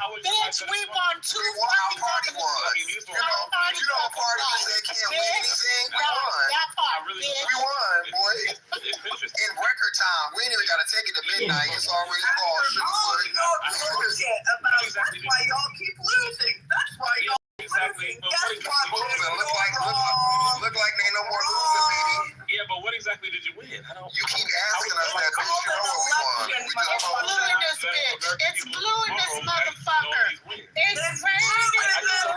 Bitch, we won 2 our party won. You know, a party that can't win anything. We won. That part, we won, boy. In record time. We ain't even got to take it to midnight. It's already called Sugarfoot. That's why y'all keep losing. That's why y'all exactly. Look like they no more losing, baby. Yeah, but what exactly did you win? You keep asking us that, bitch. You know what we won. We just It's blue in this bitch. It's blue in this motherfucker. It's raining blue.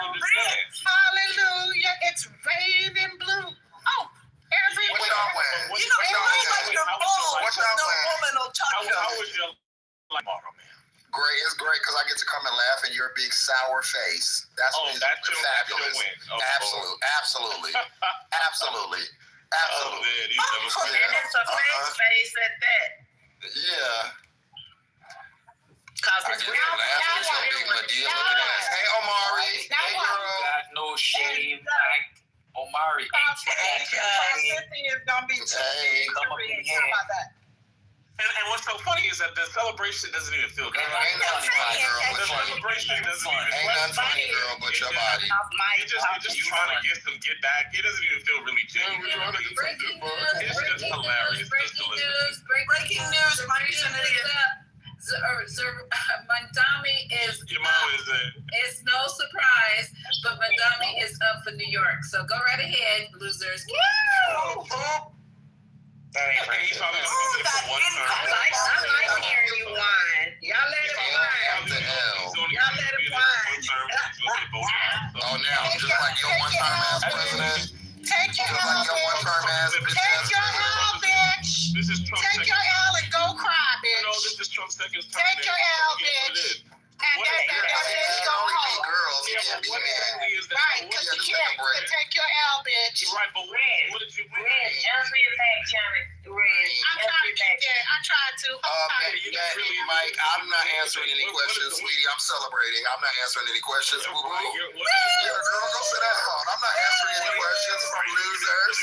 Hallelujah. It's raining blue. Oh, everywhere. What y'all win? You know, it looks like you're old. What y'all No win? woman will touch you. How was your life tomorrow, man? Great. It's great because I get to come and laugh in your big sour face. That's fabulous. Win. Absolutely. Absolutely. And it's a fake face at that. Yeah. Because it's real. Hey, Omari. Hey, girl. Got no shame like Omari. Is gonna be Come up in here. And what's so funny is that the celebration doesn't even feel good. Ain't nothing funny, girl, The but celebration doesn't even Ain't nothing funny, girl, but your body. You're just trying to get back. It doesn't even feel really genuine. It's just hilarious. Breaking news, Mandami is Your mom it's no surprise, but Mandami is up for New York. So go right ahead, losers. That ain't right. I like hearing you whine. Y'all let it whine. Y'all let it whine. Oh, now, just like your one-term ass president. Take your L, bitch. Take your L, bitch. This is Trump's Take your L and go cry, bitch. No, this is Trump's second term. Take your L, bitch. And that's go home. Girls, you can't be mad. Right, because you can't. Take your L, bitch. Right, but what did you win? Answer your back, Johnny. I'm trying to get there. I tried to. Mike, I'm not answering any questions, sweetie. I'm celebrating. I'm not answering any questions. Boo boo. Yeah, girl, go sit down. I'm not answering any questions from losers.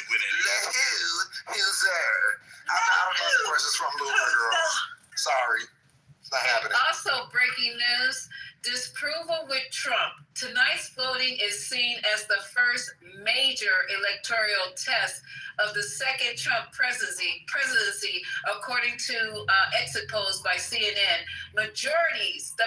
Loser. I don't answer questions from loser, girl. Sorry. It's not happening. Also, breaking news, disapproval with Trump. Tonight's voting is seen as the first major electoral test of the second Trump presidency, according to exit polls by CNN. The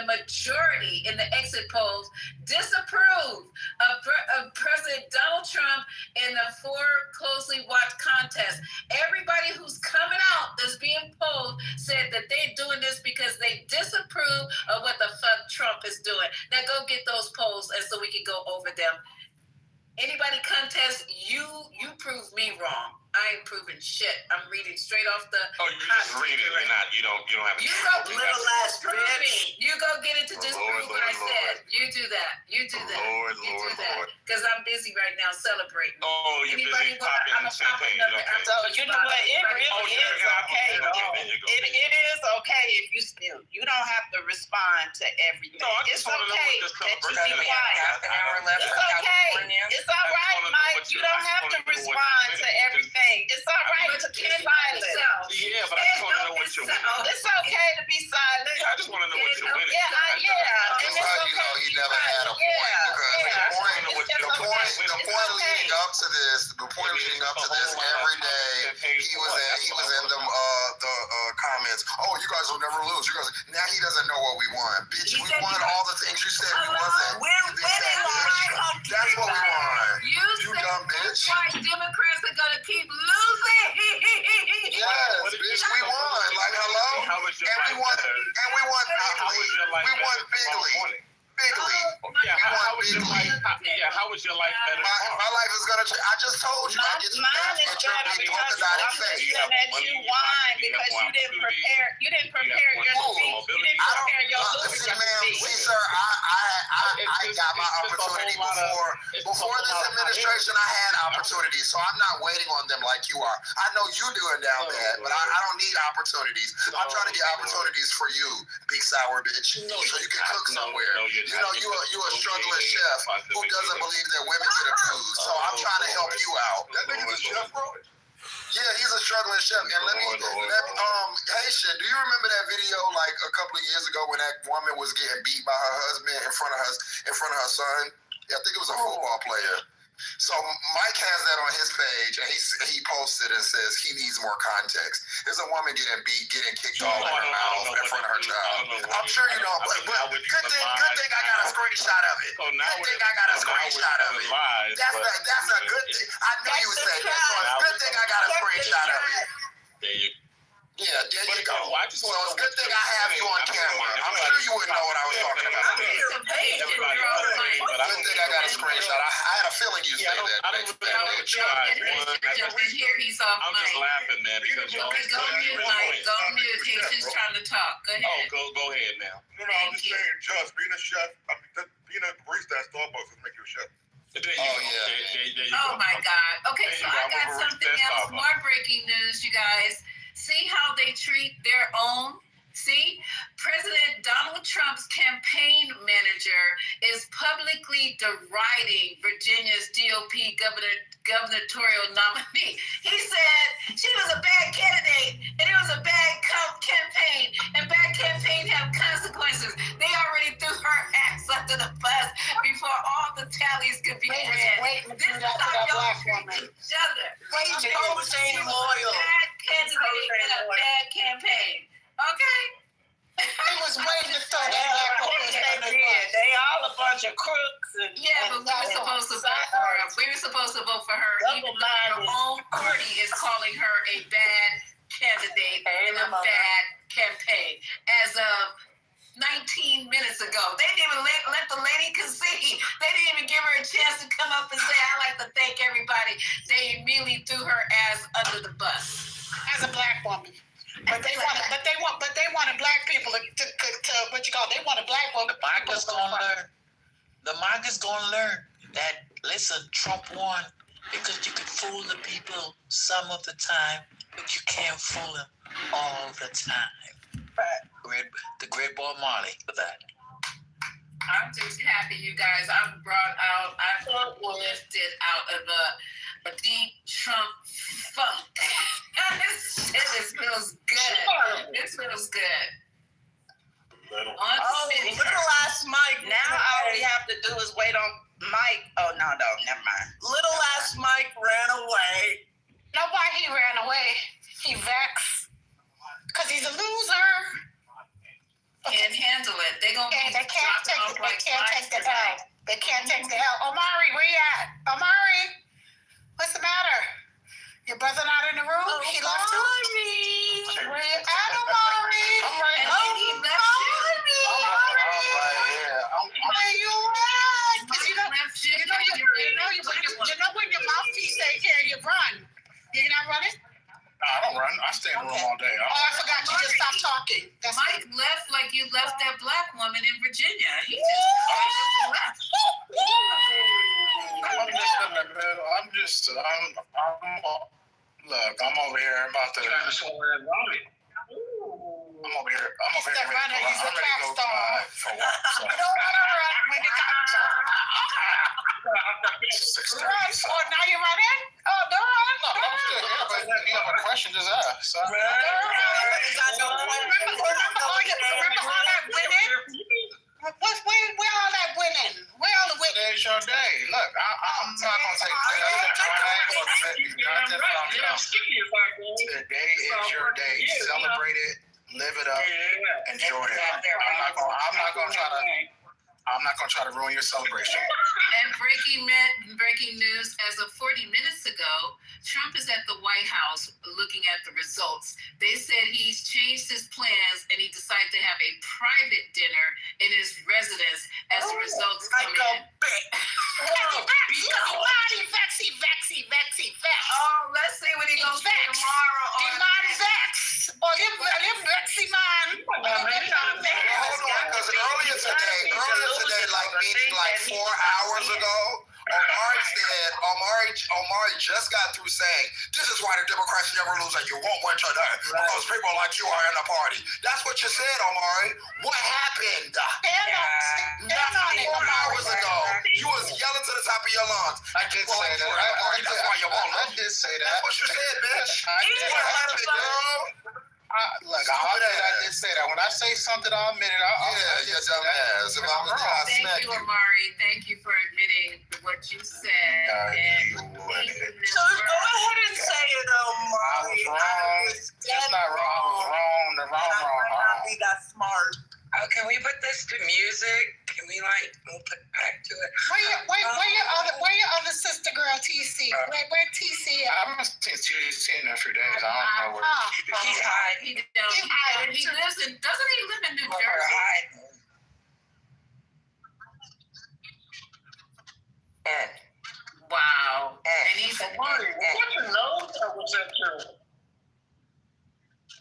majority in the exit polls disapprove of President Donald Trump in the 4 closely watched contests. Everybody who's coming out that's being polled said that they're doing this because they disapprove of what the fuck Trump is doing. Now go get those polls and so we can go over them. Anybody contest, you prove me wrong. I ain't proving shit. I'm reading straight off the. Oh, you just read it. You don't have. You go little ass bitch. You go get it to disprove what I said. You do that. You do that. Lord. Because I'm busy right now celebrating. Oh, you're busy popping champagne. So you know what? It really is okay. It is okay if you don't have to respond to everything. It's okay that you be quiet. It's okay. It's all right, Mike. You don't have to respond to everything. It's all right to be silent. Yeah, but I just want to know what you're winning. It's okay to be silent. I just want to know what you're winning. Yeah. That's how you know he never had a point. Because the point leading up to this, every day he was in the comments. Oh, you guys will never lose. Now he doesn't know what we won. Bitch, we won all the things you said we wasn't. We're winning, right? That's what we won. You dumb bitch. Why Democrats are gonna keep losing? Yes, bitch, we won. Like, hello? And we won bigly. How was your life? How was your life better? My life is gonna change. I just told you. I get to Mine is better because you won because you didn't prepare. You didn't prepare your speech. You didn't prepare your speech. See, ma'am, sir, I got my opportunity before this administration. I had opportunities, so I'm not waiting on them like you are. I know you doing down bad, but I don't need opportunities. I'm trying to get opportunities for you, big sour bitch, so you can cook somewhere. You know, you a struggling chef who doesn't believe that women get abused. So I'm trying to help you out. That nigga's a chef, bro. Yeah, he's a struggling chef. And Haitian, do you remember that video like a couple of years ago when that woman was getting beat by her husband in front of her son? Yeah, I think it was a football player. So Mike has that on his page, and he posted and says he needs more context. There's a woman getting kicked off in her mouth in front of her child. I'm sure you know, but good thing I got a screenshot of it. Good thing I got a screenshot of it. That's a good thing. I knew you would say that, so it's a good thing I got a screenshot of it. There you go. Yeah, there you go. So it's a good thing I have you on camera. I'm sure you wouldn't know what I was talking about. Good thing I got a screenshot. I had a feeling you'd say that. I'm just laughing, man, because Go mute. Haitian's trying to talk. Go ahead. Go ahead now. No, I'm just saying, just being a chef, being a barista at Starbucks doesn't make you a chef. Oh my God. Okay, so I got something else. More breaking news, you guys. See how they treat their own? See? President Donald Trump's campaign manager is publicly deriding Virginia's GOP gubernatorial nominee. He said she was a bad candidate and it was a bad campaign, and bad campaign have consequences. They already threw her ass under the bus before all the tallies could be read. This is how y'all treat each other. Ain't loyal. Bad candidate and a bad campaign. Okay? He was waiting to throw that black woman under the bus. They all a bunch of crooks. Yeah, but we were supposed to vote for her. We were supposed to vote for her. Even her own party is calling her a bad candidate and a bad campaign. As of 19 minutes ago, they didn't even let the lady concede. They didn't even give her a chance to come up and say, "I'd like to thank everybody." They immediately threw her ass under the bus. As a black woman. But they wanted black people to what you call it, they want a black woman. The MAGA's gonna learn. The MAGA's gonna learn that, listen, Trump won because you could fool the people some of the time, but you can't fool them all the time. The great Bob Marley for that. I'm just happy, you guys. I'm lifted out of a deep Trump funk. This feels good. This feels good. Little ass Mike. Now all we have to do is wait on Mike. Oh, no, never mind. Little ass Mike ran away. Nobody he ran away. He vexed. Because he's a loser. Can't handle it. They can't take the L. They can't take the L. Omari, where you at? Omari, what's the matter? Your brother not in the room? He left too? Where you at, Omari? He left Where you at? Because you know when your mouthpiece take care of your run. You're not running? No, I don't run. I stay in the room all day. I forgot you just stopped talking. Mike left like you left that black woman in Virginia. He just left. Look, I'm over here about to. I'm over here. He's the runner. He's a track star. For work. So. You don't want to run when you got run. Oh, now you're running? Oh, don't run. No, I'm still here, but you have a question, just ask. Remember all that winning? Where all that winning? Where all the winning? Today's your day. Look, I'm not going to take Today is your day. Celebrate it, live it up, enjoy it. I'm not gonna try to ruin your celebration. And breaking news, as of 40 minutes ago, Trump is at the White House looking at the results. They said he's changed his plans and he decided to have a private dinner in his residence as the results come in. Oh, let's see what he goes to tomorrow. Because earlier today, like meaning like 4 hours ago, Omari just got through saying, this is why the Democrats never lose and you won't win today because people like you are in the party. That's what you said, Omari. What happened? 4 hours ago, you was yelling to the top of of your lungs. I did say that. That's why you won't. I did say that. That's what you said, bitch. I did. Girl. Look, I did say that. When I say something, I'll admit it. Yeah, you're dumb ass. If I was there, I'd smack Thank you, you. Amari. Thank you for admitting what you said. You So wouldn't. go ahead and say it, I Amari. was wrong. It's not wrong. I was wrong. The wrong. I might not be that smart. Oh, can we put this to music? Can we we'll put back to it? Where your other sister girl TC? Where TC I at? haven't seen in a few days. I don't know where He's hiding. He lives in. Doesn't he live in New Jersey? Hiding. And Wow. And he's Amari, what's your nose? Or was that your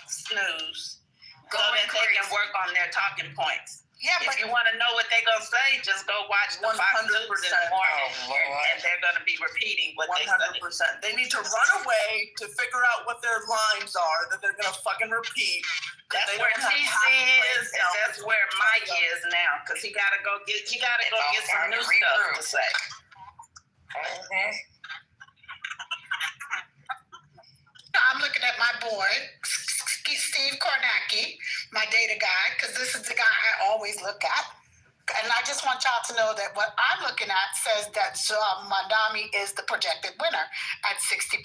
Snooze. So going that they can crazy. work on their talking points. Yeah, If but you want to know what they're going to say, just go watch the Fox News in the morning. Oh, Lord. And they're going to be repeating what they say. 100%. They need to run away to figure out what their lines are that they're gonna fucking repeat. That's They where don't have TC half the is, and that's where Mike is now. Because he got to go get some new stuff to say. I'm looking at my boy, Steve Kornacki, my data guy, because this is the guy I always look at. And I just want y'all to know that what I'm looking at says that Mandami is the projected winner at 60%.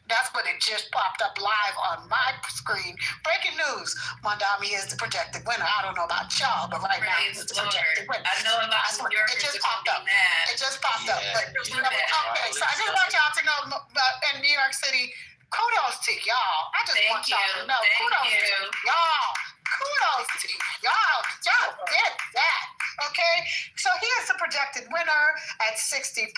That's what it just popped up live on my screen. Breaking news, Mandami is the projected winner. I don't know about y'all, but right now it's the projected winner. I know a lot of New Yorkers It just are popped gonna up. be mad. It just popped up. But, Yeah. okay, so I just want y'all to know in New York City, kudos to y'all. I just want y'all to know. Kudos to y'all. Kudos to y'all. Y'all did that. Okay? So he is the projected winner at 60%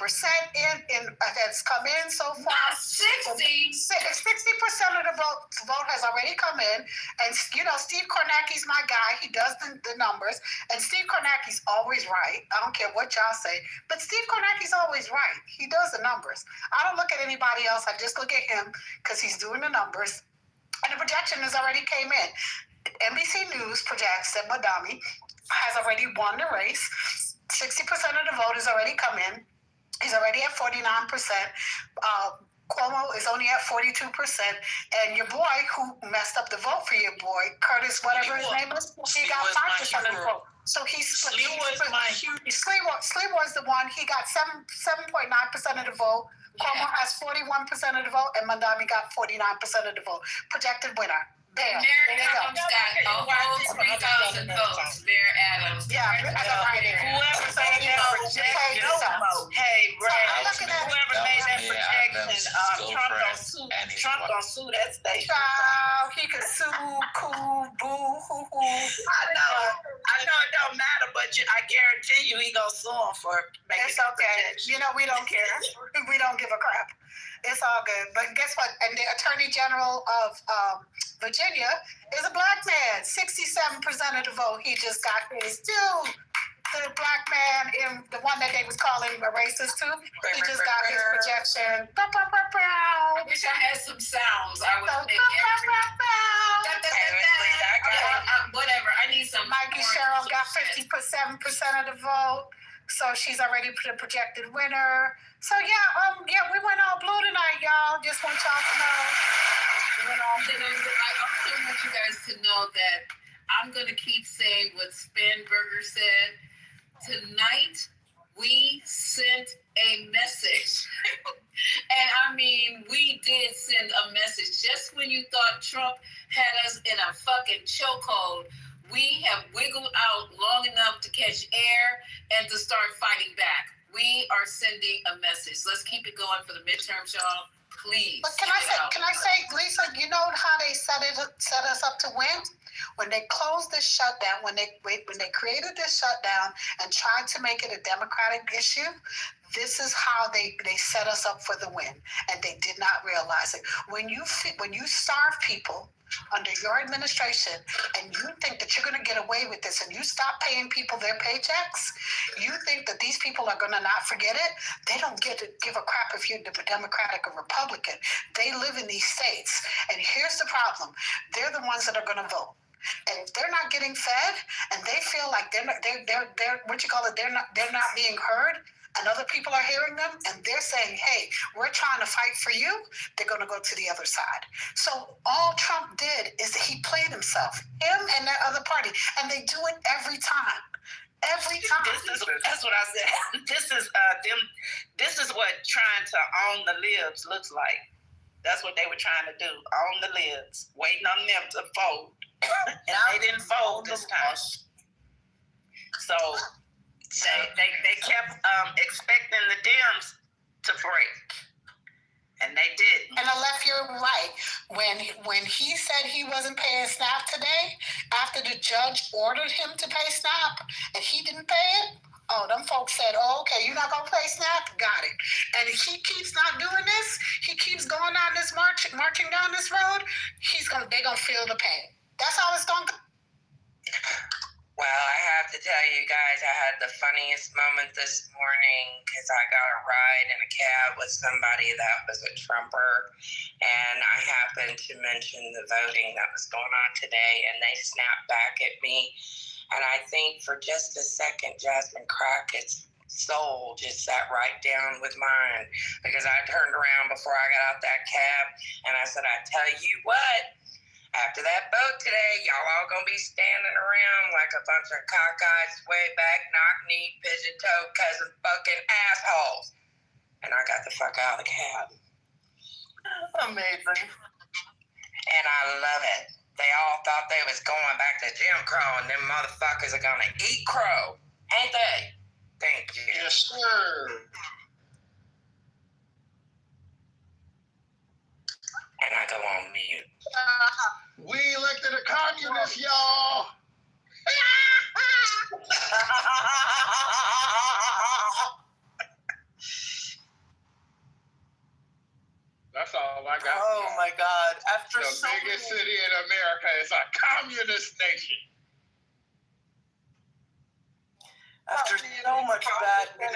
in that's come in so far. Not 60. 60% of the vote has already come in. And you know, Steve Kornacki's my guy. He does the numbers. And Steve Kornacki's always right. I don't care what y'all say. But Steve Kornacki's always right. He does the numbers. I don't look at anybody else. I just look at him because he's doing the numbers. And the projection has already came in. NBC News projects that Mandami has already won the race. 60% of the vote has already come in. He's already at 49%. Cuomo is only at 42%. And your boy, who messed up the vote for your boy, Curtis, whatever his name is, he got 5% of the vote. So he's split. Slee was the one. He got 7.9% of the vote. Cuomo has 41% of the vote, and Mandami got 49% of the vote. Projected winner. There. Mayor Adams got a whole 3,000 votes. Mayor Adams. Yeah, I got right there. Whoever made that projection, hey, Brad, whoever made that projection, Trump gonna sue that station. Child, he can sue, cool, boo, hoo, hoo. I know it don't matter, but I guarantee you he gonna sue him for making It's okay. You know, we don't care. We don't give a crap. It's all good. But guess what? And the Attorney General of Virginia is a black man. 67% of the vote. He just got his due. The black man, in the one that they was calling a racist too, he just got his projection. I wish I had some sounds. I would make whatever. I need some. Mikey Sherrill got 57% of the vote. So she's already the projected winner. So we went all blue tonight, y'all. Just want y'all to know. I also want you guys to know that I'm gonna keep saying what Spanberger said. Tonight we sent a message. And I mean, we did send a message. Just when you thought Trump had us in a fucking chokehold, we have wiggled out long enough to catch air and to start fighting back. We are sending a message. Let's keep it going for the midterms, y'all. Please. But can I say, Lisa, you know how they set us up to win? When they closed this shutdown, when they created this shutdown and tried to make it a Democratic issue, this is how they set us up for the win, and they did not realize it. When you starve people under your administration and you think that you're going to get away with this and you stop paying people their paychecks, you think that these people are going to not forget it? They don't give a crap if you're Democratic or Republican. They live in these states, and here's the problem. They're the ones that are going to vote. And if they're not getting fed and they feel like they're not being heard, and other people are hearing them, and they're saying, hey, we're trying to fight for you, they're going to go to the other side. So all Trump did is he played himself, him and that other party, and they do it every time. Every time. That's what I said. This is what trying to own the libs looks like. That's what they were trying to do. Own the libs, waiting on them to fold. And they didn't fold this time. So they kept expecting the Dems to break. And they did. And I left you right. When he said he wasn't paying SNAP today, after the judge ordered him to pay SNAP, and he didn't pay it, oh, them folks said, oh, okay, you're not going to pay SNAP? Got it. And if he keeps not doing this, he keeps going on this marching down this road, they're going to feel the pain. That's how it's going to go. Well, I have to tell you guys, I had the funniest moment this morning because I got a ride in a cab with somebody that was a Trumper, and I happened to mention the voting that was going on today, and they snapped back at me. And I think for just a second, Jasmine Crockett's soul just sat right down with mine, because I turned around before I got out that cab, and I said, I tell you what, after that vote today, y'all all gonna be standing around like a bunch of cockeyed, sway-back, knock-knee, pigeon-toed, cousin fucking assholes. And I got the fuck out of the cab. Amazing. And I love it. They all thought they was going back to Jim Crow, and them motherfuckers are gonna eat crow. Ain't they? Thank you. Yes, sir. And I go on mute. We elected a communist, y'all. That's all I got. Oh my God! After the biggest city in America is a communist nation. After so much bad news.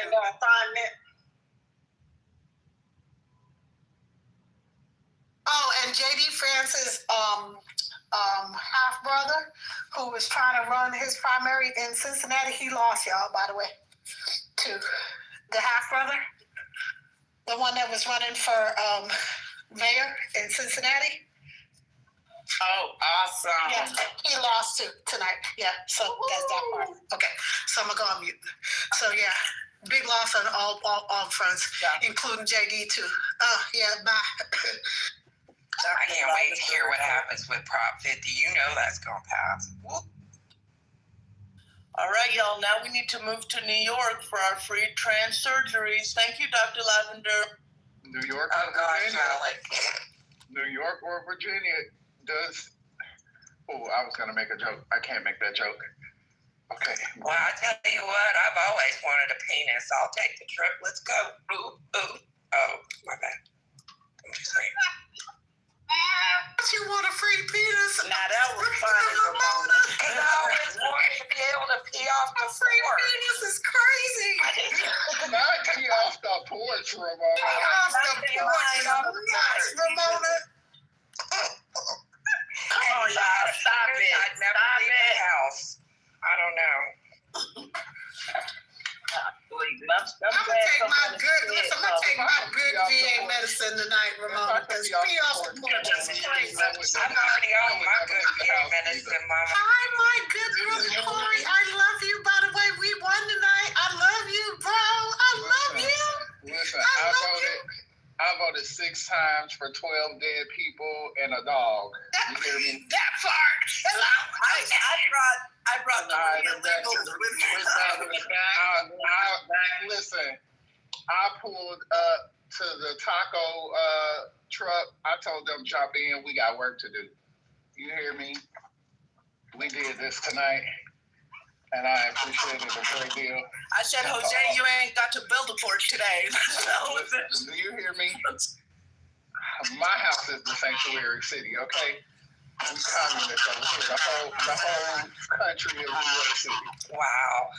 Oh, and J.D. Francis' half brother, who was trying to run his primary in Cincinnati, he lost, y'all, by the way, to the half brother, the one that was running for mayor in Cincinnati. Oh, awesome. Yeah, he lost tonight. Yeah, so that's that part. Okay, so I'm going to go on mute. So, yeah, big loss on all fronts, including JD, too. Oh, yeah, bye. I can't wait to hear what happens with Prop 50. You know that's going to pass. Whoop. All right, y'all. Now we need to move to New York for our free trans surgeries. Thank you, Dr. Lavender. New York or Virginia. New York or Virginia does. Oh, I was going to make a joke. I can't make that joke. Okay. Well, I tell you what, I've always wanted a penis. I'll take the trip. Let's go. Ooh, ooh. Oh, my bad. I'm just saying. You want a free penis? Now that was funny, Ramona. Because I always wanted to be able to pee off the free floor. penis is crazy. Not pee off the porch, Ramona. Pee off the porch is nuts, Ramona. Come on, y'all. Stop it. I'd never leave the house. I don't know. I'm gonna take my good VA medicine tonight, Ramona, because pee off the porch is crazy. I'm already on my good VA medicine, Mama. Hi, my good brother Corey. I love you. By the way, we won tonight. I love you, bro. I love you. Listen, I voted 6 times for 12 dead people and a dog. You hear me? That part. I brought the illegals with me. Listen, I pulled up to the taco truck. I told them, jump in. We got work to do. You hear me? We did this tonight, and I appreciate it a great deal. I said, Jose, you ain't got to build a porch today. Do you hear me? My house is the sanctuary city, okay? I'm communist over here. The whole country is New York City. Wow.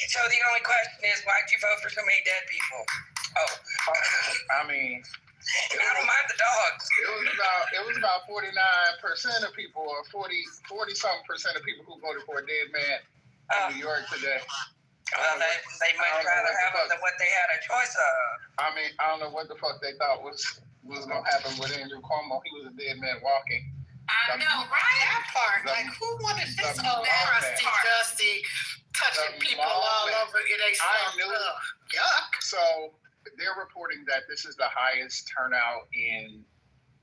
So the only question is, why'd you vote for so many dead people? Oh. I mean, I don't mind the dogs. It was about 49% of people, or 40-something% of people who voted for a dead man in New York today. Well, they might rather have it than what they had a choice of. I mean, I don't know what the fuck they thought was gonna happen with Andrew Cuomo. He was a dead man walking. I know, right? That part. Like, who wanted this old crusty, dusty, touching people all over in a stuff? Yuck. So they're reporting that this is the highest turnout in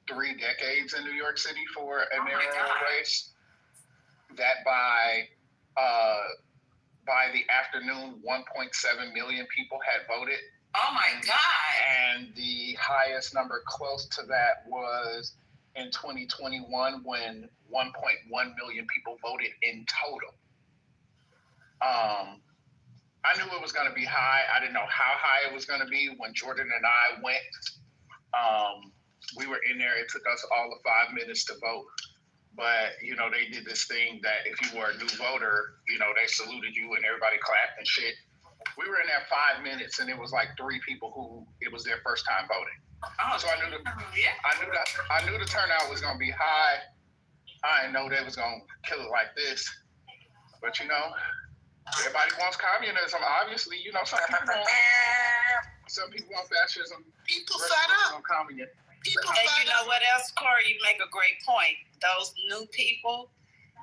3 decades in New York City for a mayoral race. That by the afternoon, 1.7 million people had voted. Oh my God. And the highest number close to that was in 2021 when 1.1 million people voted in total. I knew it was going to be high. I didn't know how high it was going to be. When Jordan and I went, we were in there. It took us all of 5 minutes to vote. But, you know, they did this thing that if you were a new voter, you know, they saluted you and everybody clapped and shit. We were in there 5 minutes and it was like 3 people who it was their first time voting. Oh, so I knew the turnout was gonna be high. I didn't know they was gonna kill it like this. But you know, everybody wants communism. Obviously, you know, some people want fascism. People fed up. Communism. And you know what else, Corey? You make a great point. Those new people,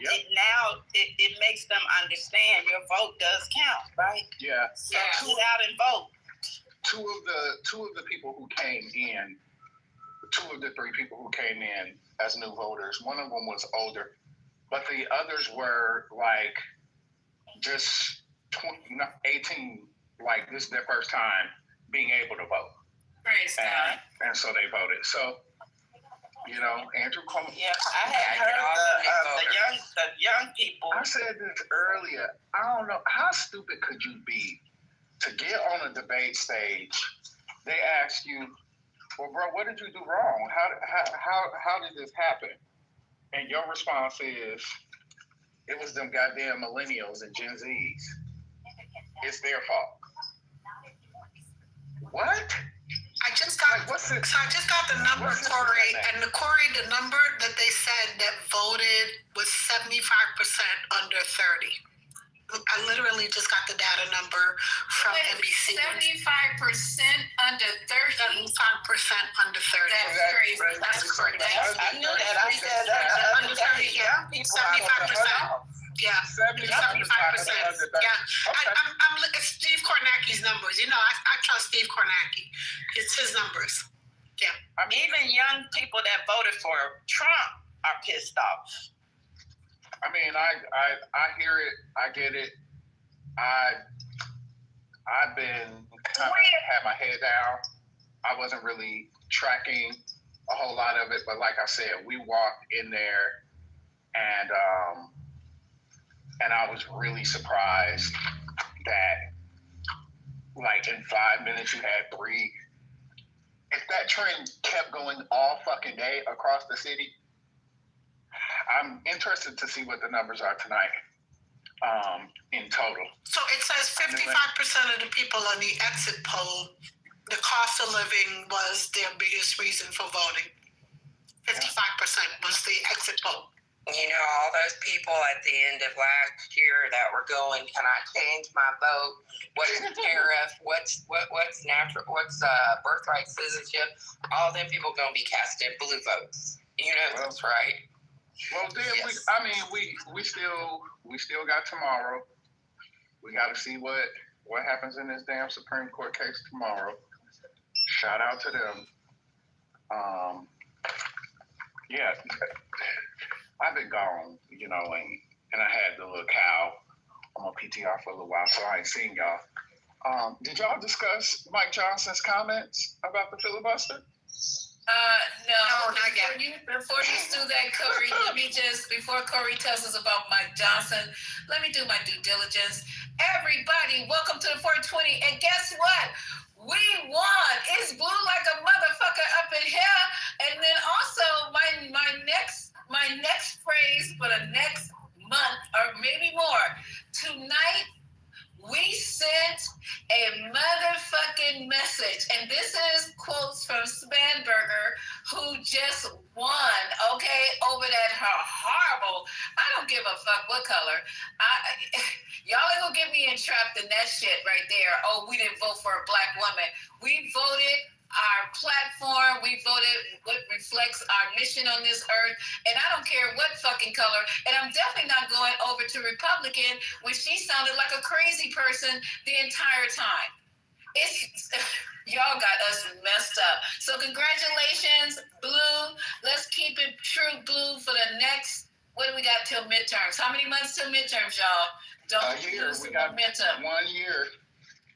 it makes them understand your vote does count, right? Yeah. So get out and vote. Two of the people who came in, 2 of the 3 people who came in as new voters, one of them was older, but the others were like just 18, like this is their first time being able to vote. Praise God. And so they voted. So, you know, Andrew Cuomo. Yeah, I had heard the young people. I said this earlier. I don't know, how stupid could you be to get on a debate stage? They ask you, well, bro, what did you do wrong? How did this happen? And your response is, it was them goddamn millennials and Gen Zs. It's their fault. What? I just got the number, Corey, and the number that they said that voted was 75% under 30. I literally just got the data number from NBC. 75% under 30? 75% under 30. That's crazy. That's correct. I knew that. I said under 30, yeah. 75%. Yeah, 75%. Yeah, it's Steve Kornacki's numbers. You know, I trust Steve Kornacki. It's his numbers. Yeah. Even young people that voted for Trump are pissed off. I mean, I hear it. I get it. I've been kind of had my head down. I wasn't really tracking a whole lot of it, but like I said, we walked in there and I was really surprised that like in 5 minutes you had 3. If that trend kept going all fucking day across the city, I'm interested to see what the numbers are tonight in total. So it says 55% of the people on the exit poll, the cost of living was their biggest reason for voting. 55% was the exit poll. You know, all those people at the end of last year that were going, can I change my vote? What's the tariff? What's natural? What's birthright citizenship? All them people gonna be casting blue votes. You know that's right. Well, then we still got tomorrow. We got to see what happens in this damn Supreme Court case tomorrow. Shout out to them. Yeah. I've been gone, you know, and I had the little cow on my PTR for a little while, so I ain't seen y'all. Did y'all discuss Mike Johnson's comments about the filibuster? No, not yet. Before you do that, Corey, before Corey tells us about Mike Johnson, let me do my due diligence. Everybody, welcome to the 420, and guess what? We won. It's blue like a motherfucker up in here. And then also my next phrase for the next month or maybe more. Tonight, we sent a motherfucking message. And this is quotes from Spanberger, who just won, okay, over that horrible, I don't give a fuck what color. Y'all ain't gonna get me entrapped in that shit right there. Oh, we didn't vote for a black woman. We voted our platform. We voted what reflects our mission on this earth. And I don't care what fucking color. And I'm definitely not going over to Republican when she sounded like a crazy person the entire time. Y'all got us messed up. So congratulations, Blue. Let's keep it true, Blue, for the next, what do we got till midterms? How many months till midterms, y'all? Don't lose the momentum. 1 year.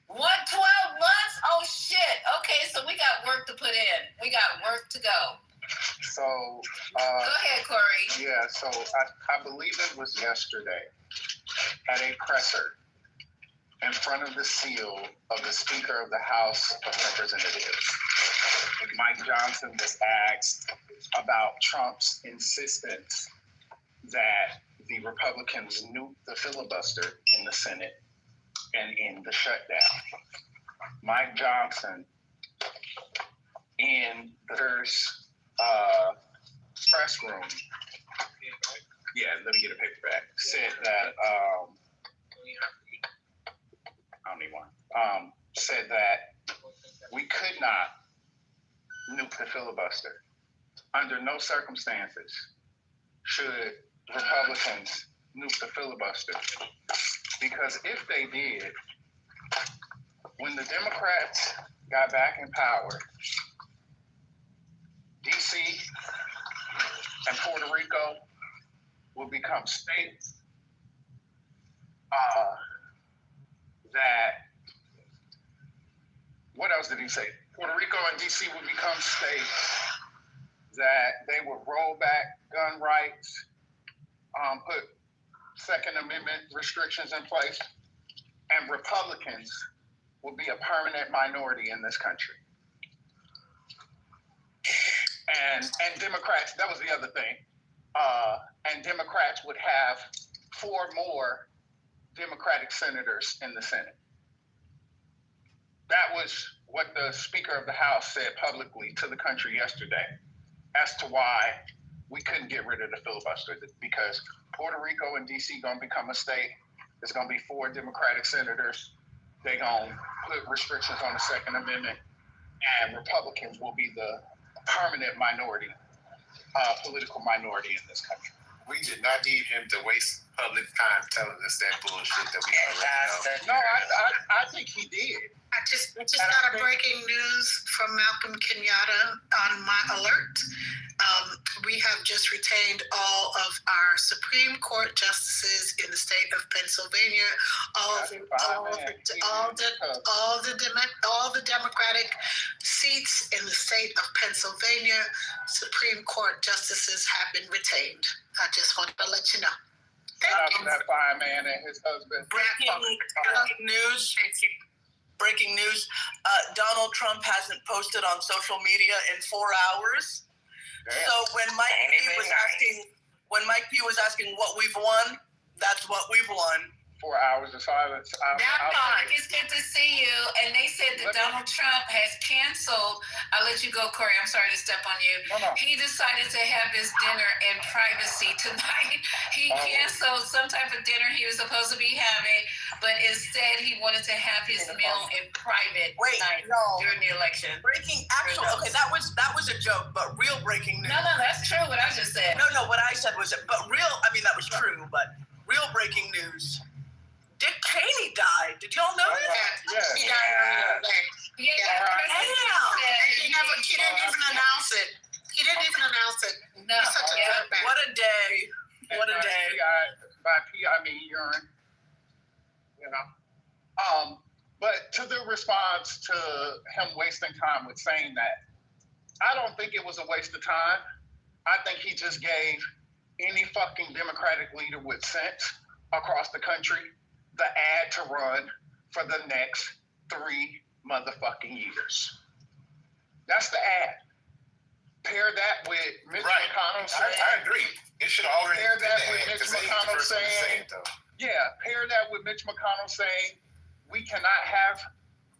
12 months? Oh, shit. Okay, so we got work to put in. We got work to go. So, go ahead, Corey. Yeah, so I believe it was yesterday at a presser in front of the seal of the Speaker of the House of Representatives. Mike Johnson was asked about Trump's insistence that the Republicans nuke the filibuster in the Senate and in the shutdown. Mike Johnson, in the first press room, let me get a paperback, said that, I don't need one, said that we could not nuke the filibuster. Under no circumstances should Republicans nuke the filibuster. Because if they did, when the Democrats got back in power, D.C. and Puerto Rico will become states what else did he say? Puerto Rico and D.C. will become states that they will roll back gun rights, put Second Amendment restrictions in place, and Republicans will be a permanent minority in this country. And Democrats, that was the other thing, and Democrats would have 4 more Democratic senators in the Senate. That was what the Speaker of the House said publicly to the country yesterday as to why we couldn't get rid of the filibuster, because Puerto Rico and D.C. going to become a state. There's going to be 4 Democratic senators. They're going to put restrictions on the Second Amendment, and Republicans will be the permanent minority, political minority in this country. We did not need him to waste public time telling us that bullshit that we already know. No, I think he did. I just got a breaking news from Malcolm Kenyatta on my alert. We have just retained all of our Supreme Court justices in the state of Pennsylvania. All the Democratic seats in the state of Pennsylvania, Supreme Court justices have been retained. I just wanted to let you know. Shout out to that fine man and his husband. Breaking news. Breaking news. Donald Trump hasn't posted on social media in 4 hours. Damn. So when Mike P was asking what we've won, that's what we've won. 4 hours of silence. It's good to see you. And they said that Donald Trump has canceled. I'll let you go, Corey. I'm sorry to step on you. No. He decided to have his dinner in privacy tonight. He canceled some type of dinner he was supposed to be having, but instead he wanted to have his meal in private during the election. Okay, that was a joke, but real breaking news. No, that's true what I just said. No, what I said was, that was true, but real breaking news. Dick Cheney died. Did y'all know that? Yeah. He died earlier today. Yeah. He didn't even announce it. He didn't even announce it. No. He's such a dirtbag. What a day. What a day. By P, I mean urine. You know? But to the response to him wasting time with saying that, I don't think it was a waste of time. I think he just gave any fucking Democratic leader with sense across the country the ad to run for the next 3 motherfucking years. That's the ad. Pair that with Mitch McConnell saying... I agree. It should already pair that with Mitch McConnell saying... pair that with Mitch McConnell saying we cannot have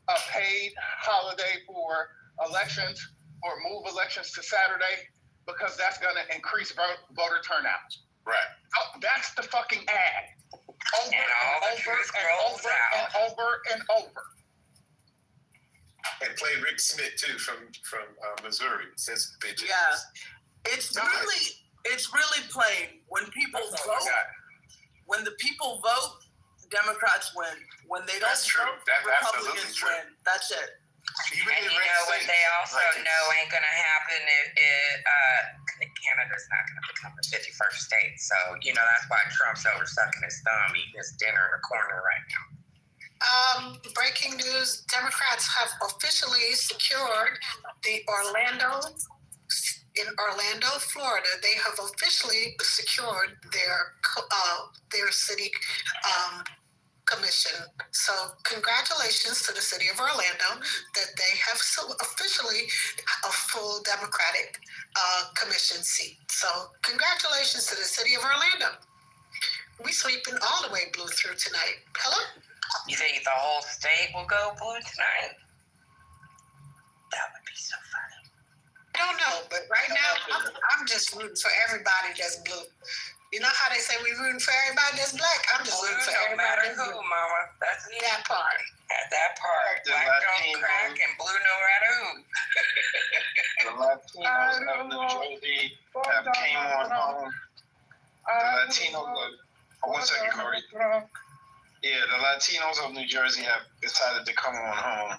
a paid holiday for elections or move elections to Saturday because that's going to increase voter turnout. Right. That's the fucking ad. and all the truth rolls out. Over and over. And play Rick Smith too from Missouri. Says bitches. Yeah, it's really plain. When people vote, when the people vote, Democrats win. When they don't vote, Republicans win. That's it. And you know what they also know ain't gonna happen if Canada's not gonna become the 51st state. So that's why Trump's over sucking his thumb, eating his dinner in the corner right now. Breaking news: Democrats have officially secured in Orlando, Florida. They have officially secured their city commission. So congratulations to the city of Orlando that they have officially a full Democratic commission seat. So congratulations to the city of Orlando. We sweeping all the way blue through tonight. Hello? You think the whole state will go blue tonight? That would be so funny. I don't know, but right now I'm just rooting for everybody that's blue. You know how they say we rooting for everybody that's black? I'm just rooting for everybody that's blue. Who, Mama? That's that part. At that part. Black don't crack and blue no matter who. The Latinos of New Jersey have came on home. The Latinos one second, Corey. Yeah, the Latinos of New Jersey have decided to come on home.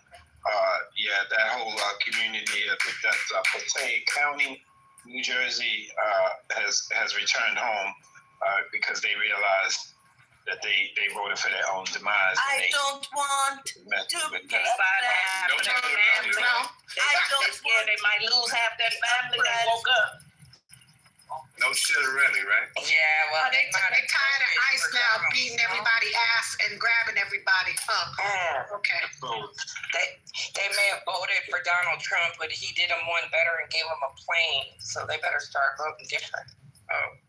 That whole community, I think that's Passaic County, New Jersey, has returned home because they realized that they voted for their own demise. I don't want to be that. I don't scared they might lose half their family. They woke up. No shit really, right? Yeah, well, they tired of ICE now beating everybody ass and grabbing everybody. Okay. They may have voted for Donald Trump, but he did them one better and gave them a plane, so they better start voting different. I'm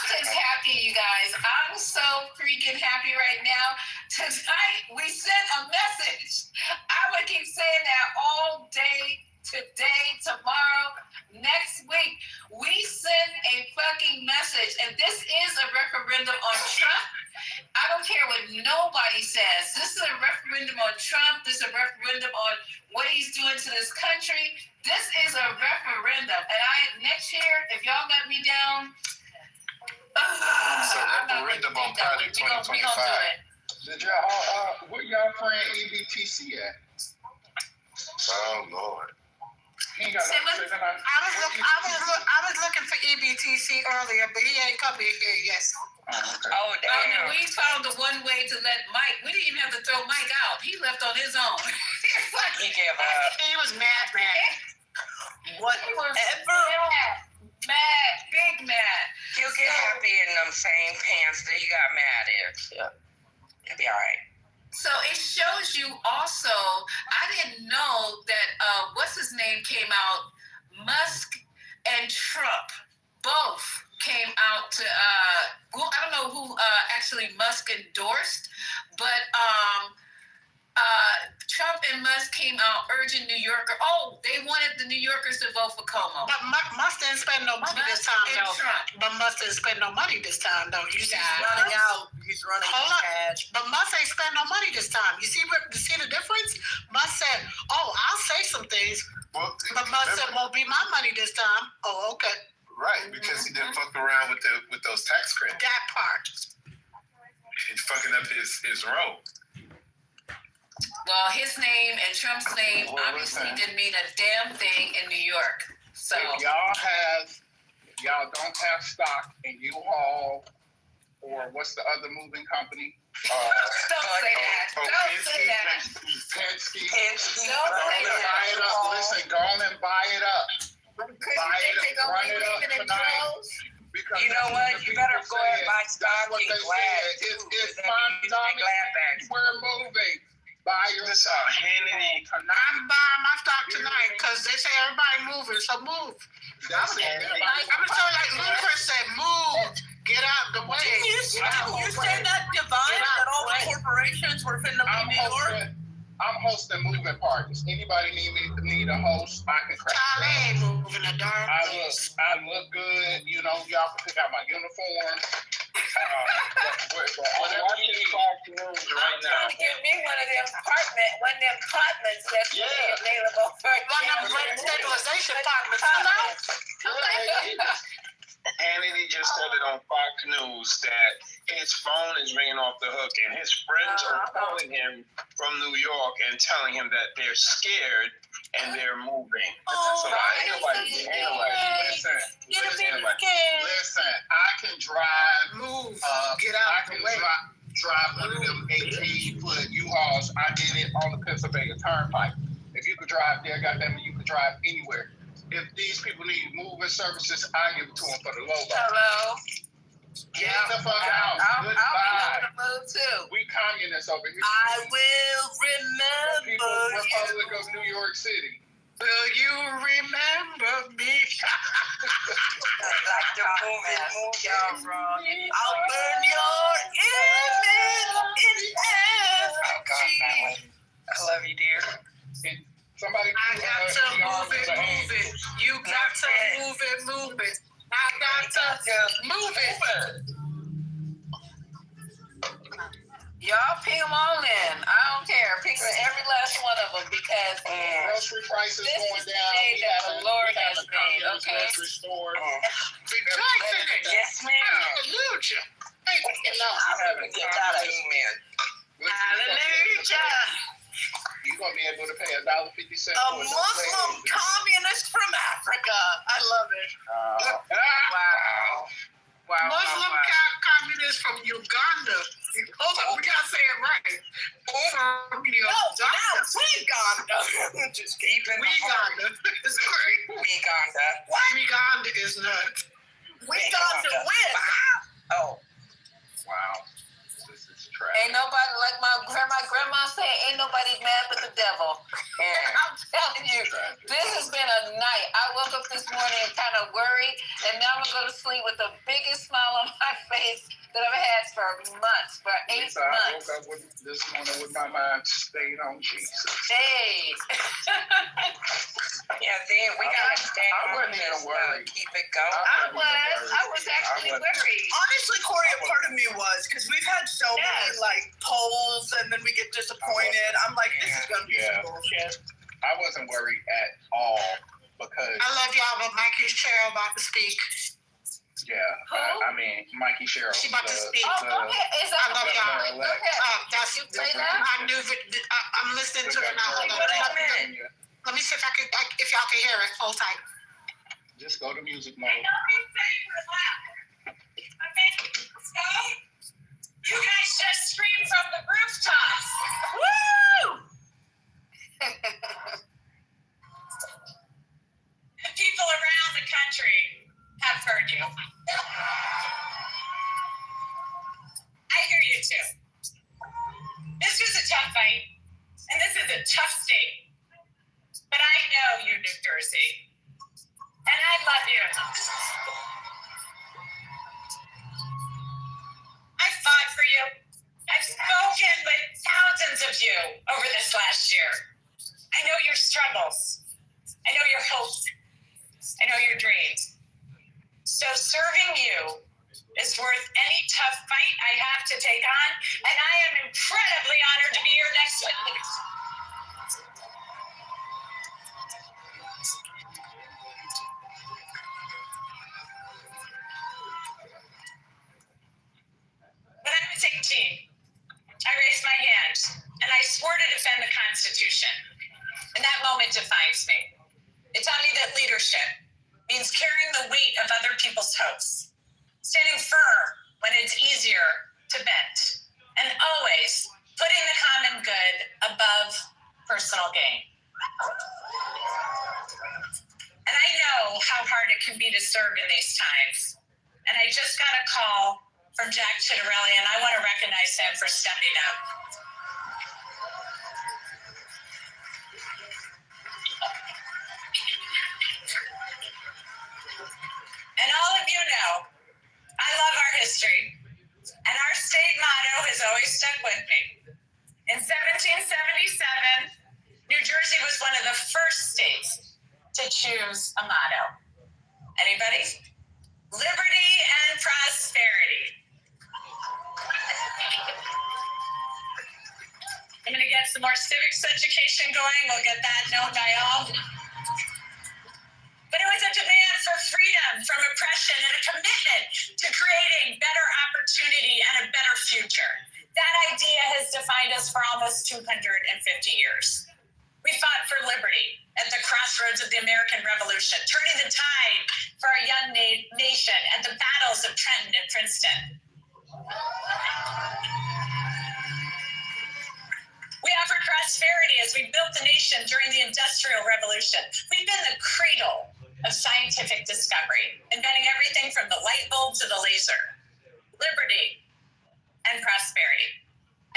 just happy, you guys. I'm so freaking happy right now. Tonight, we sent a message. I would keep saying that all day, today, tomorrow, next week. We send a fucking message, and this is a referendum on Trump. I don't care what nobody says. This is a referendum on Trump. This is a referendum on what he's doing to this country. This is a referendum. And next year, if y'all let me down, it's a referendum on Project 2025. Did y'all, where y'all friend EBTC at? Oh, Lord. I was looking for EBTC earlier, but he ain't coming here yet. Oh, damn. We found the one way to let Mike. We didn't even have to throw Mike out. He left on his own. He gave up. He was mad. Whatever. Mad, big mad. He'll get happy in them same pants that he got mad in. He'll be all right. So it shows you also, I didn't know that, what's his name came out, Musk and Trump, both came out to, I don't know who actually Musk endorsed, but Trump and Musk came out urging New Yorkers. They wanted the New Yorkers to vote for Cuomo. But Musk didn't spend no money this time, though. But Musk didn't spend no money this time, though. You see, he's running out. He's running out of cash. But Musk ain't spend no money this time. You see the difference? Musk said, I'll say some things. Well, but Musk said, won't be my money this time. Oh, okay. Right, because he didn't fuck around with those tax credits. That part. He's fucking up his role. Well, his name and Trump's name obviously didn't mean a damn thing in New York. So if y'all don't have stock in U-Haul or what's the other moving company? Don't say that. Don't say that. Penske. Don't say that. Buy it up. Listen, go on and buy it up. Buy it up. Run it up tonight. You know what? You better go and buy stock in Glad. It's we're moving. Buy your stock. I'm buying my stock tonight because they say everybody moving, so move. That's it. I'm so like Ludacris said, move. Get out the way. Didn't you say that, Divine, that all the corporations were finna be New York? I'm hosting moving parties. Anybody need a host? I can crack. Charlie ain't moving a darn I look good. You know, y'all can pick out my uniform. Whatever you need. I'm trying to get me one of them apartments that's available for One of them stabilization apartments. Hello? Hannity just said it on Fox News that his phone is ringing off the hook, and his friends are calling him from New York and telling him that they're scared and they're moving. So ain't nobody. Listen, I can drive. Get out I can drive one of them 18-foot U-Hauls. I did it on the Pennsylvania Turnpike. If you could drive there, goddamn it, you could drive anywhere. If these people need moving services, I give it to them for the low bar. Hello. Get the fuck out. Goodbye. I'll be moving too. We communists over here. I will remember People, Republic of New York City. Will you remember me? Like the movement. Y'all wrong. I'll burn your image in effigy. I love you, dear. Somebody I got to move it. You got to move it. I got to move it. Y'all ping them all in. I don't care. Ping every last one of them because grocery prices this going is the down. day that the Lord has made. Communist Okay. grocery store. Rejoice in it. Yes, ma'am. Hallelujah. Thank you, Lord. I'm having a good time. Amen. Hallelujah. You're going to be able to pay $1.50 A for Muslim communist from Africa. I love it. Wow. Muslim communist from Uganda. Hold on, we gotta say it right. From Uganda. Just keep it. Uganda. It's great. Uganda. What? Uganda is nuts. Uganda win. Oh. Wow. This is trash. Ain't nobody, like my grandma said, ain't nobody mad but the devil. And I'm telling you, this has been a night. I woke up this morning kind of worried, and now I'm going to go to sleep with the biggest smile on my face that I've had for months, for 8 months. I woke up this morning with my mind stayed on Jesus. Hey. Yeah, then we got to stay on this. Keep it going. I was actually worried. Honestly, Corey, a part of me was, because we've had so many like polls, and then we get disappointed. I'm like, this is gonna be some bullshit. I wasn't worried at all because I love y'all, but Mikey's chair about to speak. I mean Mikey Sherrill. She about to speak. Go ahead. I love y'all. Go ahead. That's You play that? I knew it. I'm listening to it now. Hold on. Let me see if if y'all can hear it. Hold tight. Just go to music mode. So, you guys just screamed from the rooftops. Woo! The people around the country have heard you. I hear you too. This was a tough fight, and this is a tough state. But I know you're New Jersey, and I love you. I fought for you. I've spoken with thousands of you over this last year. I know your struggles. I know your hopes. I know your dreams. So serving you is worth any tough fight I have to take on, and I am incredibly honored to be your next witness. When I was 18, I raised my hand and I swore to defend the Constitution. And that moment defines me. It taught me that leadership means carrying the weight of other people's hopes, standing firm when it's easier to bend, and always putting the common good above personal gain. And I know how hard it can be to serve in these times. And I just got a call from Jack Chitterelli, and I want to recognize him for stepping up. And all of you know, I love our history, and our state motto has always stuck with me. In 1777, New Jersey was one of the first states to choose a motto. Anybody? Liberty and prosperity. I'm going to get some more civics education going. We'll get that known by all. But it was a demand for freedom from oppression and a commitment to creating better opportunity and a better future. That idea has defined us for almost 250 years. We fought for liberty at the crossroads of the American Revolution, turning the tide for our young nation at the battles of Trenton and Princeton. We offered prosperity as we built the nation during the Industrial Revolution. We've been the cradle of scientific discovery, inventing everything from the light bulb to the laser. Liberty and prosperity.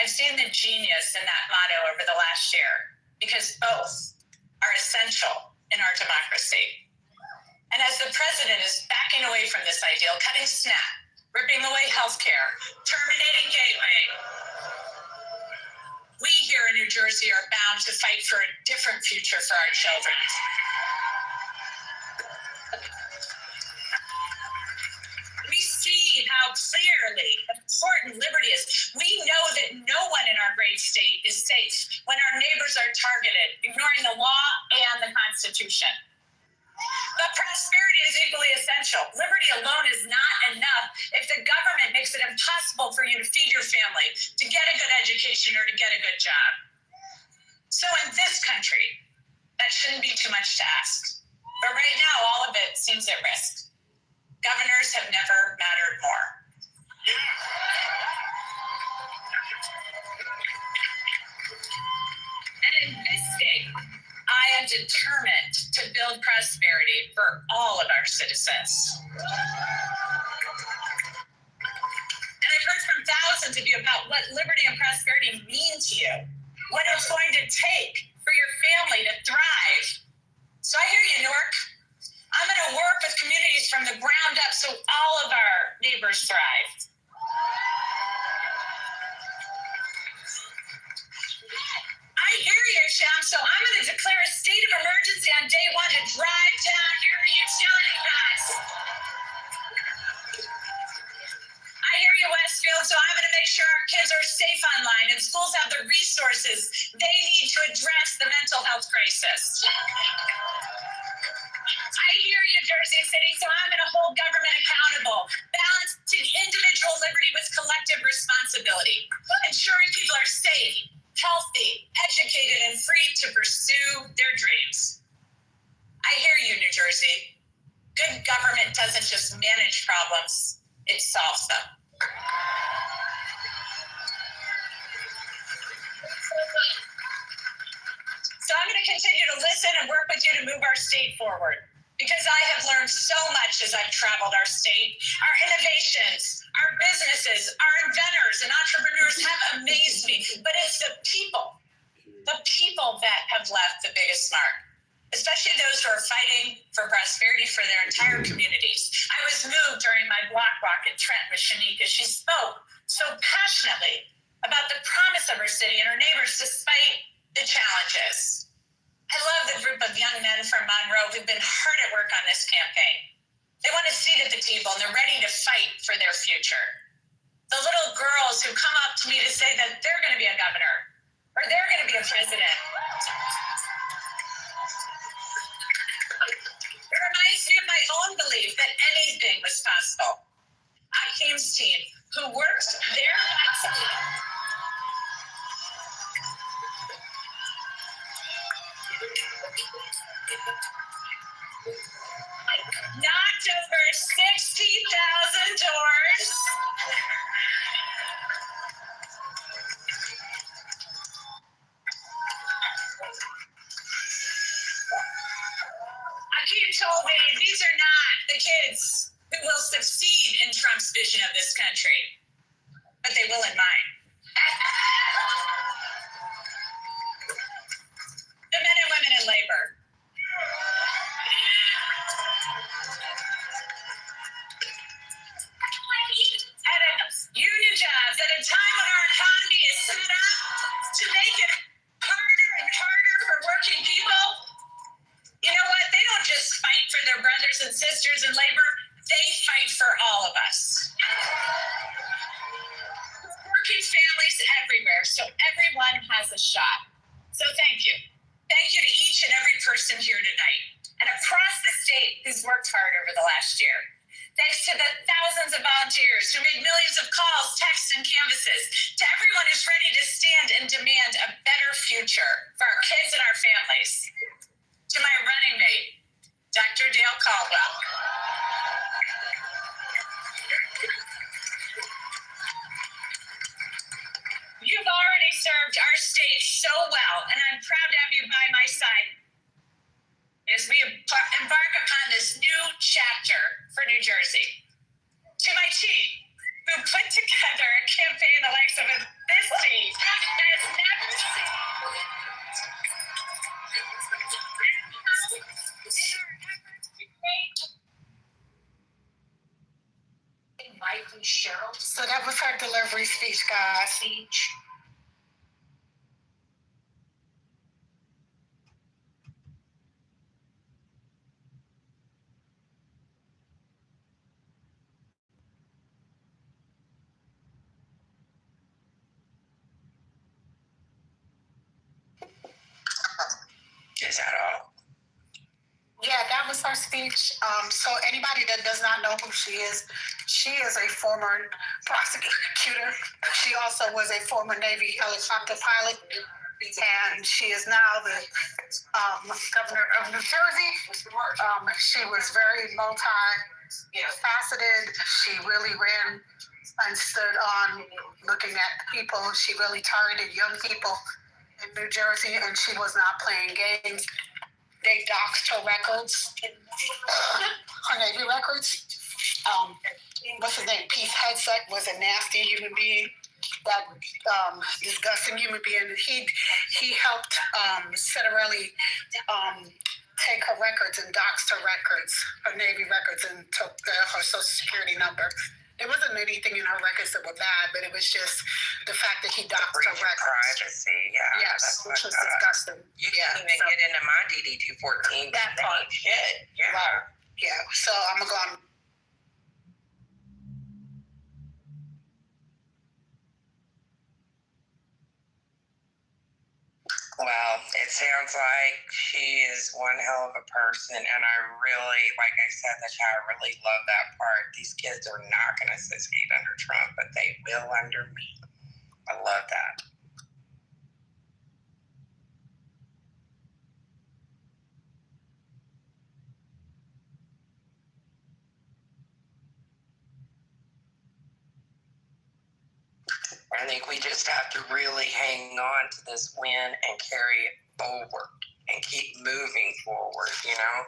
I've seen the genius in that motto over the last year, because both are essential in our democracy. And as the president is backing away from this ideal, cutting SNAP, ripping away healthcare, terminating Gateway, we here in New Jersey are bound to fight for a different future for our children. We see how clearly important liberty is. We know that no one in our great state is safe when our neighbors are targeted, ignoring the law and the Constitution. But prosperity is equally essential. Liberty alone is not enough if the government makes it impossible for you to feed your family, to get a good education, or to get a good job. So in this country, that shouldn't be too much to ask. But right now, all of it seems at risk. Governors have never mattered more. And in this state, I am determined to build prosperity for all of our citizens. And I've heard from thousands of you about what liberty and prosperity mean to you, what it's going to take for your family to thrive. So I hear you, Newark. I'm going to work with communities from the ground up so all of our neighbors thrive. I hear you, Shem, so I'm going to declare a state of emergency on day one to drive down your utility costs. I hear you, Westfield, so I'm going to make sure our kids are safe online and schools have the resources they need to address the mental health crisis. I hear you, Jersey City, so I'm going to hold government accountable, balancing individual liberty with collective responsibility, ensuring people are safe, healthy, educated, and free to pursue their dreams. I hear you, New Jersey. Good government doesn't just manage problems, it solves them. So I'm going to continue to listen and work with you to move our state forward. Because I have learned so much as I've traveled our state. Our innovations, our businesses, our inventors and entrepreneurs have amazed me. But it's the people that have left the biggest mark, especially those who are fighting for prosperity for their entire communities. I was moved during my block walk in Trenton with Shanika. She spoke so passionately about the promise of her city and her neighbors despite the challenges. I love the group of young men from Monroe who've been hard at work on this campaign. They want a seat at the table and they're ready to fight for their future. The little girls who come up to me to say that they're going to be a governor or they're going to be a president. It reminds me of my own belief that anything was possible. Akeem's team, who works their butts off. Knocked over 60,000 doors. Akeem told me these are not the kids who will succeed in Trump's vision of this country, but they will in mine. The men and women in labor. Union jobs at a time when our economy is set up to make it harder and harder for working people. You know what? They don't just fight for their brothers and sisters in labor. They fight for all of us. Working has a shot. So thank you. Thank you to each and every person here tonight and across the state who's worked hard over the last year. Thanks to the thousands of volunteers who made millions of calls, texts, and canvases, to everyone who's ready to stand and demand a better future for our kids and our families. To my running mate, Dr. Dale Caldwell. You've already served our state so well, and I'm proud to have you by my side as we embark upon this new chapter for New Jersey. To my team, who put together a campaign the likes of this team has never seen. So that was her delivery speech, guys. Is that all? Yeah, that was her speech. So anybody that does not know who she is a former prosecutor. She also was a former Navy helicopter pilot, and she is now the governor of New Jersey. She was very multi-faceted. She really ran and stood on looking at people. She really targeted young people in New Jersey, and she was not playing games. They doxed her records, her Navy records. What's his name? Pete Hegseth was a nasty human being, that disgusting human being. He helped Citarelli take her records and doxed her records, her Navy records, and took her Social Security number. There wasn't anything in her records that were bad, but it was just the fact that he doxed her records. Privacy, yeah. Yes, which was disgusting. You can't even get into my DD-214. That part. Shit, yeah. Right. Yeah, so I'm going to go on. Well, it sounds like she is one hell of a person, and I really, like I said in the chat, I really love that part. These kids are not going to succeed under Trump, but they will under me. I love that. I think we just have to really hang on to this win and carry it forward and keep moving forward, you know?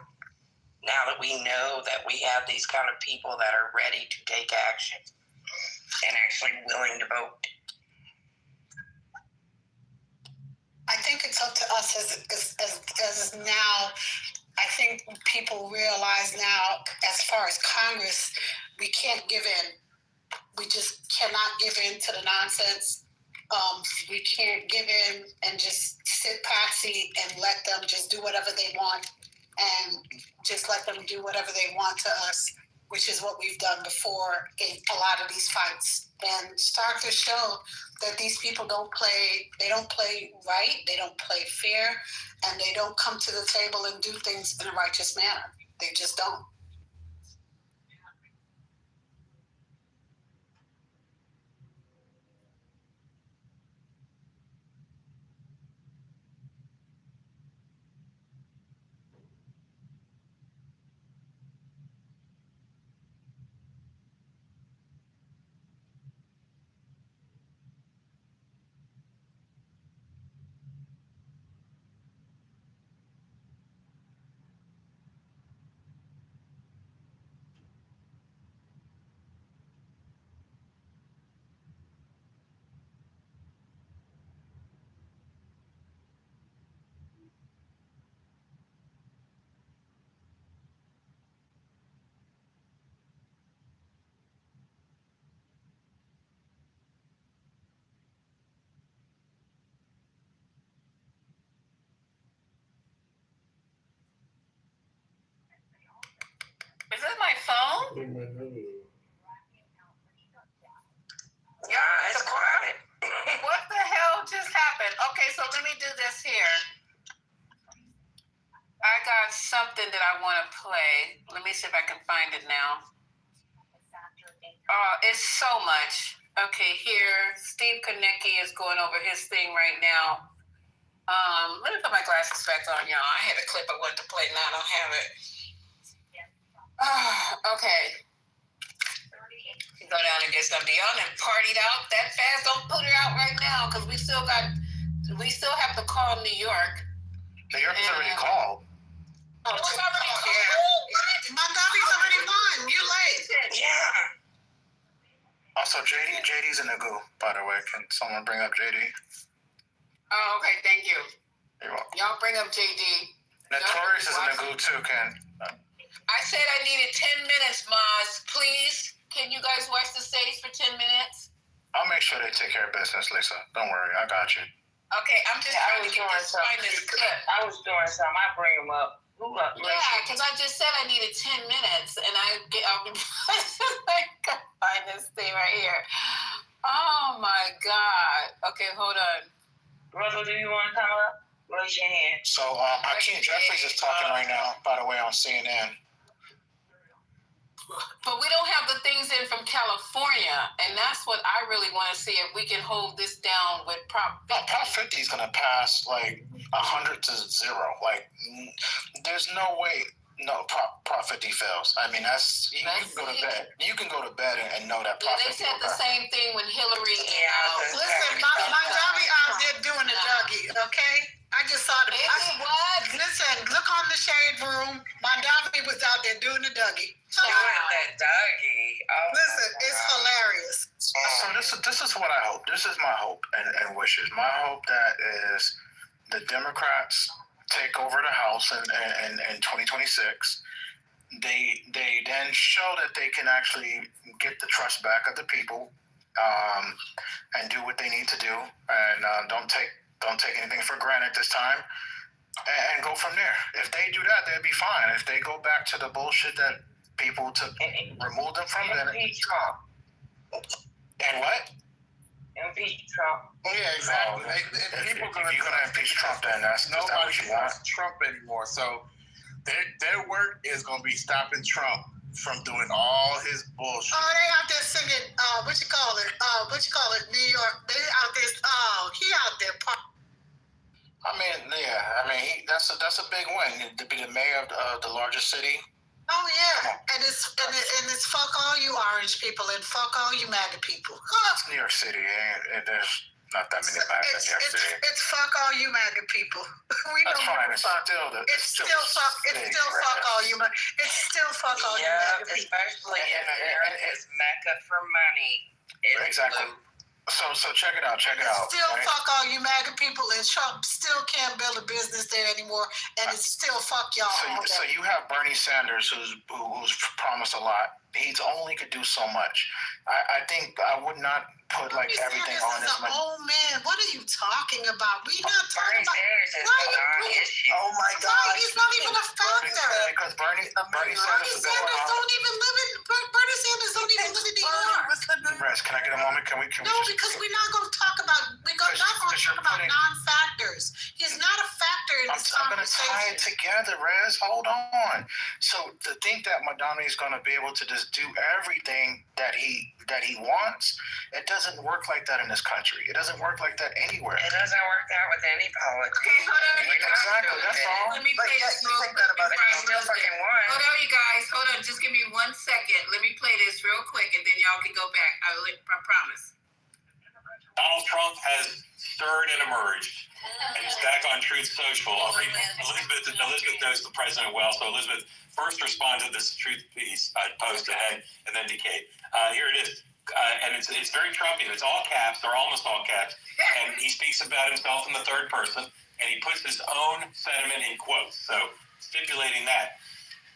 Now that we know that we have these kind of people that are ready to take action and actually willing to vote. I think it's up to us as now. I think people realize now, as far as Congress, we can't give in. We just cannot give in to the nonsense. We can't give in and just sit patsy and let them just do whatever they want, and just let them do whatever they want to us, which is what we've done before in a lot of these fights. And start to show that these people don't play right, they don't play fair, and they don't come to the table and do things in a righteous manner. They just don't. Is it my phone? Yeah, it's quiet. What the hell just happened? Okay, so let me do this here. I got something that I want to play. Let me see if I can find it now. It's so much. Okay, here, Steve Konecki is going over his thing right now. Let me put my glasses back on, y'all. I had a clip I wanted to play, now I don't have it. Okay. Go down and get something. Y'all done partied out that fast. Don't put it out right now, because we still have to call New York. New York's already called. Oh, it's already called? Yeah. What? Montgomery's already won. You late. Yeah. Also, JD's in the goo, by the way. Can someone bring up JD? Oh, okay. Thank you. You're welcome. Y'all bring up JD. Notorious is in the goo, too, Ken. I said I needed 10 minutes, Maz. Please, can you guys watch the stage for 10 minutes? I'll make sure they take care of business, Lisa. Don't worry. I got you. Okay, I'm just trying to find this clip. I was doing something. I bring him up. Who up? Yeah, because I just said I needed 10 minutes, and I'll find this thing right here. Oh, my God. Okay, hold on. Brother, do you want to come up? Raise your hand. So, Akeem Jeffries is talking right now, by the way, on CNN. But we don't have the things in from California, and that's what I really want to see, if we can hold this down with Prop 50. Prop 50 is going to pass, 100 to 0. There's no way Prop 50 fails. I mean, you can go to bed. You can go to bed and know that Prop 50 they said the same thing when Hillary Listen, Montgomery out there doing the Dougie, okay? I just saw listen, look on the shade room. Montgomery was out there doing the Dougie. That Dougie. Oh, listen, it's hilarious. So this is what I hope. This is my hope and wishes. My hope that is the Democrats take over the House in 2026. They then show that they can actually get the trust back of the people, and do what they need to do, and don't take anything for granted this time, and go from there. If they do that, they'd be fine. If they go back to the bullshit that people took, remove them from, then impeach Trump. And what? Impeach Trump. Oh yeah, exactly. If you're gonna impeach Trump, then that's not what you want. Trump anymore. So their work is gonna be stopping Trump from doing all his bullshit. Oh, they out there singing, what you call it, New York. They out there, he out there. That's a big win to be the mayor of the largest city. Oh yeah, and it's fuck all you orange people and fuck all you MAGA people. It's New York City, and there's not that many MAGA in New York City. It's fuck all you MAGA people. We That's don't fine. It's still fuck all you MAGA. It's still fuck all you MAGA people. Especially if America's Mecca for money. Exactly. So check it out. Still right? Fuck all you MAGA people, and Trump still can't build a business there anymore, and it's still fuck y'all. So you have Bernie Sanders, who's promised a lot. He's only could do so much. I think I would not put everything on his money. Oh man, what are you talking about? We not talking about. Oh my God, he's not even a factor. Because Bernie Sanders don't even live in New York. Rez, can I get a moment? Can we because we're not going to talk about non-factors. He's not a factor in this I'm going to tie it together, Rez. Hold on. So to think that Madonna is going to be able to just do everything that he wants, it doesn't work like that in this country. It doesn't work like that anywhere. It doesn't work out with any politics. Okay, hold on. Exactly. That's all. Let me play this real quick. Hold on, you guys. Hold on. Just give me 1 second. Let me play this real quick, and then y'all can go back. I promise. Donald Trump has stirred and emerged, and he's back on Truth Social. Elizabeth knows the president well, so Elizabeth, first respond to this Truth piece I posted, and then to Kate. Here it is, and it's very Trumpian. It's all caps, or almost all caps, and he speaks about himself in the third person, and he puts his own sentiment in quotes, so stipulating that.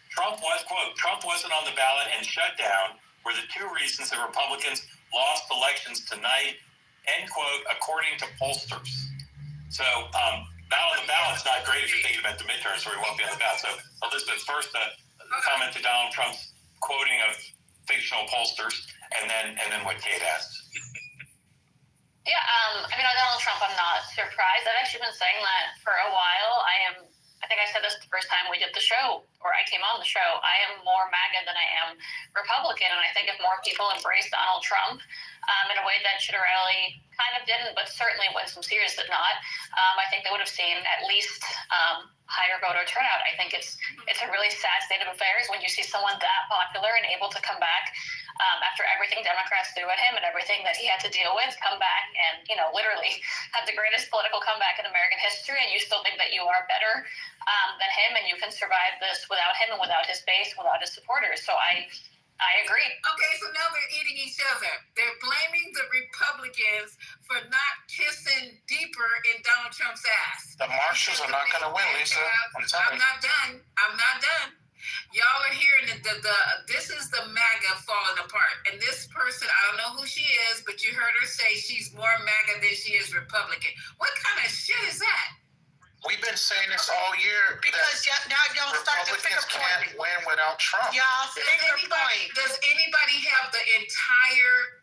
Trump wasn't on the ballot and shut down were the two reasons that Republicans lost elections tonight, end quote, according to pollsters. So not on the ballot's not great if you're thinking about the midterms, where he won't be on the ballot. So Elizabeth, first comment to Donald Trump's quoting of fictional pollsters, and then what Kate asked. Yeah, I mean, on Donald Trump, I'm not surprised. I've actually been saying that for a while. I think I said this the first time we did the show, or I came on the show. I am more MAGA than I am Republican, and I think if more people embrace Donald Trump in a way that Ciattarelli kind of didn't, but certainly Winsome Sears did not, I think they would have seen at least higher voter turnout. I think it's a really sad state of affairs when you see someone that popular and able to come back after everything Democrats threw at him and everything that he had to deal with, come back and, literally have the greatest political comeback in American history, and you still think that you are better than him and you can survive this without him and without his base, without his supporters. So I agree. Okay, so now they're eating each other. They're blaming the Republicans for not kissing deeper in Donald Trump's ass. The Marshals are not going to win, Lisa. I'm not done. Y'all are hearing this is the MAGA falling apart. And this person, I don't know who she is, but you heard her say she's more MAGA than she is Republican. What kind of shit is that? We've been saying this all year. Because now y'all start to finger Republicans can't win without Trump. Y'all finger point. Does anybody have the entire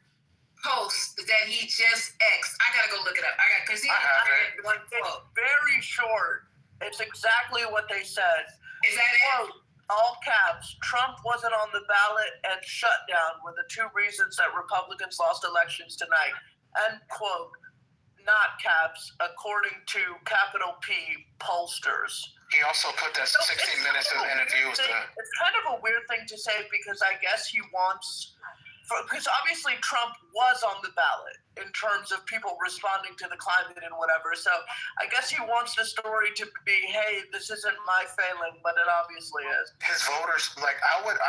post that he just X'd? I gotta go look it up. Because he had one quote. Very short. It's exactly what they said. Is that it? All caps, Trump wasn't on the ballot and shut down were the two reasons that Republicans lost elections tonight. End quote. Not caps, according to capital P pollsters. He also put that 60 minutes of interviews. It's kind of a weird thing to say because I guess he wants... Because obviously Trump was on the ballot in terms of people responding to the climate and whatever. So I guess he wants the story to be, hey, this isn't my failing, but it obviously is. His voters, I would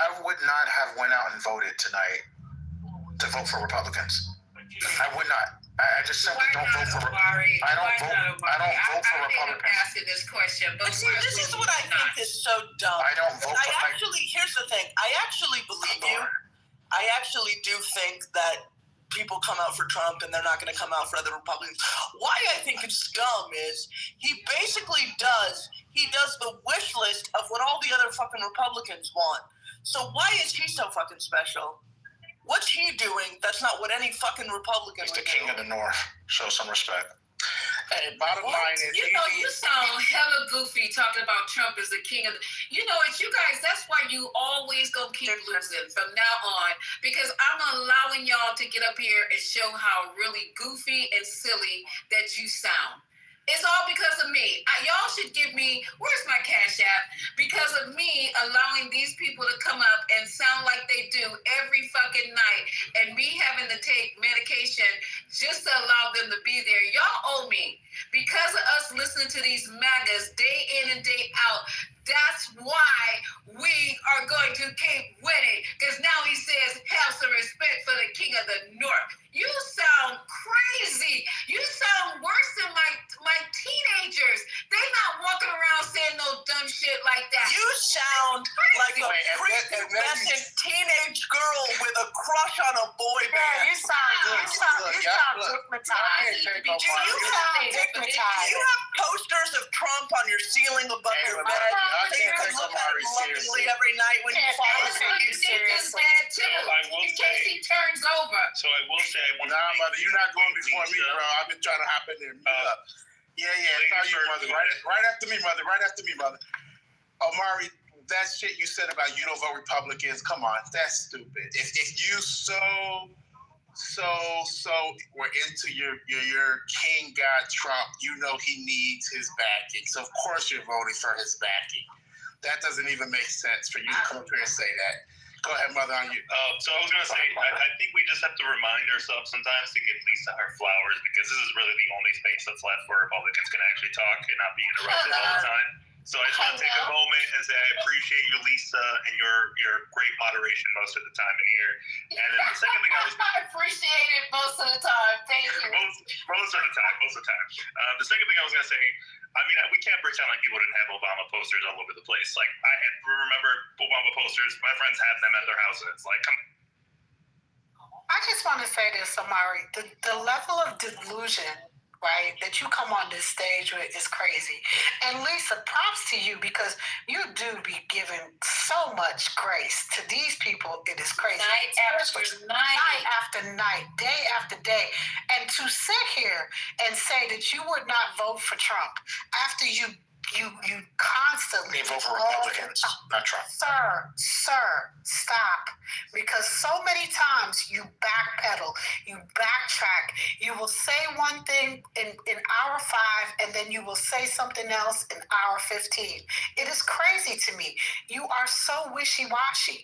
not have went out and voted tonight to vote for Republicans. I would not. I just simply don't vote for. I don't vote for Republicans. I'm asking this question, but see, this is what I think is so dumb. I don't vote for. Here's the thing. I actually believe you. I actually do think that people come out for Trump and they're not going to come out for other Republicans. Why I think it's dumb is he basically does the wish list of what all the other fucking Republicans want. So why is he so fucking special? What's he doing that's not what any fucking Republican He's the king of the North. Show some respect. Hey, bottom line is... You sound hella goofy talking about Trump as the king of the... You know what, you guys, that's why you always gonna keep losing from now on. Because I'm allowing y'all to get up here and show how really goofy and silly that you sound. It's all because of me. Y'all should give me, where's my Cash App? Because of me allowing these people to come up and sound like they do every fucking night and me having to take medication just to allow them to be there. Y'all owe me. Because of us listening to these MAGAs day in and day out, that's why we are going to keep winning. Because now he says, have some respect for the king of the North. You sound crazy. You sound worse than my teenagers. They not walking around saying no dumb shit like that. You sound like a prepubescent teenage girl with a crush on a boy band. Yeah, you sound stigmatized. You have posters of Trump on your ceiling above your bed. So you can look at him lovingly every night when you fall asleep. In case he turns over. So I will say, mother, you're not going before me, bro. I've been trying to hop in there and meet up. Yeah, it's all you, mother. Right after me, mother. Omari, that shit you said about you don't vote Republicans, come on, that's stupid. If you so were into your king god Trump, you know he needs his backing. So of course you're voting for his backing. That doesn't even make sense for you to come up here and say that. Go ahead, mother, on you. So I was going to say, I think we just have to remind ourselves sometimes to give Lisa her flowers because this is really the only space that's left where Republicans can actually talk and not be interrupted all the time. So I just want to take a moment and say I appreciate you, Lisa, and your great moderation most of the time in here. And then the second thing I appreciate it most of the time. Thank you. Most of the time. The second thing I was going to say, I mean, we can't pretend like people didn't have Obama posters all over the place. Like, I remember Obama posters. My friends had them at their houses. Like, come on. I just want to say this, Omari. The level of delusion right, that you come on this stage with is crazy. And Lisa, props to you because you do be giving so much grace to these people. It is crazy. Night after night after night, day after day. And to sit here and say that you would not vote for Trump after you constantly vote for Republicans, not Trump. Sir, stop. Because so many times you backpedal, you backtrack, you will say one thing in hour 5 and then you will say something else in hour 15. It is crazy to me. You are so wishy-washy.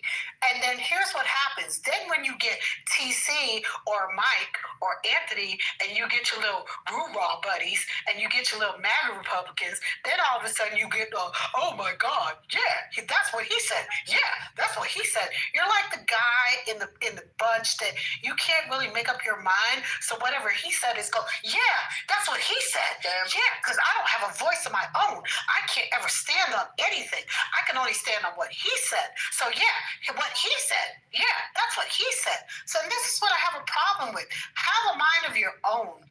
And then here's what happens. Then when you get TC or Mike or Anthony and you get your little roo-rah buddies and you get your little MAGA Republicans, then all of a sudden you get, oh my God, yeah, that's what he said. Yeah, that's what he said. You're like the guy in the bunch that you can't really make up your mind. So whatever he said is go, yeah, that's what he said. Yeah, because I don't have a voice of my own. I can't ever stand on anything. I can only stand on what he said. So yeah, what he said, yeah, that's what he said. So this is what I have a problem with. Have a mind of your own.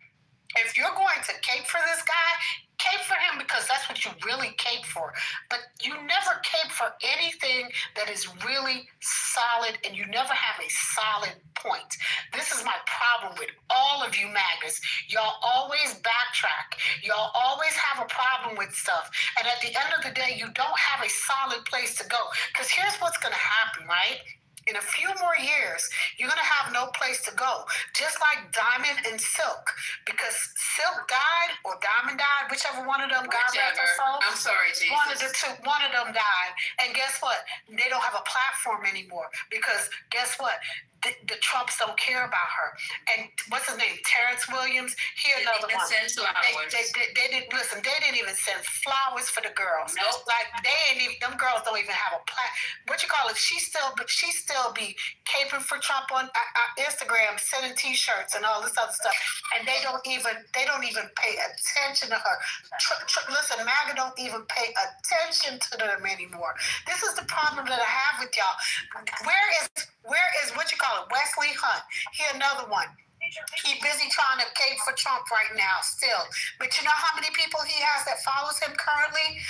If you're going to cape for this guy, cape for him because that's what you really cape for. But you never cape for anything that is really solid, and you never have a solid point. This is my problem with all of you MAGAs. Y'all always backtrack. Y'all always have a problem with stuff. And at the end of the day, you don't have a solid place to go. Because here's what's going to happen, right? In a few more years, you're going to have no place to go. Just like Diamond and Silk. Because Silk died or Diamond died, whichever one of them got left or so. I'm sorry, Jesus. One of them died. And guess what? They don't have a platform anymore. Because guess what? The Trumps don't care about her. And what's his name? Terrence Williams? Another one. Send flowers. They didn't listen. They didn't even send flowers for the girls. Nope. Like they ain't even. Them girls don't even have a what you call it? She still be caping for Trump on Instagram, sending T-shirts and all this other stuff. And they don't even pay attention to her. Listen, MAGA don't even pay attention to them anymore. This is the problem that I have with y'all. Where is what you call it? Wesley Hunt. He another one. He busy trying to cape for Trump right now still. But you know how many people he has that follows him currently?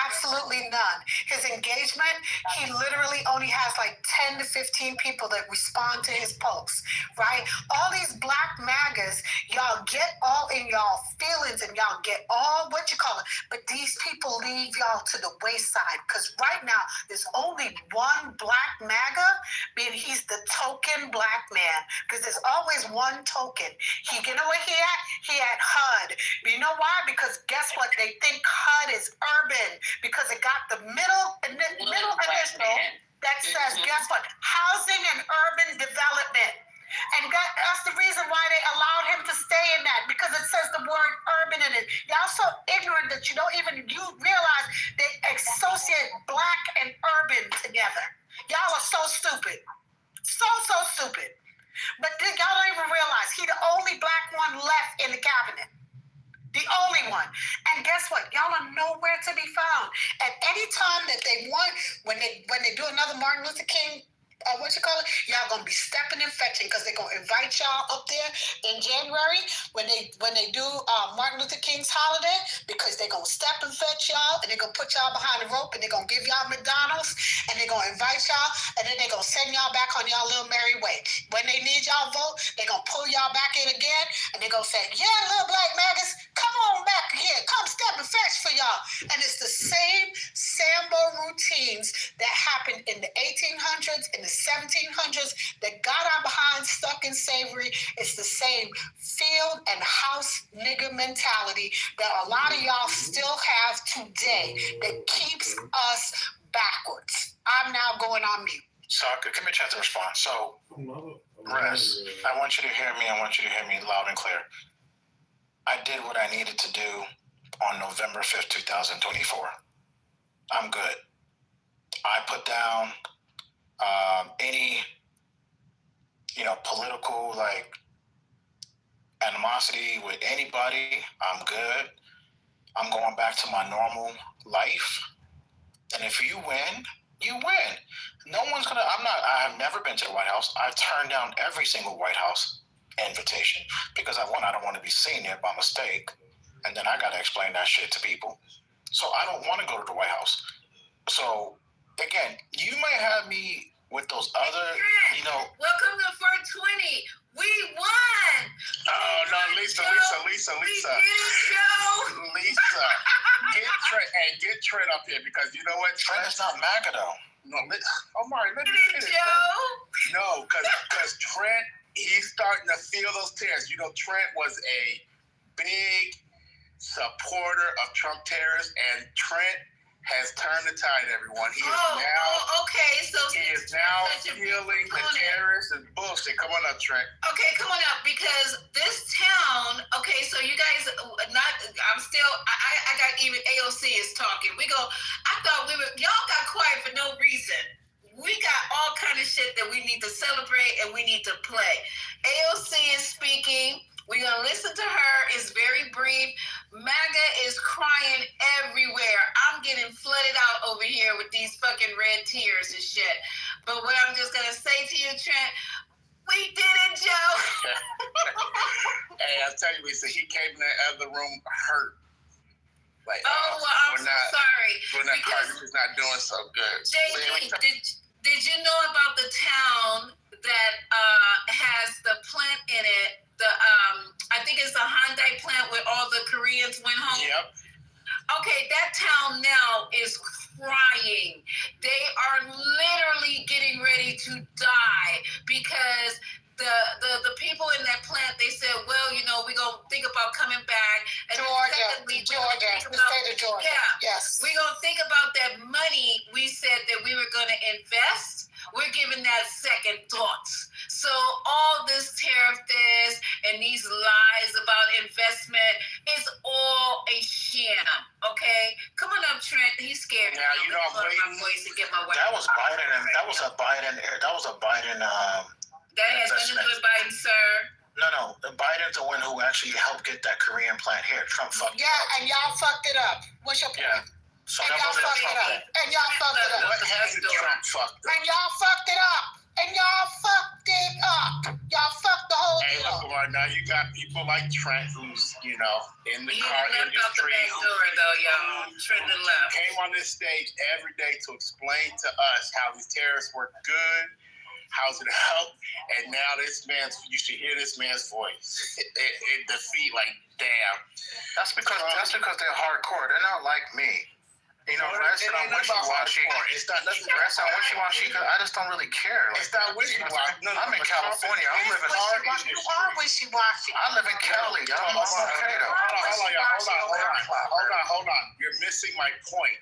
Absolutely none. His engagement, he literally only has like 10 to 15 people that respond to his posts, right? All these black MAGAs, y'all get all in y'all feelings and y'all get all what you call it. But these people leave y'all to the wayside because right now there's only one black MAGA, being he's the token black man, because there's always one token. You know where he at? He at HUD. But you know why? Because guess what? They think HUD is urban because it got the middle initial that says, guess what? Housing and urban development. And that's the reason why they allowed him to stay in that, because it says the word urban in it. Y'all so ignorant that you realize they associate black and urban together. Y'all are so stupid. So stupid. But y'all don't even realize he's the only black one left in the cabinet. The only one. And guess what? Y'all are nowhere to be found. At any time that they want, when they do another Martin Luther King, y'all gonna be stepping and fetching, because they're gonna invite y'all up there in January when they do Martin Luther King's holiday, because they're gonna step and fetch y'all, and they're gonna put y'all behind the rope, and they're gonna give y'all McDonald's, and they're gonna invite y'all, and then they're gonna send y'all back on y'all little merry way. When they need y'all vote, they're gonna pull y'all back in again, and they're gonna say, yeah, little black MAGAs, come on back here, come step and fetch for y'all. And it's the same Sambo routines that happened in the 1800s, in the 1700s, that got our behind stuck in slavery. It's the same field and house nigger mentality that a lot of y'all still have today that keeps us backwards. I'm now going on mute. So give me a chance to respond. So, Rez, I want you to hear me. I want you to hear me loud and clear. I did what I needed to do on November 5th, 2024. I'm good. I put down any, political, animosity with anybody. I'm good. I'm going back to my normal life. And if you win, you win. No one's I have never been to the White House. I've turned down every single White House. invitation because I don't want to be seen there by mistake, and then I got to explain that shit to people. So I don't want to go to the White House. So again, you might have me with those other, Welcome to 420. We won. Oh no, Lisa. We did it, Joe. Lisa, get Trent up here because you know what? Trent is not MAGA though. No, Omari, let me finish. Joe. No, because Trent, he's starting to feel those tears. You know, Trent was a big supporter of Trump tariffs, and Trent has turned the tide, everyone. He is now feeling the terrorists and bullshit. Come on up, Trent. Okay, come on up, because this town, so you guys, I got even AOC is talking. I thought y'all got quiet for no reason. We got all kind of shit that we need to celebrate and we need to play. AOC is speaking. We're going to listen to her. It's very brief. MAGA is crying everywhere. I'm getting flooded out over here with these fucking red tears and shit. But what I'm just going to say to you, Trent, we did it, Joe. Hey, I'll tell you, Lisa, he came in the other room hurt. Like, I'm so sorry. We're not He's not doing so good. JD, did you know about the town that has the plant in it? I think it's the Hyundai plant where all the Koreans went home. Yep. Okay, that town now is crying. They are literally getting ready to die because the people in that plant, they said, well, we're going to think about coming back. And Georgia, the state of Georgia. Yeah. Yes. We're going to think about that money we said that we were going to invest. We're giving that second thoughts. So all this tariff and these lies about investment is all a sham, okay? Come on up, Trent. He's scared. Now, I'm waiting. My voice and get my wife. That was Biden. That was a Biden. That has nothing to do with Biden, sir. No. Biden's the one who actually helped get that Korean plant here. Trump fucked it up. Yeah, and y'all fucked it up. What's your point? Yeah. So and y'all fucked it up. And y'all fucked it up. What hasn't Trump fucked up? And y'all fucked it up. And y'all fucked it up. Y'all fucked the whole deal. Hey, look, Omar, now you got people like Trent who's, in the car industry. Trent left. Came on this stage every day to explain to us how these tariffs were good, how's it help, and now you should hear this man's voice. It defeat, like, damn. That's because they're hardcore. They're not like me. Rest on wishy-washy. It's not nothing. Rest on wishy-washy. I just don't really care. It's not wishy-washy. No, I'm in California. I live in You are wishy-washy. I live in Cali. I'm okay though. Hold on. You're missing my point.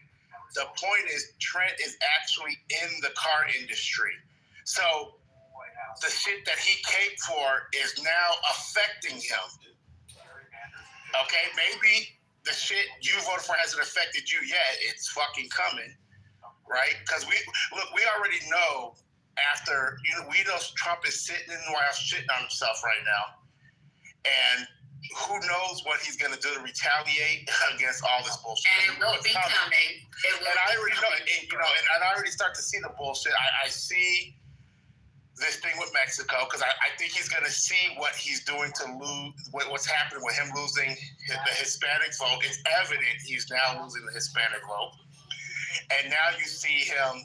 The point is Trent is actually in the car industry. So the shit that he caped for is now affecting him. Okay, maybe the shit you voted for hasn't affected you yet. It's fucking coming, right? Because we already know after, we know Trump is sitting in the White House shitting on himself right now. And who knows what he's going to do to retaliate against all this bullshit. And it will be coming. And I already know, and I already start to see the bullshit. I see this thing with Mexico, because I think he's going to see what he's doing to lose, what's happening with him losing the Hispanic vote. It's evident he's now losing the Hispanic vote. And now you see him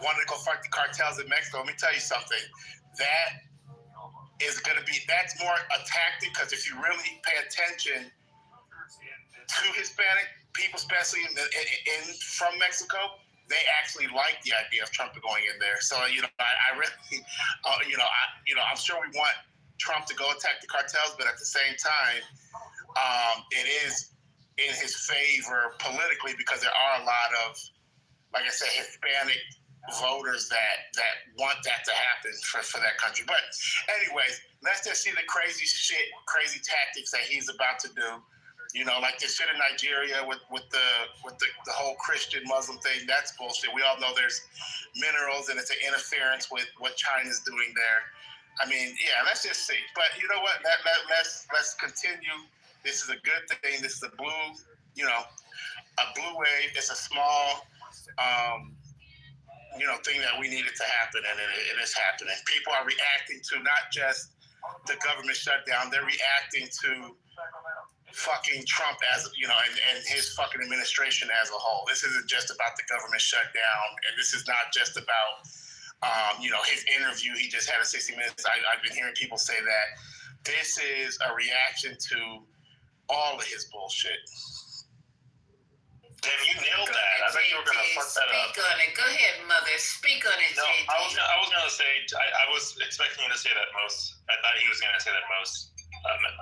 wanting to go fight the cartels in Mexico. Let me tell you something. That's more a tactic, because if you really pay attention to Hispanic people, especially from Mexico, they actually like the idea of Trump going in there. So, I really, I'm sure we want Trump to go attack the cartels, but at the same time, it is in his favor politically, because there are a lot of, like I said, Hispanic voters that want that to happen for that country. But anyways, let's just see the crazy tactics that he's about to do. Like this shit in Nigeria with the whole Christian Muslim thing. That's bullshit. We all know there's minerals, and it's an interference with what China's doing there. I mean, yeah, let's just see. But you know what? Let's continue. This is a good thing. This is a blue wave. It's a small, thing that we needed to happen, and it is happening. People are reacting to not just the government shutdown. They're reacting to fucking Trump as, you know, and his fucking administration as a whole. This isn't just about the government shutdown, and this is not just about, you know, his interview he just had at 60 Minutes. I've been hearing people say that this is a reaction to all of his bullshit. Damn, you nailed that. I thought you were going to fuck that up. Speak on it. Go ahead, Mother. Speak on it, no, JD. I was going to say, I was expecting you to say that most. I thought he was going to say that most,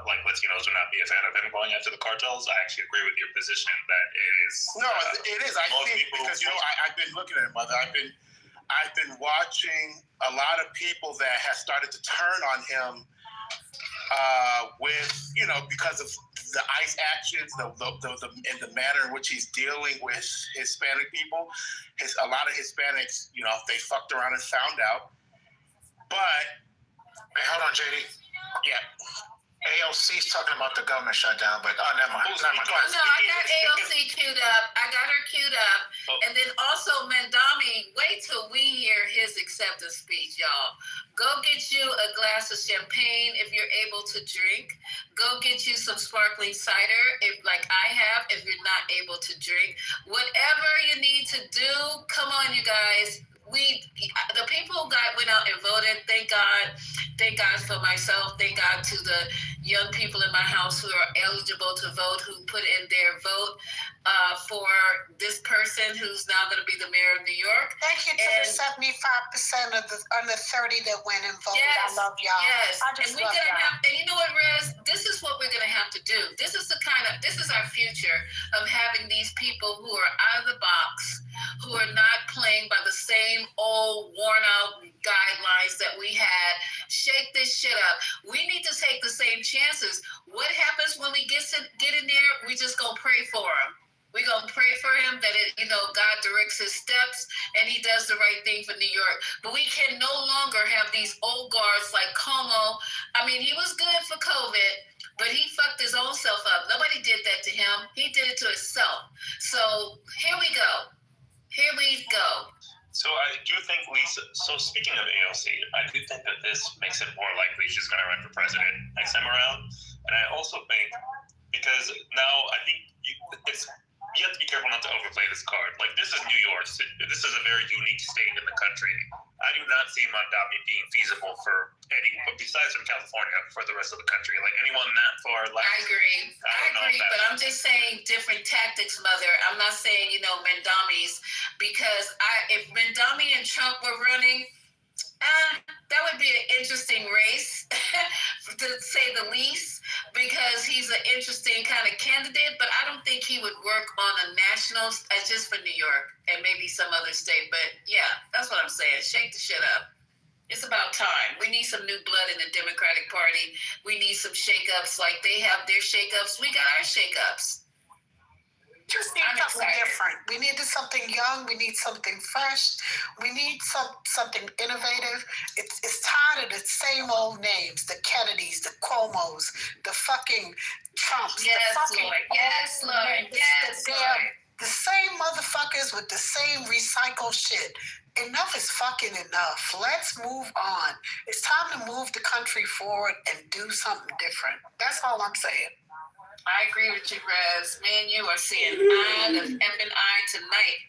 like, Latinos would not be a fan of him going after the cartels. I actually agree with your position that it is. No, it is. I think because, you know, I've been looking at it, Mother. I've been watching a lot of people that have started to turn on him with, you know, because of the ICE actions, and the manner in which he's dealing with Hispanic people. A lot of Hispanics, you know, they fucked around and found out. But hey, hold on, JD. Yeah. AOC's talking about the government shutdown, but never mind. No, I got AOC queued up. I got her queued up. And then also Mandami, wait till we hear his acceptance speech, y'all. Go get you a glass of champagne if you're able to drink. Go get you some sparkling cider, if like I have, if you're not able to drink. Whatever you need to do, come on, you guys. The people went out and voted. Thank God. Thank God for myself. Thank God to the young people in my house who are eligible to vote, who put in their vote for this person who's now going to be the mayor of New York. Thank you to the 75% of the under 30 that went and voted. Yes, I love y'all. Yes, I just and we're love gonna y'all. have, and you know what, Rez? This is what we're gonna have to do. This is our future of having these people who are out of the box, who are not playing by the same old worn out guidelines that we had. Shake this shit up. We need to take the same chances. What happens when we get in there? We just gonna pray for him. We're going to pray for him that, God directs his steps and he does the right thing for New York. But we can no longer have these old guards like Como. I mean, he was good for COVID, but he fucked his own self up. Nobody did that to him. He did it to himself. So here we go. So I do think so speaking of AOC, I do think that this makes it more likely she's going to run for president next time around. And I also think, because now I think you have to be careful not to overplay this card. Like, this is New York. This is a very unique state in the country. I do not see Mandami being feasible for anyone, besides from California, for the rest of the country. Like, anyone that far left. I agree, but I'm just saying different tactics, Mother. I'm not saying, Mandami's, because if Mandami and Trump were running, that would be an interesting race, to say the least, because he's an interesting kind of candidate, but I don't think he would work on a national, just for New York and maybe some other state. But yeah, that's what I'm saying. Shake the shit up. It's about time. We need some new blood in the Democratic Party. We need some shakeups like they have their shakeups. We got our shakeups. Just need something different. We needed something young. We need something fresh. We need something innovative. It's tired of the same old names, the Kennedys, the Cuomos, the fucking Trumps. Yes, the fucking Lord. Yes, Lord. Yes, Lord. The same motherfuckers with the same recycled shit. Enough is fucking enough. Let's move on. It's time to move the country forward and do something different. That's all I'm saying. I agree with you, Rez. Me and you are seeing eye to effing eye tonight.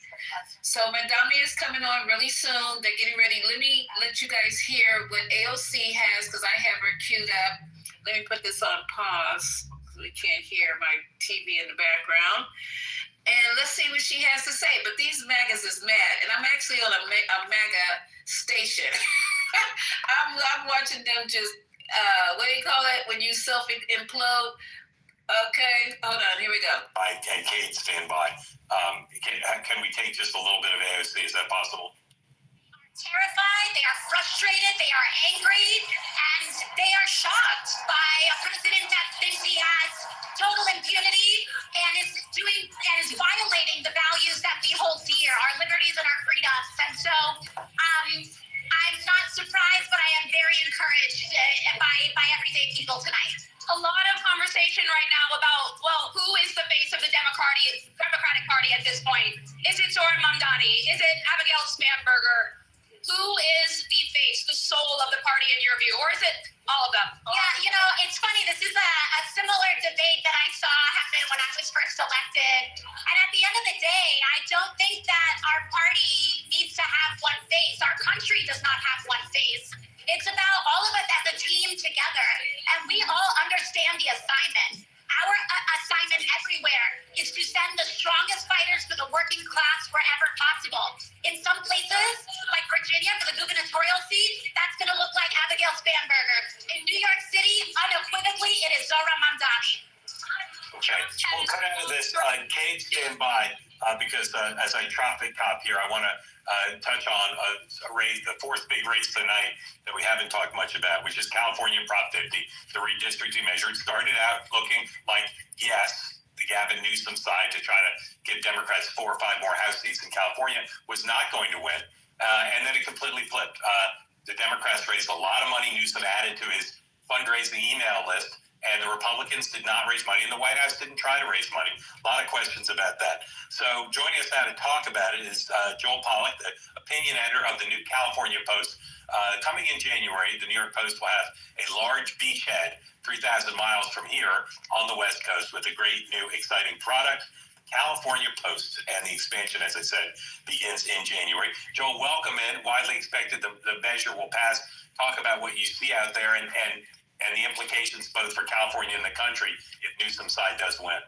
So Mandami is coming on really soon. They're getting ready. Let me let you guys hear what AOC has, because I have her queued up. Let me put this on pause, because we can't hear my TV in the background. And let's see what she has to say. But these MAGAs is mad. And I'm actually on a MAGA station. I'm watching them just, what do you call it? When you self-implode. Okay, hold on, here we go. And Kate, stand by. Can we take just a little bit of AOC? Is that possible? Terrified, they are frustrated, they are angry, and they are shocked by a president that thinks he has total impunity and is violating the values that we hold dear, our liberties and our freedoms. And so I'm not surprised, but I am very encouraged by everyday people tonight. A lot of conversation right now about, who is the face of the Democratic Party at this point? Is it Zoran Mamdani? Is it Abigail Spanberger? who is the face, the soul of the party in your view, or is it all of them? Yeah, it's funny. This is a similar debate that I saw happen when I was first elected. And at the end of the day, I don't think that our party needs to have one face. Our country does not have one face. It's about all of us as a team together, and we all understand the assignment. Our assignment everywhere is to send the strongest fighters for the working class wherever possible. In some places, like Virginia, for the gubernatorial seat, that's going to look like Abigail Spanberger. In New York City, unequivocally, it is Zohra Mamdani. Okay, we'll cut out of this. Kate, stand by, because as a traffic cop here, I want to touch on a race, the fourth big race tonight that we haven't talked much about, which is California Prop 50, the redistricting measure. It started out looking like, yes, the Gavin Newsom side to try to give Democrats 4 or 5 more House seats in California was not going to win. And then it completely flipped. The Democrats raised a lot of money. Newsom added to his fundraising email list, and the Republicans did not raise money, and the White House didn't try to raise money. A lot of questions about that. So joining us now to talk about it is Joel Pollack, the opinion editor of the New California Post. Coming in January, the New York Post will have a large beachhead 3,000 miles from here on the West Coast with a great new exciting product. California Post, and the expansion, as I said, begins in January. Joel, welcome in. Widely expected the measure will pass. Talk about what you see out there and the implications both for California and the country if Newsom's side does win.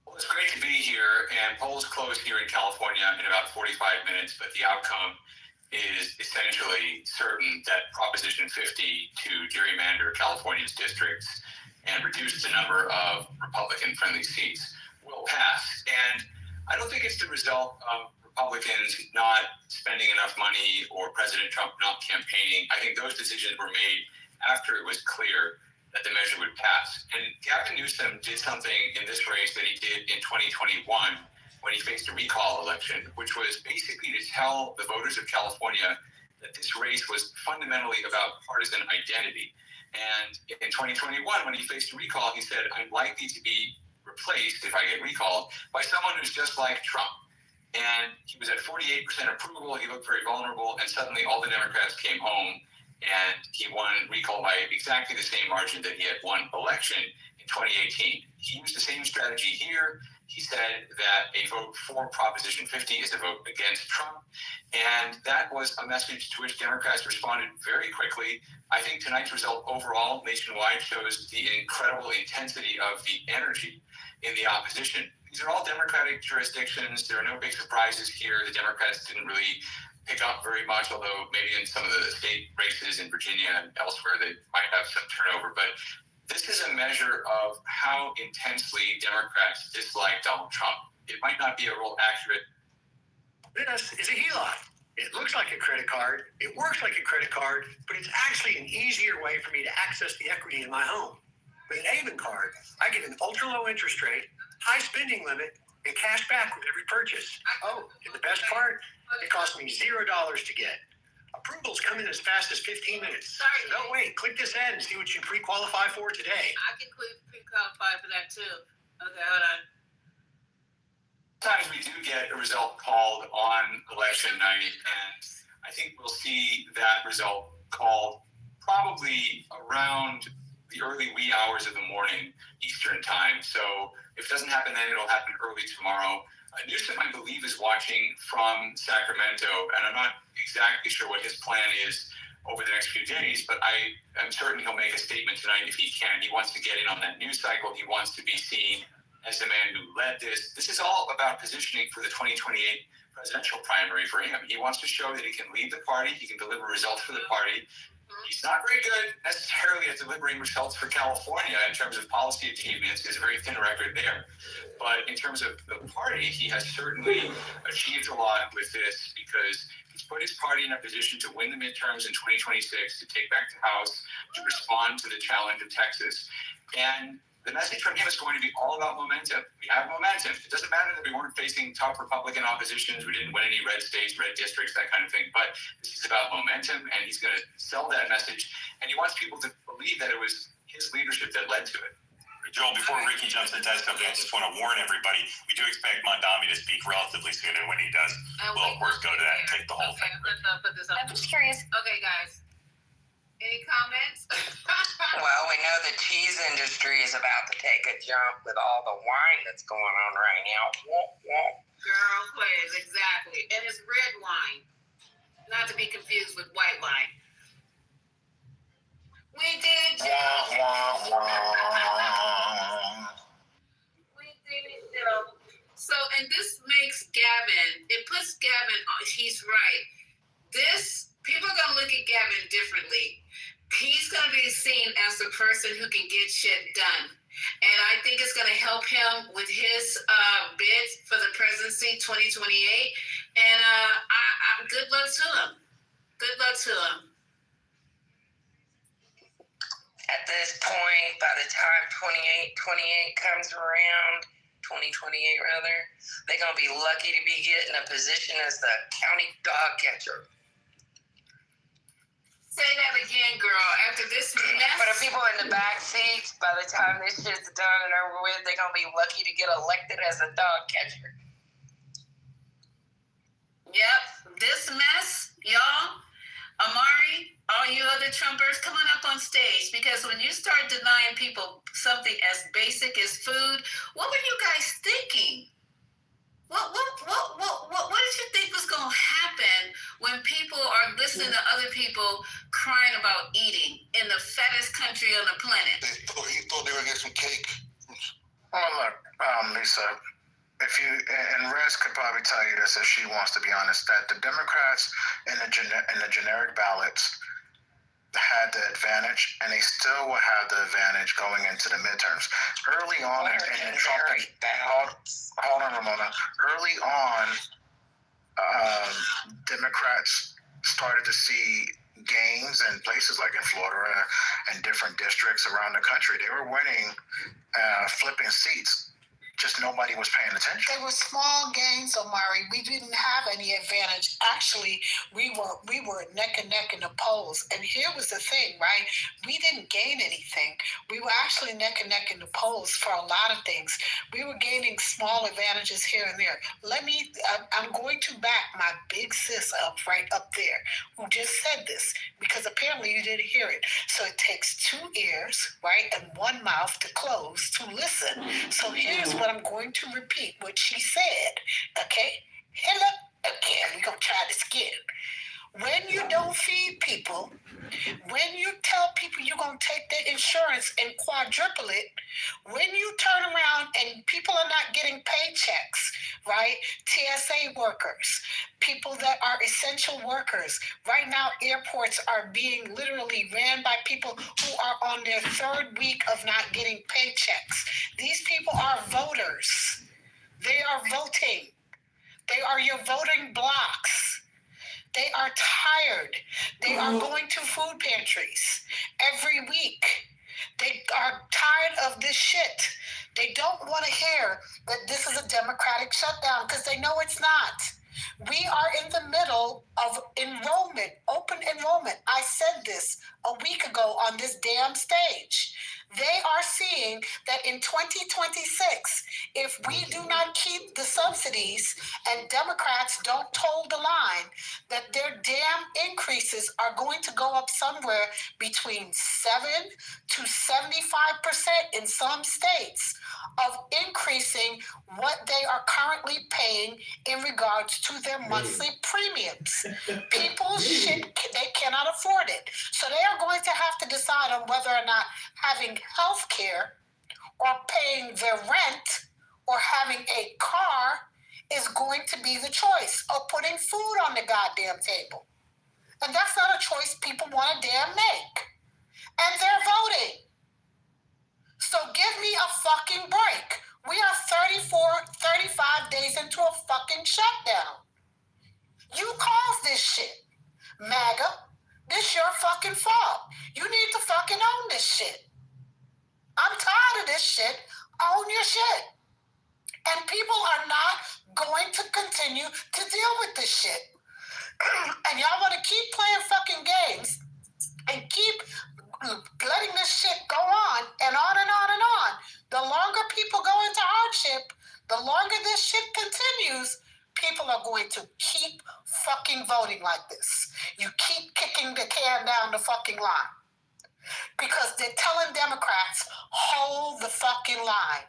Well, it's great to be here, and polls close here in California in about 45 minutes, but the outcome is essentially certain that Proposition 50 to gerrymander California's districts and reduce the number of Republican-friendly seats will pass. And I don't think it's the result of Republicans not spending enough money or President Trump not campaigning. I think those decisions were made after it was clear that the measure would pass. And Gavin Newsom did something in this race that he did in 2021 when he faced a recall election, which was basically to tell the voters of California that this race was fundamentally about partisan identity. And in 2021, when he faced a recall, he said, I'm likely to be replaced, if I get recalled, by someone who's just like Trump. And he was at 48% approval. He looked very vulnerable. And suddenly all the Democrats came home, and he won recall by exactly the same margin that he had won election in 2018. He used the same strategy here. He said that a vote for Proposition 50 is a vote against Trump. And that was a message to which Democrats responded very quickly. I think tonight's result overall nationwide shows the incredible intensity of the energy in the opposition. These are all Democratic jurisdictions. There are no big surprises here. The Democrats didn't really pick up very much, although maybe in some of the state races in Virginia and elsewhere they might have some turnover. But this is a measure of how intensely Democrats dislike Donald Trump. It might not be a real accurate. This is a HELOC. It looks like a credit card. It works like a credit card, but it's actually an easier way for me to access the equity in my home. With an Avon card, I get an ultra-low interest rate, high spending limit, and cash back with every purchase. Oh, and the best part, it costs me $0 to get. Approvals come in as fast as 15 minutes. Sorry. So don't wait. Click this ad and see what you pre-qualify for today. I can pre-qualify for that too. Okay, hold on. Sometimes we do get a result called on election night, and I think we'll see that result called probably around the early wee hours of the morning Eastern time. So if it doesn't happen then, it'll happen early tomorrow. Newsom, I believe, is watching from Sacramento, and I'm not exactly sure what his plan is over the next few days, but I am certain he'll make a statement tonight if he can. He wants to get in on that news cycle. He wants to be seen as the man who led this. This is all about positioning for the 2028 presidential primary for him. He wants to show that he can lead the party. He can deliver results for the party. He's not very good necessarily at delivering results for California in terms of policy achievements. There's a very thin record there. But in terms of the party, he has certainly achieved a lot with this because he's put his party in a position to win the midterms in 2026, to take back the House, to respond to the challenge of Texas. And the message from him is going to be all about momentum. We have momentum. It doesn't matter that we weren't facing tough Republican oppositions. We didn't win any red states, red districts, that kind of thing. But this is about momentum, and he's going to sell that message. And he wants people to believe that it was his leadership that led to it. Joel, before Ricky jumps into that something, I just want to warn everybody, we do expect Mondami to speak relatively soon, and when he does, we'll of course go to that and take the whole thing. Put this up. I'm just curious. Okay, guys. Any comments? Well, we know the cheese industry is about to take a jump with all the wine that's going on right now. Girl, please, exactly. And it's red wine. Not to be confused with white wine. We did jump. We did jump. So, and this makes Gavin, it puts Gavin on, he's right. People are going to look at Gavin differently. He's going to be seen as the person who can get shit done. And I think it's going to help him with his bid for the presidency 2028. And good luck to him. Good luck to him. At this point, by the time 28 comes around, 2028 rather, they're going to be lucky to be getting a position as the county dog catcher. Say that again, girl. After this mess. For the people in the back seats, by the time this shit's done and over with, they're going to be lucky to get elected as a dog catcher. Yep. This mess, y'all, Amari, all you other Trumpers, come on up on stage, because when you start denying people something as basic as food, what were you guys thinking? What did you think was going to happen when people are listening to other people crying about eating in the fattest country on the planet? He thought they were going to get some cake. Well, look, Lisa, if you, and Rez could probably tell you this if she wants to be honest, that the Democrats in the generic ballots had the advantage, and they still will have the advantage going into the midterms. Early on in Trump, hold on, Ramona. Early on, Democrats started to see gains in places like in Florida and different districts around the country. They were winning, flipping seats. Just nobody was paying attention. They were small gains, Omari. We didn't have any advantage. Actually, we were neck and neck in the polls. And here was the thing, right? We didn't gain anything. We were actually neck and neck in the polls for a lot of things. We were gaining small advantages here and there. I'm going to back my big sis right up there, who just said this, because apparently you didn't hear it. So it takes 2 ears, right, and 1 mouth to close to listen. So here's what I'm going to repeat what she said, okay? Hello, again, we're going to try this again. When you don't feed people, when you tell people you're going to take their insurance and quadruple it, when you turn around and people are not getting paychecks, right? TSA workers, people that are essential workers. Right now, airports are being literally ran by people who are on their 3rd week of not getting paychecks. These people are voters. They are voting. They are your voting blocks. They are tired. They are going to food pantries every week. They are tired of this shit. They don't want to hear that this is a Democratic shutdown, because they know it's not. We are in the middle of enrollment, open enrollment. I said this a week ago on this damn stage. They are seeing that in 2026, if we do not keep the subsidies and Democrats don't toe the line, that their damn increases are going to go up somewhere between 7 to 75% in some states of increasing what they are currently paying in regards to their monthly premiums. People's shit, they cannot afford it. So they are going to have to decide on whether or not having health care or paying their rent or having a car is going to be the choice, or putting food on the goddamn table. And that's not a choice people want to damn make. And they're voting. So give me a fucking break. We are 35 days into a fucking shutdown. You caused this shit, MAGA. This your fucking fault. You need to fucking own this shit. I'm tired of this shit. Own your shit. And people are not going to continue to deal with this shit. And y'all want to keep playing fucking games and keep letting this shit go on and on and on and on. The longer people go into hardship, the longer this shit continues, people are going to keep fucking voting like this. You keep kicking the can down the fucking line. Because they're telling Democrats, hold the fucking line.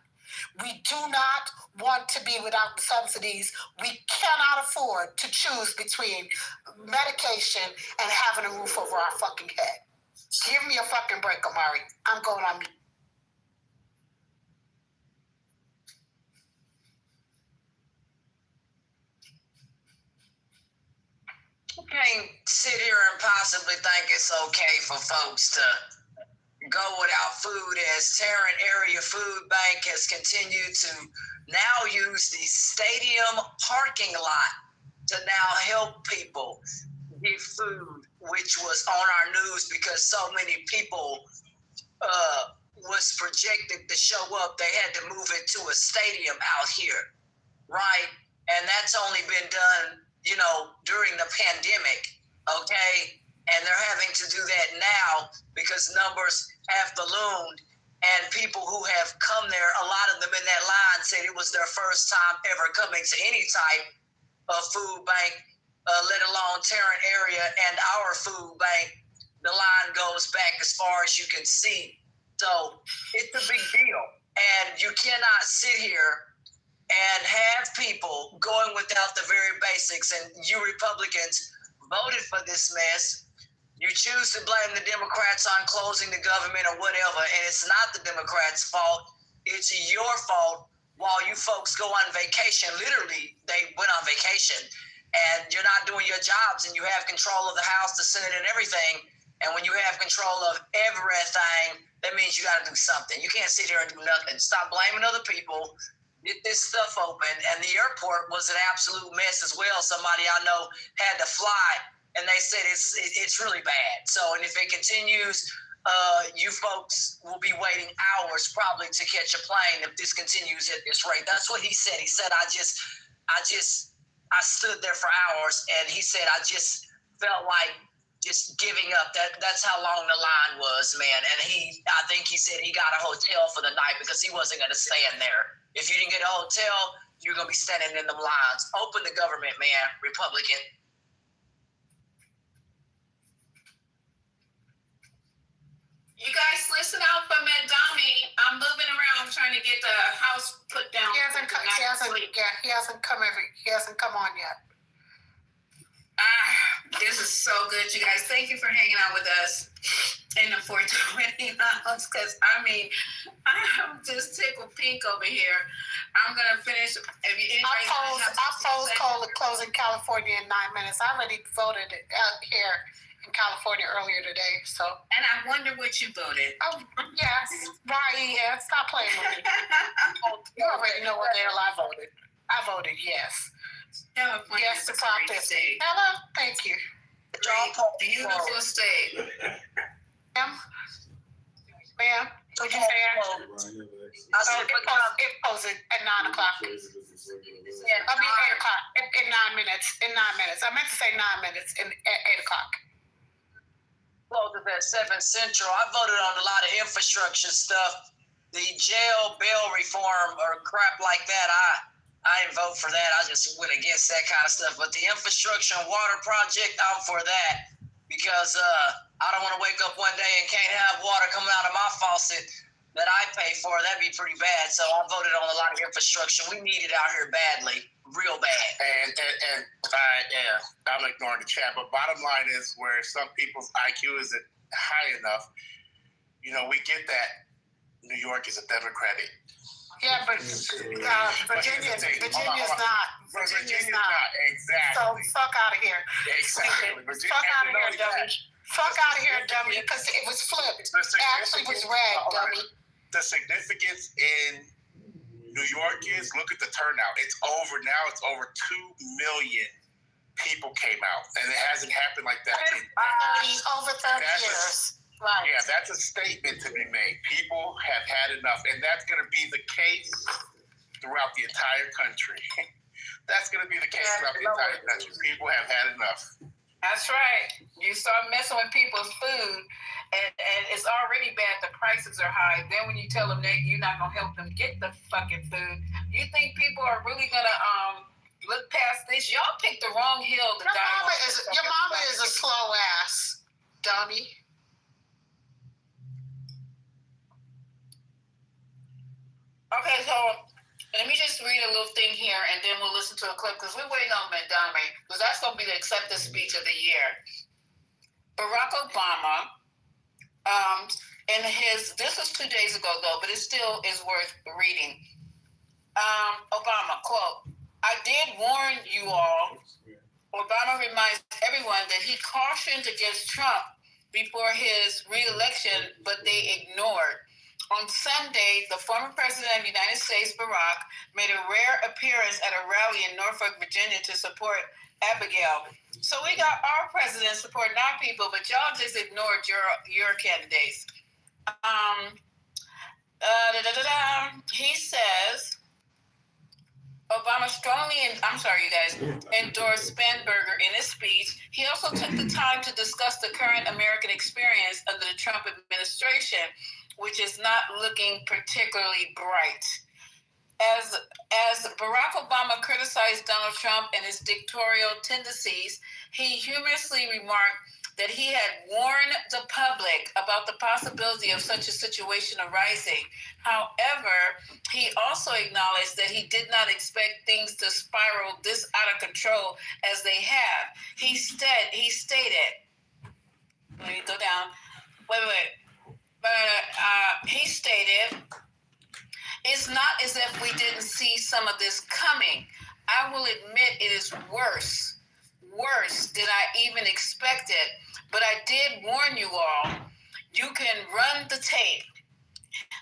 We do not want to be without the subsidies. We cannot afford to choose between medication and having a roof over our fucking head. Give me a fucking break, Amari. I'm going on mute. You can't sit here and possibly think it's okay for folks to go without food, as Tarrant Area Food Bank has continued to now use the stadium parking lot to now help people get food, which was on our news because so many people was projected to show up. They had to move it to a stadium out here, right? And that's only been done, during the pandemic, okay? And they're having to do that now because numbers have ballooned, and people who have come there, a lot of them in that line said it was their first time ever coming to any type of food bank, let alone Tarrant Area and our food bank. The line goes back as far as you can see. So it's a big deal. And you cannot sit here and have people going without the very basics. And you Republicans voted for this mess. You choose to blame the Democrats on closing the government or whatever, and it's not the Democrats' fault. It's your fault while you folks go on vacation. Literally, they went on vacation, and you're not doing your jobs, and you have control of the House, the Senate, and everything. And when you have control of everything, that means you got to do something. You can't sit here and do nothing. Stop blaming other people. Get this stuff open. And the airport was an absolute mess as well. Somebody I know had to fly, and they said it's really bad. So, and if it continues, you folks will be waiting hours probably to catch a plane if this continues at this rate. That's what he said. He said, I stood there for hours, and he said, I just felt like just giving up. That's how long the line was, man. And I think he said he got a hotel for the night because he wasn't going to stand there. If you didn't get a hotel, you're going to be standing in them lines. Open the government, man, Republican. You guys listen out for Madami. I'm moving around trying to get the house put down. He hasn't come on yet. This is so good, you guys. Thank you for hanging out with us in the 420 house, because I'm just tickled pink over here. I'm gonna finish. I'll closing California in 9 minutes. I already voted out here in California earlier today. So. And I wonder what you voted. Oh yes, right. Yeah, stop playing with me. You already know what the hell I voted. I voted yes. Yes to protest. Hello, thank you. Beautiful state. Ma'am, what'd you say? It closes at 9 o'clock. I mean 8 o'clock. In 9 minutes. In 9 minutes. I meant to say 9 minutes. At 8 o'clock. Closes at 7 Central. I voted on a lot of infrastructure stuff. The jail bail reform or crap like that, I didn't vote for that. I just went against that kind of stuff. But the infrastructure and water project, I'm for that. Because I don't want to wake up one day and can't have water coming out of my faucet that I pay for. That'd be pretty bad. So I voted on a lot of infrastructure. We need it out here badly. Real bad. And I'm ignoring the chat. But bottom line is where some people's IQ isn't high enough. We get that New York is a Democratic. Yeah, but Virginia's not. Virginia's not. Exactly. So fuck out of here. Exactly. Fuck out of here, dummy. Fuck out of here, dummy, because it was flipped. It actually was red, dummy. The significance in New York is, look at the turnout. It's over now. It's over 2 million people came out, and it hasn't happened like that in over 30 years. Right. Yeah, that's a statement to be made. People have had enough, and that's going to be the case throughout the entire country. That's going to be the case throughout the entire country. People have had enough. That's right. You start messing with people's food, and it's already bad. The prices are high. Then when you tell them that you're not gonna help them get the fucking food, you think people are really gonna look past this? Y'all picked the wrong hill to die on. Your mama is a slow ass dummy. Okay, so let me just read a little thing here, and then we'll listen to a clip because we're waiting on Madame, because that's gonna be the acceptance speech of the year. Barack Obama, this was 2 days ago though, but it still is worth reading. Obama, quote, "I did warn you all." Obama reminds everyone that he cautioned against Trump before his re-election, but they ignored. On Sunday, the former president of the United States, Barack, made a rare appearance at a rally in Norfolk, Virginia to support Abigail. So we got our president supporting our people, but y'all just ignored your candidates. He says Obama endorsed Spanberger in his speech. He also took the time to discuss the current American experience under the Trump administration, which is not looking particularly bright. As Barack Obama criticized Donald Trump and his dictatorial tendencies, he humorously remarked that he had warned the public about the possibility of such a situation arising. However, he also acknowledged that he did not expect things to spiral this out of control as they have. He stated, let me go down. He stated, "It's not as if we didn't see some of this coming. I will admit it is worse than I even expected, but I did warn you all. You can run the tape."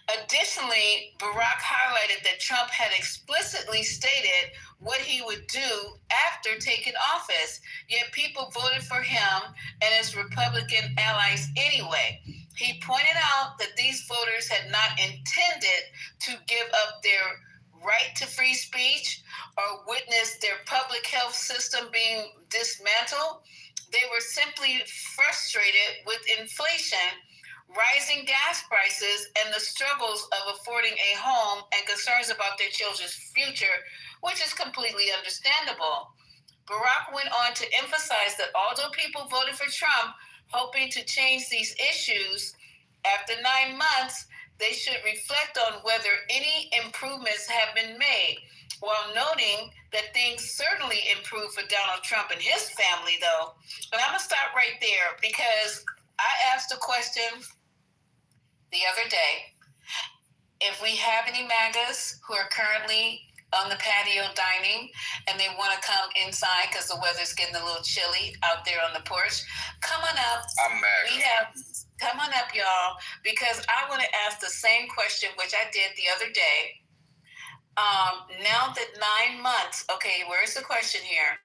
Additionally, Barack highlighted that Trump had explicitly stated what he would do after taking office, yet people voted for him and his Republican allies anyway. He pointed out that these voters had not intended to give up their right to free speech or witness their public health system being dismantled. They were simply frustrated with inflation, rising gas prices, and the struggles of affording a home and concerns about their children's future, which is completely understandable. Barack went on to emphasize that although people voted for Trump, hoping to change these issues, after 9 months, they should reflect on whether any improvements have been made, while noting that things certainly improved for Donald Trump and his family, though. But I'm going to stop right there because I asked a question the other day. If we have any MAGAs who are currently on the patio dining and they want to come inside because the weather's getting a little chilly out there on the porch, come on up. I'm MAGA. Come on up, y'all, because I want to ask the same question, which I did the other day. Now that 9 months, okay, where's the question here?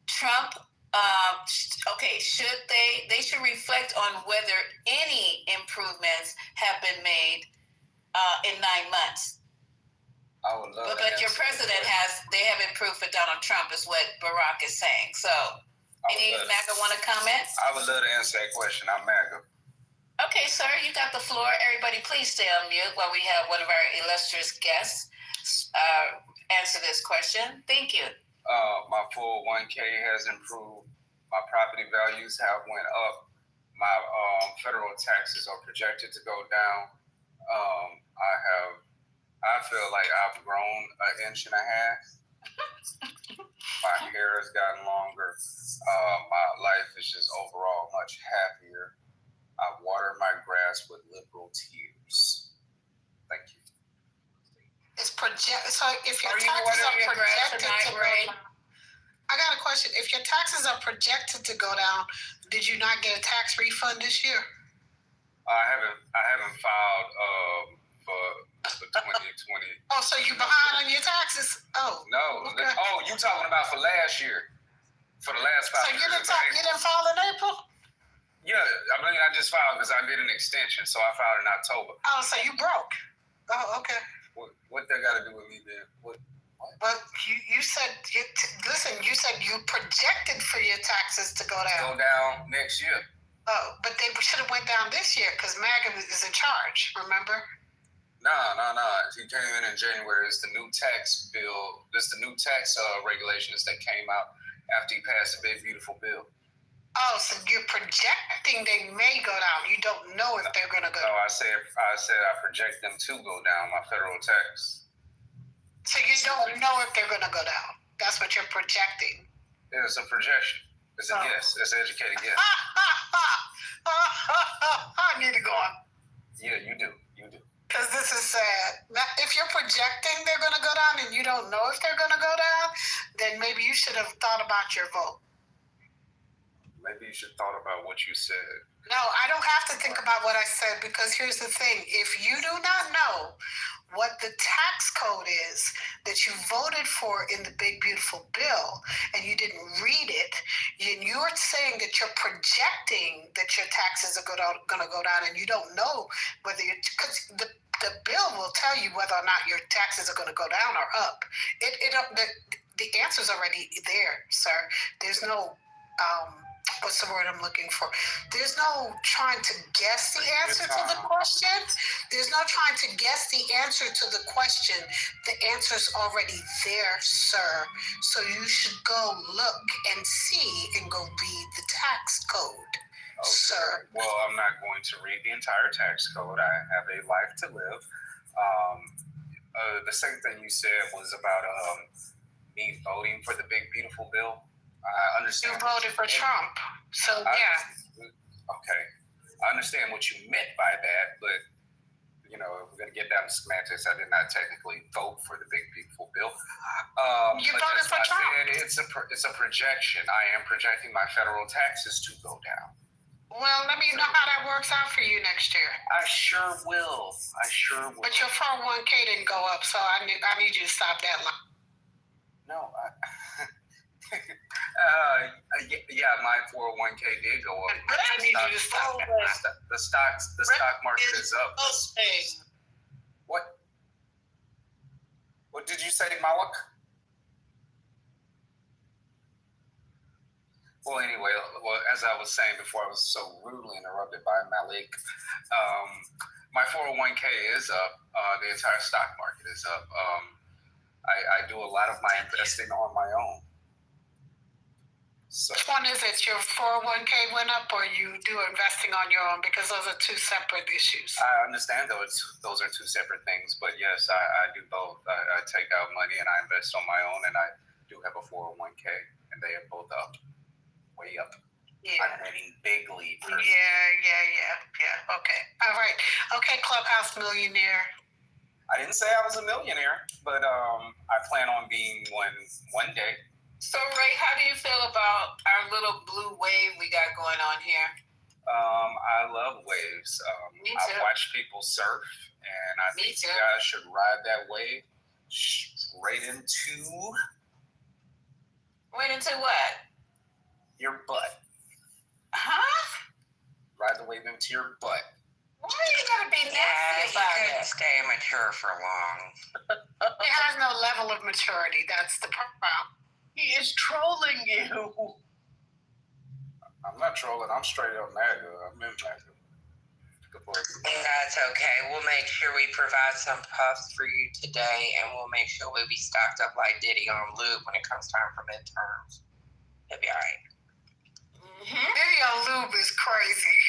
Trump, they should reflect on whether any improvements have been made in 9 months. I would love but your president they have improved for Donald Trump, is what Barack is saying. So, any MAGA want to comment? I would love to answer that question. I'm MAGA. Okay, sir, you got the floor. Everybody, please stay on mute while we have one of our illustrious guests answer this question. Thank you. My 401k has improved. My property values have went up. My federal taxes are projected to go down. I feel like I've grown an inch and a half. My hair has gotten longer. My life is just overall much happier. I water my grass with liberal tears. Thank you. So if your taxes are projected to go down, I got a question. If your taxes are projected to go down, did you not get a tax refund this year? I haven't filed for 2020. Oh, so you're behind on your taxes? Oh. No. Okay. Oh, you talking about for last year? For the last 5 years. So you didn't file in April? Yeah, I mean, I just filed because I did an extension, so I filed in October. Oh, so you broke? Oh, okay. What that got to do with me then? What? But You said you said you projected for your taxes to go down. Go down next year. Oh, but they should have went down this year because MAGA is in charge. Remember? No. He came in January. It's the new tax bill. This the new tax regulations that came out after he passed the big beautiful bill. Oh, so you're projecting they may go down. You don't know if they're going to go down. No, I said I project them to go down, my federal tax. So you don't know if they're going to go down. That's what you're projecting. Yeah, it's a projection. It's a guess. It's an educated guess. I need to go on. Yeah, you do. Because this is sad. If you're projecting they're going to go down and you don't know if they're going to go down, then maybe you should have thought about your vote. Maybe you should have thought about what you said. No, I don't have to think about what I said because here's the thing. If you do not know what the tax code is that you voted for in the big beautiful bill and you didn't read it, and you're saying that you're projecting that your taxes are going to go down and you don't know whether you're, because the bill will tell you whether or not your taxes are going to go down or up. The answer's already there, sir. There's no what's the word I'm looking for? There's no trying to guess the answer to the question. There's no trying to guess the answer to the question. The answer's already there, sir. So you should go look and see and go read the tax code, sir. Well, I'm not going to read the entire tax code. I have a life to live. The second thing you said was about me voting for the big beautiful bill. I understand. You voted for Trump, so yeah. Okay, I understand what you meant by that, but if we're gonna get down to semantics, I did not technically vote for the big beautiful bill. You voted for Trump. It's a projection. I am projecting my federal taxes to go down. Well, let me know how that works out for you next year. I sure will. But your 401k didn't go up, so I need you to stop that line. No, my 401k did go up. I need you to stop that. The stock market is up. What did you say, Malik? Well, anyway, as I was saying before, I was so rudely interrupted by Malik. My 401k is up. The entire stock market is up. I do a lot of my investing on my own. So, which one is it? Your 401k went up, or you do investing on your own? Because those are two separate issues. I understand those are two separate things, but yes, I do both. I take out money and I invest on my own, and I do have a 401k, and they are both up, way up. Yeah. I'm winning bigly. Yeah. Okay. All right. Okay, Clubhouse millionaire. I didn't say I was a millionaire, but I plan on being one day. So, Ray, how do you feel about our little blue wave we got going on here? I love waves. Me too. I watch people surf, and I think you guys should ride that wave straight into... Right into what? Your butt. Huh? Ride the wave into your butt. Why you gotta be nasty about it? He couldn't stay mature for long. He has no level of maturity. That's the problem. He is trolling you. I'm not trolling. I'm straight up MAGA. I'm in MAGA. That's okay. We'll make sure we provide some puffs for you today, and we'll make sure we'll be stocked up like Diddy on lube when it comes time for midterms. It'll be all right. Mm-hmm. Diddy on lube is crazy.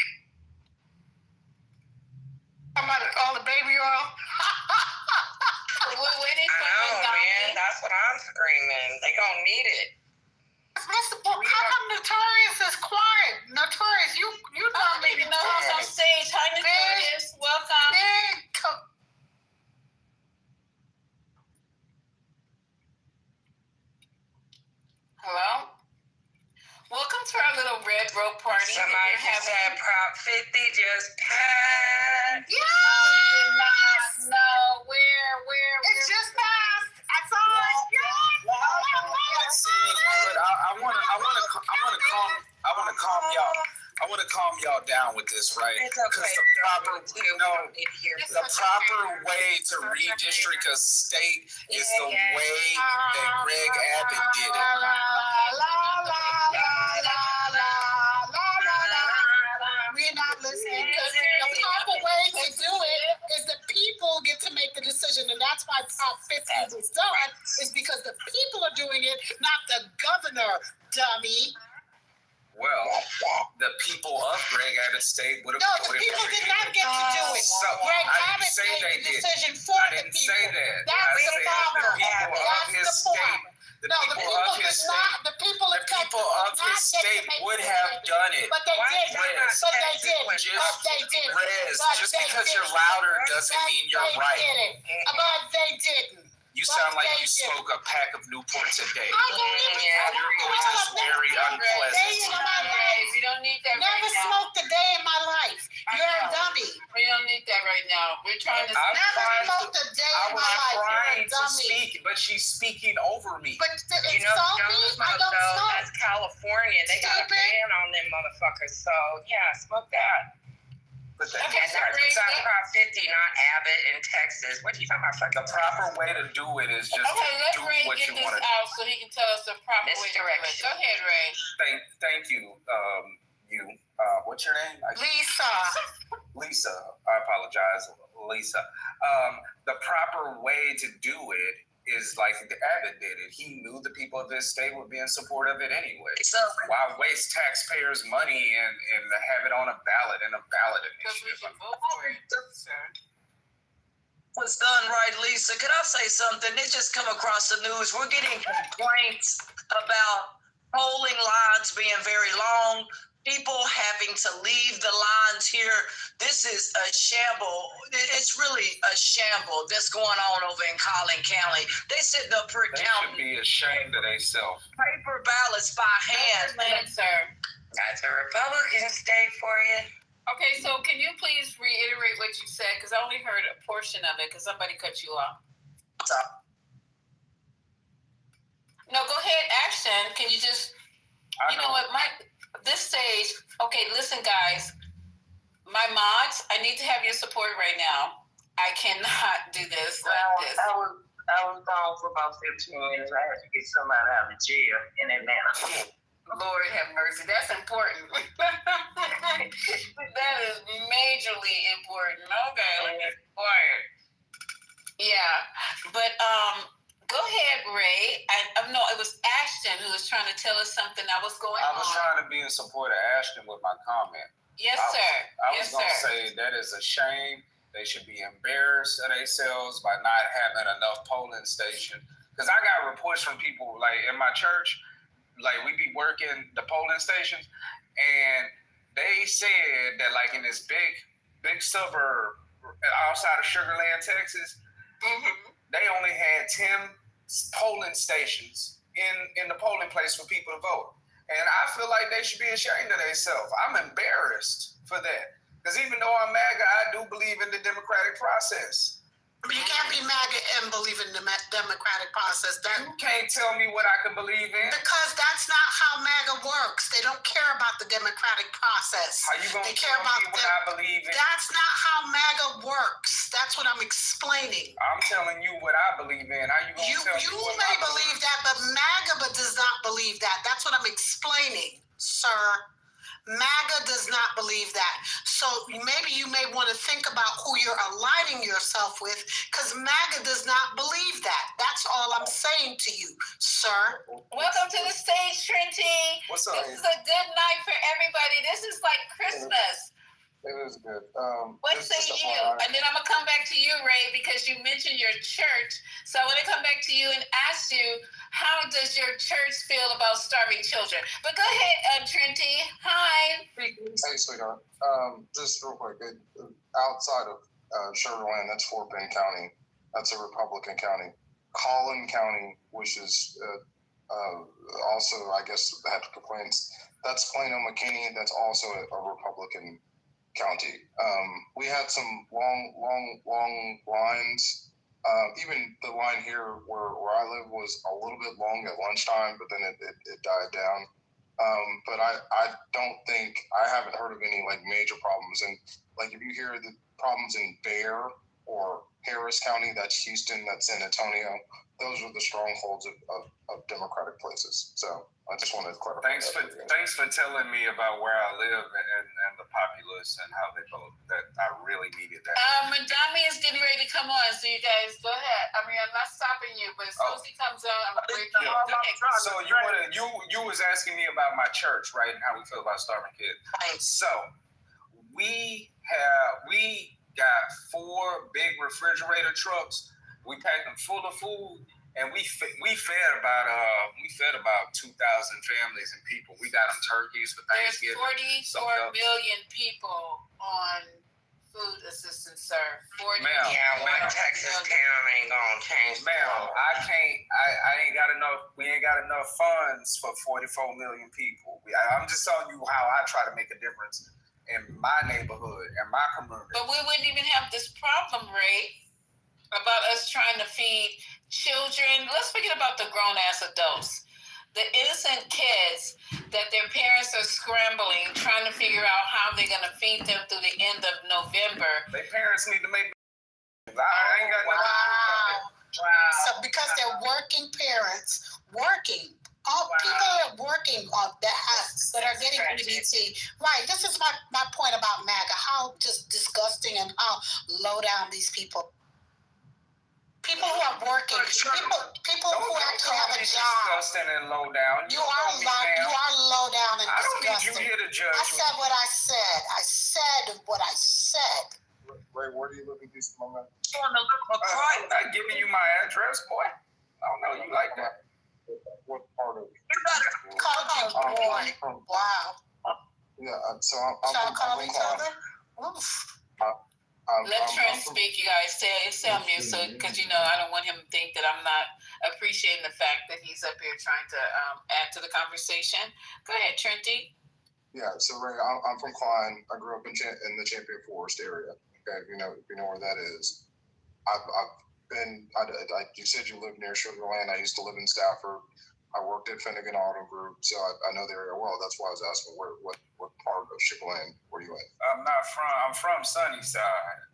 About all the baby oil. Man, that's what I'm screaming. They gonna need it. How come Notorious is quiet? Notorious, you don't even know who's on stage. Hi, Notorious. Welcome. Hello? Welcome to our little red rope party. Somebody just said Prop 50 just passed. Yes! No, where? It just passed. I saw it. Yes! But I want to calm y'all down with this, right? Because the proper way to redistrict a state is the way that Abbott did it. We're not listening because the proper way to do it is the people get to make the decision, and that's why Prop 50 was done, is because the people are doing it, not the governor, dummy. Well, the people of Greg Abbott State would have No, the people did not get to do it. Greg Abbott made the decision for the people. Say that. That's the problem. The people of his state. The people of his state. The people of his state would have done it. But they didn't. But they didn't. Just because you're louder doesn't mean you're right. But they didn't. You sound like you smoke a pack of Newports a day. Your voice is very unpleasant. You don't need that. Never smoked a day in my life. You're a dummy. We don't need that right now. We're trying to. Never smoked a day in my life. Trying to speak, but she's speaking over me. But You know, Jones I don't though, smoke. that's California. They got a ban on them motherfuckers. So yeah, smoke that. But Okay, so we're talking about 50, not Abbott in Texas. What are you talking about? The proper way to do it is just let's do Ray what get you this want to do. out so he can tell us the proper way to do it. Go ahead, Ray. Thank you. What's your name? Lisa. I apologize, Lisa. The proper way to do it is like Abbott did it. He knew the people of this state would be in support of it anyway. So why waste taxpayers' money and have it on a ballot initiative? Was done right, Lisa. Could I say something? It just come across the news. We're getting complaints about polling lines being very long, people having to leave the lines here. This is a shamble. It's really a shamble that's going on over in Collin County. They sitting up here They counting should be ashamed of themselves. paper ballots by hand. Sir. That's a Republican state for you. Okay, so can you please reiterate what you said? Because I only heard a portion of it because somebody cut you off. No, go ahead, Ashton. Can you just, you know what, this stage, okay, listen, guys. My mods, I need to have your support right now. I cannot do this like this. I was gone for about 15 minutes. I had to get somebody out of jail in Atlanta. Lord have mercy. That's important. That is majorly important. Okay, let me be quiet. Yeah, but go ahead, Ray. No, it was Ashton who was trying to tell us something that was going on. I was trying to be in support of Ashton with my comment. Yes, sir. I was going to say that is a shame. They should be embarrassed of themselves by not having enough polling stations. Because I got reports from people, like in my church, like we be working the polling stations, and they said that like in this big suburb outside of Sugar Land, Texas, they only had 10 polling stations in the polling place for people to vote. And I feel like they should be ashamed of themselves. I'm embarrassed for that. Because even though I'm MAGA, I do believe in the democratic process. But you can't be MAGA and believe in the democratic process. You can't tell me what I can believe in. Because that's not how MAGA works. They don't care about the democratic process. How you going to tell me what I believe in? That's not how MAGA works. That's what I'm explaining. I'm telling you what I believe in. How you going to tell me You what may believe that, but MAGA does not believe that. That's what I'm explaining, sir. MAGA does not believe that. So maybe you may want to think about who you're aligning yourself with, because MAGA does not believe that. That's all I'm saying to you, sir. Welcome to the stage, Trinity. What's up? This is a good night for everybody. This is like Christmas. It is good. What say you? And then I'm going to come back to you, Ray, because you mentioned your church. So I want to come back to you and ask you, how does your church feel about starving children? But go ahead, Trinity. Hi. Hey, sweetheart. Just real quick, outside of Sugar Land, that's Fort Bend County. That's a Republican county. Collin County, which is also, I guess, had complaints. That's Plano McKinney. That's also a Republican county. We had some long lines. Even the line here where I live was a little bit long at lunchtime, but then it died down. But I don't think, I haven't heard of any like major problems. And like if you hear the problems in Bear or Harris County, that's Houston, that's San Antonio. Those are the strongholds of Democratic places. So I just wanted to clarify. Thanks for telling me about where I live and the populace and how they vote. That I really needed that. Mandami is getting ready to come on, so you guys go ahead. I mean, I'm not stopping you, but as soon as he comes on, I'm going to break you. So you was asking me about my church, right, and how we feel about starving kids. Right. So we got 4 big refrigerator trucks. We packed them full of food, and we fed about 2,000 families and people. We got them turkeys for Thanksgiving. There's 44 million people on food assistance, sir. 40 Ma'am, one Texas town ain't gonna change. Ma'am, I ain't got enough. We ain't got enough funds for 44 million people. I'm just telling you how I try to make a difference in my neighborhood and my community. But we wouldn't even have this problem, Ray, about us trying to feed children. Let's forget about the grown-ass adults. The innocent kids that their parents are scrambling, trying to figure out how they're going to feed them through the end of November. Their parents need to make... I ain't got nothing to do about that. Wow. So because they're working parents, people are working on that are getting EBT. Right. This is my point about MAGA, how just disgusting and how low down these people. People who are working, people who actually have a job. Disgusting and low down. You are low down and disgusting. I don't need you here to judge. I said what I said. I said what I said. Ray, where do you live in Houston, my man? I'm not giving you my address, boy. I don't know you like that. What part of it? Wow. Yeah, so I'm call each other? Let Trent speak, you guys. Say on mute, so because I don't want him to think that I'm not appreciating the fact that he's up here trying to add to the conversation. Go ahead, Trenty. Yeah, so Ray, I'm from Klein. I grew up in the Champion Forest area. Okay, if you know where that is. I've been. You said you live near Sugar Land. I used to live in Stafford. I worked at Finnegan Auto Group, so I know the area well. That's why I was asking what part of Sugar Land were you in? I'm from Sunnyside.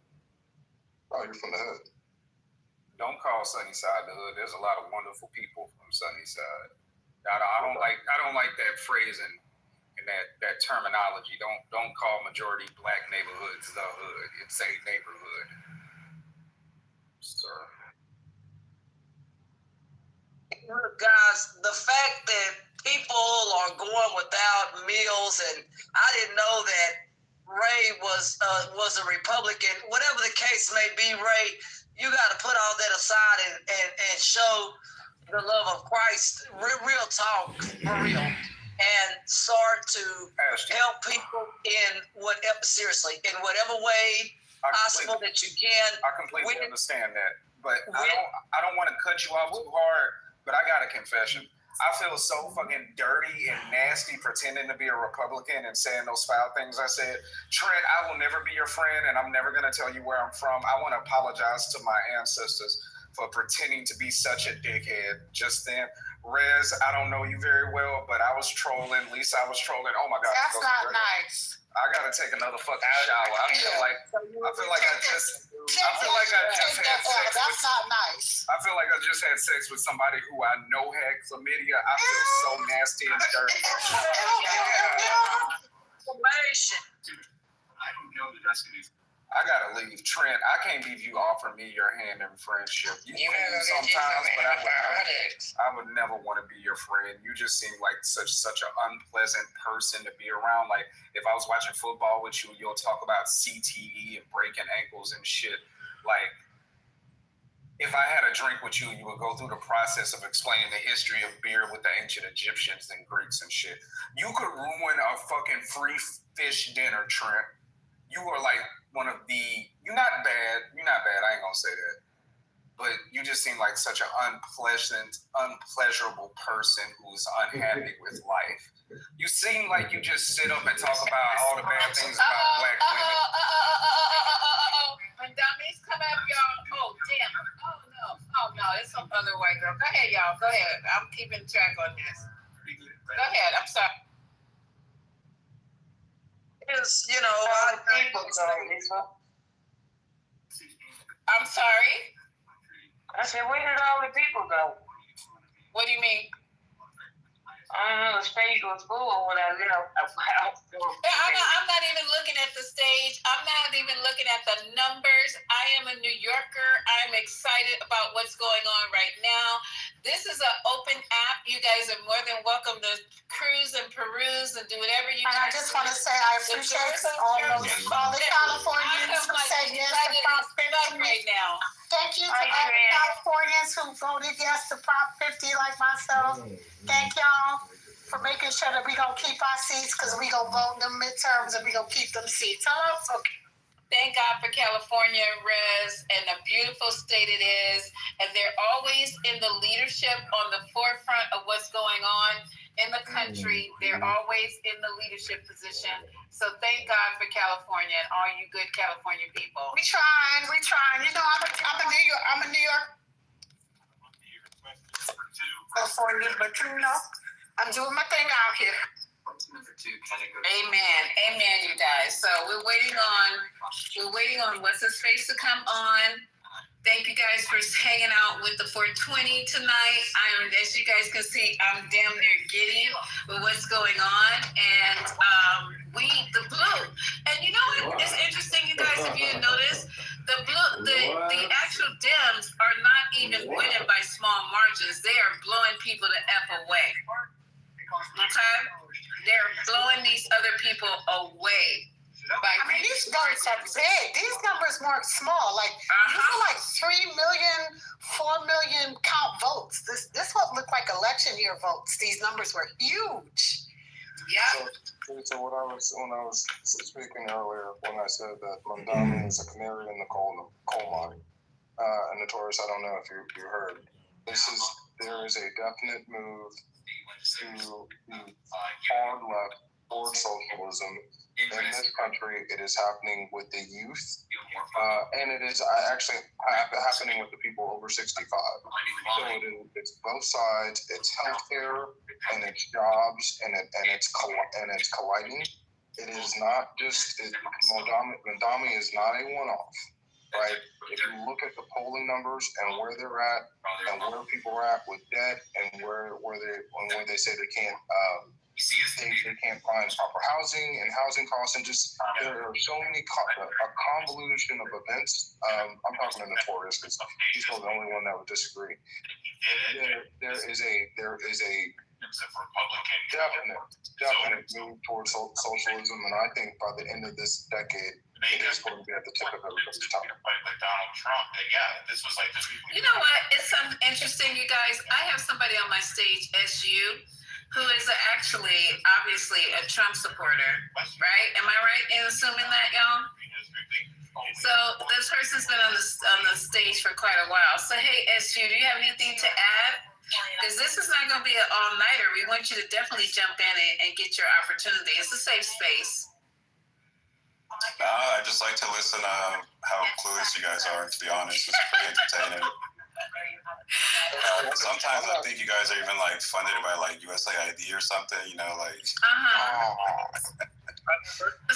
Oh, you're from the hood. Don't call Sunnyside the hood. There's a lot of wonderful people from Sunnyside. I don't like that phrasing and that terminology. Don't call majority black neighborhoods the hood. It's a neighborhood, sir. Look, guys, the fact that people are going without meals, and I didn't know that Ray was a Republican. Whatever the case may be, Ray, you got to put all that aside and show the love of Christ, real talk, for real, and start to help people in whatever way possible that you can. I completely understand that, but I don't want to cut you off too hard. But I got a confession. I feel so fucking dirty and nasty pretending to be a Republican and saying those foul things I said. Trent, I will never be your friend, and I'm never going to tell you where I'm from. I want to apologize to my ancestors for pretending to be such a dickhead just then. Rez, I don't know you very well, but I was trolling. Lisa, I was trolling. Oh, my God. That's not nice. I got to take another fucking shower. I feel like I just had sex. That's not nice. I feel like I just had sex with somebody who I know had chlamydia. I feel so nasty and dirty. I don't know that that's going to be. I gotta leave. Trent, I can't believe you offer me your hand in friendship. You can sometimes, but I would never want to be your friend. You just seem like such an unpleasant person to be around. Like, if I was watching football with you, you'll talk about CTE and breaking ankles and shit. Like, if I had a drink with you, you would go through the process of explaining the history of beer with the ancient Egyptians and Greeks and shit. You could ruin a fucking free fish dinner, Trent. You are like one of the, you're not bad, I ain't gonna say that. But you just seem like such an unpleasurable person who's unhappy with life. You seem like you just sit up and talk about all the bad things about black women. When Dominique's come up, y'all, oh, damn. Oh, no, it's some other white girl. Go ahead, y'all, go ahead. I'm keeping track on this. Go ahead, I'm sorry. Is, I think I'm sorry? I said, where did all the people go? What do you mean? I don't know, the stage was full when I left. I'm not even looking at the stage. I'm not even looking at the numbers. I am a New Yorker. I'm excited about what's going on right now. This is an open app. You guys are more than welcome to cruise and peruse and do whatever you want. And I just want to say I appreciate all the Californians who said yes to Prop 50 right now. Thank you to all the Californians who voted yes to Prop 50 like myself. Thank y'all for making sure that we gonna keep our seats because we gonna vote in the midterms and we gonna keep them seats. Hello? Okay. Thank God for California, Rez, and the beautiful state it is. And they're always in the leadership on the forefront of what's going on in the country. They're always in the leadership position. So thank God for California and all you good California people. We trying. You know, I'm a New York. California, but you know, I'm doing my thing out here. Amen, you guys. So we're waiting on what's his face to come on. Thank you guys for hanging out with the 420 tonight. As you guys can see, I'm damn near giddy with what's going on, and we the blue. And you know what? It's interesting, you guys. If you didn't notice, the actual Dems are not even winning by small margins. They are blowing people the F away. Okay, they're blowing these other people away. I mean, these votes are big. These numbers weren't small. Like, these are like 3 million, 4 million count votes. This what looked like election year votes. These numbers were huge. Yeah. So when I was speaking earlier, when I said that Mondami is a canary in the coal mine, and Notorious, I don't know if you heard, there is a definite move to the hard left toward socialism in this country. It is happening with the youth, and it is actually happening with the people over 65. So it's both sides. It's healthcare and it's jobs, and it's colliding. It is not just Mondami is not a one-off. Right. If you look at the polling numbers and where they're at, and where people are at with debt, and where they say they can't find proper housing and housing costs, and just there are so many a convolution of events. I'm talking to Notorious because he's the only one that would disagree. There is a definite move towards socialism, and I think by the end of this decade, it is going to be at the tip of everybody's tongue. Like Donald Trump. And yeah, this was like this. You know what? It's something interesting, you guys. I have somebody on my stage, SU, who is actually, obviously, a Trump supporter, right? Am I right in assuming that, y'all? So this person's been on the stage for quite a while. So hey, SU, do you have anything to add? Because this is not going to be an all-nighter. We want you to definitely jump in and get your opportunity. It's a safe space. I just like to listen to how clueless you guys are, to be honest. It's pretty entertaining. Sometimes I think you guys are even like funded by like USAID or something, you know, like it's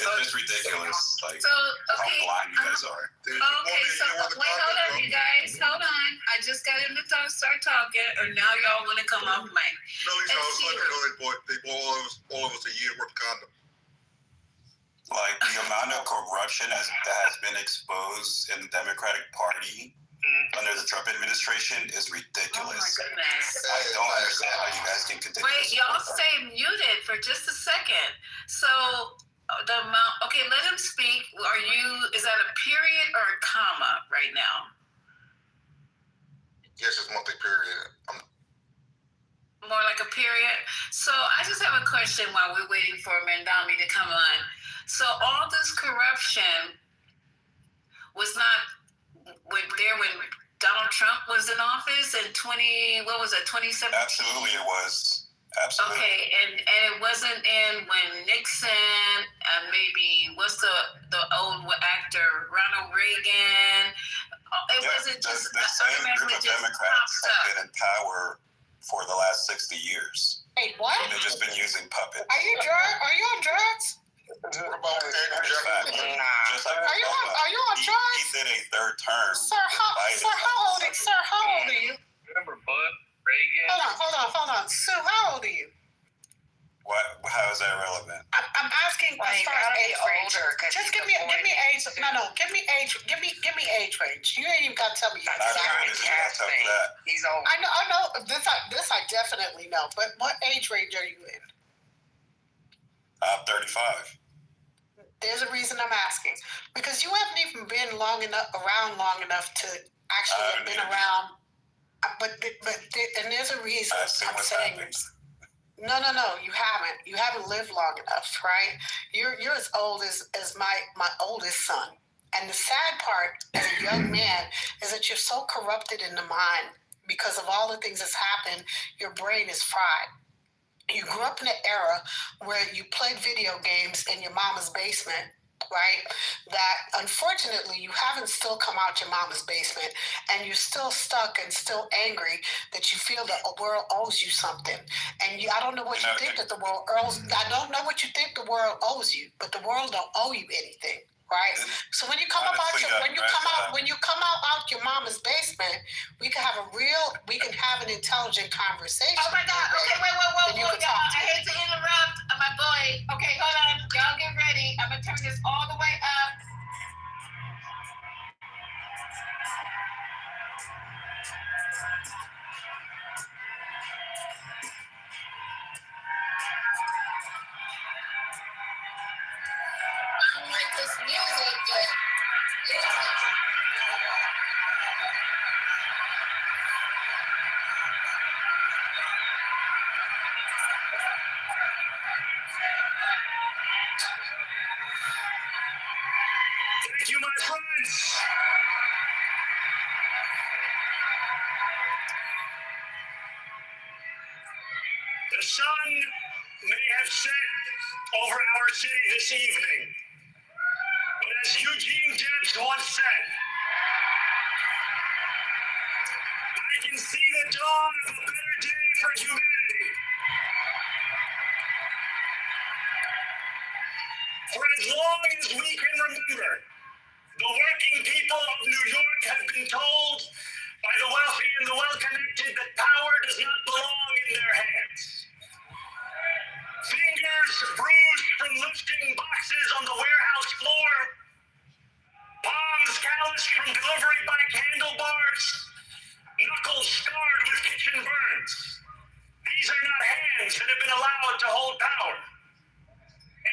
just ridiculous, like how blind you guys are. Okay, so wait, hold on, you guys, hold on. I just got him to start talking, and now y'all want to come off mic. No, they blow all of us a year worth of condom. Like the amount of corruption that has been exposed in the Democratic Party under the Trump administration is ridiculous. Oh my goodness. I don't understand how you guys can continue. Wait, y'all stay muted for just a second. So the amount, okay, let him speak. Is that a period or a comma right now? Yes, it's multi-period. More like a period. So I just have a question while we're waiting for Mondami to come on. So all this corruption was not when Donald Trump was in office in 2017? Absolutely, it was. Absolutely. Okay, and it wasn't in when Nixon, maybe what's the old actor Ronald Reagan? It wasn't just the same group of Democrats have been in power for the last 60 years. Hey, what? They've just been using puppets. Are you on drugs? Are you on drugs? He's in a third term. Sir, how old are you? Remember Bud Reagan? Hold on. Sue, how old are you? What? How is that relevant? I'm asking as far as age range. Just give me age. No. Give me age range. You ain't even got to tell me. He's old. I know. This I definitely know. But what age range are you in? 35. There's a reason I'm asking, because you haven't even been around long enough to actually have been around. But there's a reason I'm saying this. No, you haven't. You haven't lived long enough, right? You're as old as my oldest son. And the sad part as a young man is that you're so corrupted in the mind because of all the things that's happened. Your brain is fried. You grew up in an era where you played video games in your mama's basement, right? That unfortunately you haven't still come out your mama's basement, and you're still stuck and still angry that you feel that the world owes you something. And I don't know what you think that the world owes. I don't know what you think the world owes you, but the world don't owe you anything. Right. So when you come out your mama's basement, we can have an intelligent conversation. Oh my God! Okay, whoa! I hate to interrupt, my boy. Okay, hold on, y'all get ready. I'm gonna turn this all the way up. I don't like this music, but Thank you, my friends. The sun may have set over our city this evening, but as Eugene Debs once said, I can see the dawn of a better day for humanity. For as long as we can remember, the working people of New York have been told by the wealthy and the well-connected that power does not belong in their hands. Fingers bruised from lifting boxes on the warehouse floor, palms calloused from delivery bike handlebars, knuckles scarred with kitchen burns. These are not hands that have been allowed to hold power.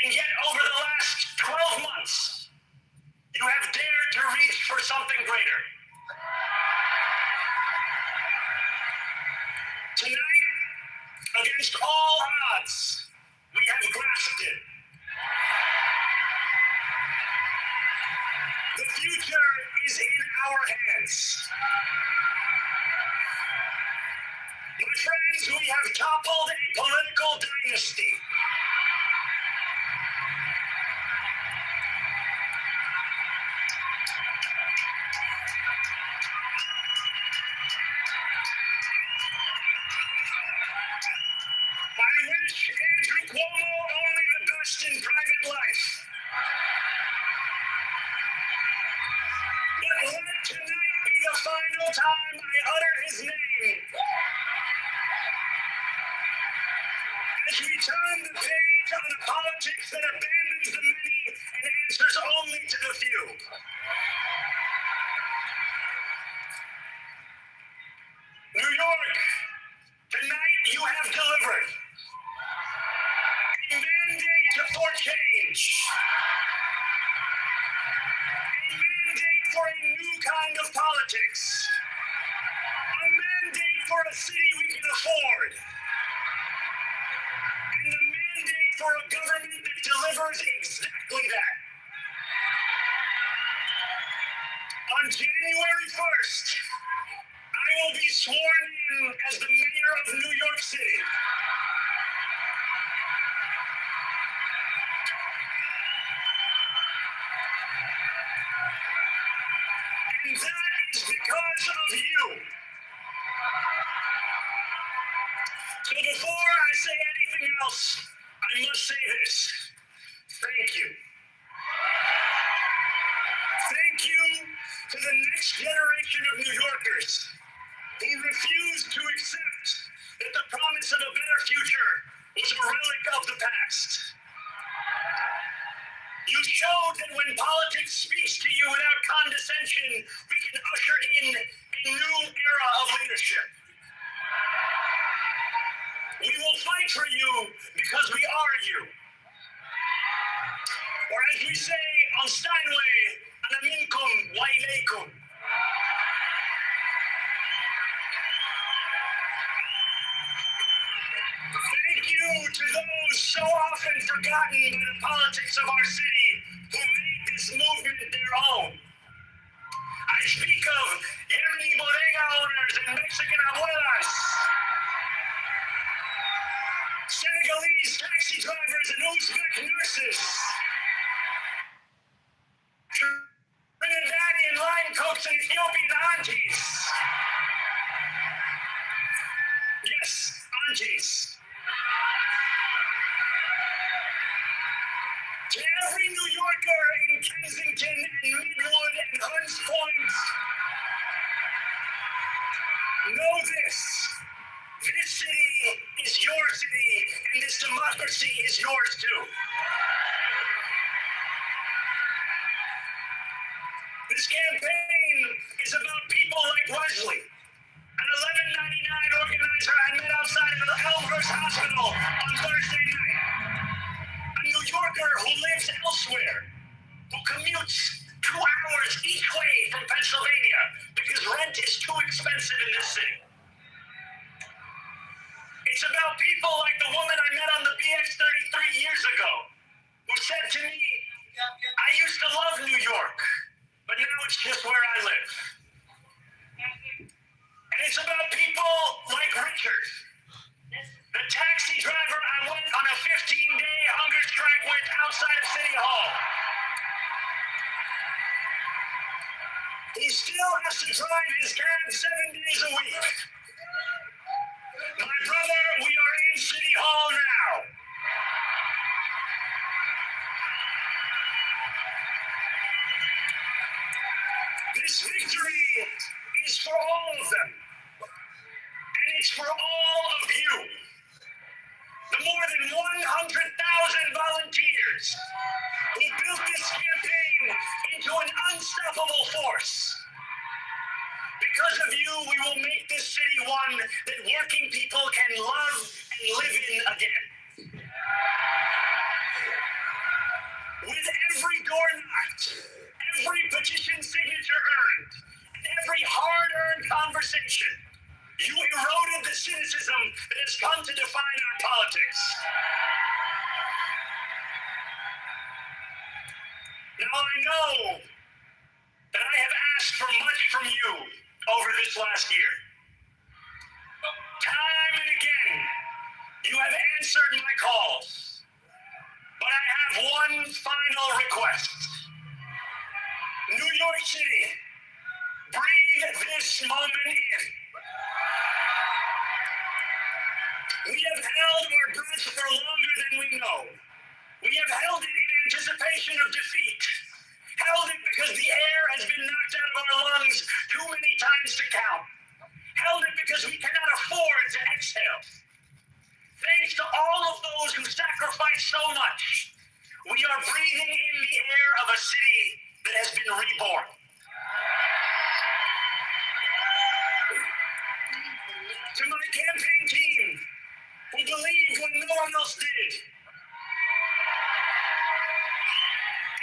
And yet, over the last 12 months, you have dared to reach for something greater. Tonight, against all odds, we have grasped it. The future is in our hands. My friends, we have toppled a political dynasty. I wish Andrew Cuomo only the best in private life. But let tonight be the final time I utter his name. As we turn the page on a politics that abandons the many and answers only to the few. New York, tonight you have delivered a mandate for change, a mandate for a new kind of politics, a mandate for a city we can afford, and a mandate for a government that delivers exactly that. On January 1st, I will be sworn in as the mayor of New York City. And that is because of you. So before I say anything else, I must say this. Thank you. Thank you to the next generation of New Yorkers who refused to accept that the promise of a better future was a relic of the past. You showed that when politics speaks to you without condescension, we can usher in a new era of leadership. We will fight for you because we are you. Or as we say on Steinway, Anaminkum wa ilaykum. Thank you to those so often forgotten by the politics of our city who made this movement their own. I speak of Yemeni bodega owners and Mexican abuelas, Senegalese taxi drivers and Uzbek nurses, Trinidadian line cooks and Ethiopian aunties. Yes, aunties. To every New Yorker in Kensington and Midwood and Hunts Point, know this. This city is your city, and this democracy is yours too. This campaign is about people like Wesley, an 1199 organizer I met outside of Elmhurst Hospital on Thursday night. A New Yorker who lives elsewhere, who commutes 2 hours each way from Pennsylvania because rent is too expensive in this city. It's about people like the woman I met on the BX 33 years ago, who said to me, I used to love New York, but now it's just where I live. And it's about people like Richard, the taxi driver I went on a 15-day hunger strike with outside of City Hall. He still has to drive his cab 7 days a week. My brother, we are in City Hall now. This victory is for all of them. And it's for all of you. The more than 100,000 volunteers who built this campaign into an unstoppable force. Because of you, we will make this city one that working people can love and live in again. With every door knocked, every petition signature earned, and every hard-earned conversation, you eroded the cynicism that has come to define our politics. Now I know that I have asked for much from you over this last year. Time and again, you have answered my calls. But I have one final request. New York City, breathe this moment in. We have held our breath for longer than we know. We have held it in anticipation of defeat. Held it because the air has been knocked out of our lungs too many times to count. Held it because we cannot afford to exhale. Thanks to all of those who sacrificed so much, we are breathing in the air of a city that has been reborn. To my campaign team, who believed when no one else did,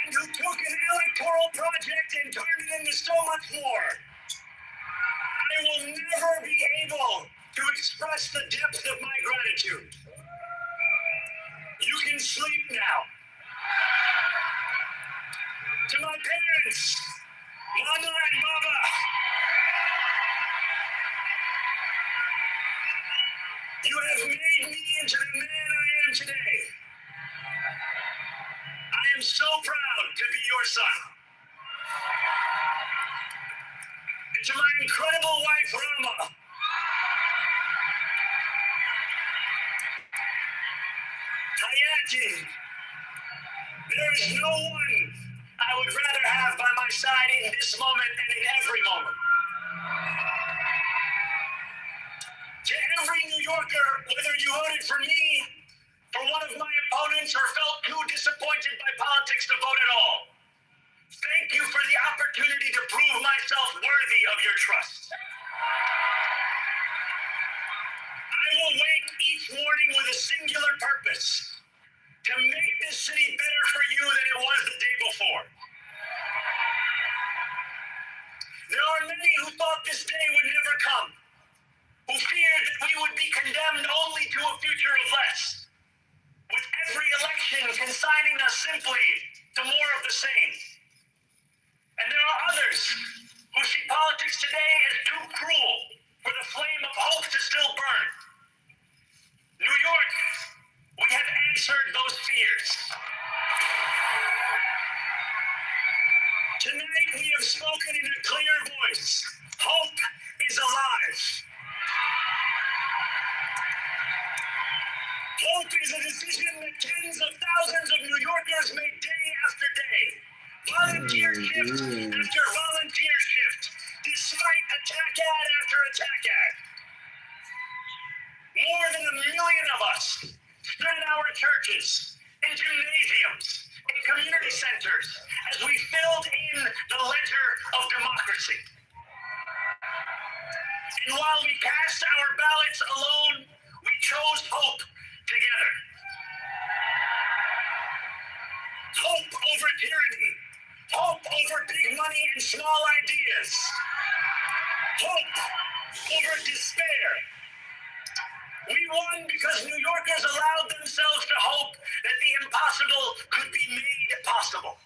and who took an electoral project and turned it into so much more, I will never be able to express the depth of my gratitude. You can sleep now. To my parents, Mama and Baba, you have made me into the man I am today. I am so proud to be your son. And to my incredible wife, Rama, Hayati, There is no one I would rather have by my side in this moment and in every moment. To every New Yorker, whether you voted for me, for one of my opponents, or felt too disappointed by politics to vote at all, thank you for the opportunity to prove myself worthy of your trust. I will wake each morning with a singular purpose: to make this city better for you than it was the day before. There are many who thought this day would never come, who feared that we would be condemned only to a future of less, with every election consigning us simply to more of the same. And there are others who see politics today as too cruel for the flame of hope to still burn. New York, we have answered those fears. Tonight we have spoken in a clear voice. Hope is alive. Hope is a decision that tens of thousands of New Yorkers make day after day. Volunteer shift after volunteer shift, despite attack ad after attack ad. More than 1 million of us stood in our churches, in gymnasiums, in community centers, as we filled in the ledger of democracy. And while we cast our ballots alone, we chose hope together. Hope over tyranny. Hope over big money and small ideas. Hope over despair. We won because New Yorkers allowed themselves to hope that the impossible could be made possible.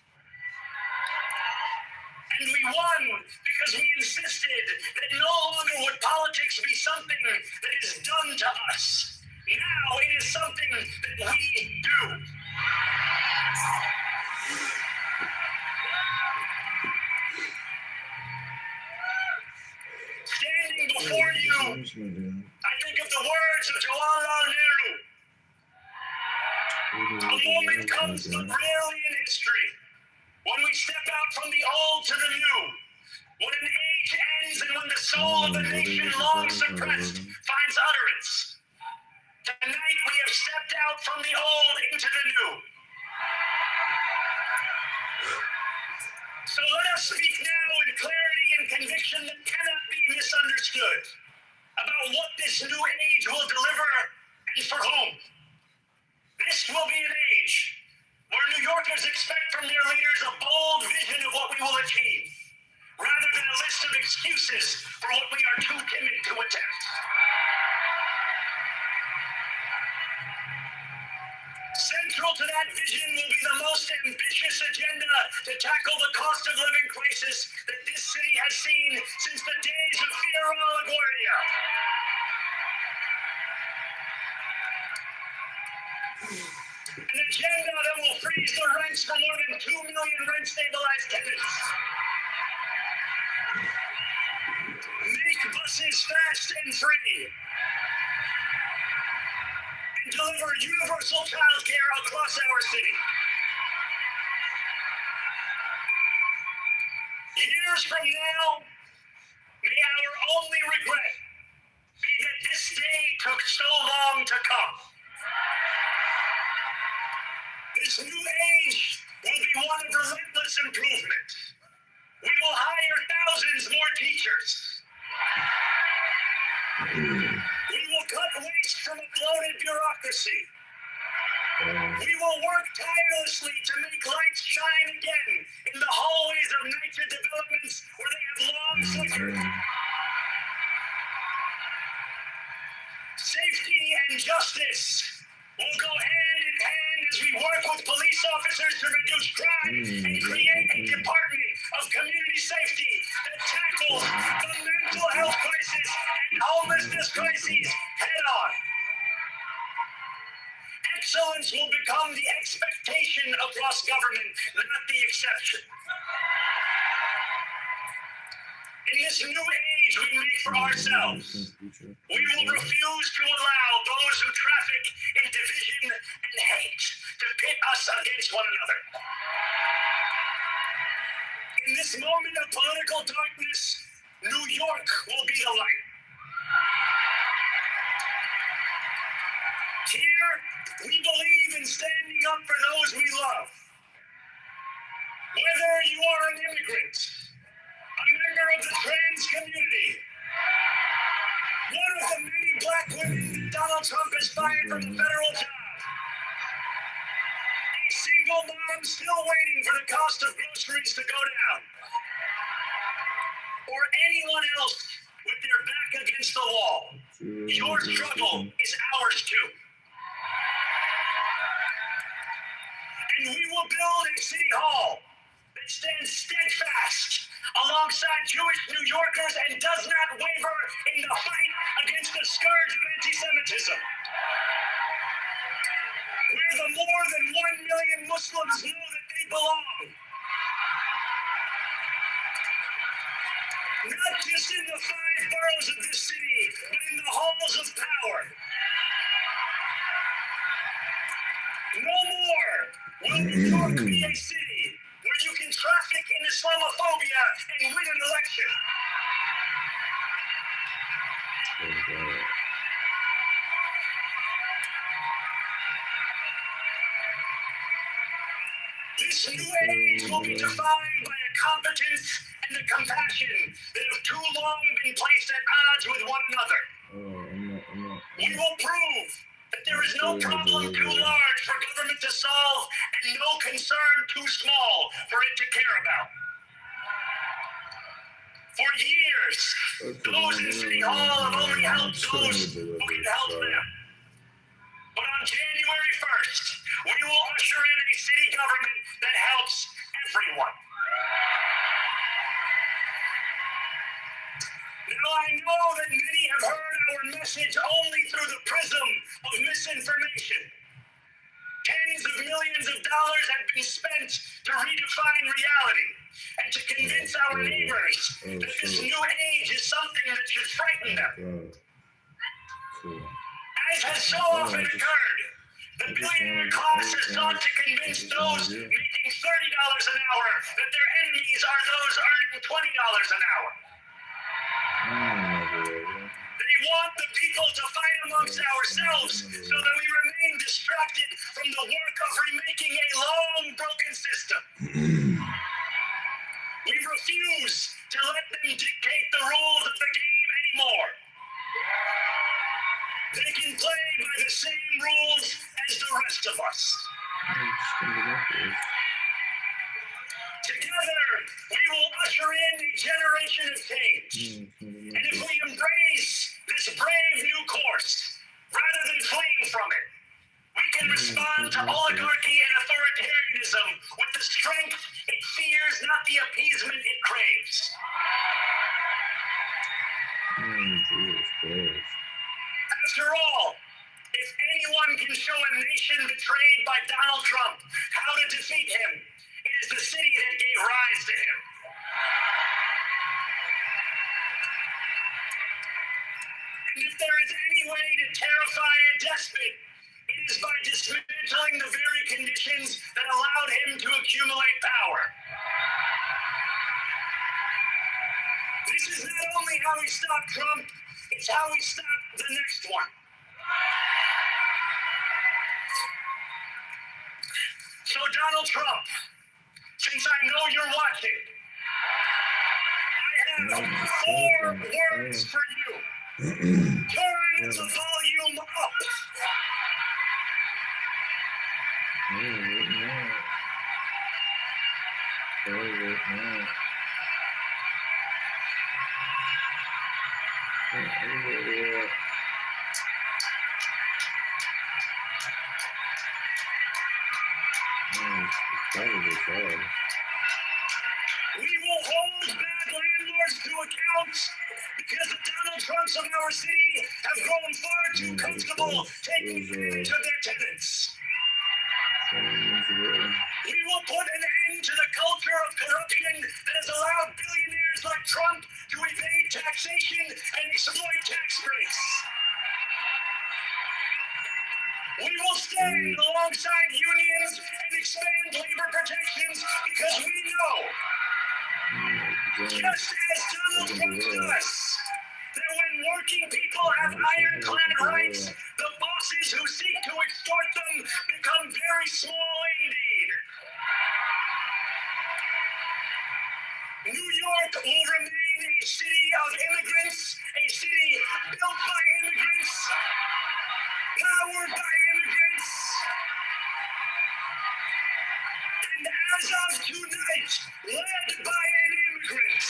And we won because we insisted that no longer would politics be something that is done to us. Now it is something that we do. Standing before you, I think of the words of Jawaharlal Nehru. A moment comes so rarely in history when we step out from the old to the new, when an age ends and when the soul of a nation long suppressed finds utterance. Tonight we have stepped out from the old into the new. So let us speak now in clarity and conviction that cannot be misunderstood about what this new age will deliver and for whom. This will be an age where New Yorkers expect from their leaders a bold vision of what we will achieve, rather than a list of excuses for what we are too timid to attempt. Central to that vision will be the most ambitious agenda to tackle the cost of living crisis that this city has seen since the days of Figueroa LaGuardia. An agenda that will freeze the rents for more than 2 million rent-stabilized tenants. Make buses fast and free. And deliver universal child care across our city. Years from now, may our only regret be that this day took so long to come. This new age will be one of relentless improvement. We will hire thousands more teachers. We will cut waste from a bloated bureaucracy. We will work tirelessly to make lights shine again in the hallways of NYCHA developments where they have long flickered. Safety and justice will go hand in hand as we work with police officers to reduce crime and create a department of community safety that tackles the mental health crisis and homelessness crises head on. Excellence will become the expectation across government, not the exception. In this new age we make for ourselves, we will refuse to allow those who traffic in division and hate to pit us against one another. In this moment of political darkness, New York will be the light. Here, we believe in standing up for those we love. Whether you are an immigrant, a member of the trans community, one of the many black women that Donald Trump has fired from a federal job, a single mom still waiting for the cost of groceries to go down, or anyone else with their back against the wall, your struggle is ours too. And we will build a city hall that stands steadfast alongside Jewish New Yorkers and does not waver in the fight against the scourge of anti-Semitism. Where the more than 1 million Muslims know that they belong. Not just in the 5 boroughs of this city, but in the halls of power. No more will New York be a city where you can traffic in Islamophobia and win an election. This new age will be defined by a competence and a compassion that have too long been placed at odds with one another. We will prove that there is no problem too large for government to solve and no concern too small for it to care about. For years, those in City Hall have only helped those who can help them. But on January 1st, we will usher in a city government that helps everyone. Now, I know that many have heard our message only through the prism of misinformation. Tens of millions of dollars have been spent to redefine reality and to convince our neighbors that this new age is something that should frighten them. As has so often occurred, the billionaire class has sought to convince those making $30 an hour that their enemies are those earning $20 an hour. They want the people to fight amongst ourselves so that we remain distracted from the work of remaking a long broken system. We refuse to let them dictate the rules of the game anymore. They can play by the same rules as the rest of us. Together, we will usher in a generation of change. And if we embrace this brave new course, rather than fleeing from it, we can respond to oligarchy and authoritarianism with the strength it fears, not the appeasement it craves. After all, if anyone can show a nation betrayed by Donald Trump how to defeat him, it is the city that gave rise to him. And if there is any way to terrify a despot, it is by dismantling the very conditions that allowed him to accumulate power. This is not only how we stop Trump, it's how we stop the next one. So Donald Trump, since I know you're watching, I have 4 words for you. Turn the volume up. We will hold bad landlords to account because the Donald Trumps of our city have grown far too comfortable taking advantage of their tenants. We will put an end to the culture of corruption that has allowed billionaires like Trump to evade taxation and exploit tax breaks. We will stand alongside unions and expand labor protections because we know, just as Donald Trump does, that when working people have ironclad rights, the bosses who seek to extort them become very small indeed. New York will remain a city of immigrants, a city built by immigrants, powered by immigrants, and as of tonight, led by an immigrant.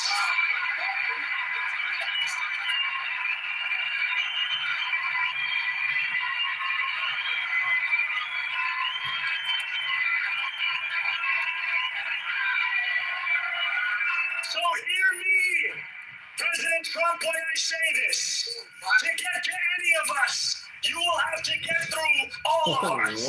So hear me, President Trump, when I say this. To get to any of us, you will have to get through all of us.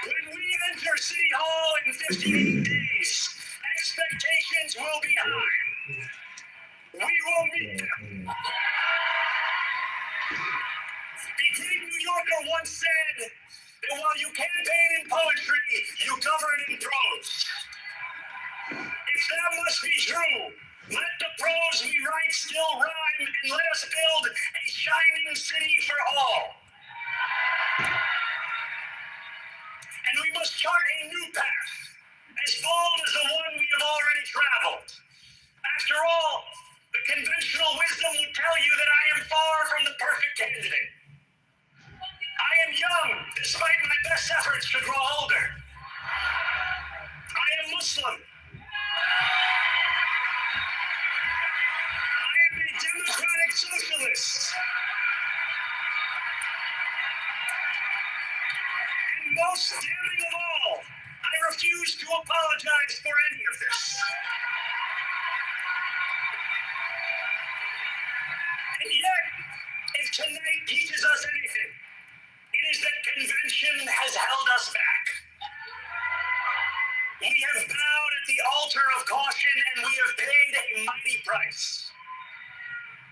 When we enter City Hall in 58 days, expectations will be high. We will meet them. The great New Yorker once said that while you campaign in poetry, you govern in prose. If that must be true, let the prose we write still rhyme and let us build a shining city for all. And we must chart a new path, as bold as the one we have already traveled. After all, the conventional wisdom would tell you that I am far from the perfect candidate. I am young, despite my best efforts to grow older. I am Muslim. I am a democratic socialist. And most damning of all, I refuse to apologize for any of this. And yet, if tonight teaches us anything, it is that convention has held us back. We have bowed at the altar of caution and we have paid a mighty price.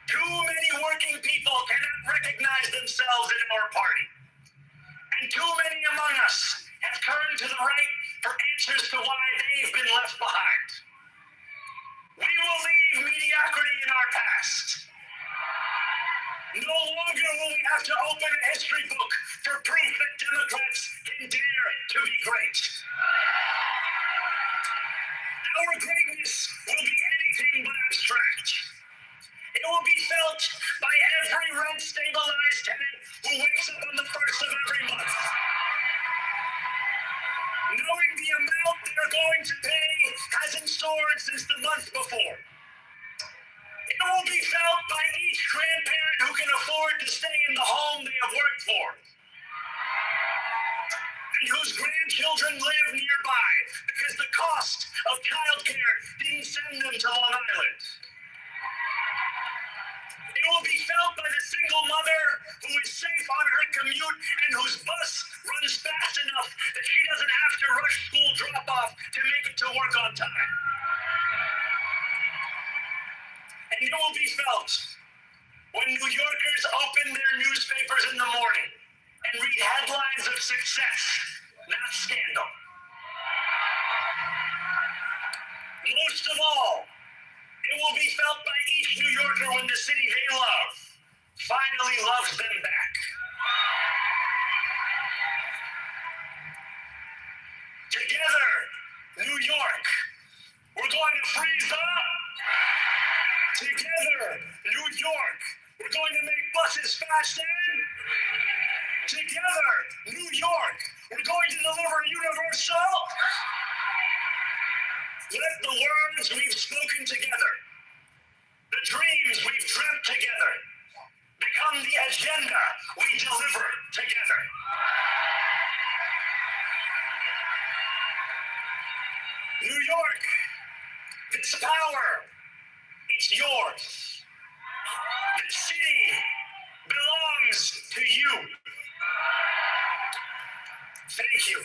Too many working people cannot recognize themselves in our party. And too many among us have turned to the right for answers to why they've been left behind. We will leave mediocrity in our past. No longer will we have to open a history book for proof that Democrats can dare to be great. Our greatness will be anything but abstract. It will be felt by every rent-stabilized tenant who wakes up on the first of every month, knowing the amount they're going to pay hasn't soared since the month before. It will be felt by each grandparent who can afford to stay in the home they have worked for, and whose grandchildren live nearby because the cost of childcare didn't send them to Long Island. It will be felt by the single mother who is safe on her commute and whose bus runs fast enough that she doesn't have to rush school drop-off to make it to work on time. And it will be felt when New Yorkers open their newspapers in the morning and read headlines of success, not scandal. Most of all, it will be felt by each New Yorker when the city they love finally loves them back. Together, New York, we're going to freeze up. Together, New York, we're going to make buses fast and together, New York, we're going to deliver universal. Let the words we've spoken together, the dreams we've dreamt together, become the agenda we deliver together. New York, this power, it's yours. The city belongs to you. Thank you.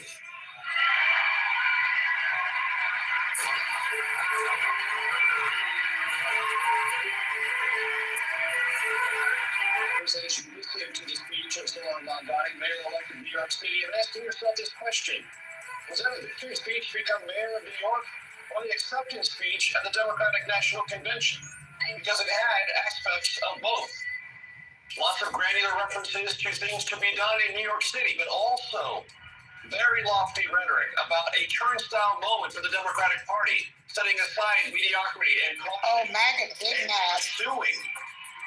As you listen to the speech of Zoran Mondani, mayor-elect of New York City, and asking yourself this question: was that a victory speech to become mayor of New York, or the acceptance speech at the Democratic National Convention? Because it had aspects of both. Lots of granular references to things to be done in New York City, but also very lofty rhetoric about a turnstile moment for the Democratic Party, setting aside mediocrity and corruption, and pursuing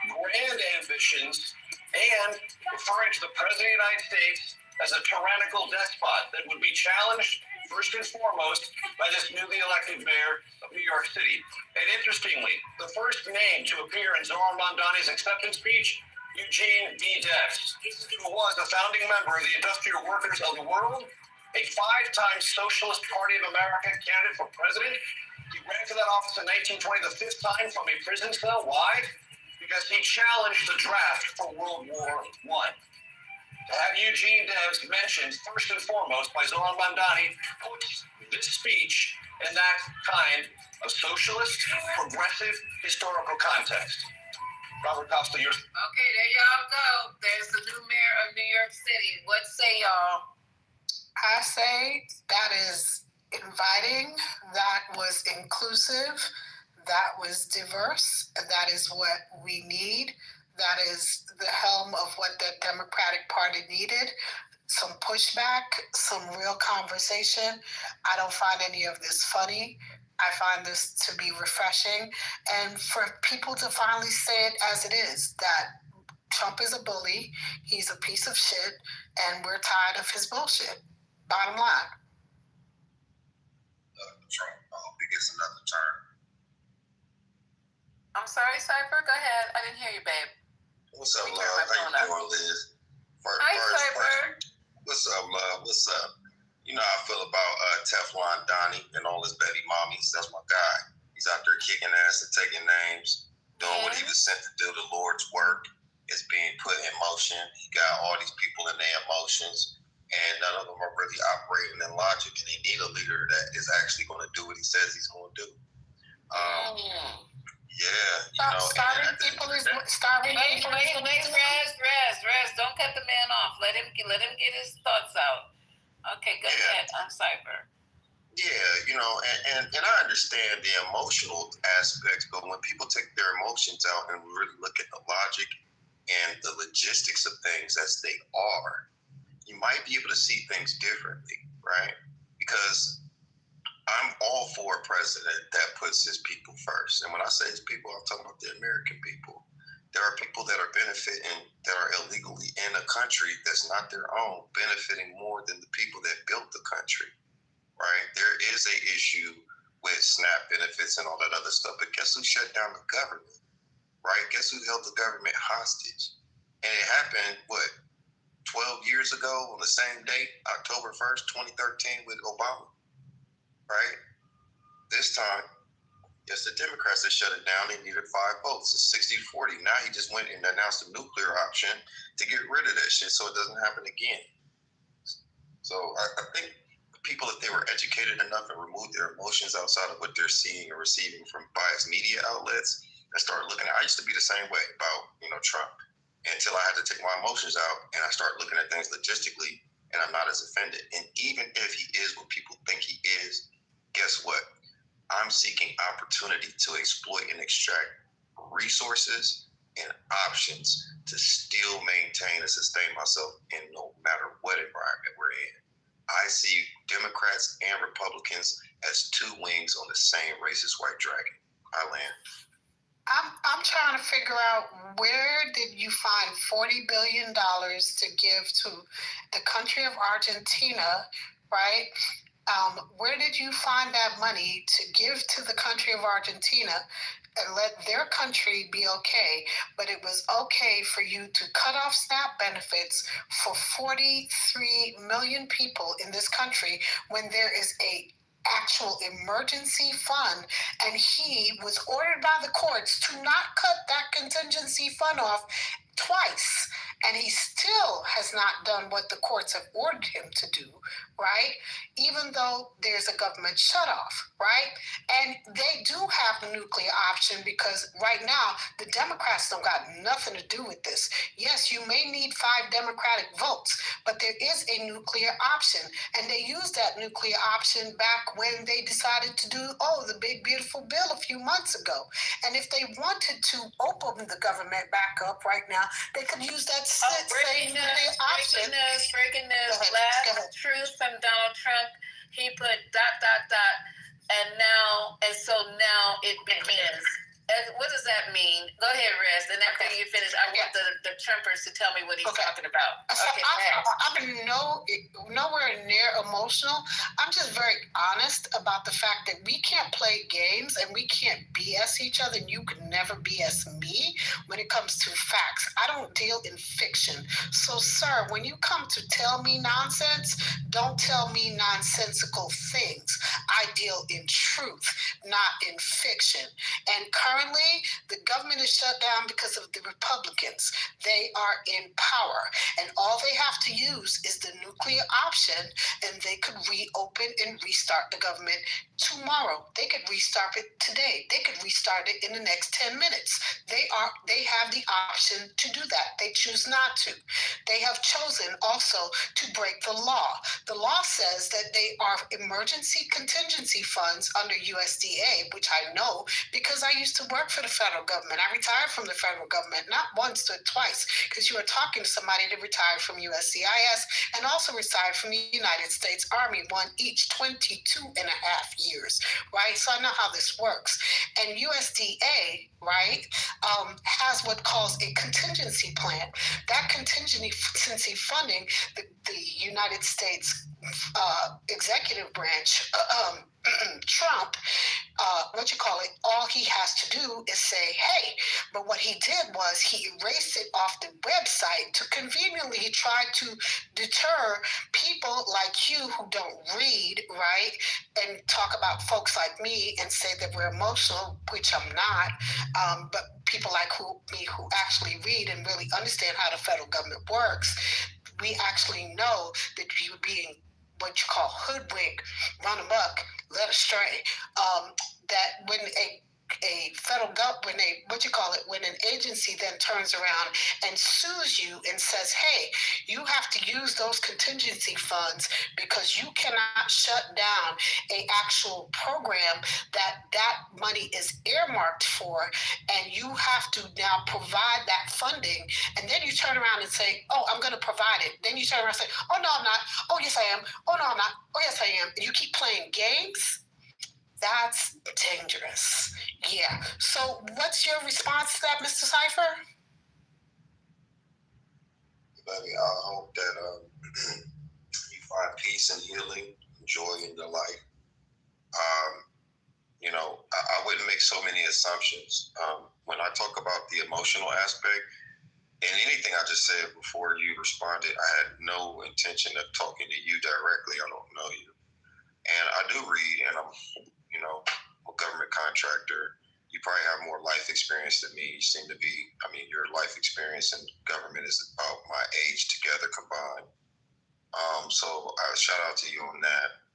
grand ambitions, and referring to the President of the United States as a tyrannical despot that would be challenged first and foremost by this newly elected mayor of New York City. And interestingly, the first name to appear in Zoran Mondani's acceptance speech, Eugene V. Debs, who was a founding member of the Industrial Workers of the World, a 5-time Socialist Party of America candidate for president. He ran for that office in 1920, the 5th time from a prison cell. Why? Because he challenged the draft for World War I. To have Eugene Debs mentioned first and foremost by Zoran Mondani puts this speech in that kind of socialist, progressive, historical context. Robert Costa, yours. Okay, there y'all go. There's the new mayor of New York City. What say y'all? I say that is inviting, that was inclusive, that was diverse, that is what we need. That is the helm of what the Democratic Party needed. Some pushback, some real conversation. I don't find any of this funny. I find this to be refreshing. And for people to finally say it as it is, that Trump is a bully, he's a piece of shit, and we're tired of his bullshit. Bottom line. Trump, I hope he gets another term. I'm sorry, Cypher, go ahead. I didn't hear you, babe. What's up, love? How you doing, Liz? Hi, Cypher. What's up, love? What's up? You know how I feel about Teflon Donnie and all his baby mommies. That's my guy. He's out there kicking ass and taking names, doing what he was sent to do. The Lord's work is being put in motion. He got all these people in their emotions, and none of them are really operating in logic, and they need a leader that is actually going to do what he says he's going to do. Starving people is starving. Wait, rest. Don't cut the man off. Let him get his thoughts out. Okay, go ahead. I'm Cypher. Yeah, and I understand the emotional aspects, but when people take their emotions out and really look at the logic and the logistics of things as they are, you might be able to see things differently, right? Because I'm all for a president that puts his people first. And when I say his people, I'm talking about the American people. There are people that are benefiting, that are illegally in a country that's not their own, benefiting more than the people that built the country, right? There is a issue with SNAP benefits and all that other stuff, but guess who shut down the government, right? Guess who held the government hostage? And it happened, 12 years ago on the same date, October 1st, 2013 with Obama. Right? This time, yes, the Democrats that shut it down, they needed 5 votes. It's 60-40. Now he just went and announced a nuclear option to get rid of that shit so it doesn't happen again. So I think people, if they were educated enough and removed their emotions outside of what they're seeing or receiving from biased media outlets and start looking at, I used to be the same way about, Trump, until I had to take my emotions out and I start looking at things logistically, and I'm not as offended. And even if he is what people think he is, guess what? I'm seeking opportunity to exploit and extract resources and options to still maintain and sustain myself in no matter what environment we're in. I see Democrats and Republicans as 2 wings on the same racist white dragon. I land. I'm trying to figure out, where did you find $40 billion to give to the country of Argentina, right? Where did you find that money to give to the country of Argentina and let their country be okay, but it was okay for you to cut off SNAP benefits for 43 million people in this country when there is a actual emergency fund, and he was ordered by the courts to not cut that contingency fund off twice, and he still has not done what the courts have ordered him to do, right? Even though there's a government shutoff, right? And they do have the nuclear option because right now the Democrats don't got nothing to do with this. Yes, you may need 5 Democratic votes, but there is a nuclear option. And they used that nuclear option back when they decided to do, the big beautiful bill a few months ago. And if they wanted to open the government back up right now, they could use that same nuclear option. Breaking news. Last truth from Donald Trump. He put ... and so now it begins. And what does that mean? Go ahead, Rez. And after you finish, I want the Trumpers to tell me what he's talking about. Okay, I'm nowhere near emotional. I'm just very honest about the fact that we can't play games and we can't BS each other, and you can never BS me when it comes to facts. I don't deal in fiction. So, sir, when you come to tell me nonsense, don't tell me nonsensical things. I deal in truth, not in fiction. And currently, the government is shut down because of the Republicans. They are in power, and all they have to use is the nuclear option, and they could reopen and restart the government tomorrow. They could restart it today. They could restart it in the next 10 minutes. They have the option to do that. They choose not to. They have chosen also to break the law. The law says that they are emergency contingency funds under USDA, which I know because I used to work for the federal government. I retired from the federal government, not once but twice, because you were talking to somebody that retired from USCIS and also retired from the United States Army, one each, 22 and a half years, right? So I know how this works. And USDA, right, has what calls a contingency plan. That contingency funding, the United States executive branch, Trump, all he has to do is say, hey, but what he did was he erased it off the website to conveniently try to deter people like you who don't read, right, and talk about folks like me and say that we're emotional, which I'm not, but people like me who actually read and really understand how the federal government works, we actually know that you're being what you call hoodwink, run amok, led astray. That when a federal government, when an agency then turns around and sues you and says, hey, you have to use those contingency funds because you cannot shut down an actual program that money is earmarked for, and you have to now provide that funding, and then you turn around and say, oh, I'm going to provide it. Then you turn around and say, oh, no, I'm not. Oh, yes, I am. Oh, no, I'm not. Oh, yes, I am. And you keep playing games. That's dangerous. Yeah. So what's your response to that, Mr. Cipher? Baby, I hope that you find peace and healing, joy in your life. I wouldn't make so many assumptions. When I talk about the emotional aspect, and anything I just said before you responded, I had no intention of talking to you directly. I don't know you. And I do read, and I'm a government contractor. You probably have more life experience than me. You seem to be, your life experience and government is about my age together combined. So I shout out to you on that.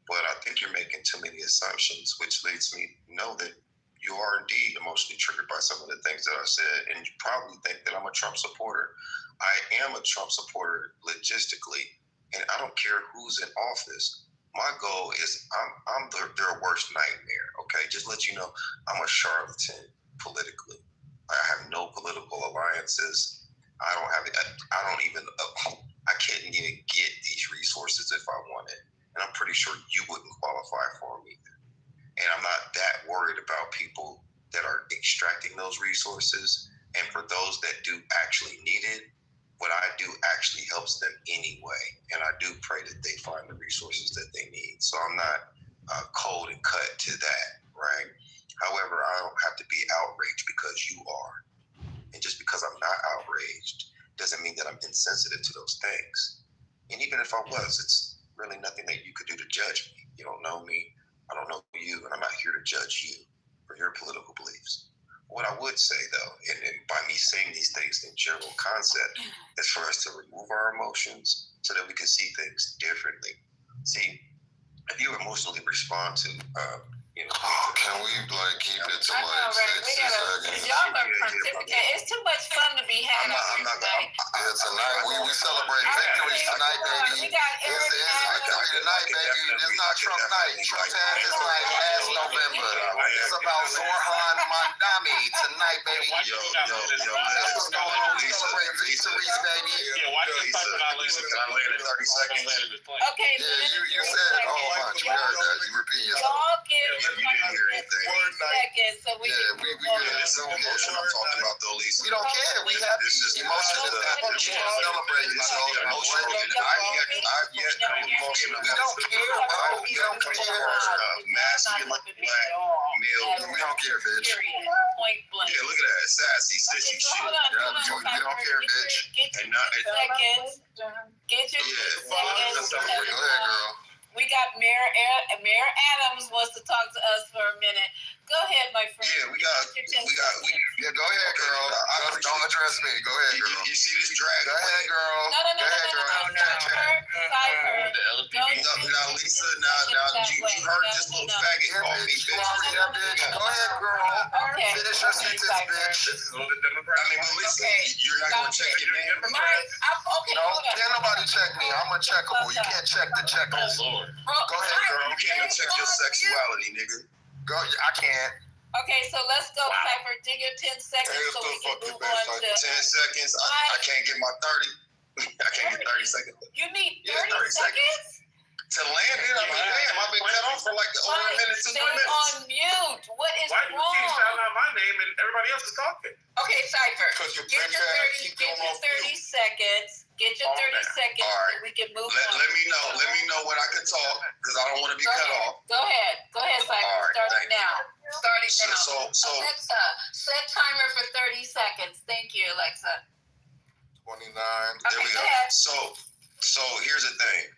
But I think you're making too many assumptions, which leads me to know that you are indeed emotionally triggered by some of the things that I said. And you probably think that I'm a Trump supporter. I am a Trump supporter logistically, and I don't care who's in office. My goal is I'm their worst nightmare, okay? Just let you know, I'm a charlatan politically. I have no political alliances. I can't even get these resources if I wanted. And I'm pretty sure you wouldn't qualify for them either. And I'm not that worried about people that are extracting those resources. And for those that do actually need it, what I do actually helps them anyway. And I do pray that they find the resources that they need. So I'm not cold and cut to that, right? However, I don't have to be outraged because you are. And just because I'm not outraged doesn't mean that I'm insensitive to those things. And even if I was, it's really nothing that you could do to judge me. You don't know me. I don't know you. And I'm not here to judge you for your political beliefs. What I would say, though, and by me saying these things in general concept, is for us to remove our emotions so that we can see things differently. See, if you emotionally respond to, can we keep it to 60 seconds? Y'all are pontificate. It's too much fun to be had. Tonight we celebrate victories tonight, baby. It's victory tonight, baby. It's not Trump night. Trump had this last November. It's about Zorhan Mandami tonight, baby. That's what's going on. We celebrate victories, baby. Can I land in 30 seconds? Okay. Yeah, you said a whole bunch. We heard that. You repeat yourself. Y'all give You didn't hear anything. seconds so we can we this is emotion I'm talking about, though, Lisa. We don't care. We happy. This is emotional. Celebrating. So emotional. I've yet to emotional. We don't care, bro. We don't care. Masculine black male. We don't care, bitch. Point blank. Yeah, look at that. Sassy, sissy shit. We don't care, bitch. And not seconds. Get your seconds. Go ahead, girl. We got Mayor Adams wants to talk to us for a minute. Go ahead, my friend. Yeah, we got. Yeah, go ahead, girl. Don't address me. Go ahead, girl. You see this drag? Go ahead, girl. No. Now, Lisa, you heard this little faggot call me, bitch. Go ahead, girl. Okay. Finish your sentence, bitch. I mean, but listen, you're not going to check your name. Okay, no, can't nobody check me. I'm uncheckable. You can't check the checkers. Go ahead, girl. You can't check your sexuality, nigga. Go. I can't. Okay, so let's go, Cypher. Do your 10 seconds so we can move on to 10 seconds. I can't get my 30. I can't get 30 seconds. You need 30 seconds? To land it, I mean, damn, I've been cut off for like over a minute to 3 minutes. on mute. What is wrong? Why do you keep shouting out my name and everybody else is talking? Okay, Cypher. Get your 30 seconds. Get your 30 seconds right. so we can move on. Let me know when I can talk because I don't want to be cut off. Go ahead, Cypher. Right, Starting now. So Alexa, set timer for 30 seconds. Thank you, Alexa. 29. There we go. So here's the thing.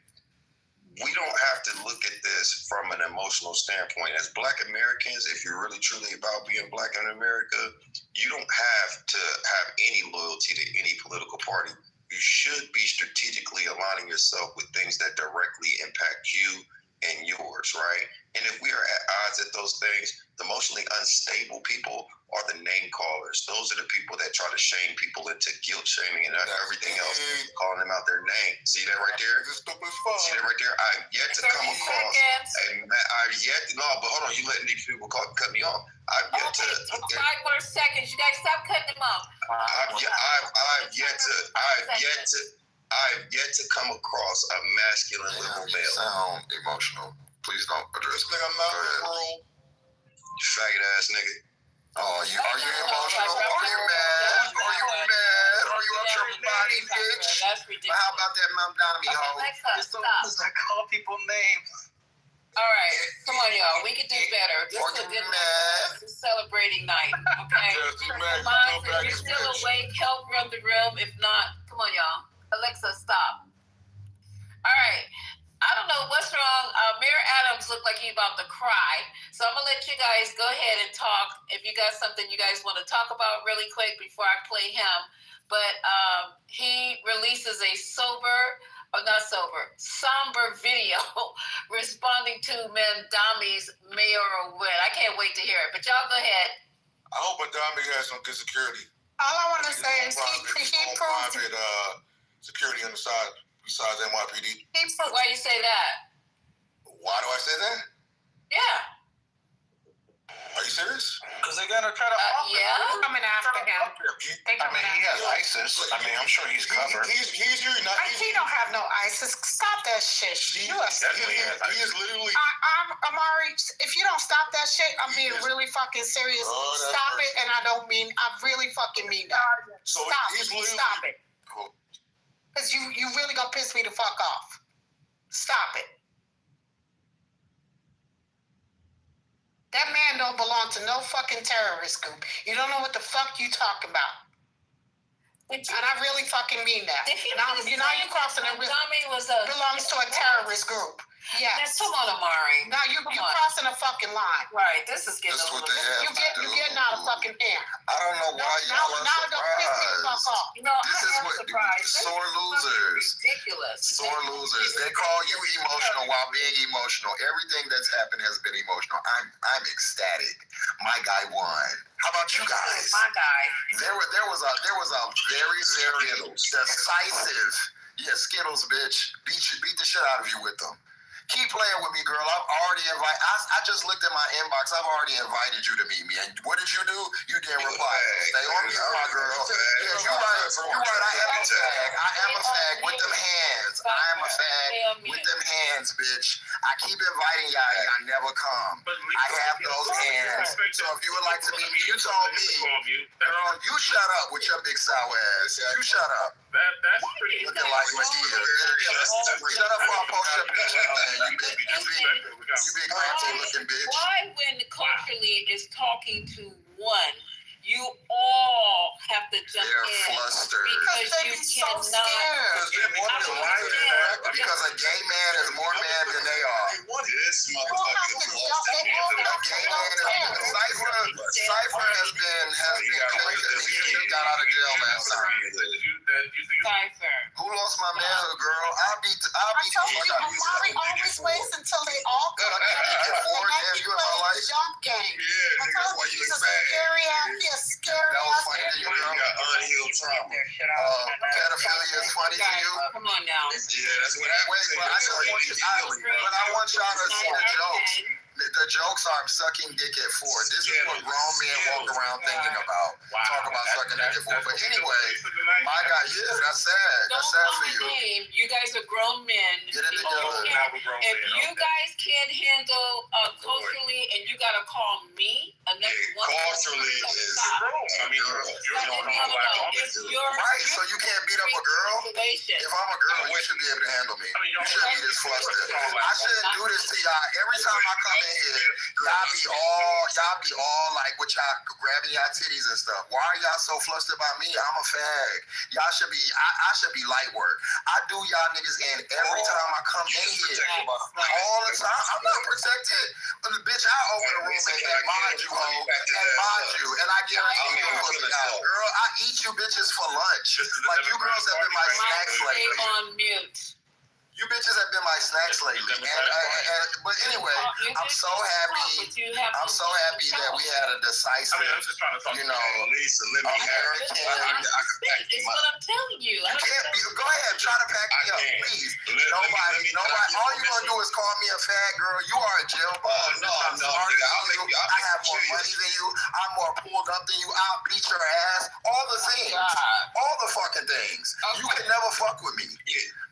We don't have to look at this from an emotional standpoint. As Black Americans, if you're really truly about being Black in America, you don't have to have any loyalty to any political party. You should be strategically aligning yourself with things that directly impact you and yours, right? And if we are at odds at those things, the emotionally unstable people are the name callers. Those are the people that try to shame people into guilt shaming and everything else, calling them out their name. See that right there? See that right there? I've yet to come across but hold on, you letting these people cut me off. I've yet to 5 more seconds. You guys stop cutting them off. I've yet to come across a masculine liberal male. You sound emotional. Please don't address me. I'm not liberal. You faggot ass nigga. Oh, are you emotional? Are you mad? Are you up your body, bitch? That's ridiculous. How about that Mamdami, ho? Stop. I call people names. All right, come on, y'all. We can do better. This is a good night. This is celebrating night, okay? If you're still awake, help run the room. If not, come on, y'all. Alexa, stop. All right. I don't know what's wrong. Mayor Adams looked like he about to cry. So I'm going to let you guys go ahead and talk. If you got something you guys want to talk about really quick before I play him. But he releases a somber video responding to Mandami's mayoral win. I can't wait to hear it. But y'all go ahead. I hope Mandami has some good security. All I want to say is he proved private security on the side besides NYPD. Why you say that? Why do I say that? Yeah. Are you serious? Because they're gonna try to. Coming after him. He has ISIS. I mean, I'm sure he's covered. He don't have no ISIS. Stop that shit. He is literally. Amari, if you don't stop that shit, I'm being really fucking serious. Stop it, and I really fucking mean that. So Stop it. Because you really gonna piss me the fuck off. Stop it. That man don't belong to no fucking terrorist group. You don't know what the fuck you talking about. And I really fucking mean that. Now you're crossing the risk. Belongs to a terrorist group. Yes. Come on, Amari. Now you crossing a fucking line. Right. This is getting That's a what little they bit. have to do. You're getting out of fucking hand. I don't know why y'all are surprised. No, This I is am what surprised. sore losers. Ridiculous. Sore losers. They call you emotional while being emotional. Everything that's happened has been emotional. I'm ecstatic. My guy won. How about you guys? My guy. There was a very decisive. Yeah, Skittles, bitch. Beat the shit out of you with them. Keep playing with me, girl. I've already invited. I just looked at my inbox. I've already invited you to meet me. And what did you do? You didn't reply. Stay on mute, my girl. Yeah, you're right. I am a fag with them hands. I am a fag with them hands, bitch. I keep inviting y'all. Y'all never come. I have those hands. So if you would like to meet me, you told me, girl, you shut up with your big sour ass. You shut up. That's pretty. Looking like Medea. Shut up before I post your picture, man. You big ranty looking bitch. Why, when culturally is talking to one, you all have to jump in flustered. because you cannot. Because a gay man is more man than they are. This motherfucker lost that Cypher has been collected. He got out of jail last time. Cypher. Who lost my manhood, girl? I'll be. Amari always waits until they all come. Jump game. Yeah, nigga, that's why you look bad. Scary that was funny to you, girl. You got unhealed trauma. Pedophilia is funny to you. Come on now. Yeah, that's what happens. But I want y'all to see the jokes. The jokes are sucking dick at 4. This is what grown men walk around thinking about. Talk about sucking dick at 4. But anyway, my God, yeah, that's sad. That's sad for you. You guys are grown men. Get it together. If you guys can't handle culturally, and you gotta call me another one. Culturally is. I mean, you're not right. So you can't beat up a girl. If I'm a girl, you should be able to handle me. You shouldn't be this flustered. I shouldn't do this to y'all. Every time I come in here, y'all be all like with y'all grabbing y'all titties and stuff. Why are y'all so flustered about me? I'm a fag. Y'all should be. I should be light work. I do y'all niggas in every time I come in here. All the time. I'm not protected. Bitch, I open the room and mind you, ho, and mind you, and I guarantee you, girl, I eat you bitches for lunch. Like you girls have been my snacks lately. Stay on mute. You bitches have been my snacks lately. But anyway, I'm so happy. I'm so happy that we had a decisive, you know, American. It's what I'm telling you. You can't be, go ahead, try to pack me up, please. Nobody. All you gonna do is call me a fag, girl. You are a jail bug. No. I have more money than you. I'm more pulled up than you. I'll beat your ass. All the things. All the fucking things. You can never fuck with me.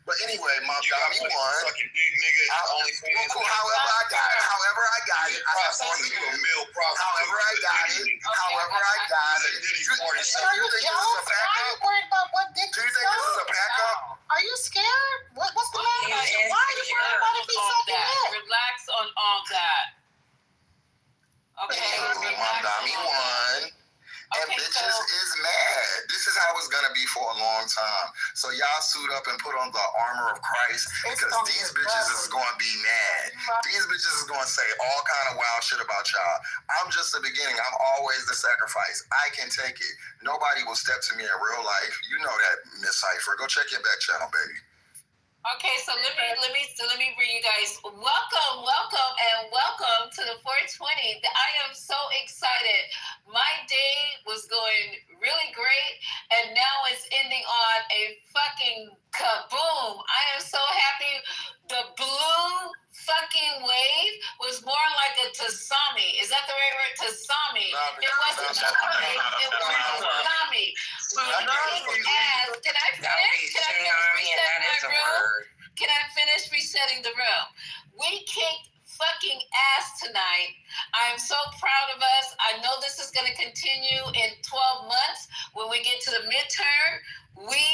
But anyway, Mom Dami won. Fucking big nigga. However I got it. I have more than you. However I got it. Do you think this is a backup? Do you think this is a backup? Are you scared? What's the matter? Why are you worried about it being sucking dick? Relax on all that. Okay. Mom Dami won. And bitches is mad. This is how it's gonna be for a long time. So y'all suit up and put on the armor of Christ because these bitches is gonna be mad. These bitches is gonna say all kind of wild shit about y'all. I'm just the beginning. I'm always the sacrifice. I can take it. Nobody will step to me in real life. You know that, Miss Cypher. Go check your back channel, baby. Okay, so let me bring you guys welcome to the 420. I am so excited. My day was going really great, and now it's ending on a fucking kaboom. I am so happy. The blue fucking wave was more like a tsunami. Is that the right word? Tsunami. It wasn't a wave. It was a tsunami. Can I finish resetting the room? We kicked fucking ass tonight. I'm so proud of us. I know this is going to continue in 12 months. When we get to the midterm, we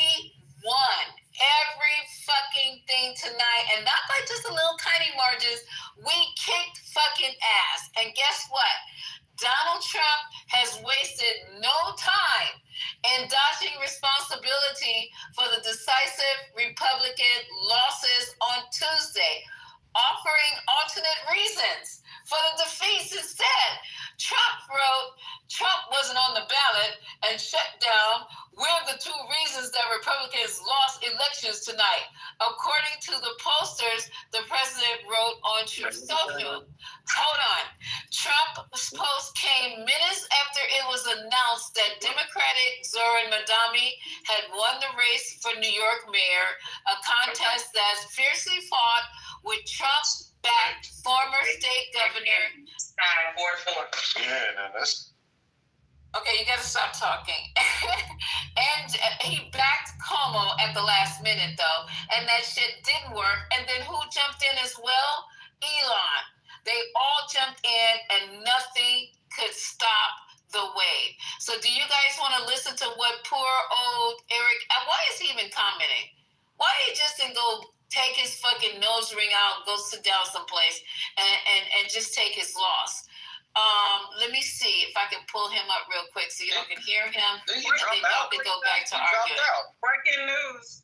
won every fucking thing tonight, and not by just a little tiny margins. We kicked fucking ass. And guess what? Donald Trump has wasted no time in dodging responsibility for the decisive Republican losses on Tuesday. on the ballot and shut down were the two reasons that Republicans lost elections tonight. According to the posters the president wrote on Truth Social. Hold on. Trump's post came minutes after it was announced that Democratic Zoran Madami had won the race for New York mayor, a contest that's fiercely fought with Trump-backed former state governor. 4-4. Yeah, no, that's. Okay, you got to stop talking. And he backed Cuomo at the last minute, though, and that shit didn't work. And then who jumped in as well? Elon. They all jumped in, and nothing could stop the wave. So do you guys want to listen to what poor old Eric, why is he even commenting? Why he just didn't go take his fucking nose ring out, go sit down someplace, and just take his loss? Let me see if I can pull him up real quick so y'all can hear him. Then y'all can go back to arguing. Breaking news.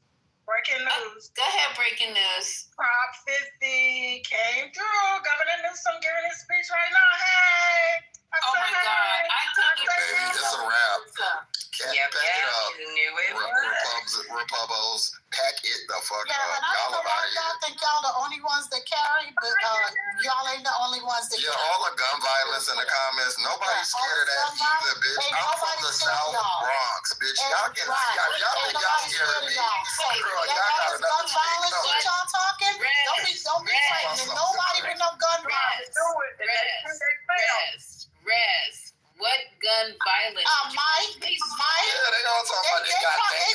Go ahead, breaking news. Prop 50 came through. Governor Newsom giving his speech right now. Hey. Oh my God. It's a wrap. Pack it up. You knew it. Republicans, pack it the fuck up. And I don't know why y'all think y'all the only ones that carry, but y'all ain't the only ones that carry. All the gun violence in the comments. Nobody's scared of that either, bitch. I'm from the South Bronx, bitch. Y'all get y'all think y'all scared of me. Girl, y'all got enough gun violence that y'all talking? Don't be frightening nobody with no gun violence. Rez, what gun violence? Mike. Yeah, they all talking about they got guns.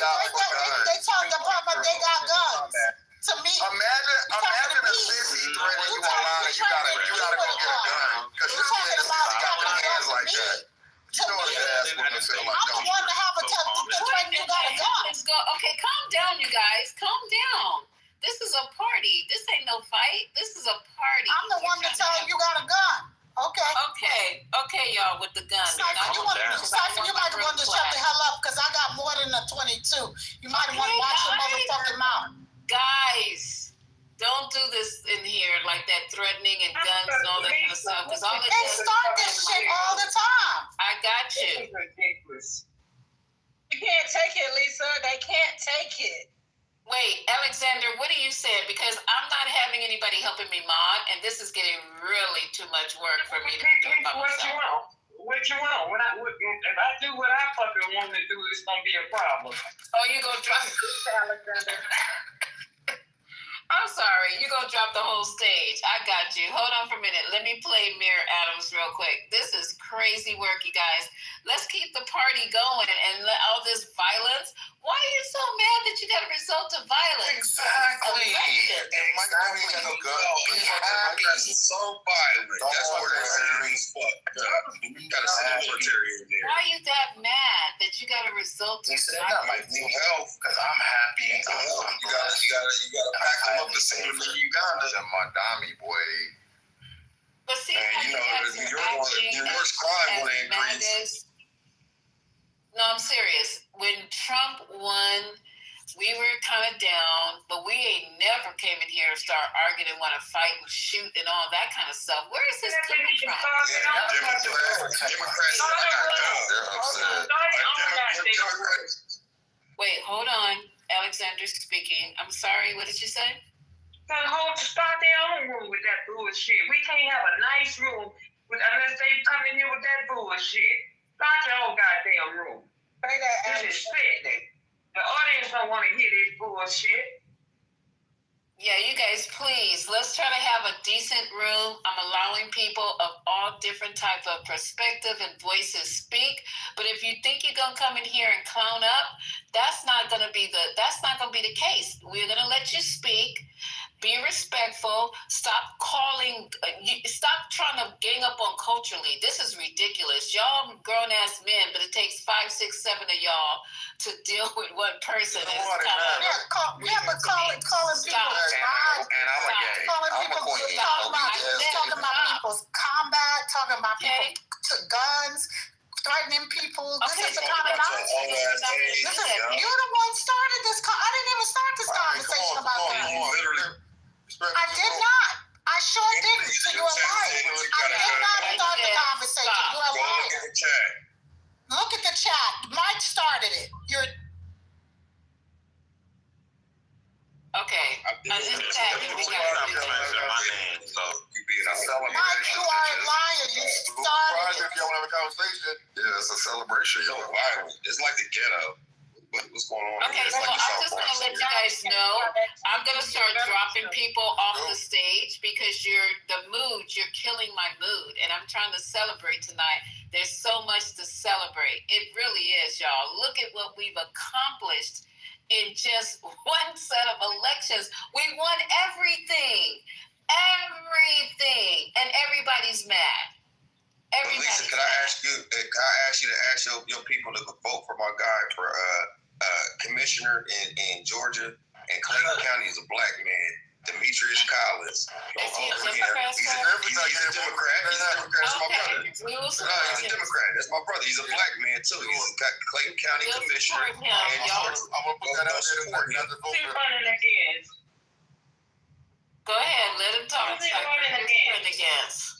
They talking about they got guns. To me, imagine a sissy threatening you online and you gotta go get a gun because you're saying you got your hands like that. You know what your ass would feel like. I'm the one to have a threaten you got a gun. Okay, calm down, you guys. Calm down. This is a party. This ain't no fight. This is a party. I'm the one to tell you got a gun. Okay, y'all with the gun. Cypher, you might want to shut the hell up because I got more than a 22. You might want to watch your motherfucking mouth. Guys, don't do this in here like that, threatening and guns and all that kind of stuff. Because all they start this shit all the time. I got you. This is ridiculous. You can't take it, Lisa. They can't take it. Wait, Alexander, what are you saying? Because I'm not having anybody helping me mod, and this is getting really too much work for me to do by myself. What you want? If I do what I fucking want to do, it's gonna be a problem. Oh, you gonna drop Alexander? I'm sorry, you're gonna drop the whole stage. I got you. Hold on for a minute. Let me play Mayor Adams real quick. This is crazy work, you guys. Let's keep the party going and let all this violence. Why are you so mad that you got a result of violence? Exactly. That's so violent. That's what they're saying. You gotta send a military in there. Why you got mad that you got a result of violence? Not my mental health, because I'm happy. You gotta pack them up the same for Uganda. And Madami, boy. But see, your worst crime will increase. No, I'm serious. When Trump won, we were kind of down, but we ain't never came in here and start arguing and want to fight and shoot and all that kind of stuff. Where is this coming from? Wait, hold on. Alexander's speaking. I'm sorry. What did you say? Start their own room with that bullshit. We can't have a nice room unless they come in here with that bullshit. Start your own goddamn room. Disrespect it. The audience don't want to hear this bullshit. Yeah, you guys, please, let's try to have a decent room. I'm allowing people of all different type of perspective and voices speak. But if you think you're gonna come in here and clown up, that's not gonna be the case. We're gonna let you speak. Be respectful. Stop trying to gang up on culturally. This is ridiculous. Y'all grown ass men, but it takes 5, 6, 7 of y'all to deal with one person. But calling people and I'm a gay. talking about people's combat, talking about people to guns, threatening people. This is the kind of nonsense. You're the one started this. I didn't even start this conversation about that. I did not. I sure didn't. So you're lying. I did not start the conversation. You're lying. Look at the chat. Mike started it. You're okay. Mike, you are a liar. You started it. If y'all have a conversation. Yeah, it's a celebration. Yo, viral. It's like the ghetto. What's going on? Okay, so I'm just going to let you guys know. I'm going to start dropping people off the stage because you're killing my mood, and I'm trying to celebrate tonight. There's so much to celebrate. It really is, y'all. Look at what we've accomplished in just one set of elections. We won everything, and everybody's mad. Lisa, can I ask you to ask your people to vote for my guy for commissioner in Georgia and Clayton County is a black man, Demetrius Collins. Is he a Democrat? He's a Democrat. He's a Democrat. That's my brother. He's a Democrat. That's my brother. He's a black man too. He's a Clayton County commissioner. I'm gonna put that out there. Go ahead, let him talk. Against.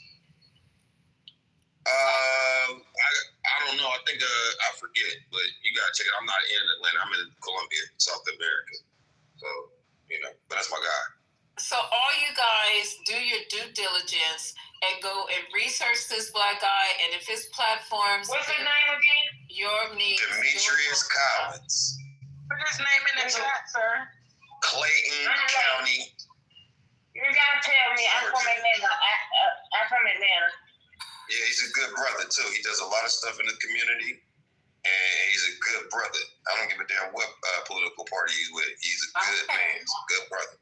I don't know. I think I forget, but you gotta check it. I'm not in Atlanta. I'm in Columbia, South America. So but that's my guy. So all you guys do your due diligence and go and research this black guy, and if his platforms. What's his name again? Demetrius Collins. Put his name in the chat, sir. Clayton County. You gotta tell me. I'm from Atlanta. Yeah, he's a good brother too. He does a lot of stuff in the community, and he's a good brother. I don't give a damn what political party he's with. He's a good man. He's a good brother.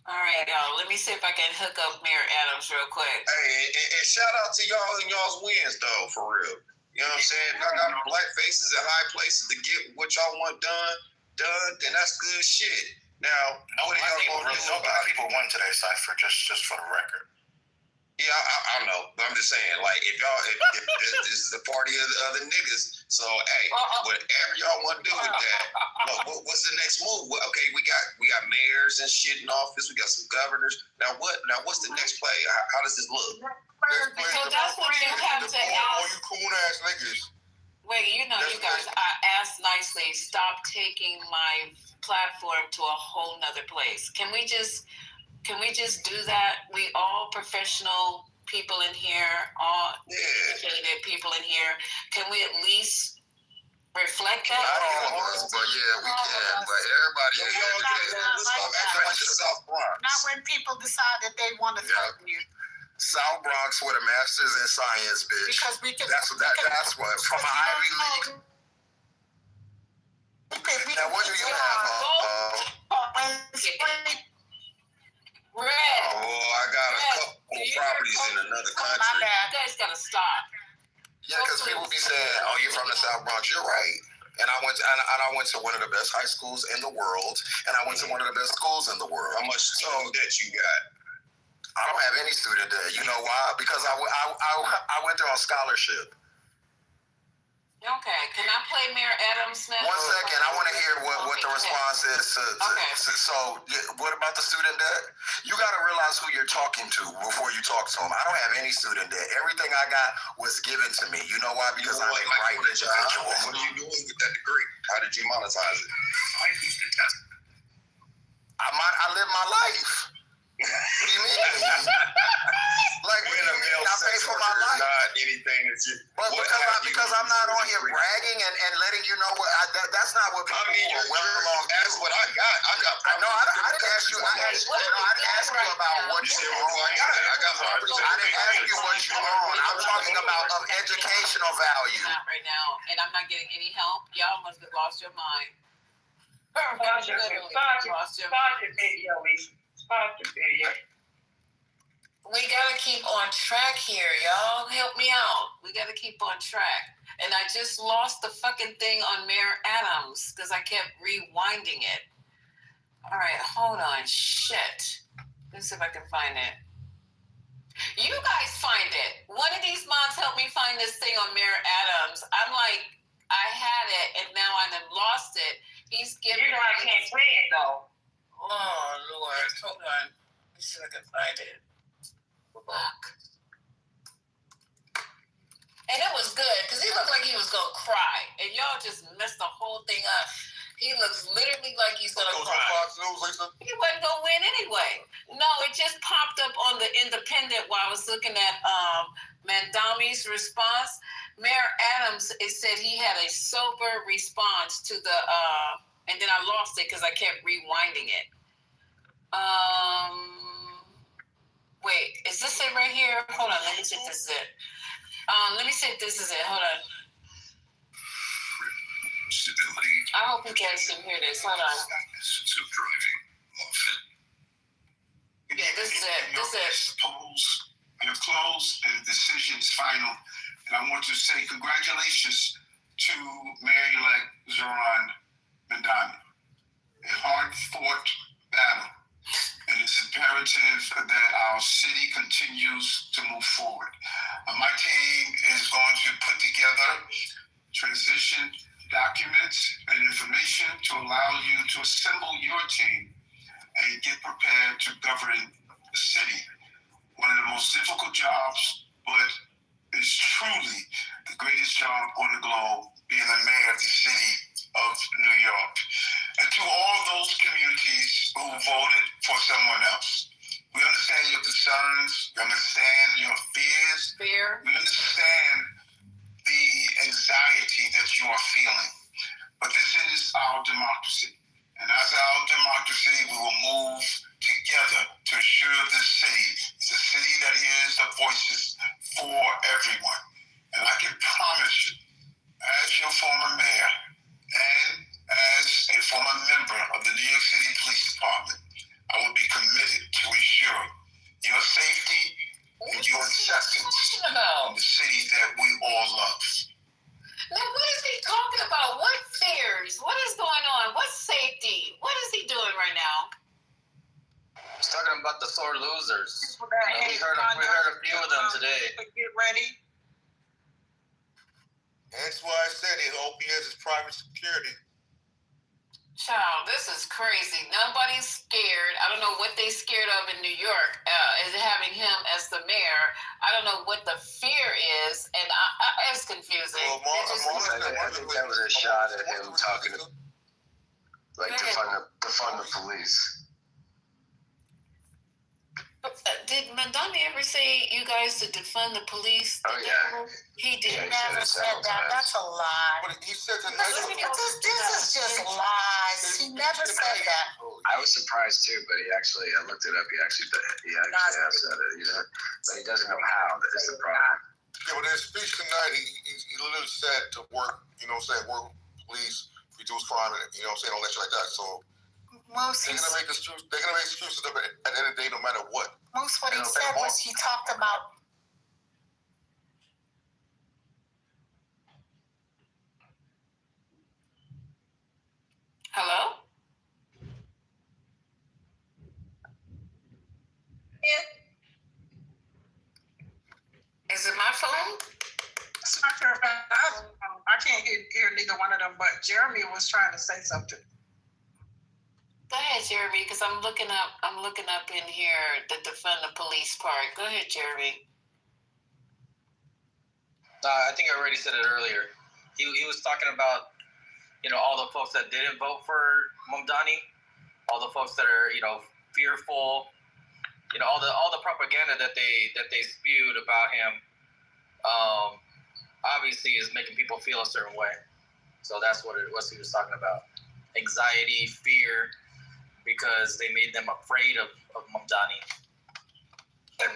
All right, y'all. Let me see if I can hook up Mayor Adams real quick. Hey, and shout out to y'all and y'all's wins though, for real. You know what I'm saying? I got black faces in high places to get what y'all want done, then that's good shit. Now, what are y'all going to do about it? People won today, Cypher, just for the record. Yeah, I know, but I'm just saying, like, if this is the party of the other niggas, so hey, whatever y'all want to do with that, what's the next move? Okay, we got mayors and shit in office, we got some governors. Now what's the next play? How does this look? So that's what you have to ask. All you coon ass niggas. Wait, you guys, I asked nicely, stop taking my platform to a whole nother place. Can we just do that? We all professional people in here, all educated people in here. Can we at least reflect that? Not all of us, but yeah, we can. But everybody, South Bronx. Not when people decide that they want to threaten you. South Bronx with a master's in science, bitch. Because we can. That's what from an Ivy League. Now, what do you have? Red. I got a couple properties in another country. You guys gotta stop. Yeah, because people be saying, "Oh, you're from the South Bronx." You're right. And I went to one of the best high schools in the world, and I went to one of the best schools in the world. How much student debt you got? I don't have any student debt. You know why? Because I went there on scholarship. Okay, can I play Mayor Adams now? 1 second, I want to hear what the response is to so what about the student debt? You got to realize who you're talking to before you talk to them. I don't have any student debt. Everything I got was given to me. You know why? Because I'm a right job. What are you doing with that degree? How did you monetize it? I live my life. What do you mean? Like, I pay for my life. Not anything that you. But because I'm not on here bragging and letting you know what that's not what people are well along. That's what I got. I didn't ask you. I didn't ask you about what you own. I got properties. I didn't ask you what you own. I'm talking about of educational value. Not right now, and I'm not getting any help. Y'all must have lost your mind. Start your video, Lisa. Start your video. We gotta keep on track here, y'all. Help me out. We gotta keep on track. And I just lost the fucking thing on Mayor Adams because I kept rewinding it. All right, hold on. Shit. Let's see if I can find it. You guys find it. One of these moms help me find this thing on Mayor Adams. I'm like, I had it and now I done lost it. He's giving. You know I can't play it though. Oh Lord, hold on. Let me see if I can find it. Look. And it was good, because he looked like he was going to cry. And y'all just messed the whole thing up. He looks literally like he's going to cry. He wasn't going to win anyway. No, it just popped up on the Independent while I was looking at Mandami's response. Mayor Adams, it said he had a sober response to the, and then I lost it because I kept rewinding it. Wait, is this it right here? Hold on, let me see if this is it. Let me see if this is it. Hold on. I hope you guys can hear this. Hold on. Yeah, this is it. This is it. Polls have closed and the decision is final. And I want to say congratulations to Mayor-elect Zoran Mandani. A hard-fought battle. It is imperative that our city continues to move forward. My team is going to put together transition documents and information to allow you to assemble your team and get prepared to govern the city. One of the most difficult jobs, but it's truly the greatest job on the globe, being the mayor of the city of New York. And to all those communities who voted for someone else, we understand your concerns, we understand your fears, we understand the anxiety that you are feeling. But this is our democracy. And as our democracy, we will move together to ensure this city is a city that hears the voices for everyone. And I can promise you, as your former mayor and as a former member of the New York City Police Department, I will be committed to ensure your safety and your acceptance in the city that we all love. Now, what is he talking about? What fears? What is going on? What safety? What is he doing right now? He's talking about the sore losers. We heard a few of them today. Get ready. That's why I said it. OPS is private security. Child, this is crazy. Nobody's scared. I don't know what they scared of in New York, is having him as the mayor. I don't know what the fear is, and it's confusing. I think that was a shot at him talking to, defund the police. Did Mandami ever say you guys to defund the police? Oh, yeah. He did. He never said that. That's a lie. But he said that. This is just lies. He never said that. I was surprised too, but I looked it up. He actually has said it. You know, but he doesn't know how. That is the problem. Yeah, but in his speech tonight, he literally said to work. You know, what I'm saying, work police, reduce crime, and you know, what I'm saying, all that shit like that. So. They're gonna make excuses. They're gonna make excuses at the end of the day, no matter what. Most what he said was he talked about. Hello? Is it my phone? It's not sure about I can't hear neither one of them, but Jeremy was trying to say something. Go ahead, Jeremy, because I'm looking up in here the defund the police part. Go ahead, Jeremy. I think I already said it earlier. He was talking about, all the folks that didn't vote for Mamdani, all the folks that are, fearful, all the propaganda that they spewed about him, obviously is making people feel a certain way. So that's what he was talking about. Anxiety, fear, because they made them afraid of Mamdani. It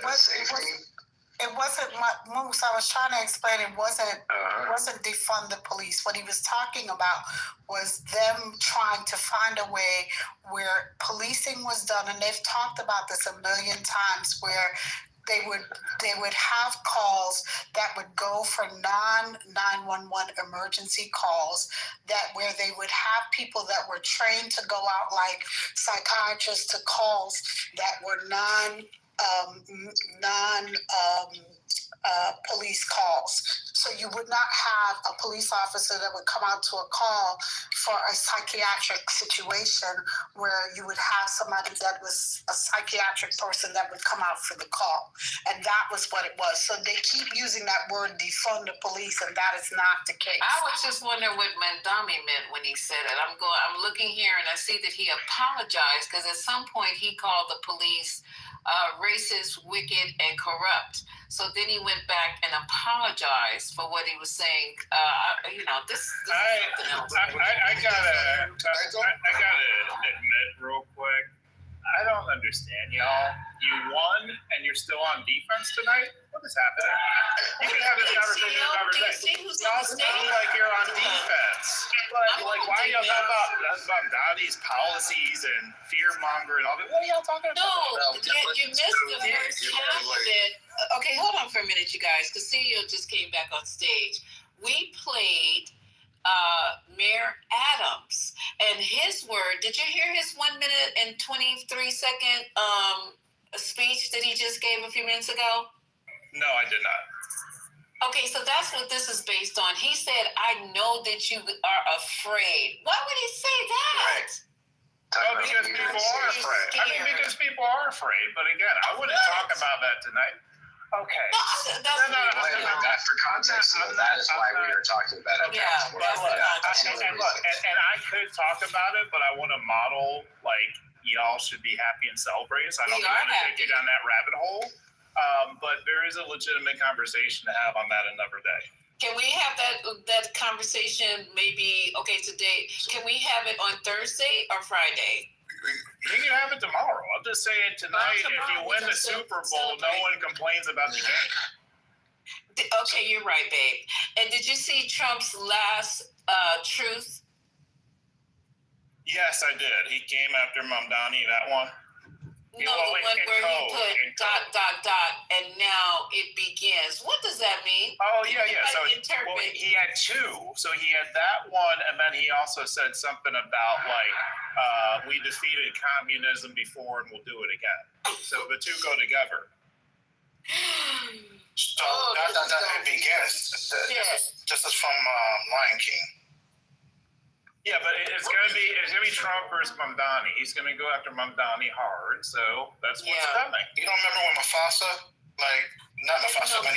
wasn't Moose. I was trying to explain. It wasn't defund the police. What he was talking about was them trying to find a way where policing was done, and they've talked about this a million times, where they would have calls that would go for non-911 emergency calls, where they would have people that were trained to go out, like psychiatrists, to calls that were police calls. So you would not have a police officer that would come out to a call for a psychiatric situation where you would have somebody that was a psychiatric person that would come out for the call. And that was what it was. So they keep using that word defund the police, and that is not the case. I was just wondering what Mandami meant when he said it. I'm looking here and I see that he apologized because at some point he called the police racist, wicked, and corrupt. So then he went back and apologized for what he was saying. This is something else. I gotta admit real quick, I don't understand y'all. You won and you're still on defense tonight? What is happening? You can have this conversation every day. Y'all sound like you're on defense. Like why are y'all talking about Donnie's policies and fear mongering and all that? What are y'all talking about? No, you missed the first half of it. Okay, hold on for a minute, you guys, because CEO just came back on stage. We played Mayor Adams, and his word. Did you hear his 1 minute and 23-second speech that he just gave a few minutes ago? No, I did not. Okay, so that's what this is based on. He said, "I know that you are afraid." Why would he say that? Oh, because people are afraid. I mean, because people are afraid. But again, I wouldn't talk about that tonight. Okay. That's for context, so that is why we are talking about it. Yeah, and I could talk about it, but I want to model like y'all should be happy and celebrate. So I don't want to take you down that rabbit hole. But there is a legitimate conversation to have on that another day. Can we have that conversation maybe today? Can we have it on Thursday or Friday? You can have it tomorrow. I'm just saying tonight, if you win the Super Bowl, no one complains about the game. Okay, you're right, babe. And did you see Trump's last truth? Yes, I did. He came after Mamdani, that one. No, the one where he put ... and now it begins. What does that mean? Oh, yeah. So he had two. So he had that one, and then he also said something about, like, we defeated communism before and we'll do it again. So the two go together. So it begins. This is from Lion King. Yeah, but it's gonna be Trump versus Mamdani. He's gonna go after Mamdani hard, so that's what's coming. You don't remember when Mufasa, not Mufasa, when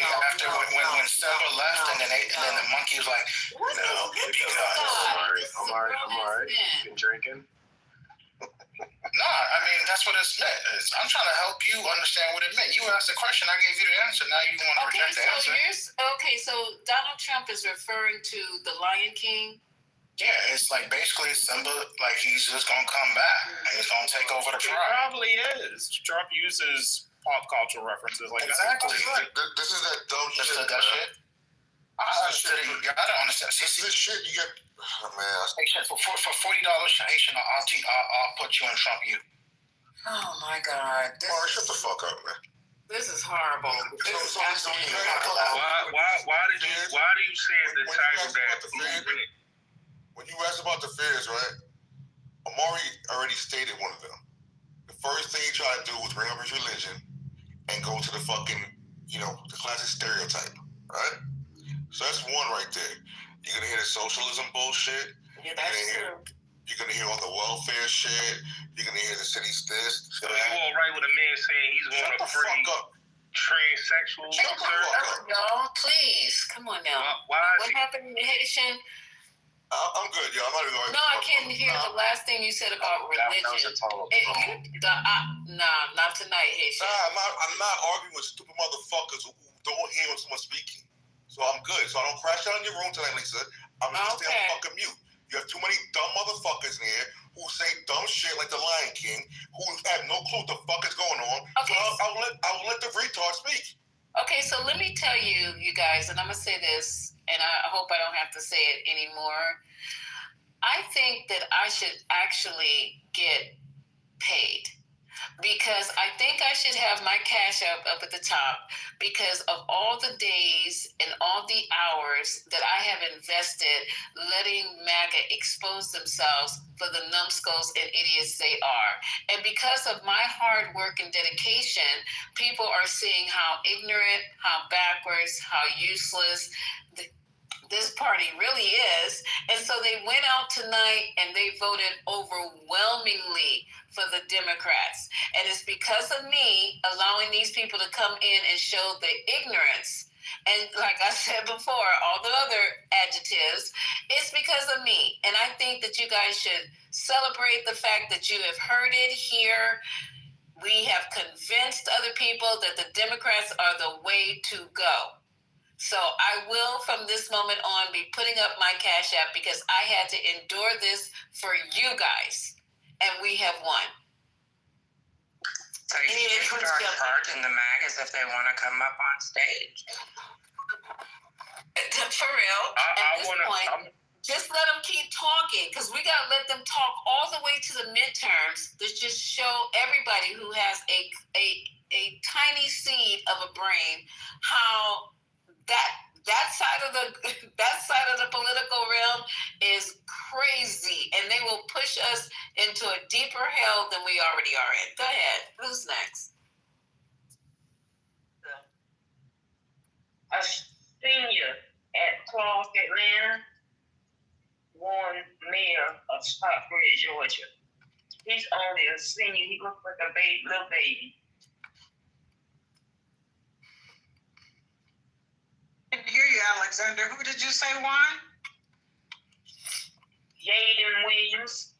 Simba left, and then the monkey was like, "No, it begun." Amari, you been drinking? No, I mean that's what it's meant. I'm trying to help you understand what it meant. You asked the question, I gave you the answer. Now you want to reject the answer. So Donald Trump is referring to the Lion King. Yeah, it's like basically Simba, like he's just gonna come back and he's gonna take over the tribe. He probably is. Trump uses pop culture references like exactly. This is that dumb shit. That shit. I don't understand. This shit you get. Oh, man. For $40, Haitian, I'll put you in Trump. You. Oh my God! Shut the fuck up, man. This is horrible. Why do you say the title that? When you asked about the fears, right? Amari already stated one of them. The first thing he tried to do was bring up his religion and go to the fucking, the classic stereotype, right? So that's one right there. You're gonna hear the socialism bullshit. Yeah, that's true. You're gonna hear all the welfare shit. You're gonna hear the city's this. So you all right with a man saying he's going to free transsexual? Y'all, please, come on now. What happened in Haitian? I'm good, yo. I'm not even going. No, I can't hear the last thing you said about religion. That was a total not tonight, Haitian. I'm not arguing with stupid motherfuckers who don't hear when someone's speaking. So I'm good. So I don't crash out in your room tonight, Lisa. I'm just stay on fucking mute. You have too many dumb motherfuckers in here who say dumb shit like the Lion King, who have no clue what the fuck is going on. Okay. So I'll let the retard speak. Okay, so let me tell you, you guys, and I'm gonna say this, and I hope I don't have to say it anymore. I think that I should actually get paid. because I think I should have my Cash App up at the top because of all the days and all the hours that I have invested letting MAGA expose themselves for the numbskulls and idiots they are. And because of my hard work and dedication, people are seeing how ignorant, how backwards, how useless this party really is. And so they went out tonight and they voted overwhelmingly for the Democrats. And it's because of me allowing these people to come in and show the ignorance. And like I said before, all the other adjectives, it's because of me. And I think that you guys should celebrate the fact that you have heard it here. We have convinced other people that the Democrats are the way to go. So I will, from this moment on, be putting up my Cash App because I had to endure this for you guys, and we have won. So you should start charging the MAGAs if they want to come up on stage. For real, just let them keep talking because we got to let them talk all the way to the midterms to just show everybody who has a tiny seed of a brain how that side of the political realm is crazy, and they will push us into a deeper hell than we already are in. Go ahead. Who's next? A senior at Clark, Atlanta, won mayor of Stockbridge, Georgia. He's only a senior. He looks like a little baby. I didn't hear you, Alexander. Who did you say won? Jaden Williams.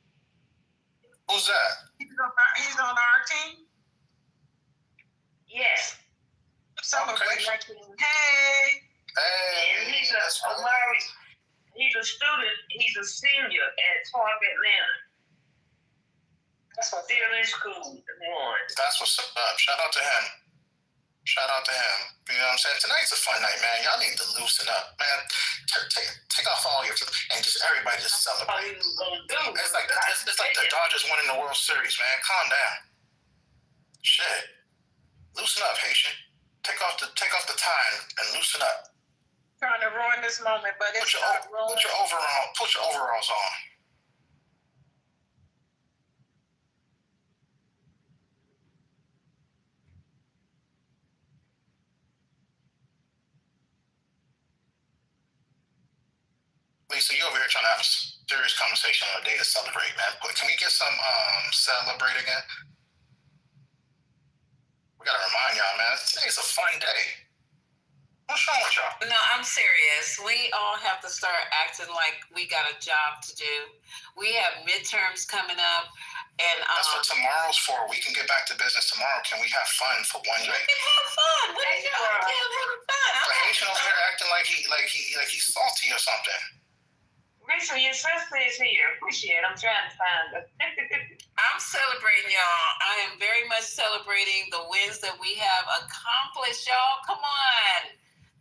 Who's that? He's on our team? Yes. Celebrate. Okay. Hey. And he's a student. He's a senior at Clark, Atlanta. Still in school. That's what's up. Shout out to him. You know what I'm saying? Tonight's a fun night, man. Y'all need to loosen up, man. Take off all your and just everybody just celebrate. It's like the Dodgers winning the World Series, man. Calm down. Shit. Loosen up, Haitian. Take off the tie and loosen up. Trying to ruin this moment, but it's put your overalls on. Lisa, you over here trying to have a serious conversation on a day to celebrate, man. But can we get some celebrate again? We gotta remind y'all, man. Today's a fun day. What's wrong with y'all? No, I'm serious. We all have to start acting like we got a job to do. We have midterms coming up, and that's what tomorrow's for. We can get back to business tomorrow. Can we have fun for one day? We can have fun. What are you having fun? The Haitian over here acting like he's salty or something. Rachel, your sister is here. Appreciate it. I'm trying to find her. I'm celebrating, y'all. I am very much celebrating the wins that we have accomplished, y'all. Come on.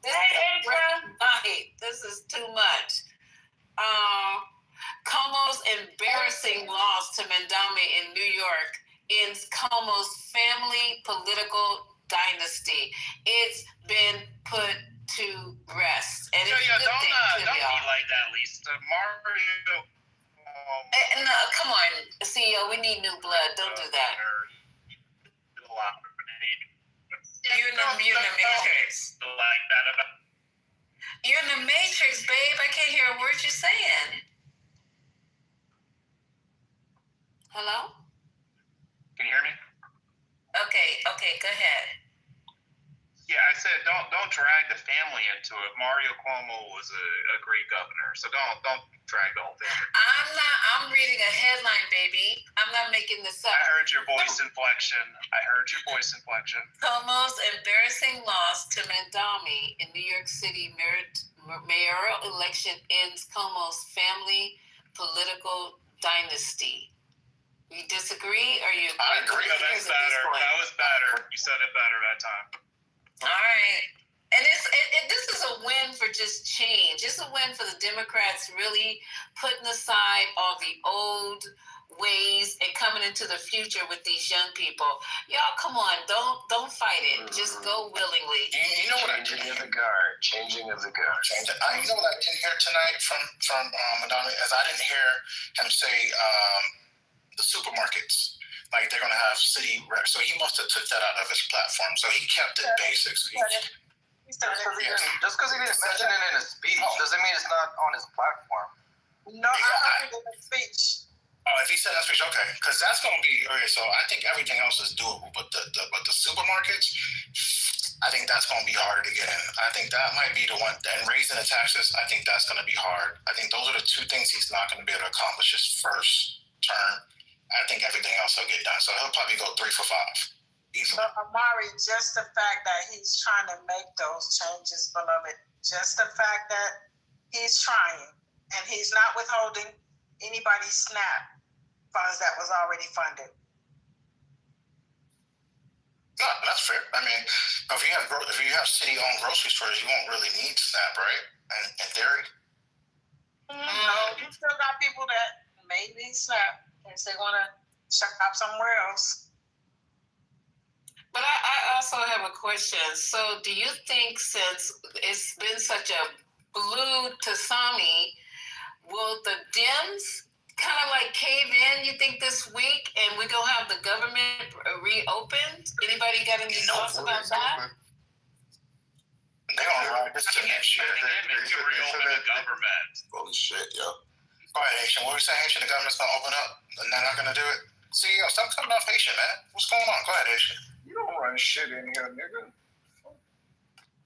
This is a great night. This is too much. Como's embarrassing loss to Mandami in New York ends Como's family political dynasty. It's been put to rest. And it's don't be like that, Lisa. Mario. No, come on, CEO. We need new blood. Don't do that. You're in the Matrix. You're in the Matrix, babe. I can't hear a word you're saying. Hello? Can you hear me? Okay, go ahead. Yeah, I said don't drag the family into it. Mario Cuomo was a great governor, so don't drag the whole thing. I'm reading a headline, baby. I'm not making this up. I heard your voice inflection. Cuomo's embarrassing loss to Mandami in New York City mayoral election ends Cuomo's family political dynasty. You disagree, or you? I agree. No, that's better. That was better. You said it better that time. All right. And this is a win for just change. It's a win for the Democrats really putting aside all the old ways and coming into the future with these young people. Y'all, come on, don't fight it. Just go willingly. You know what I did? Changing of the guard. You know what I didn't hear tonight from Madonna is I didn't hear him say the supermarkets. Like they're gonna have city reps. So he must have took that out of his platform. So he kept it basic. So just because he didn't mention it in his speech doesn't mean it's not on his platform. No, I heard it in his speech. Oh, if he said that speech, okay, because that's going to be okay. So I think everything else is doable, but the supermarkets, I think that's going to be harder to get in. I think that might be the one. And raising the taxes, I think that's going to be hard. I think those are the two things he's not going to be able to accomplish his first term. I think everything else will get done. So he'll probably go 3 for 5. Easily. But Amari, just the fact that he's trying to make those changes, beloved, just the fact that he's trying and he's not withholding anybody's SNAP funds that was already funded. No, that's fair. I mean, if you have city-owned grocery stores, you won't really need SNAP, right? And dairy. No, you still got people that may need SNAP and they want to shop somewhere else. But I also have a question. So do you think since it's been such a blue tsunami, will the Dems kind of like cave in, you think, this week, and we're going to have the government reopened? Anybody got any thoughts about that? They're going to ride this to next year. They can reopen the government. Holy shit, yo. Go ahead, Haitian. What were you saying, Haitian? The government's going to open up and they're not going to do it? CEO, stop coming off Haitian, man. What's going on? Go ahead, Haitian. You don't run shit in here, nigga.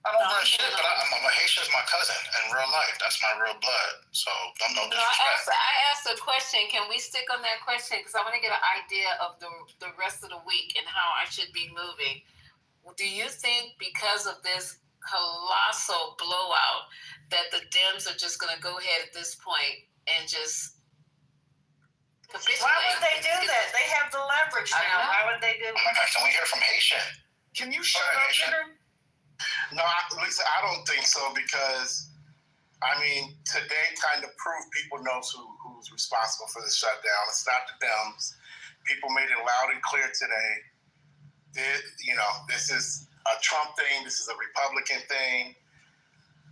I don't run shit, but my Haitian's my cousin in real life. That's my real blood. So don't know disrespect. I asked a question. Can we stick on that question? Because I want to get an idea of the rest of the week and how I should be moving. Do you think because of this colossal blowout that the Dems are just going to go ahead at this point and just capitulate? Why would they do that? They have the leverage now. Why would they do that? Can we hear from Haitian? Can you shut up, Haitian? No, Lisa, I don't think so because, I mean, today kind of proved people knows who's responsible for the shutdown. It's not the Dems. People made it loud and clear today. This is a Trump thing. This is a Republican thing.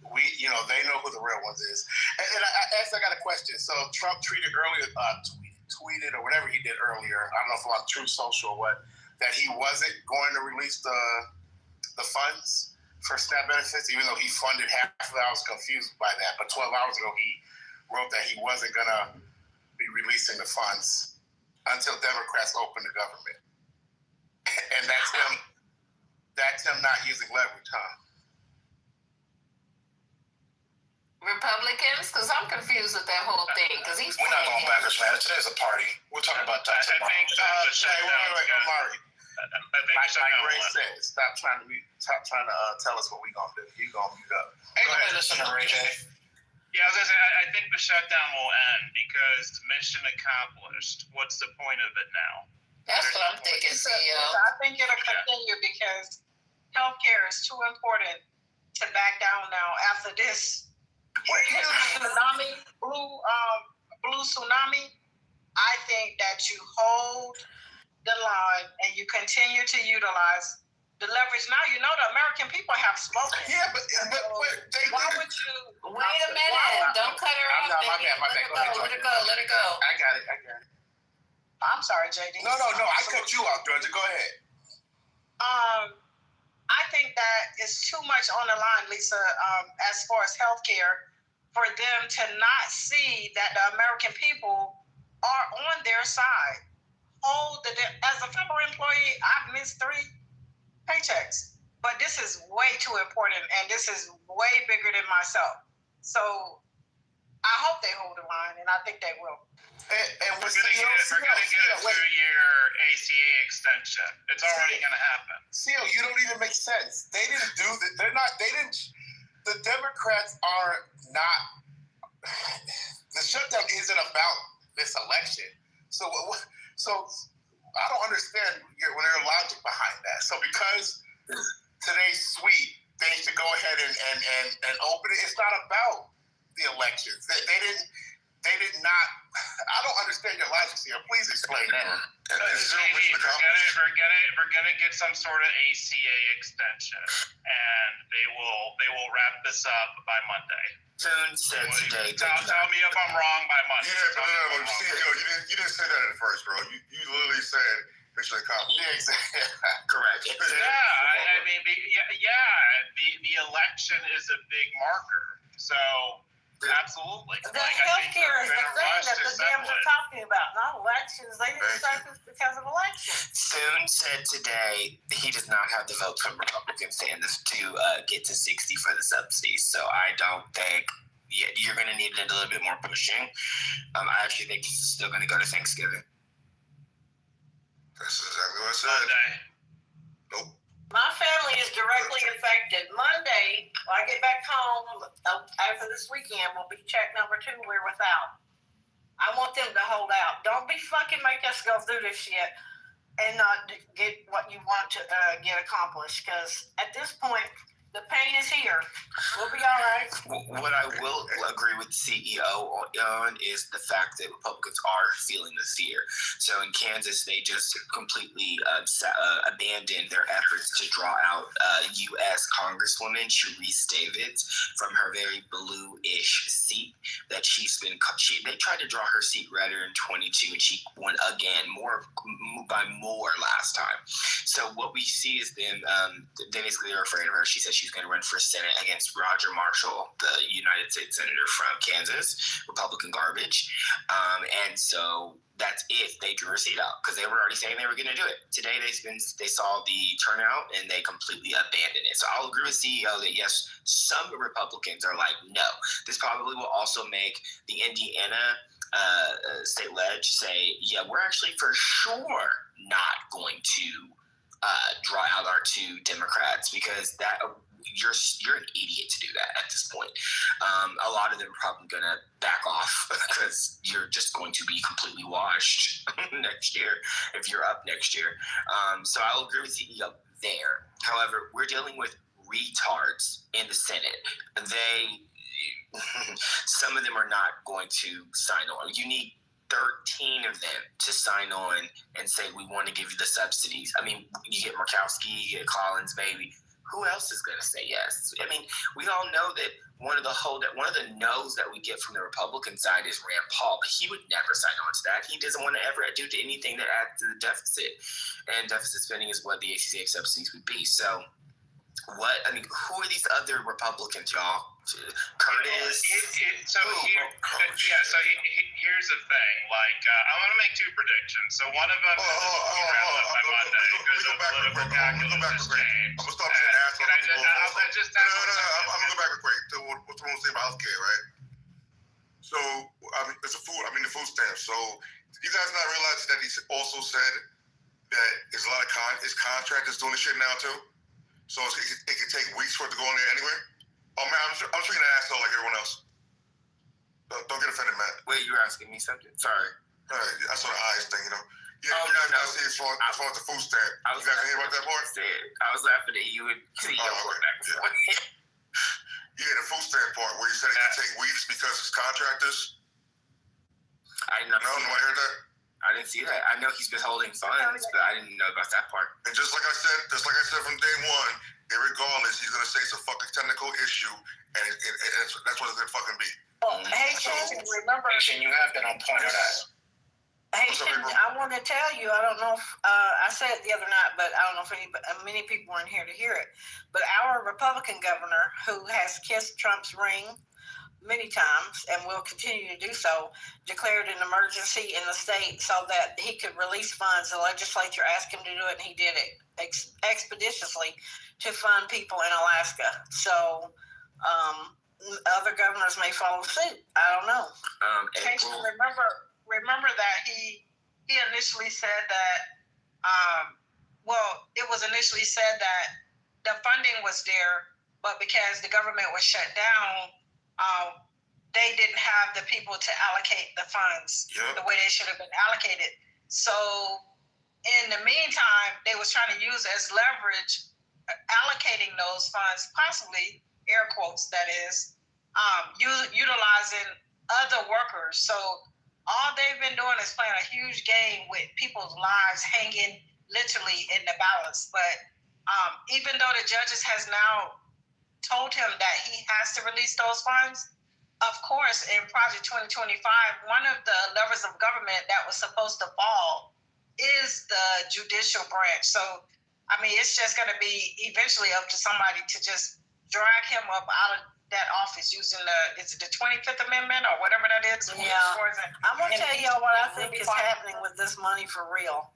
They know who the real ones is. And I got a question. So Trump tweeted or whatever he did earlier. I don't know if it was on Truth Social or what, that he wasn't going to release the funds for SNAP benefits, even though he funded half of it. I was confused by that. But 12 hours ago, he wrote that he wasn't going to be releasing the funds until Democrats open the government. And that's him not using leverage, huh? Republicans? Because I'm confused with that whole thing. Because we're not going backwards, man. Today's a party. We'll talk about that tomorrow. I think the shutdown. Amari. Like Ray said, stop trying to tell us what we gonna do. You gonna mute up. Hey, go ahead, listen to Ray J. Yeah, I was gonna say, I think the shutdown will end because mission accomplished. What's the point of it now? That's what I'm thinking, CEO. I think it'll continue because healthcare is too important to back down now after this tsunami, blue tsunami. I think that you hold the line and you continue to utilize the leverage. Now you know the American people have spoken. Yeah, but why would you? Wait a minute! Don't cut her off. My bad. Let it go. I got it. I'm sorry, JD. No. I cut you off, Georgia. Go ahead. I think that is too much on the line, Lisa. As far as healthcare, for them to not see that the American people are on their side. As a federal employee, I've missed 3 paychecks, but this is way too important, and this is way bigger than myself. So I hope they hold the line, and I think they will. And we're going to get a 2-year ACA extension. It's already going to happen. CEO, you don't even make sense. They didn't do that. The Democrats are not. The shutdown isn't about this election. So I don't understand your logic behind that. So because today's sweet, they should go ahead and open it. It's not about the elections. They didn't. They did not. I don't understand your logic here. Please explain that. We're gonna get some sort of ACA extension, and they will wrap this up by Monday. Soon said today. Tell me if I'm wrong by Monday. Yeah, but no, you didn't say that at first, bro. You literally said mission accomplished. Yeah, exactly. Correct. I mean, the election is a big marker. So. Absolutely. The healthcare is the thing that the Dems are talking about, not elections. They didn't start this because of elections. Soon said today he does not have the votes from Republicans to get to 60 for the subsidies. So I don't think you're going to need a little bit more pushing. I actually think this is still going to go to Thanksgiving. That's exactly what I said. Nope. My family is directly affected. Monday, when I get back home after this weekend, will be check number 2. We're without. I want them to hold out. Don't be fucking make us go through this shit and not get what you want to get accomplished. Because at this point, the pain is here. We'll be all right. What I will agree with the CEO on is the fact that Republicans are feeling the fear. So in Kansas, they just completely abandoned their efforts to draw out U.S. Congresswoman Sharice Davids from her very blue-ish seat that they tried to draw her seat redder in 22, and she won again by more last time. So what we see is them. They basically are afraid of her. She said she's going to run for Senate against Roger Marshall, the United States Senator from Kansas, Republican garbage. And so that's if they drew her seat out, because they were already saying they were going to do it. Today they saw the turnout and they completely abandoned it. So I'll agree with CEO that yes, some Republicans are like, no. This probably will also make the Indiana state ledge say, yeah, we're actually for sure not going to draw out our 2 Democrats, because you're an idiot to do that at this point. A lot of them are probably going to back off because you're just going to be completely washed next year if you're up next year. So I'll agree with CEO there. However, we're dealing with retards in the Senate. Some of them are not going to sign on. You need 13 of them to sign on and say, we want to give you the subsidies. I mean, you get Murkowski, you get Collins, baby. Who else is going to say yes? I mean, we all know that one of the no's that we get from the Republican side is Rand Paul, but he would never sign on to that. He doesn't want to ever do anything that adds to the deficit, and deficit spending is what the ACA subsidies would be. So, who are these other Republicans, y'all? Curtis. Here's the thing. I want to make 2 predictions. So one of them is wrapped up by Monday because the political calculus has changed. I'm gonna stop being an asshole. I'm gonna go back real quick to what's the wrong thing about healthcare, right? So there's the food stamps. So you guys not realize that he also said that there's a lot of contractors doing this shit now too. So it can take weeks for it to go in there anyway. Oh man, I'm treating an asshole like everyone else. Don't get offended, Matt. Wait, you were asking me something? Sorry. I saw the eyes thing, you know. Yeah, you guys gotta see as far as the food stamp. You guys hear about that part? I was laughing at you and CEO back and forth. Yeah, the food stamp part where you said it can take weeks because it's contractors. I didn't know. No, nobody heard that? I didn't see that. I know he's withholding funds, but I didn't know about that part. And just like I said from day one, irregardless, he's gonna say it's a fucking technical issue, and that's what it's gonna fucking be. Hey, Shannon, remember? You have been on point of that. Hey, Shannon, I want to tell you, I don't know if I said it the other night, but I don't know if many people are in here to hear it. But our Republican governor, who has kissed Trump's ring many times and will continue to do so, declared an emergency in the state so that he could release funds. The legislature asked him to do it, and he did it expeditiously to fund people in Alaska. So other governors may follow suit. I don't know. Remember that he initially said that, it was initially said that the funding was there, but because the government was shut down, they didn't have the people to allocate the funds the way they should have been allocated. So in the meantime, they was trying to use as leverage allocating those funds, possibly, air quotes, that is, utilizing other workers. So all they've been doing is playing a huge game with people's lives hanging literally in the balance. But even though the judges has now told him that he has to release those funds, of course, in Project 2025, one of the levers of government that was supposed to fall is the judicial branch. So, I mean, it's just going to be eventually up to somebody to just drag him up out of that office using is it the 25th Amendment or whatever that is? Yeah. I'm going to tell y'all what I think is happening with this money for real.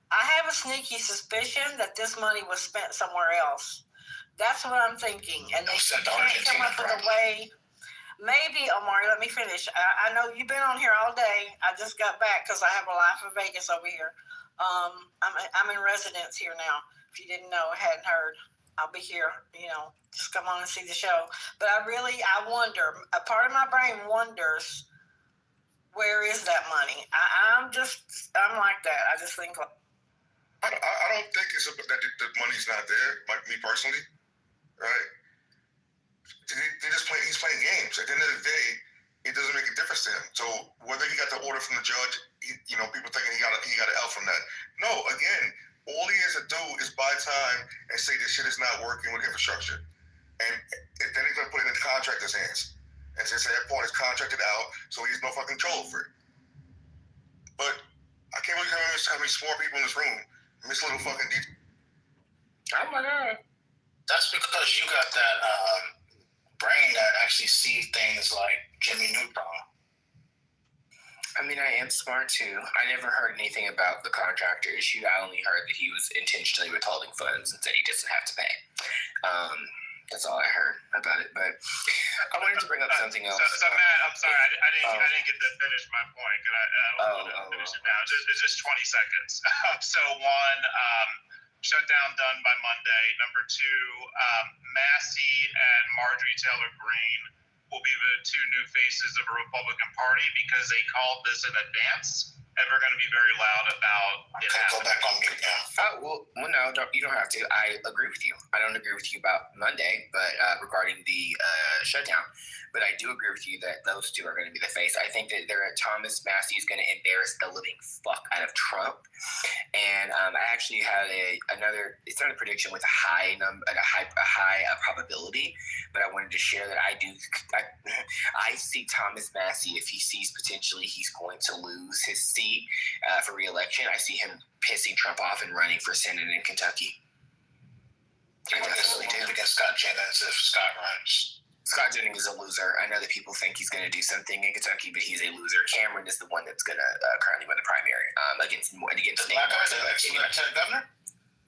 I have a sneaky suspicion that this money was spent somewhere else. That's what I'm thinking. And they can't come up with a way. Maybe, Omari, let me finish. I know you've been on here all day. I just got back because I have a life in Vegas over here. I'm in residence here now. If you didn't know, hadn't heard, I'll be here, just come on and see the show. But I wonder, a part of my brain wonders, where is that money? I'm like that. I just think. I don't think it's that the money's not there, like me personally, right? He's playing games. At the end of the day, it doesn't make a difference to him. So whether he got the order from the judge, people thinking he got an L from that. No, again, all he has to do is buy time and say this shit is not working with infrastructure. And then he's going to put it in the contractor's hands. And since that point is contracted out, so he has no fucking control over it. But I can't believe how many smart people in this room miss little fucking details. Oh my God. That's because you got that brain that actually sees things like Jimmy Neutron. I mean, I am smart too. I never heard anything about the contractor issue. I only heard that he was intentionally withholding funds and said he doesn't have to pay. That's all I heard about it. But I wanted to bring up something else. So Matt, I'm sorry, I didn't get to finish my point. I finish it now? It's just 20 seconds. So one, shutdown done by Monday. Number two, Massey and Marjorie Taylor Greene will be the two new faces of a Republican Party because they called this in advance. And we're going to be very loud about it happening. Go back on mute now. Well, no, you don't have to. I agree with you. I don't agree with you about Monday, but regarding the shutdown. But I do agree with you that those two are going to be the face. I think that Thomas Massey is going to embarrass the living fuck out of Trump. And I actually had another prediction with a high probability, but I wanted to share that I see Thomas Massey, if he sees potentially he's going to lose his seat for re-election, I see him pissing Trump off and running for Senate in Kentucky. I definitely do. Against Scott Jennings if Scott runs. Scott Jennings is a loser. I know that people think he's going to do something in Kentucky, but he's a loser. Cameron is the one that's going to currently win the primary against Nate. The black guy, the ex-lieutenant governor?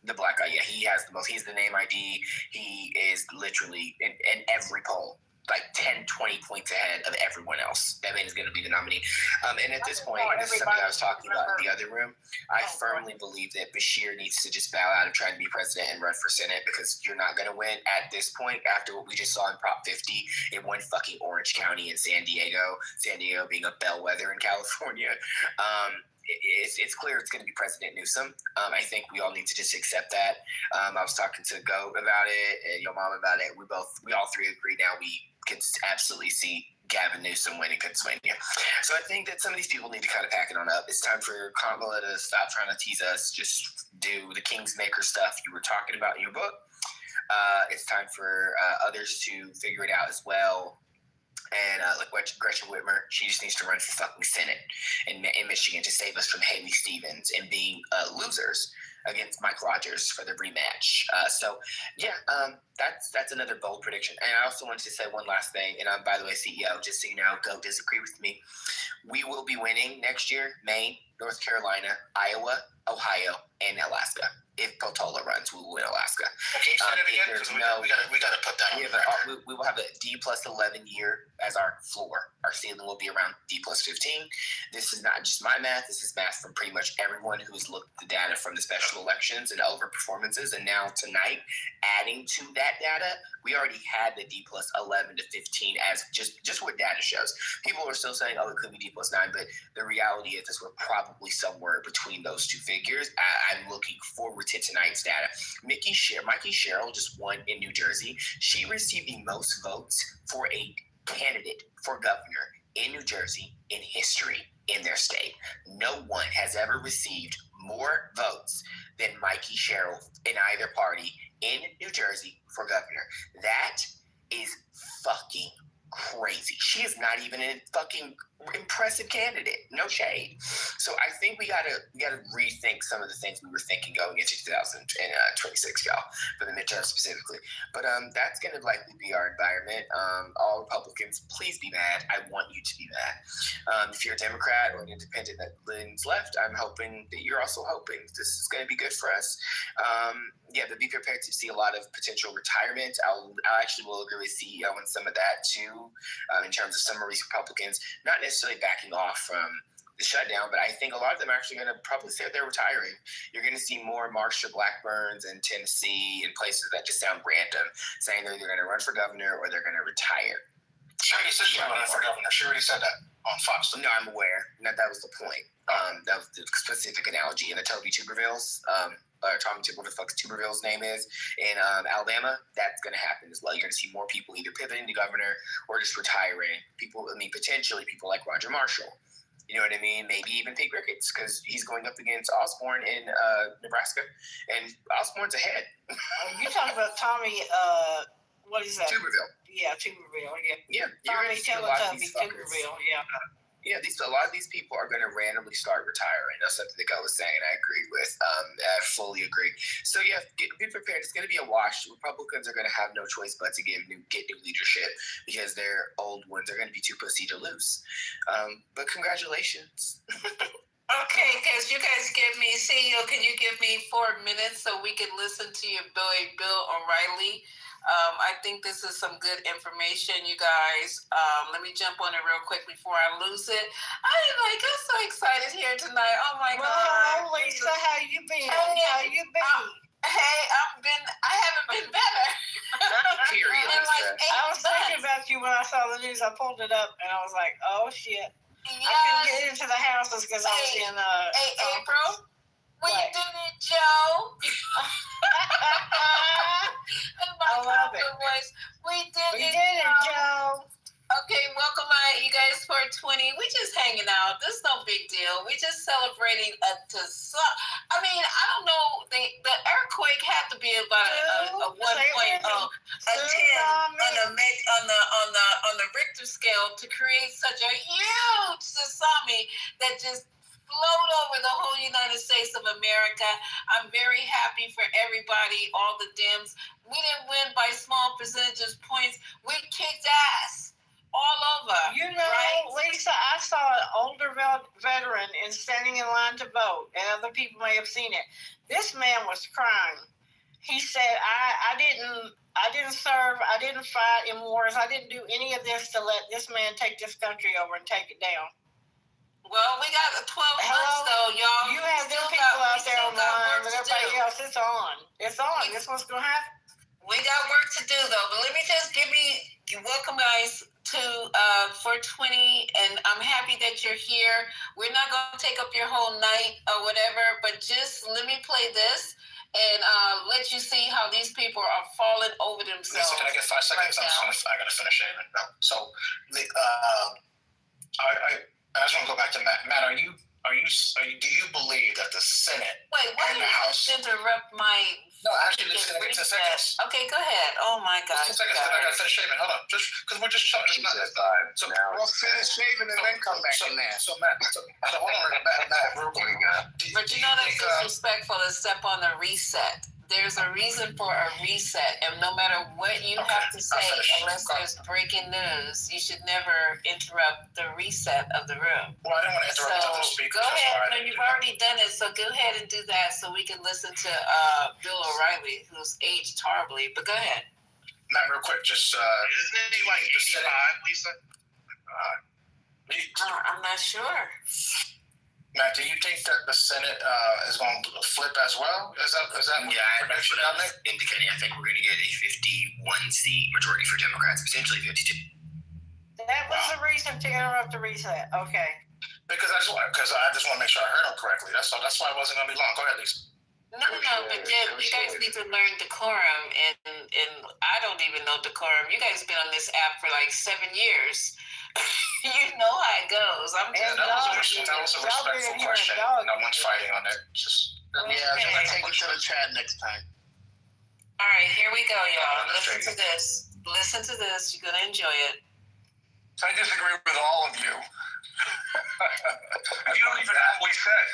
The black guy, yeah. He has the most. He's the name ID. He is literally in every poll, like 10, 20 points ahead of everyone else. That man is going to be the nominee. And at this point, and this is something I was talking about in the other room, I firmly believe that Bashir needs to just bow out of trying to be president and run for Senate, because you're not going to win at this point after what we just saw in Prop 50 in one fucking Orange County in San Diego being a bellwether in California. It's clear it's going to be President Newsom. I think we all need to just accept that. I was talking to Go about it and your mom about it. We all three agree now we can absolutely see Gavin Newsom winning Pennsylvania. So I think that some of these people need to kind of pack it on up. It's time for Kamala to stop trying to tease us. Just do the Kingsmaker stuff you were talking about in your book. It's time for others to figure it out as well. And like Gretchen Whitmer, she just needs to run for fucking Senate in Michigan to save us from Haley Stevens and being losers against Mike Rogers for the rematch. That's another bold prediction. And I also wanted to say one last thing. And by the way, CEO, just so you know, don't disagree with me. We will be winning next year: Maine, North Carolina, Iowa, Ohio, and Alaska. If Potola runs, we will win Alaska. Can you say that again? We got to put that on the record. We will have a D+11 year as our floor. Our ceiling will be around D+15. This is not just my math. This is math from pretty much everyone who has looked at the data from the special elections and over performances. And now tonight, adding to that data, we already had the D+11 to 15 as just what data shows. People are still saying, oh, it could be D+9, but the reality is we're probably somewhere between those two figures. I'm looking forward to tonight's data. Mikey Sherrill just won in New Jersey. She received the most votes for a candidate for governor in New Jersey in history in their state. No one has ever received more votes than Mikey Sherrill in either party in New Jersey for governor. That is fucking crazy. She is not even a fucking impressive candidate. No shade. So I think we gotta rethink some of the things we were thinking going into 2026, y'all, for the midterm specifically. But that's gonna likely be our environment. All Republicans, please be mad. I want you to be mad. If you're a Democrat or an independent that leans left, I'm hoping that you're also hoping this is gonna be good for us. But be prepared to see a lot of potential retirement. I actually will agree with CEO on some of that too, in terms of some of these Republicans, not necessarily backing off from the shutdown, but I think a lot of them are actually going to probably say they're retiring. You're going to see more Marsha Blackburns in Tennessee and places that just sound random, saying they're either going to run for governor or they're going to retire. She already said she was running for governor. She already said that on Fox. No, I'm aware. That was the point. That was the specific analogy in the Tommy Tuberville's whatever the fuck Tuberville's name is in Alabama. That's going to happen as well. You're going to see more people either pivoting to governor or just retiring. Potentially people like Roger Marshall. You know what I mean? Maybe even Pete Ricketts, because he's going up against Osborne in Nebraska, and Osborne's ahead. You talking about Tommy? What is that? Tuberville. Yeah, Tuberville. Yeah. Tommy Teletubby Tuberville. Yeah. Yeah, a lot of these people are going to randomly start retiring. That's something that I was saying. I agree with. I fully agree. So yeah, be prepared. It's going to be a wash. Republicans are going to have no choice but to get new leadership because their old ones are going to be too pussy to lose. But congratulations. Okay, because you guys CEO, can you give me 4 minutes so we can listen to your boy Bill O'Reilly? I think this is some good information, you guys. Let me jump on it real quick before I lose it. I'm so excited here tonight. Oh my God. Hello, Lisa. How you been? How you been? I haven't been better. Period. I was thinking about you when I saw the news. I pulled it up and I was like, oh shit. Yes. I couldn't get into the houses because I was in April. We did it, Joe. I love it. We did it, Joe. Okay, welcome you guys for 20. We just hanging out. This is no big deal. We just celebrating I don't know. The earthquake had to be about a 1.0, a 10 on the Richter scale to create such a huge tsunami that just flowed over the whole United States of America. I'm very happy for everybody, all the Dems. We didn't win by small percentages points. We kicked ass all over. You know, right? Lisa, I saw an older veteran standing in line to vote, and other people may have seen it. This man was crying. He said, I didn't serve, I didn't fight in wars, I didn't do any of this to let this man take this country over and take it down. Well, we got 12 months, though, y'all. You have them people out there online, but everybody else, it's on. It's on. This what's going to happen. We got work to do, though. But let me just welcome guys to 420, and I'm happy that you're here. We're not going to take up your whole night or whatever, but just let me play this and let you see how these people are falling over themselves. Lisa, can I get 5 seconds? I got to finish shaving. No. So, I just want to go back to Matt. Matt, do you believe that the Senate and the House interrupt my? No, actually, let's get 10 seconds. Okay, go ahead. Oh my God. 10 seconds. I got to finish shaving. Hold on, just because we're just talking. So we'll finish shaving and then come back in there. So Matt, hold on, Matt, real quick. But you know that's disrespectful to step on the reset. There's a reason for a reset, and no matter what you have to say, unless there's breaking news, you should never interrupt the reset of the room. Well, I didn't want to interrupt the other speakers. Go ahead. No, you've already done it, so go ahead and do that so we can listen to Bill O'Reilly, who's aged horribly. But go ahead. Matt, real quick, just... Isn't he like 85, Lisa? I'm not sure. Matt, do you think that the Senate is going to flip as well? Is that prediction I was indicating? I think we're going to get a 51-seat majority for Democrats, potentially 52. That was the reason to interrupt the reset. Okay. Because I just want to make sure I heard him correctly. That's why it wasn't going to be long. Go ahead, Lisa. No, but you guys need to learn decorum, and I don't even know decorum. You guys have been on this app for like 7 years. You know how it goes. That was a respectful question. No one's fighting on it. Just take it to the chat next time. All right, here we go, y'all. Listen to this. Listen to this. You're gonna enjoy it. So I disagree with all of you. You don't even have what we said.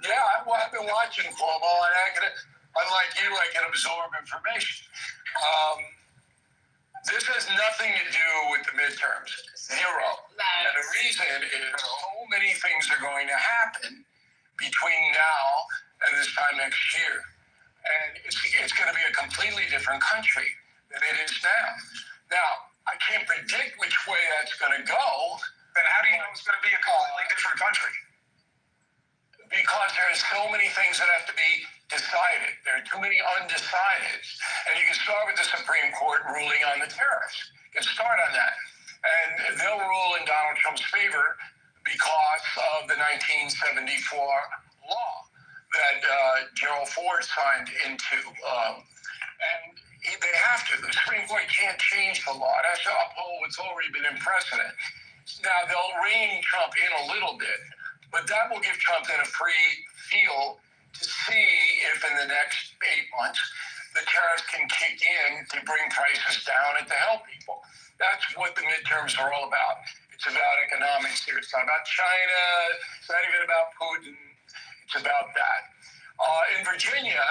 I've been watching football, and unlike you, I can absorb information. This has nothing to do with the midterms. Zero. Nice. And the reason is so many things are going to happen between now and this time next year. And it's going to be a completely different country than it is now. Now, I can't predict which way that's going to go. Then how do you know it's going to be a completely different country? Because there's so many things that have to be decided. There are too many undecideds. And you can start with the Supreme Court ruling on the tariffs. You can start on that. And they'll rule in Donald Trump's favor because of the 1974 law that Gerald Ford signed into. And they have to. The Supreme Court can't change the law. It has to uphold what's already been in precedent. Now, they'll rein Trump in a little bit, but that will give Trump then a free field to see if in the next 8 months the tariffs can kick in to bring prices down and to help people. That's what the midterms are all about. It's about economics here. It's not about China. It's not even about Putin. It's about that. In Virginia,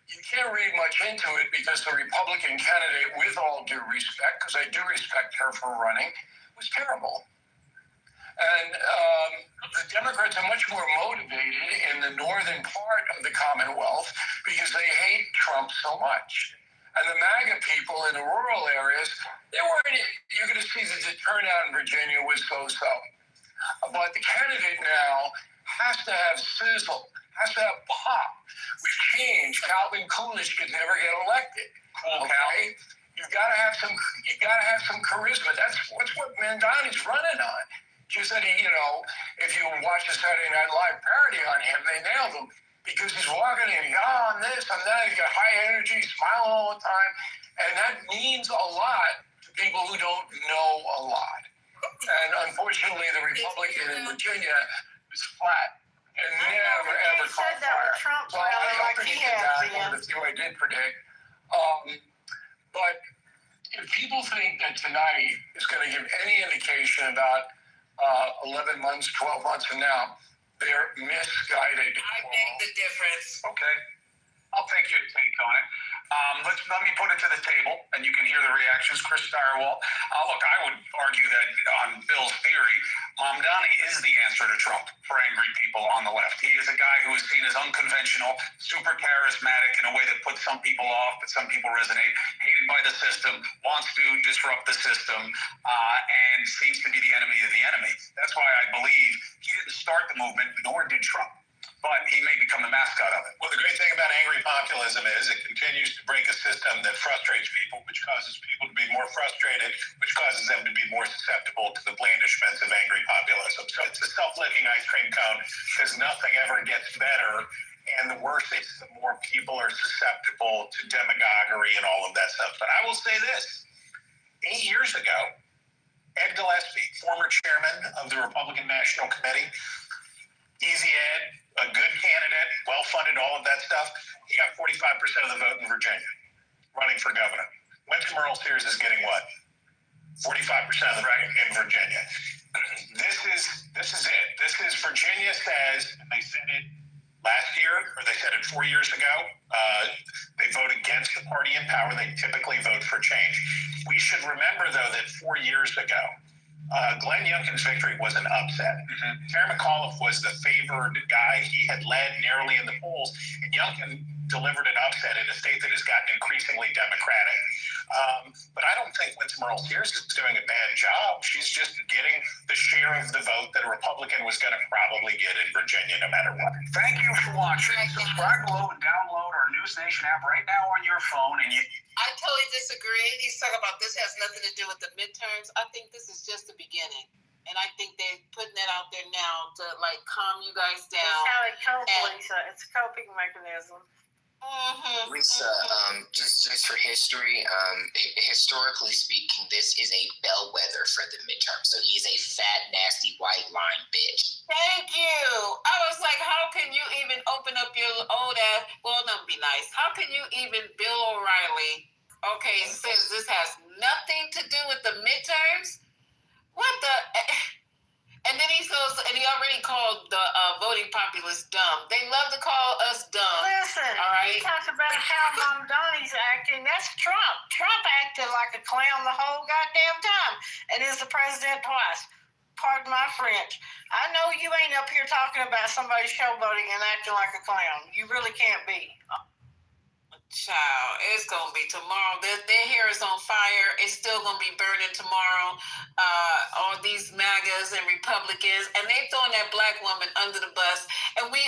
you can't read much into it because the Republican candidate, with all due respect, because I do respect her for running, was terrible. And the Democrats are much more motivated in the northern part of the Commonwealth because they hate Trump so much. And the MAGA people in the rural areas, you're going to see that the turnout in Virginia was so-so. But the candidate now has to have sizzle, has to have pop. We've changed. Calvin Coolidge could never get elected. Okay? You've got to have some charisma. That's what Mandani's running on. Just that if you watch the Saturday Night Live parody on him, they nailed him because he's walking in, I'm this, I'm that. He's got high energy, smiling all the time, and that means a lot to people who don't know a lot. And unfortunately, the Republican in Virginia is flat and never ever caught fire. So I predicted that one of the few I did predict. But if people think that tonight is going to give any indication about 11 months, 12 months from now, they're misguided. I beg the difference. Okay. I'll take your take on it. Let me put it to the table, and you can hear the reactions. Chris Stirewalt. Look, I would argue that on Bill's theory, Mamdani is the answer to Trump for angry people on the left. He is a guy who is seen as unconventional, super charismatic in a way that puts some people off, but some people resonate, hated by the system, wants to disrupt the system, and seems to be the enemy of the enemy. That's why I believe he didn't start the movement, nor did Trump. But he may become the mascot of it. Well, the great thing about angry populism is it continues to break a system that frustrates people, which causes people to be more frustrated, which causes them to be more susceptible to the blandishments of angry populism. So it's a self-licking ice cream cone because nothing ever gets better. And the worse it's, the more people are susceptible to demagoguery and all of that stuff. But I will say this. 8 years ago, Ed Gillespie, former chairman of the Republican National Committee, easy Ed, a good candidate, well-funded, all of that stuff. He got 45% of the vote in Virginia, running for governor. Winston Earl Sears is getting what? 45% of the vote in Virginia. This is it. This is Virginia says, and they said it last year, or they said it 4 years ago, they vote against the party in power. They typically vote for change. We should remember, though, that 4 years ago, Glenn Youngkin's victory was an upset. Terry McAuliffe was the favored guy. He had led narrowly in the polls, and Youngkin delivered an upset in a state that has gotten increasingly Democratic. But I don't think Winston Earl Sears is doing a bad job. She's just getting the share of the vote that a Republican was going to probably get in Virginia no matter what. Thank you for watching. Subscribe below and download our News Nation app right now on your phone. And I totally disagree. He's talking about this has nothing to do with the midterms. I think this is just the beginning. And I think they're putting that out there now to calm you guys down. It's how they cope, Lisa. It's a coping mechanism. Lisa, just for history, historically speaking, this is a bellwether for the midterm. So he's a fat, nasty, white line bitch. Thank you. I was like, how can you even open up your old ass? Well, don't be nice. How can you even, Bill O'Reilly, okay, says this has nothing to do with the midterms? What the? And then he goes, and he already called the voting populace dumb. They love to call us dumb. Listen, all right? He talks about how Mamdani's acting. That's Trump. Trump acted like a clown the whole goddamn time and is the president twice. Pardon my French. I know you ain't up here talking about somebody showboating and acting like a clown. You really can't be. Child, it's gonna be tomorrow. Their hair is on fire. It's still gonna be burning tomorrow. All these MAGAs and Republicans, and they throwing that black woman under the bus, and we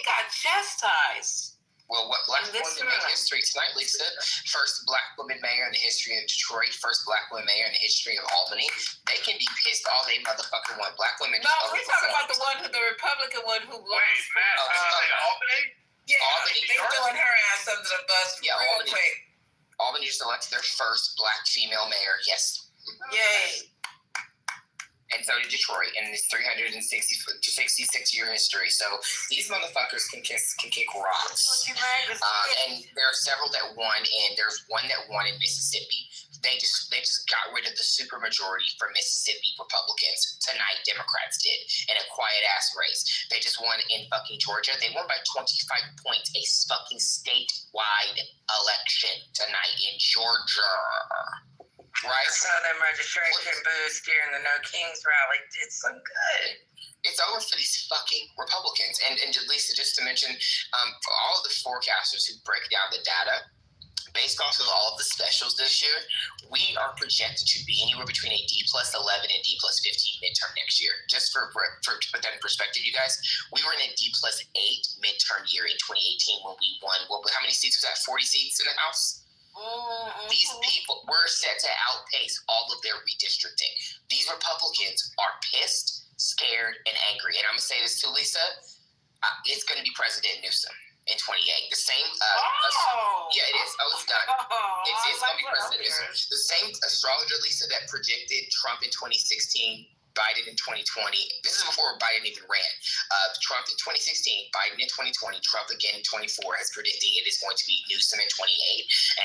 got chastised. Well, what black women make history tonight, Lisa? First black woman mayor in the history of Detroit. First black woman mayor in the history of Albany. They can be pissed all they motherfucking want. Black women. No, we're talking about the Republican one who lost. Wait, Matt, did you say Albany? Yeah, Albany, they throwing her ass under the bus real quick. Albany just elected their first black female mayor. Yes. Yay. And so did Detroit in this 366-year history. So these motherfuckers can kick rocks. And there are several that won, and there's one that won in Mississippi. They just got rid of the supermajority for Mississippi Republicans. Tonight, Democrats did in a quiet ass race. They just won in fucking Georgia. They won by 25 points, a fucking statewide election tonight in Georgia. Right? I saw them registration booths during the No Kings rally. Did some good. It's over for these fucking Republicans. And Lisa, just to mention, for all of the forecasters who break down the data, based off of all of the specials this year, we are projected to be anywhere between a D+11 and D+15 midterm next year. Just to put that in perspective, you guys, we were in a D+8 midterm year in 2018 when we won. How many seats was that? 40 seats in the House? These people were set to outpace all of their redistricting. These Republicans are pissed, scared, and angry. And I'm going to say this too, Lisa. It's going to be President Newsom in 28. The same. Yeah, it is. Oh, it's done. It's going to be President Newsom. The same astrologer, Lisa, that predicted Trump in 2016. Biden in 2020. This is before Biden even ran. Trump in 2016, Biden in 2020, Trump again in 24 is predicting it is going to be Newsom in 28.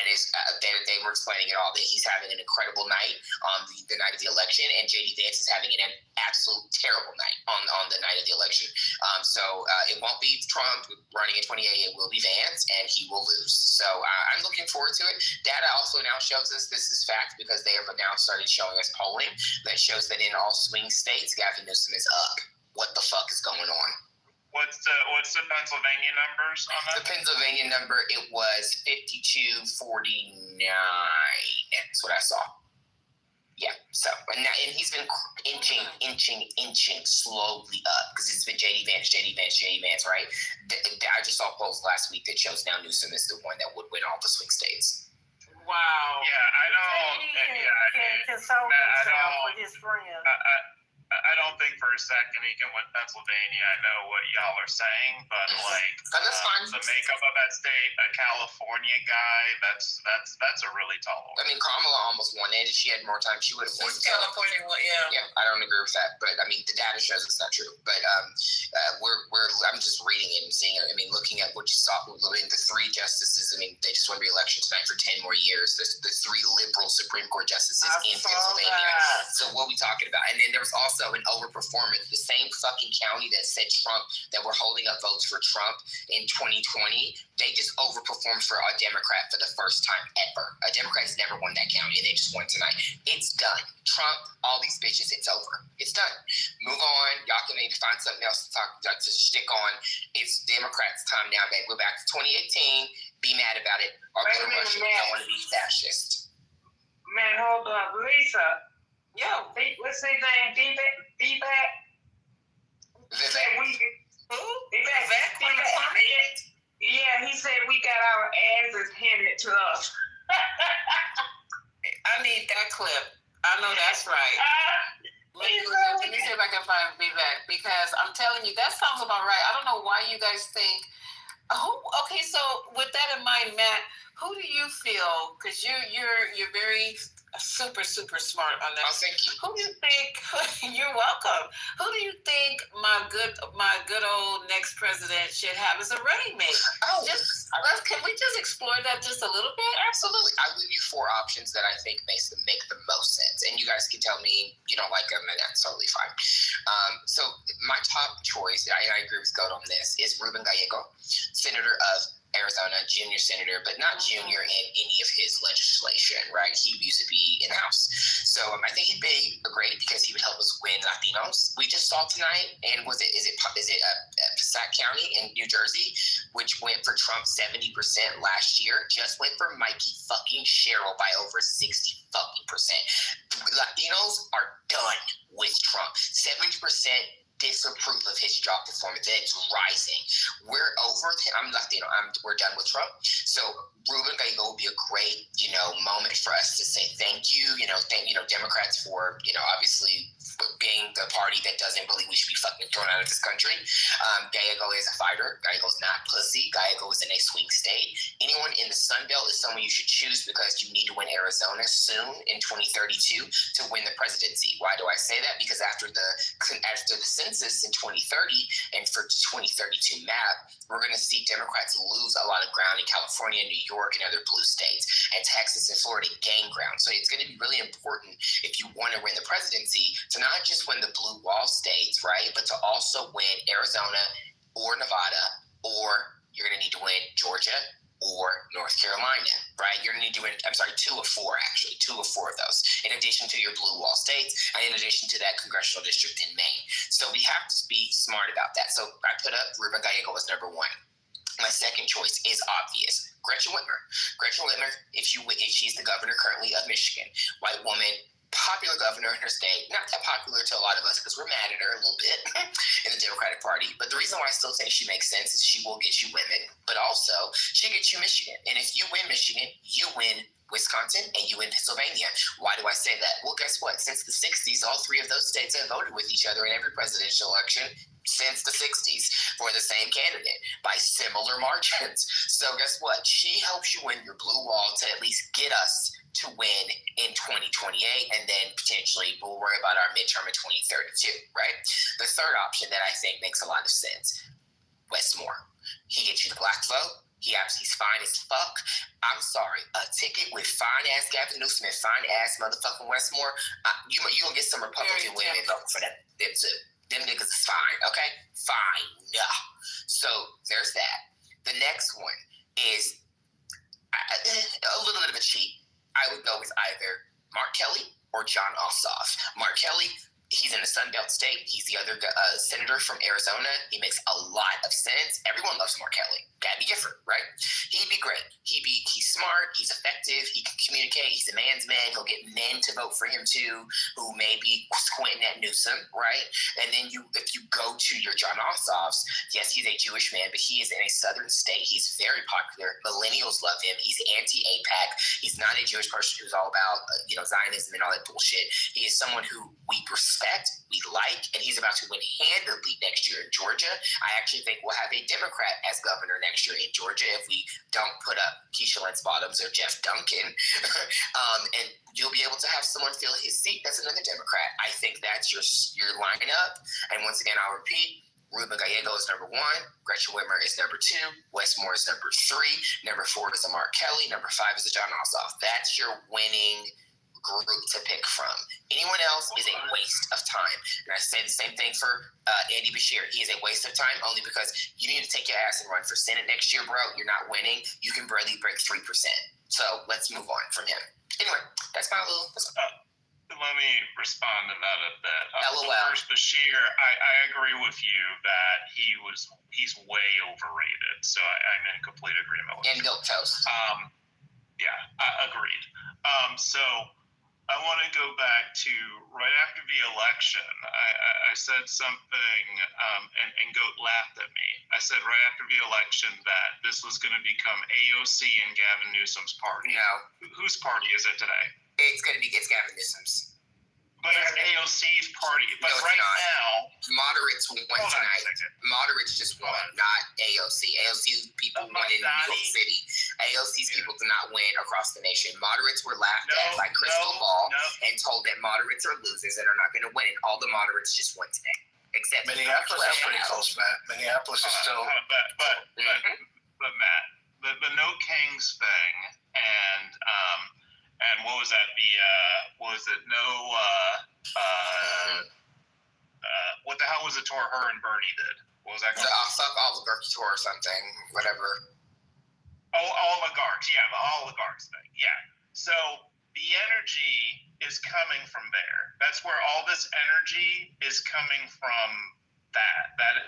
And they were explaining it all, that he's having an incredible night on the night of the election, and J.D. Vance is having an absolute terrible night on the night of the election. So it won't be Trump running in 28. It will be Vance, and he will lose. So I'm looking forward to it. Data also now shows us, this is fact, because they have now started showing us polling that shows that in all swing states, Gavin Newsom is up. What the fuck is going on? What's the Pennsylvania numbers on that? The Pennsylvania number, it was 52-49. That's what I saw. Yeah. So and he's been inching slowly up because it's been JD Vance, right? I just saw polls last week that shows now Newsom is the one that would win all the swing states. Wow. Yeah, I don't. Console himself with his friend. I don't think for a second he can win Pennsylvania. I know what y'all are saying, but like that's fine. The makeup of that state, a California guy, that's a really tall order. I mean, Kamala almost won it. If she had more time, she would have won. California won, yeah. Yeah, I don't agree with that, but I mean, the data shows it's not true. But I'm just reading it and seeing it. I mean, looking at what you saw, the three justices. I mean, they just won re-election tonight for 10 more years. There's the three liberal Supreme Court justices in Pennsylvania. So what are we talking about? And then there was also an overperformance. The same fucking county that said Trump, that were holding up votes for Trump in 2020, they just overperformed for a Democrat for the first time ever. A Democrat has never won that county, and they just won tonight. It's done. Trump, all these bitches, it's over. It's done. Move on. Y'all can maybe find something else to stick on. It's Democrats' time now, babe. We're back to 2018. Be mad about it. Or go to Russia. We don't want to be fascist. Man, hold up. Lisa. Yo, what's his name? Vivek? Yeah, he said we got our asses handed to us. I need that clip. I know that's right. Let me see if I can find Vivek, because I'm telling you, that sounds about right. I don't know why you guys think Okay, so with that in mind, Matt, who do you feel? Because you're very super smart on that. Oh, thank you. Who do you think? You're welcome. Who do you think my good old next president should have as a running mate? Can we just explore that just a little bit? Absolutely. I'll give you 4 options that I think make the most sense, and you guys can tell me you don't like them, and that's totally fine. So my top choice, I agree with Goat on this, is Ruben Gallego, senator of Arizona, junior senator, but not junior in any of his legislation, right? He used to be in the House. So I think he'd be great because he would help us win Latinos. We just saw tonight, and is it Passaic County in New Jersey, which went for Trump 70% last year, just went for Mikey fucking Sherrill by over 60 fucking percent. Latinos are done with Trump. 70% disapprove of his job performance, and it's rising. We're over him. I'm Latino. We're done with Trump. So Ruben Gallego would be a great, moment for us to say thank you. Thank Democrats for, obviously being the party that doesn't believe we should be fucking thrown out of this country. Gallego is a fighter. Gallego's not pussy. Gallego is in a swing state. Anyone in the Sun Belt is someone you should choose because you need to win Arizona soon in 2032 to win the presidency. Why do I say that? Because after the census in 2030 and for 2032 map, we're going to see Democrats lose a lot of ground in California, New York, and other blue states, and Texas and Florida gain ground. So it's going to be really important if you want to win the presidency to not just win the blue wall states, right, but to also win Arizona or Nevada, or you're going to need to win Georgia or North Carolina, right? You're going to need to win, 2 of 4 of those, in addition to your blue wall states, and in addition to that congressional district in Maine. So we have to be smart about that. So I put up Ruben Gallego as number 1. My second choice is obvious. Gretchen Whitmer. Gretchen Whitmer, if she's the governor currently of Michigan, white woman, popular governor in her state, not that popular to a lot of us because we're mad at her a little bit in the Democratic Party. But the reason why I still think she makes sense is she will get you women, but also she gets you Michigan. And if you win Michigan, you win Wisconsin and you win Pennsylvania. Why do I say that? Well, guess what? Since the 60s, all 3 of those states have voted with each other in every presidential election since the 60s for the same candidate by similar margins. So guess what? She helps you win your blue wall to at least get us to win in 2028, and then potentially we'll worry about our midterm in 2032, right? The third option that I think makes a lot of sense, Westmore. He gets you the black vote. He's fine as fuck. I'm sorry. A ticket with fine-ass Gavin Newsom and fine-ass motherfucking Westmore, you gonna get some Republican women voting for them too. Them niggas is fine, okay? Fine. Yeah. So there's that. The next one is a little bit of a cheat. I would go with either Mark Kelly or John Ossoff. Mark Kelly, he's in the Sun Belt state. He's the other senator from Arizona. He makes a lot of sense. Everyone loves Mark Kelly. Gabby Gifford, right? He'd be great. He's smart. He's effective. He can communicate. He's a man's man. He'll get men to vote for him too, who may be squinting at Newsom, right? And then if you go to your John Ossoffs, yes, he's a Jewish man, but he is in a southern state. He's very popular. Millennials love him. He's anti-AIPAC. He's not a Jewish person who's all about Zionism and all that bullshit. He is someone who we respect, we like, and he's about to win handedly next year in Georgia. I actually think we'll have a Democrat as governor next year in Georgia if we don't put up Keisha Lance Bottoms or Jeff Duncan. And you'll be able to have someone fill his seat that's another Democrat. I think that's your lineup. And once again, I'll repeat, Ruben Gallego is number 1. Gretchen Whitmer is number 2. Westmore is number 3. Number 4 is a Mark Kelly. Number 5 is a John Ossoff. That's your winning group to pick from. Anyone else is a waste of time. And I say the same thing for Andy Beshear. He is a waste of time only because you need to take your ass and run for Senate next year, bro. You're not winning. You can barely break 3%. So let's move on from him. Anyway, that's my little... Let me respond to that a bit. LOL. First, Bashir, I agree with you that he's way overrated. So I'm in complete agreement with you. And milquetoast. Yeah, agreed. So I want to go back to right after the election. I said something, and Goat laughed at me. I said right after the election that this was going to become AOC and Gavin Newsom's party. No. Whose party is it today? It's Gavin Newsom's. But it's AOC's party. But no, right now, moderates won tonight. Moderates just won, not AOC. AOC's people won in New York City. AOC's people did not win across the nation. Moderates were laughed at by Crystal Ball and told that moderates are losers and are not going to win. All the moderates just won today. Except Minneapolis is pretty close, Matt. Minneapolis is still. But Matt, the No Kings thing and what was that? What the hell was the tour her and Bernie did? What was that called? The Fuck Oligarchy tour or something, whatever. Oligarchs, yeah, the oligarchs thing, yeah. So the energy is coming from there. That's where all this energy is coming from.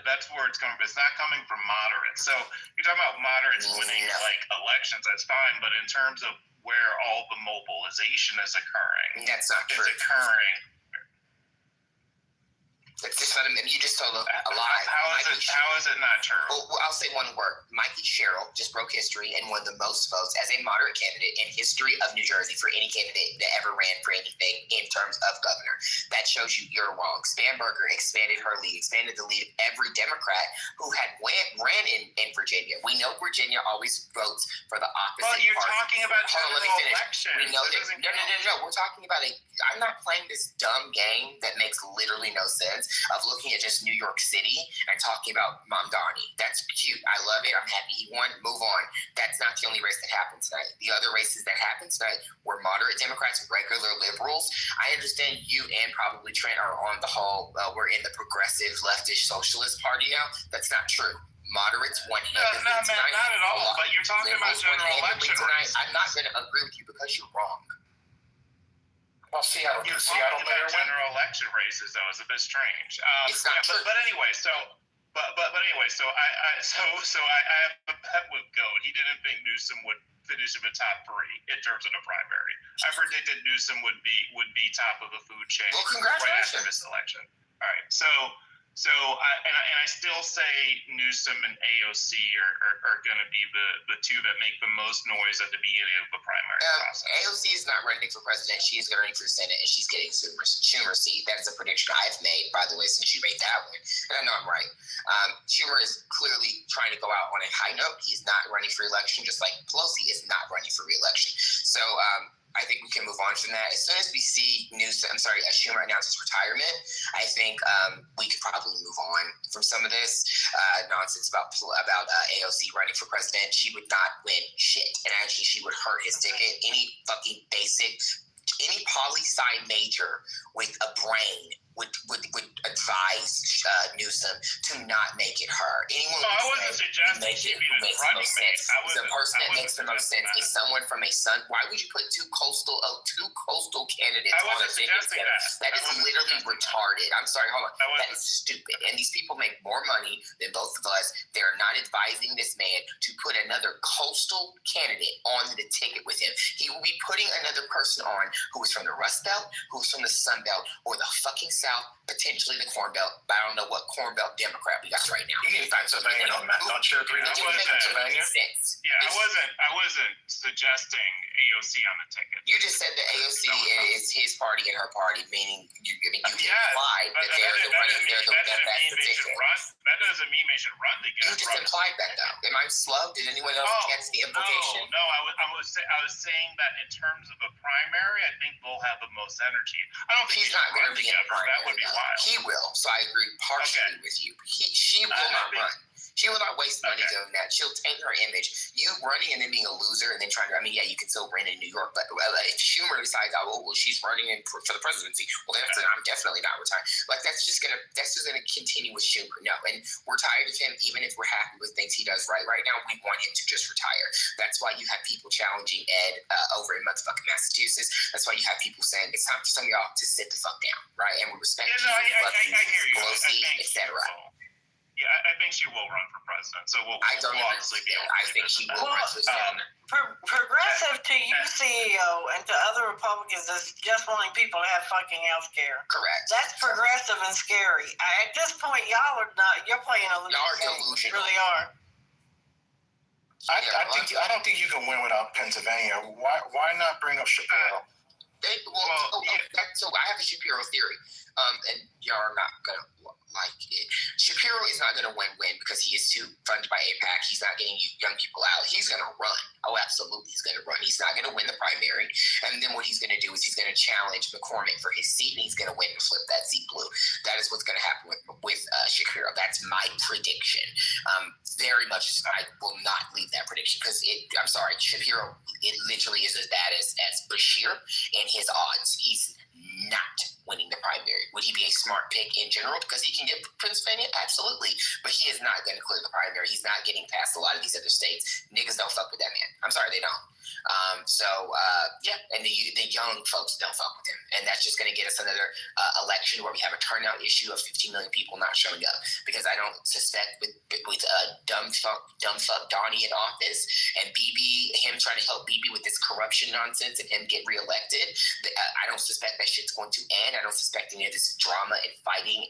That's where it's coming from. It's not coming from moderates. So you're talking about moderates winning elections. That's fine, but in terms of where all the mobilization is occurring, that's not true. It's occurring. It's just not, you just told a lie. How is it not true? Well, I'll say one word. Mikey Sherrill just broke history and won the most votes as a moderate candidate in history of New Jersey for any candidate that ever ran for anything in terms of governor. That shows you you're wrong. Spanberger expanded her lead, expanded the lead of every Democrat who had ran in Virginia. We know Virginia always votes for the opposite party. Well, you're talking about general elections. We know that. No. We're talking about I'm not playing this dumb game that makes literally no sense of looking at just New York City and talking about Mamdani. That's cute. I love it. I'm happy he won. Move on. That's not the only race that happened tonight. The other races that happened tonight were moderate Democrats and regular liberals. I understand you and probably Trent are on the whole, we're in the progressive leftist socialist party now. That's not true. Moderates won handedly tonight. No, not at all. But you're talking about general election races. I'm not going to agree with you because you're wrong. Well, Seattle about general election races, though, is a bit strange. It's not true. But anyway, so I have a bet with Goat. He didn't think Newsom would finish in the top 3 in terms of the primary. I predicted Newsom would be top of the food chain. Well, congratulations. Right after this election. All right, I still say Newsom and AOC are going to be the two that make the most noise at the beginning of the primary process. AOC is not running for president. She is going to run for Senate, and she's getting Schumer's seat. That is a prediction I've made, by the way, since you made that one. And I know I'm right. Schumer is clearly trying to go out on a high note. He's not running for election, just like Pelosi is not running for re-election. So, I think we can move on from that. As soon as we see Schumer announce his retirement, I think we could probably move on from some of this nonsense about AOC running for president. She would not win shit, and actually she would hurt his ticket. Any poli-sci major with a brain would advise Newsom to not make it her. Anyone I wasn't suggesting she be the running mate. The person that makes the most sense is someone from a Sun. Why would you put two coastal candidates on a ticket together? That is literally retarded. I'm sorry, hold on. That is stupid. And these people make more money than both of us. They are not advising this man to put another coastal candidate on the ticket with him. He will be putting another person on who is from the Rust Belt, who is from the Sun Belt, or the fucking South, potentially the Corn Belt. But I don't know what Corn Belt Democrat we got right now. You need Pennsylvania on that. Don't you agree with Pennsylvania? Yeah, I wasn't suggesting AOC on the ticket. You just said that AOC is his party and her party, meaning you implied that they're the ticket. That doesn't mean they should run together. You just implied that, though. Am I slow? Did anyone else catch the implication? No. I was saying that in terms of a primary, I think they'll have the most energy. I don't think he's not going to be in a primary. That would be wild. He will. So I agree partially with you. She will not run. She will not waste money doing that. She'll take her image. You running and then being a loser and then trying to, you can still run in New York, but if Schumer decides, she's running for the presidency, well, then I'm definitely not retiring. That's just gonna continue with Schumer. No, and we're tired of him, even if we're happy with things he does right now. We want him to just retire. That's why you have people challenging Ed over in motherfucking Massachusetts. That's why you have people saying it's time for some of y'all to sit the fuck down, right? And we respect you, I hear you. Pelosi, etc. Yeah, I think she will run for president. So we'll obviously be able to. I think she will run for president. Progressive to you, CEO, and to other Republicans is just wanting people to have fucking health care. Correct. That's progressive and scary. At this point, you're playing a y'all are delusional. You really are. I don't think you can win without Pennsylvania. Why not bring up Shapiro? So I have a Shapiro theory, and y'all are not gonna like it. Shapiro is not gonna win because he is too funded by AIPAC. He's not getting young people out. He's gonna run. Oh, absolutely, he's gonna run. He's not gonna win the primary, and then what he's gonna do is he's gonna challenge McCormick for his seat, and he's gonna win and flip that seat blue. That is what's gonna happen with Shapiro. That's my prediction. Very much, I will not leave that prediction because I'm sorry, Shapiro. It literally is as bad as Bashir and his odds. He's not winning the primary. Would he be a smart pick in general because he can get Pennsylvania? Absolutely. But he is not going to clear the primary. He's not getting past a lot of these other states. Niggas don't fuck with that man. I'm sorry, they don't. And the young folks don't fuck with him. And that's just going to get us another election where we have a turnout issue of 15 million people not showing up. Because I don't suspect with dumb fuck Donnie in office and BB, him trying to help BB with this corruption nonsense and him get reelected, I don't suspect that shit's going to end. I don't suspect any of this drama and fighting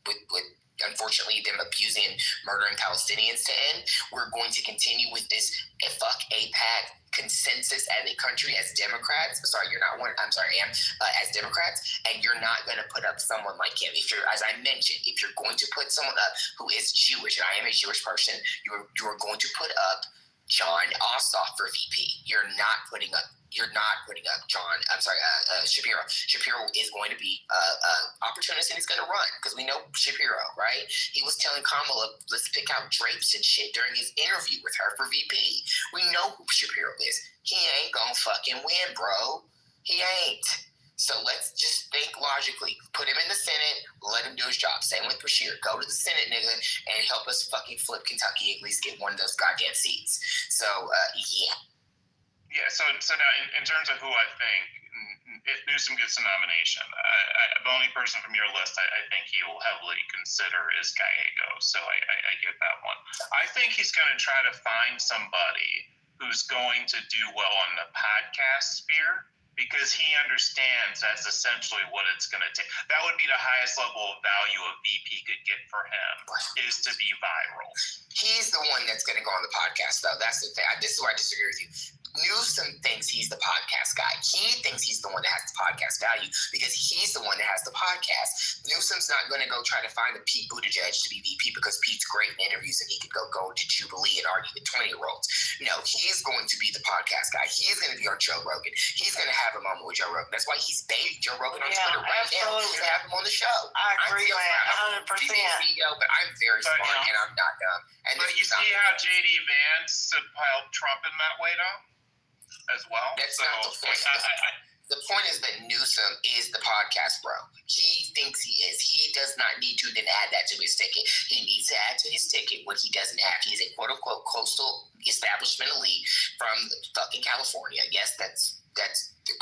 with unfortunately them abusing and murdering Palestinians to end. We're going to continue with this fuck AIPAC consensus as a country, as Democrats. Sorry, you're not one. I'm sorry, I am. As Democrats, and you're not going to put up someone like him. If you're, as I mentioned, if you're going to put someone up who is Jewish, and I am a Jewish person, you're going to put up John Ossoff for VP. You're not putting up Shapiro. Shapiro is going to be opportunist and he's going to run because we know Shapiro, right? He was telling Kamala, let's pick out drapes and shit during his interview with her for VP. We know who Shapiro is. He ain't gonna fucking win, bro. He ain't. So let's just think logically. Put him in the Senate, let him do his job. Same with Bashir. Go to the Senate, nigga, and help us fucking flip Kentucky, at least get one of those goddamn seats. So, yeah. Yeah, so now in terms of who I think, if Newsom gets a nomination, the only person from your list I think he will heavily consider is Gallego. So I get that one. I think he's going to try to find somebody who's going to do well on the podcast sphere because he understands that's essentially what it's going to take. That would be the highest level of value a VP could get for him is to be viral. He's the one that's going to go on the podcast, though. That's the thing. This is where I disagree with you. Newsom thinks he's the podcast guy. He thinks he's the one that has the podcast value because he's the one that has the podcast. Newsom's not going to go try to find a Pete Buttigieg to be VP because Pete's great in interviews and he could go to Jubilee and argue with 20-year-olds. No, he's going to be the podcast guy. He's going to be on Joe Rogan. He's going to have a moment with Joe Rogan. That's why he's baiting Joe Rogan on Twitter right now to have him on the show. I agree, man, 100%. But I'm very smart and I'm not dumb. But you see how J.D. Vance helped Trump in that way, though? As well. That's not the point. The point is that Newsom is the podcast bro. He thinks he is. He does not need to then add that to his ticket. He needs to add to his ticket what he doesn't have. He's a quote-unquote coastal establishment elite from fucking California. Yes, that's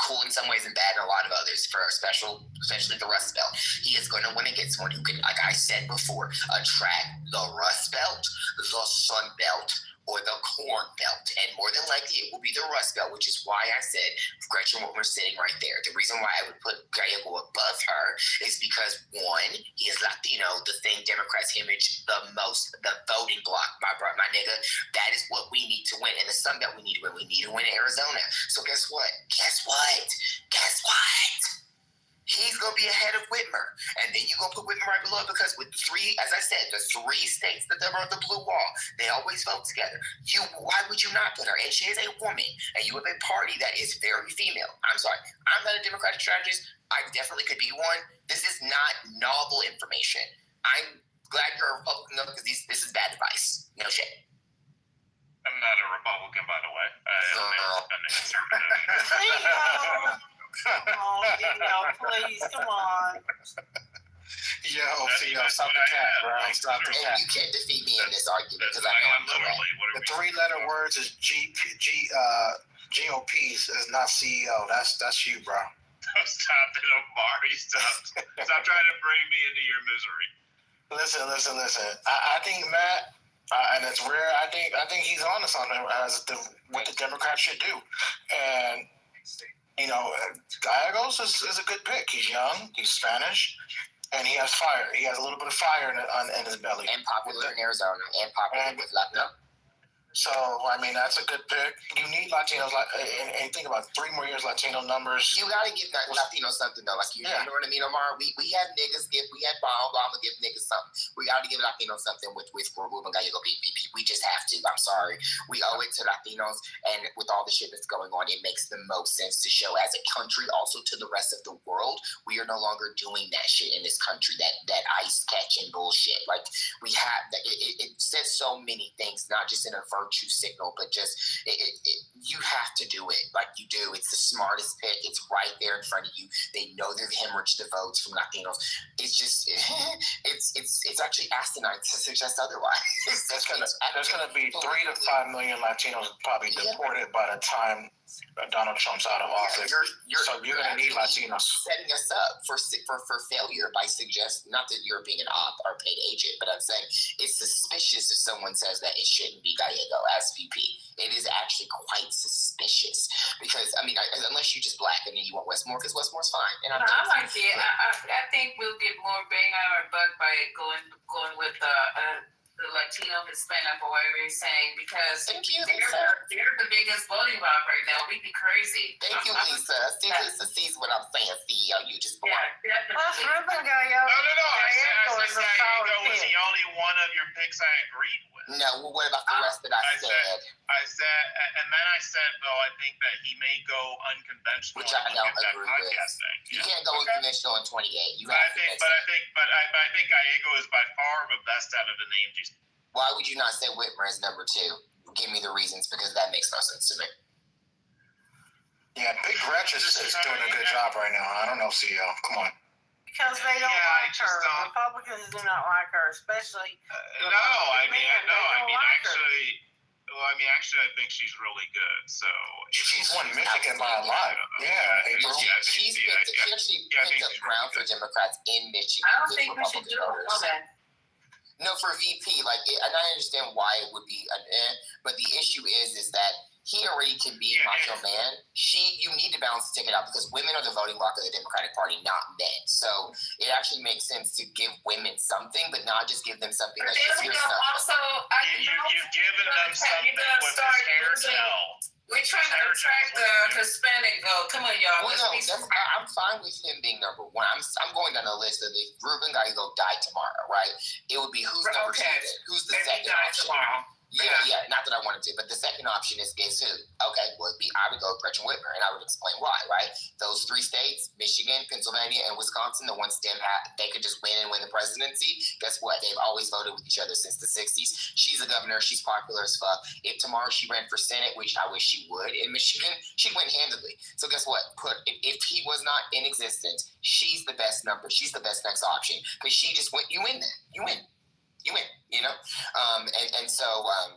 cool in some ways and bad in a lot of others for especially the Rust Belt. He is going to want to get someone who can, like I said before, attract the Rust Belt, the Sun Belt, or the Corn Belt, and more than likely it will be the Rust Belt, which is why I said Gretchen Whitmer sitting right there. The reason why I would put Gallego above her is because, one, he is Latino, the thing Democrats image the most, the voting bloc, my nigga. That is what we need to win. And the Sun Belt we need to win. We need to win in Arizona. So guess what? He's going to be ahead of Whitmer. And then you're going to put Whitmer right below because with as I said, the three states that are on the blue wall, they always vote together. Why would you not put her? And she is a woman. And you have a party that is very female. I'm sorry. I'm not a Democratic strategist. I definitely could be one. This is not novel information. I'm glad you're a Republican, though, because this is bad advice. No shit. I'm not a Republican, by the way. I'm a conservative. Oh, please, come on. Stop the cat, bro. Stop the cat. You can't defeat me in this argument because I know I'm literally. The three-letter words is GOP is not CEO. That's you, bro. Stop it, Omari. Stop trying to bring me into your misery. Listen. I think Matt, and it's rare. I think he's honest on what the Democrats should do, and. Gallegos is a good pick. He's young, he's Spanish, and he has fire. He has a little bit of fire in his belly. And popular in Arizona, and popular with Latino. So, I mean, that's a good pick. You need Latinos, and think about 3 more years Latino numbers. You gotta give that Latino something though. Like you know what I mean, Omar? We had niggas we had Obama give niggas something. We gotta give Latino something with Ruben Gallego PPP. We just have to. I'm sorry. We owe it to Latinos, and with all the shit that's going on, it makes the most sense to show as a country, also to the rest of the world, we are no longer doing that shit in this country. That ice catching bullshit. Like we have that. It says so many things, not just in a virtue signal, but just you have to do it. Like you do. It's the smartest pick. It's right there in front of you. They know they've hemorrhaged the votes from Latinos. It's just it's actually asinine to suggest otherwise. There's gonna be 3 to 5 million Latinos probably deported by the time Donald Trump's out of office. So you're gonna need Latinos. Setting us up for failure by suggesting, not that you're being an op or paid agent, but I'm saying it's suspicious if someone says that it shouldn't be Gallego as VP. It is actually quite suspicious because I mean, unless you just black and then you want Westmore, because Westmore's fine. And I like it. I think we'll get more bang on our buck by going with the Latino, Hispanic, or whatever you're saying, because they're the biggest voting bloc right now. We'd be crazy. Thank you, Lisa. Lisa sees what I'm saying. CEO, you just yeah, definitely. Plus, Ruben Gallego. No. I said Gallego was the only one of your picks I agreed with. No, well, what about the rest that I said? I said, and then I said, though, I think that he may go unconventional. Which I don't agree with. You can't go unconventional in 28. I think Gallego is by far the best out of the names. Why would you not say Whitmer as number 2? Give me the reasons, because that makes no sense to me. Yeah, Big Gretch is doing a good job right now. I don't know, CEO. Come on. Because they don't like her. Republicans do not like her, especially. Actually, I think she's really good. So she's won Michigan by a lot. Yeah, April. She actually picked up ground for Democrats in Michigan. I don't think we should do it. No, for VP, and I understand why it would be but the issue is that he already can be macho man. You need to balance the ticket out because women are the voting bloc of the Democratic Party, not men. So it actually makes sense to give women something, but not just give them something that's just your stuff. You've given them something with his hair gel. We're trying to attract the Hispanic vote. Come on, y'all. Well, no, I'm fine with him being number 1. I'm going down the list of if Ruben Gallego died tomorrow, right? It would be who's number 2 then? Who's the second option? Yeah, not that I wanted to, but the second option is who? Okay, well, I would go with Gretchen Whitmer, and I would explain why, right? Those 3 states, Michigan, Pennsylvania, and Wisconsin, the ones they could just win the presidency. Guess what? They've always voted with each other since the 60s. She's a governor. She's popular as fuck. If tomorrow she ran for Senate, which I wish she would in Michigan, she'd win handedly. So guess what? If he was not in existence, she's the best number. She's the best next option because she just went. You win then. You win. So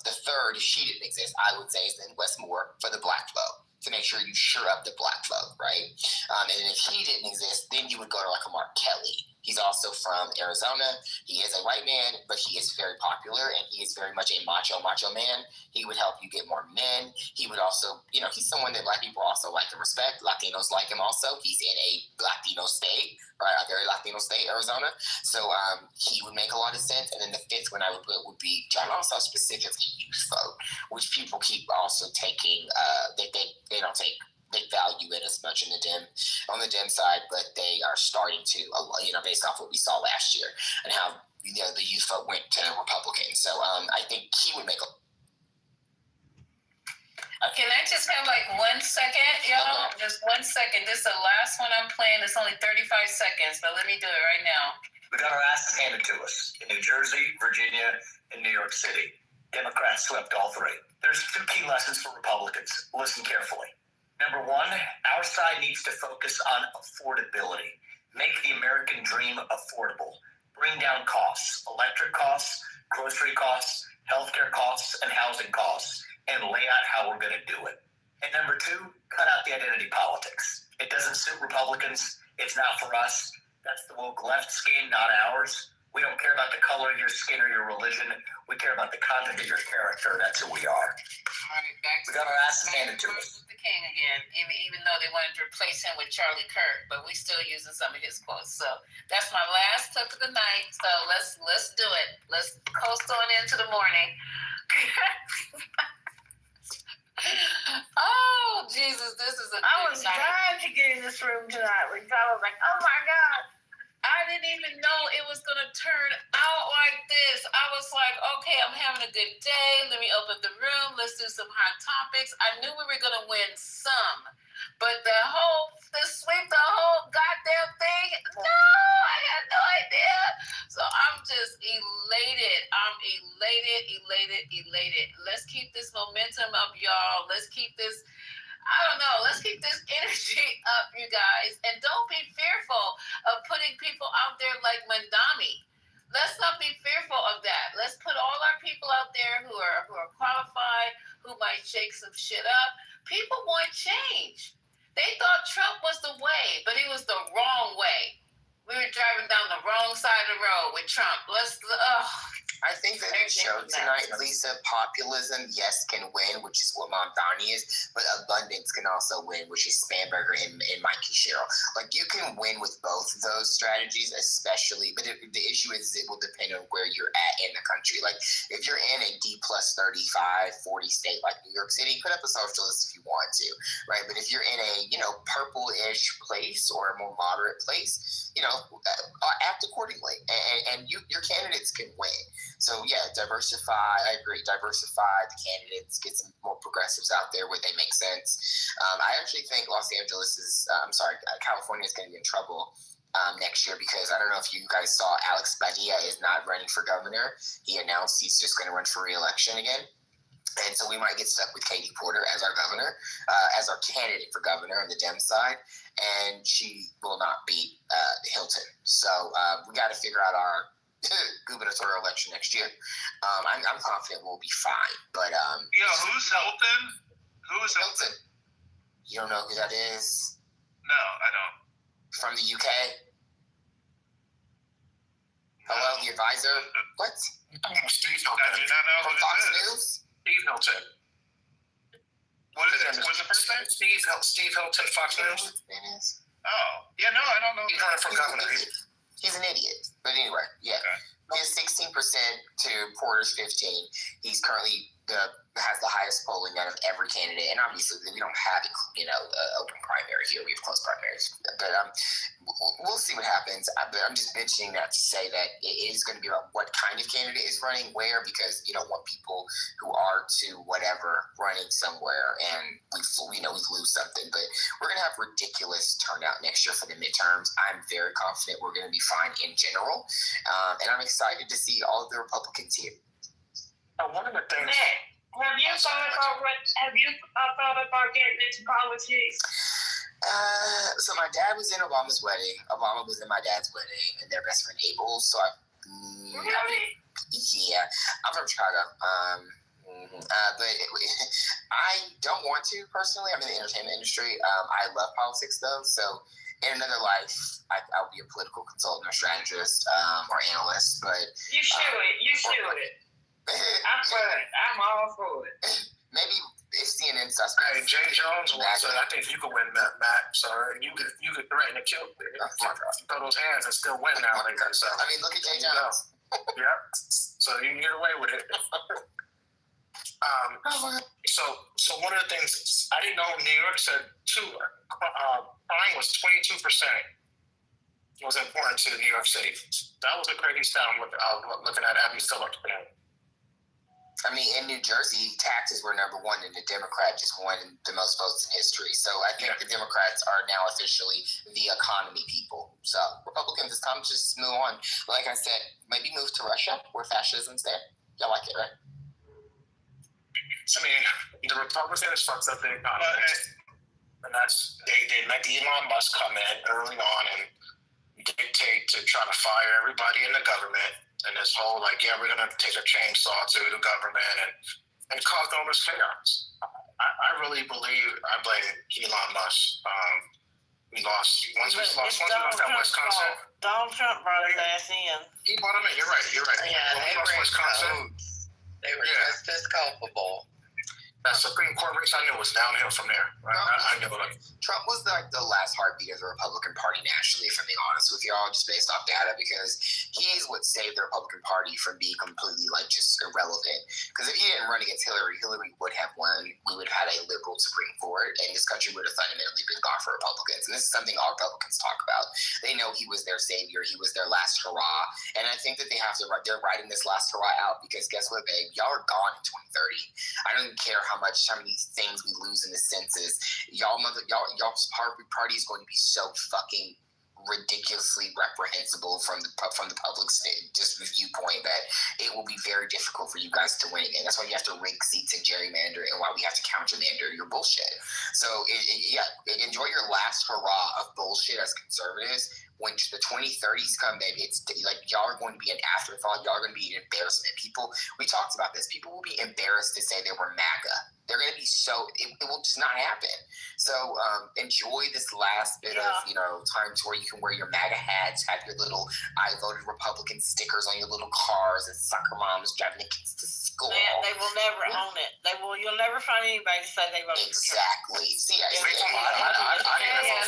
the third, if she didn't exist, I would say is then Westmore for the black vote to make sure you sure up the black vote, right? And if he didn't exist, then you would go to like a Mark Kelly. He's also from Arizona. He is a white man, but he is very popular, and he is very much a macho man. He would help you get more men. He would also, he's someone that black people also like and respect. Latinos like him also. He's in a Latino state, right? A very Latino state, Arizona. So he would make a lot of sense. And then the 5th one I would put would be John Ossoff, specifically youth vote, which people keep also taking, they don't take big value in as much on the Dem side, but they are starting to, based off what we saw last year and how the youth vote went to Republicans. So I think he would make a. Can I just have 1 second, y'all? Okay. Just 1 second. This is the last one I'm playing. It's only 35 seconds, but let me do it right now. We got our asses handed to us in New Jersey, Virginia, and New York City. Democrats swept all 3. There's 2 key lessons for Republicans. Listen carefully. Number 1, our side needs to focus on affordability. Make the American dream affordable. Bring down costs, electric costs, grocery costs, healthcare costs, and housing costs, and lay out how we're going to do it. And number 2, cut out the identity politics. It doesn't suit Republicans. It's not for us. That's the woke left's game, not ours. We don't care about the color of your skin or your religion. We care about the content of your character. That's who we are. All right, we got our asses handed to us. The King again, even though they wanted to replace him with Charlie Kirk, but we still using some of his quotes. So that's my last clip of the night. So let's do it. Let's coast on into the morning. Oh, Jesus, this is a I was trying to get in this room tonight because I was like, oh my God. I didn't even know it was going to turn out like this. I was like, okay, I'm having a good day. Let me open the room. Let's do some hot topics. I knew we were going to win some. But the sweep the whole goddamn thing, no, I had no idea. So I'm just elated. I'm elated. Let's keep this momentum up, y'all. Let's keep this let's keep this energy up, you guys. And don't be fearful of putting people out there like Mandami. Let's not be fearful of that. Let's put all our people out there who are qualified, who might shake some shit up. People want change. They thought Trump was the way, but it was the wrong way. We were driving down the wrong side of the road with Trump. I think that it showed tonight, Lisa, populism, yes, can win, which is what Mamdani is, but abundance can also win, which is Spanberger and Mikey Sherrill. Like, you can win with both of those strategies, especially, but the issue is it will depend on where you're at in the country. Like, if you're in a D plus 35, 40 state like New York City, put up a socialist if you want to, right? But if you're in a, purple-ish place or a more moderate place, act accordingly, and your candidates can win. So yeah, diversify. I agree. Diversify the candidates. Get some more progressives out there where they make sense. I actually think California is going to be in trouble next year because I don't know if you guys saw Alex Padilla is not running for governor. He announced he's just going to run for re-election again. And so we might get stuck with Katie Porter as our governor, as our candidate for governor on the Dem side, and she will not beat Hilton. So we got to figure out our gubernatorial election next year. I'm confident we'll be fine. But who's Hilton? Who is Hilton? You don't know who that is? No, I don't. From the UK? Hello, the advisor? What? Steve Hilton. I do not know from who Fox this is. News? Steve Hilton. What is it? What's the first name? Steve Hilton, Fox News. Oh, yeah, no, I don't know. He's running for governor. He's an idiot. But anyway, yeah. Okay. He has 16% to Porter's 15. He's currently has the highest polling out of every candidate. And obviously, we don't have open primary here. We have closed primaries. But we'll see what happens. But I'm just mentioning that to say that it is going to be about what kind of candidate is running where, because you don't want people who are to whatever running somewhere and we lose something. But we're going to have ridiculous turnout next year for the midterms. I'm very confident we're going to be fine in general. And I'm excited to see all of the Republicans here. One of the things. Have you thought about getting into politics? So my dad was in Obama's wedding. Obama was in my dad's wedding, and they're best friend Abel. So Really? Yeah, I'm from Chicago. But I don't want to personally. I'm in the entertainment industry. I love politics though. So in another life, I'll be a political consultant or strategist or analyst. But you should. I'm for it. I'm all for it. Maybe if CNN suspects. Hey, Jay Jones won, so I think you could win that, Matt. So you could threaten to kill. Throw those hands and still win now. So I mean, look at Jay Jones. Yeah. So you can get away with it. So one of the things I didn't know, New York said crime was 22%. Was important to New York City. That was a crazy stat. Looking at Abby still up there. I mean, in New Jersey, taxes were number one, and the Democrat just won the most votes in history. So I think the Democrats are now officially the economy people. So Republicans, it's time to just move on. Like I said, maybe move to Russia where fascism's there. Y'all like it, right? I mean, the Republicans fucked up the economy. And that's, they let Elon Musk come in early on and dictate to try to fire everybody in the government. And this whole we're going to take a chainsaw to the government and cause all this chaos. I really believe I blame Elon Musk. We lost once we lost that Wisconsin. Donald Trump brought his ass in. He brought him in. You're right. Yeah, when we lost Wisconsin. They were just as culpable. That Supreme Court race, I knew was downhill from there. I knew it. Trump was like the last heartbeat of the Republican Party nationally, if I'm being honest with y'all, just based off data, because he's what saved the Republican Party from being completely like just irrelevant. Because if he didn't run against Hillary, Hillary would have won. We would have had a liberal Supreme Court, and this country would have fundamentally been gone for Republicans. And this is something all Republicans talk about. They know he was their savior. He was their last hurrah. And I think that they're riding this last hurrah out, because guess what, babe? Y'all are gone in 2030. I don't even care how many things we lose in the census. Y'all's party is going to be so fucking ridiculously reprehensible from the public just viewpoint that it will be very difficult for you guys to win again. That's why you have to rig seats and gerrymander, and why we have to countermander your bullshit. So enjoy your last hurrah of bullshit as conservatives. When the 2030s come, baby, it's like y'all are going to be an afterthought. Y'all are going to be an embarrassment. We talked about this. People will be embarrassed to say they were MAGA. They're going to be it will just not happen. So enjoy this last bit of time to where you can wear your MAGA hats, have your little I voted Republican stickers on your little cars, and soccer moms driving the kids to school. They will never own it. You'll never find anybody to say they voted exactly. For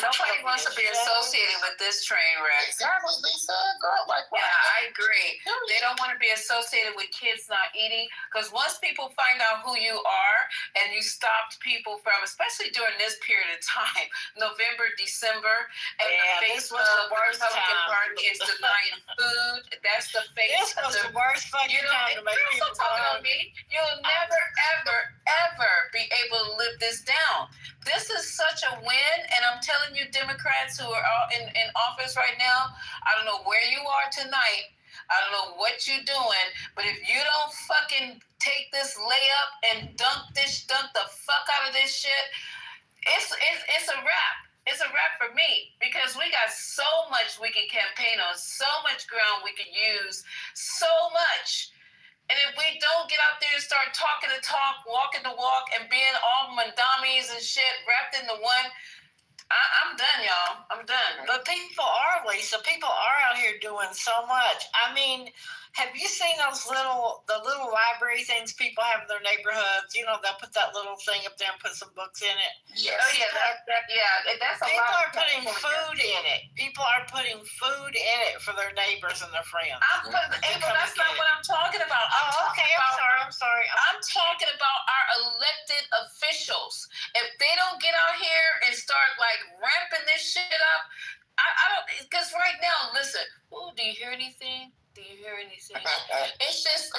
nobody wants to be associated with this train wreck. Exactly, Lisa. Girl, like what? Yeah, I agree. They don't want to be associated with kids not eating, because once people find out who you are, and you stopped people from, especially during this period of time, November, December, and the face of the Republican Party is denying food. That's the face of the worst fucking time to make people talking on me. You'll never, ever, ever be able to live this down. This is such a win, and I'm telling you, Democrats who are all in office right now, I don't know where you are tonight. I don't know what you're doing, but if you don't fucking take this layup and dunk the fuck out of this shit, it's a wrap. It's a wrap for me, because we got so much we can campaign on, so much ground we can use, so much. And if we don't get out there and start talking the talk, walking the walk, and being all mandamis and shit wrapped into one, I'm done, y'all. I'm done. But people are, Lisa. People are out here doing so much. I mean, have you seen the little library things people have in their neighborhoods? They'll put that little thing up there and put some books in it. Yes. Oh yeah, that's a people lot. People are putting food in it. People are putting food in it for their neighbors and their friends. That's not what I'm talking about. I'm sorry. I'm talking about our elected officials. If they don't get out here and start like ramping this shit up, I don't. Because right now, listen. Oh, do you hear anything? Do you hear anything? It's just,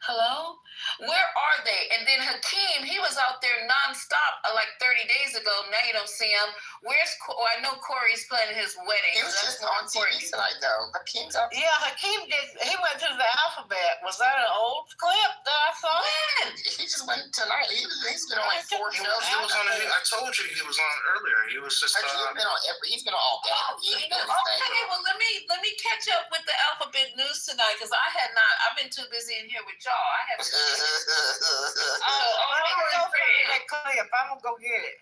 hello? Where are they? And then Hakeem, he was out there nonstop like 30 days ago. Now you don't see him. I know Corey's planning his wedding. He was just on TV tonight, though. Hakeem's out. Yeah, Hakeem did. He went to the alphabet. Was that an old clip that I saw? When? He just went tonight. He's been on like 4 shows. He was on. I told you he was on earlier. He was just. He's been on He's been on all day. Okay, well let me catch up with the alphabet news tonight, because I had not. I've been too busy in here with y'all. I haven't. I'm gonna go get it.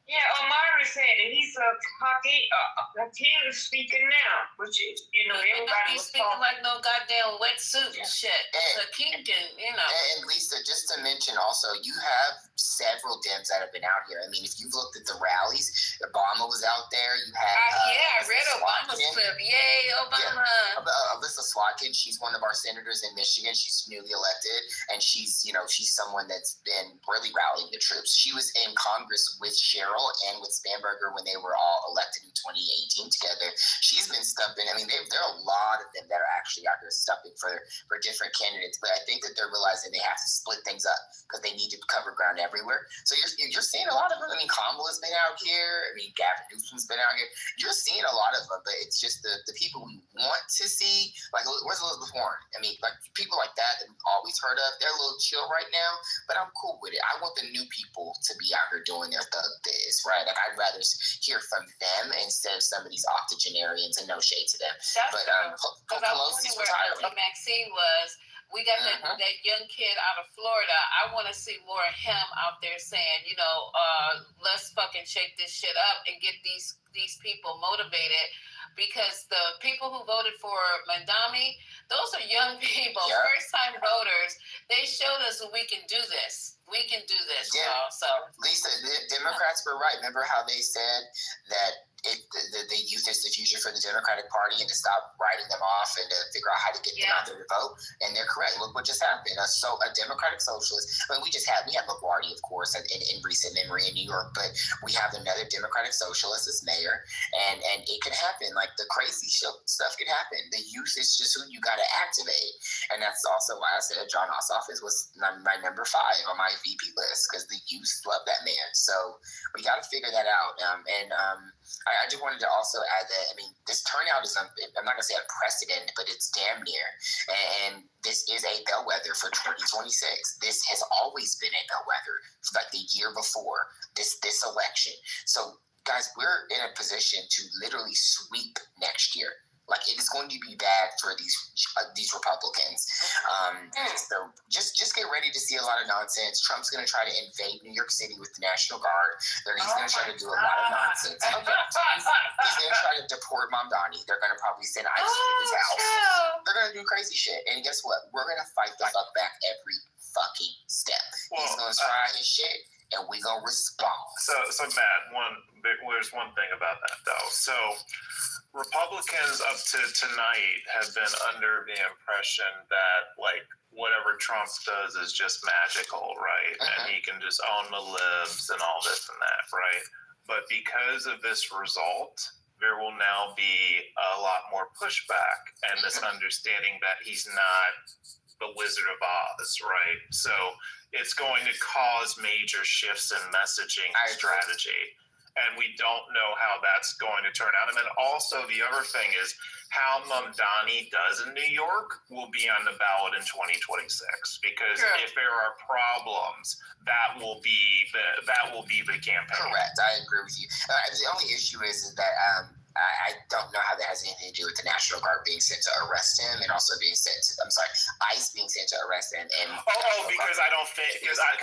Yeah, Omari said that he's Hakeem is speaking now, which is, everybody was speaking like no goddamn wetsuit and shit. Hakeem can, And Lisa, just to mention also, you have several Dems that have been out here. I mean, if you've looked at the rallies, Obama was out there. You had I read Obama's clip. Yay, Obama. Yeah, Alyssa Swatkin, she's one of our senators in Michigan. She's newly elected, and she's someone that's been really rallying the troops. She was in Congress with Cheryl and with Spanberger when they were all elected in 2018 together. She's been stumping. I mean, there are a lot of them that are actually out here stumping for different candidates, but I think that they're realizing they have to split things up because they need to cover ground everywhere. So you're seeing a lot of them. I mean, Kamala's been out here. I mean, Gavin Newsom's been out here. You're seeing a lot of them, but it's just the people we want to see. Like, where's Elizabeth Warren? I mean, like people like that we've always heard of. They're a little chill right now, but I'm cool with it. I want the new people to be out here doing their thug biz, right? Like, I'd rather hear from them instead of some of these octogenarians, and no shade to them. Pelosi's retiring. Maxine was. We got that young kid out of Florida. I want to see more of him out there saying, let's fucking shake this shit up and get these people motivated, because the people who voted for Mandami, those are young people, first-time voters. They showed us that we can do this. We can do this, Yeah. y'all. So Lisa, the Democrats were right. Remember how they said that the youth is the future for the Democratic Party, and to stop writing them off and to figure out how to get them out there to vote? And they're correct. Look what just happened. A Democratic socialist. I mean, we had LaGuardia, of course, in recent memory in New York, but we have another Democratic socialist as mayor, and it can happen. Like, the crazy stuff can happen. The youth is just who you got to activate, and that's also why I said John Ossoff was my number 5 on my VP list, because the youth love that man. So we got to figure that out. I just wanted to also add that, I mean, this turnout is, I'm not going to say unprecedented, but it's damn near. And this is a bellwether for 2026. This has always been a bellwether, like the year before this election. So, guys, we're in a position to literally sweep next year. Like, it is going to be bad for these Republicans. So just get ready to see a lot of nonsense. Trump's going to try to invade New York City with the National Guard. He's going to try to do a lot of nonsense. He's going to try to deport Mamdani. They're going to probably send ICE to his house. They're going to do crazy shit. And guess what? We're going to fight the fuck back every fucking step. He's going to try his shit, and we're going to respond. So Matt, there's one thing about that, though. So Republicans up to tonight have been under the impression that, like, whatever Trump does is just magical, right? And he can just own the libs and all this and that, right? But because of this result, there will now be a lot more pushback and this understanding that he's not the Wizard of Oz, right? So it's going to cause major shifts in messaging strategy. And we don't know how that's going to turn out. And then also the other thing is how Mamdani does in New York will be on the ballot in 2026. Because if there are problems, that will be the campaign. Correct. I agree with you. The only issue is that I don't know how that has anything to do with the National Guard being sent to arrest him, and also being sent to, ICE being sent to arrest him. And because I don't think, because I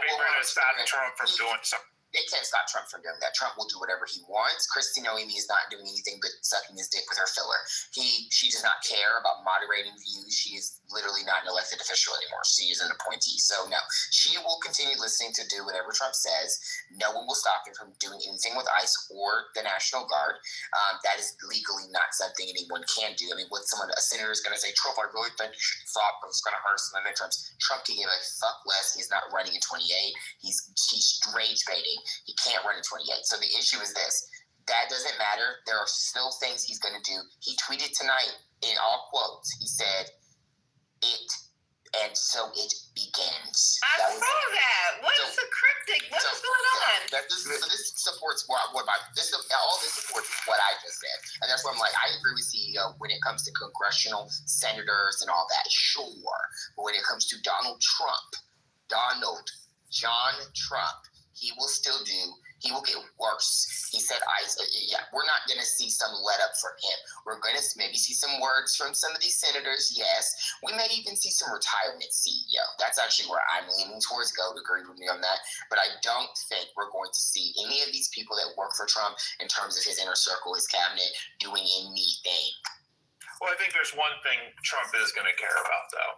think we're going to stop Trump from doing something. They can't stop Trump from doing that. Trump will do whatever he wants. Kristi Noemi is not doing anything but sucking his dick with her filler. She does not care about moderating views. She is literally not an elected official anymore. She is an appointee. So no, she will continue listening to do whatever Trump says. No one will stop him from doing anything with ICE or the National Guard. That is legally not something anyone can do. I mean, a senator is going to say, Trump, I really think you should stop, but it's going to hurt some of the midterms. Trump can give a fuck less. He's not running in 28. He's rage baiting. He can't run in 28. So the issue is this. That doesn't matter. There are still things he's going to do. He tweeted tonight in all quotes. He said, and so it begins. I saw that. What is the cryptic? What is going on? This supports all this supports what I just said. And that's why I'm like, I agree with CEO when it comes to congressional senators and all that, sure. But when it comes to John Trump, he will get worse. He said, we're not going to see some let up from him. We're going to maybe see some words from some of these senators, yes. We may even see some retirement, CEO. That's actually where I'm leaning towards. Go agree with me on that. But I don't think we're going to see any of these people that work for Trump in terms of his inner circle, his cabinet, doing anything. Well, I think there's one thing Trump is going to care about, though.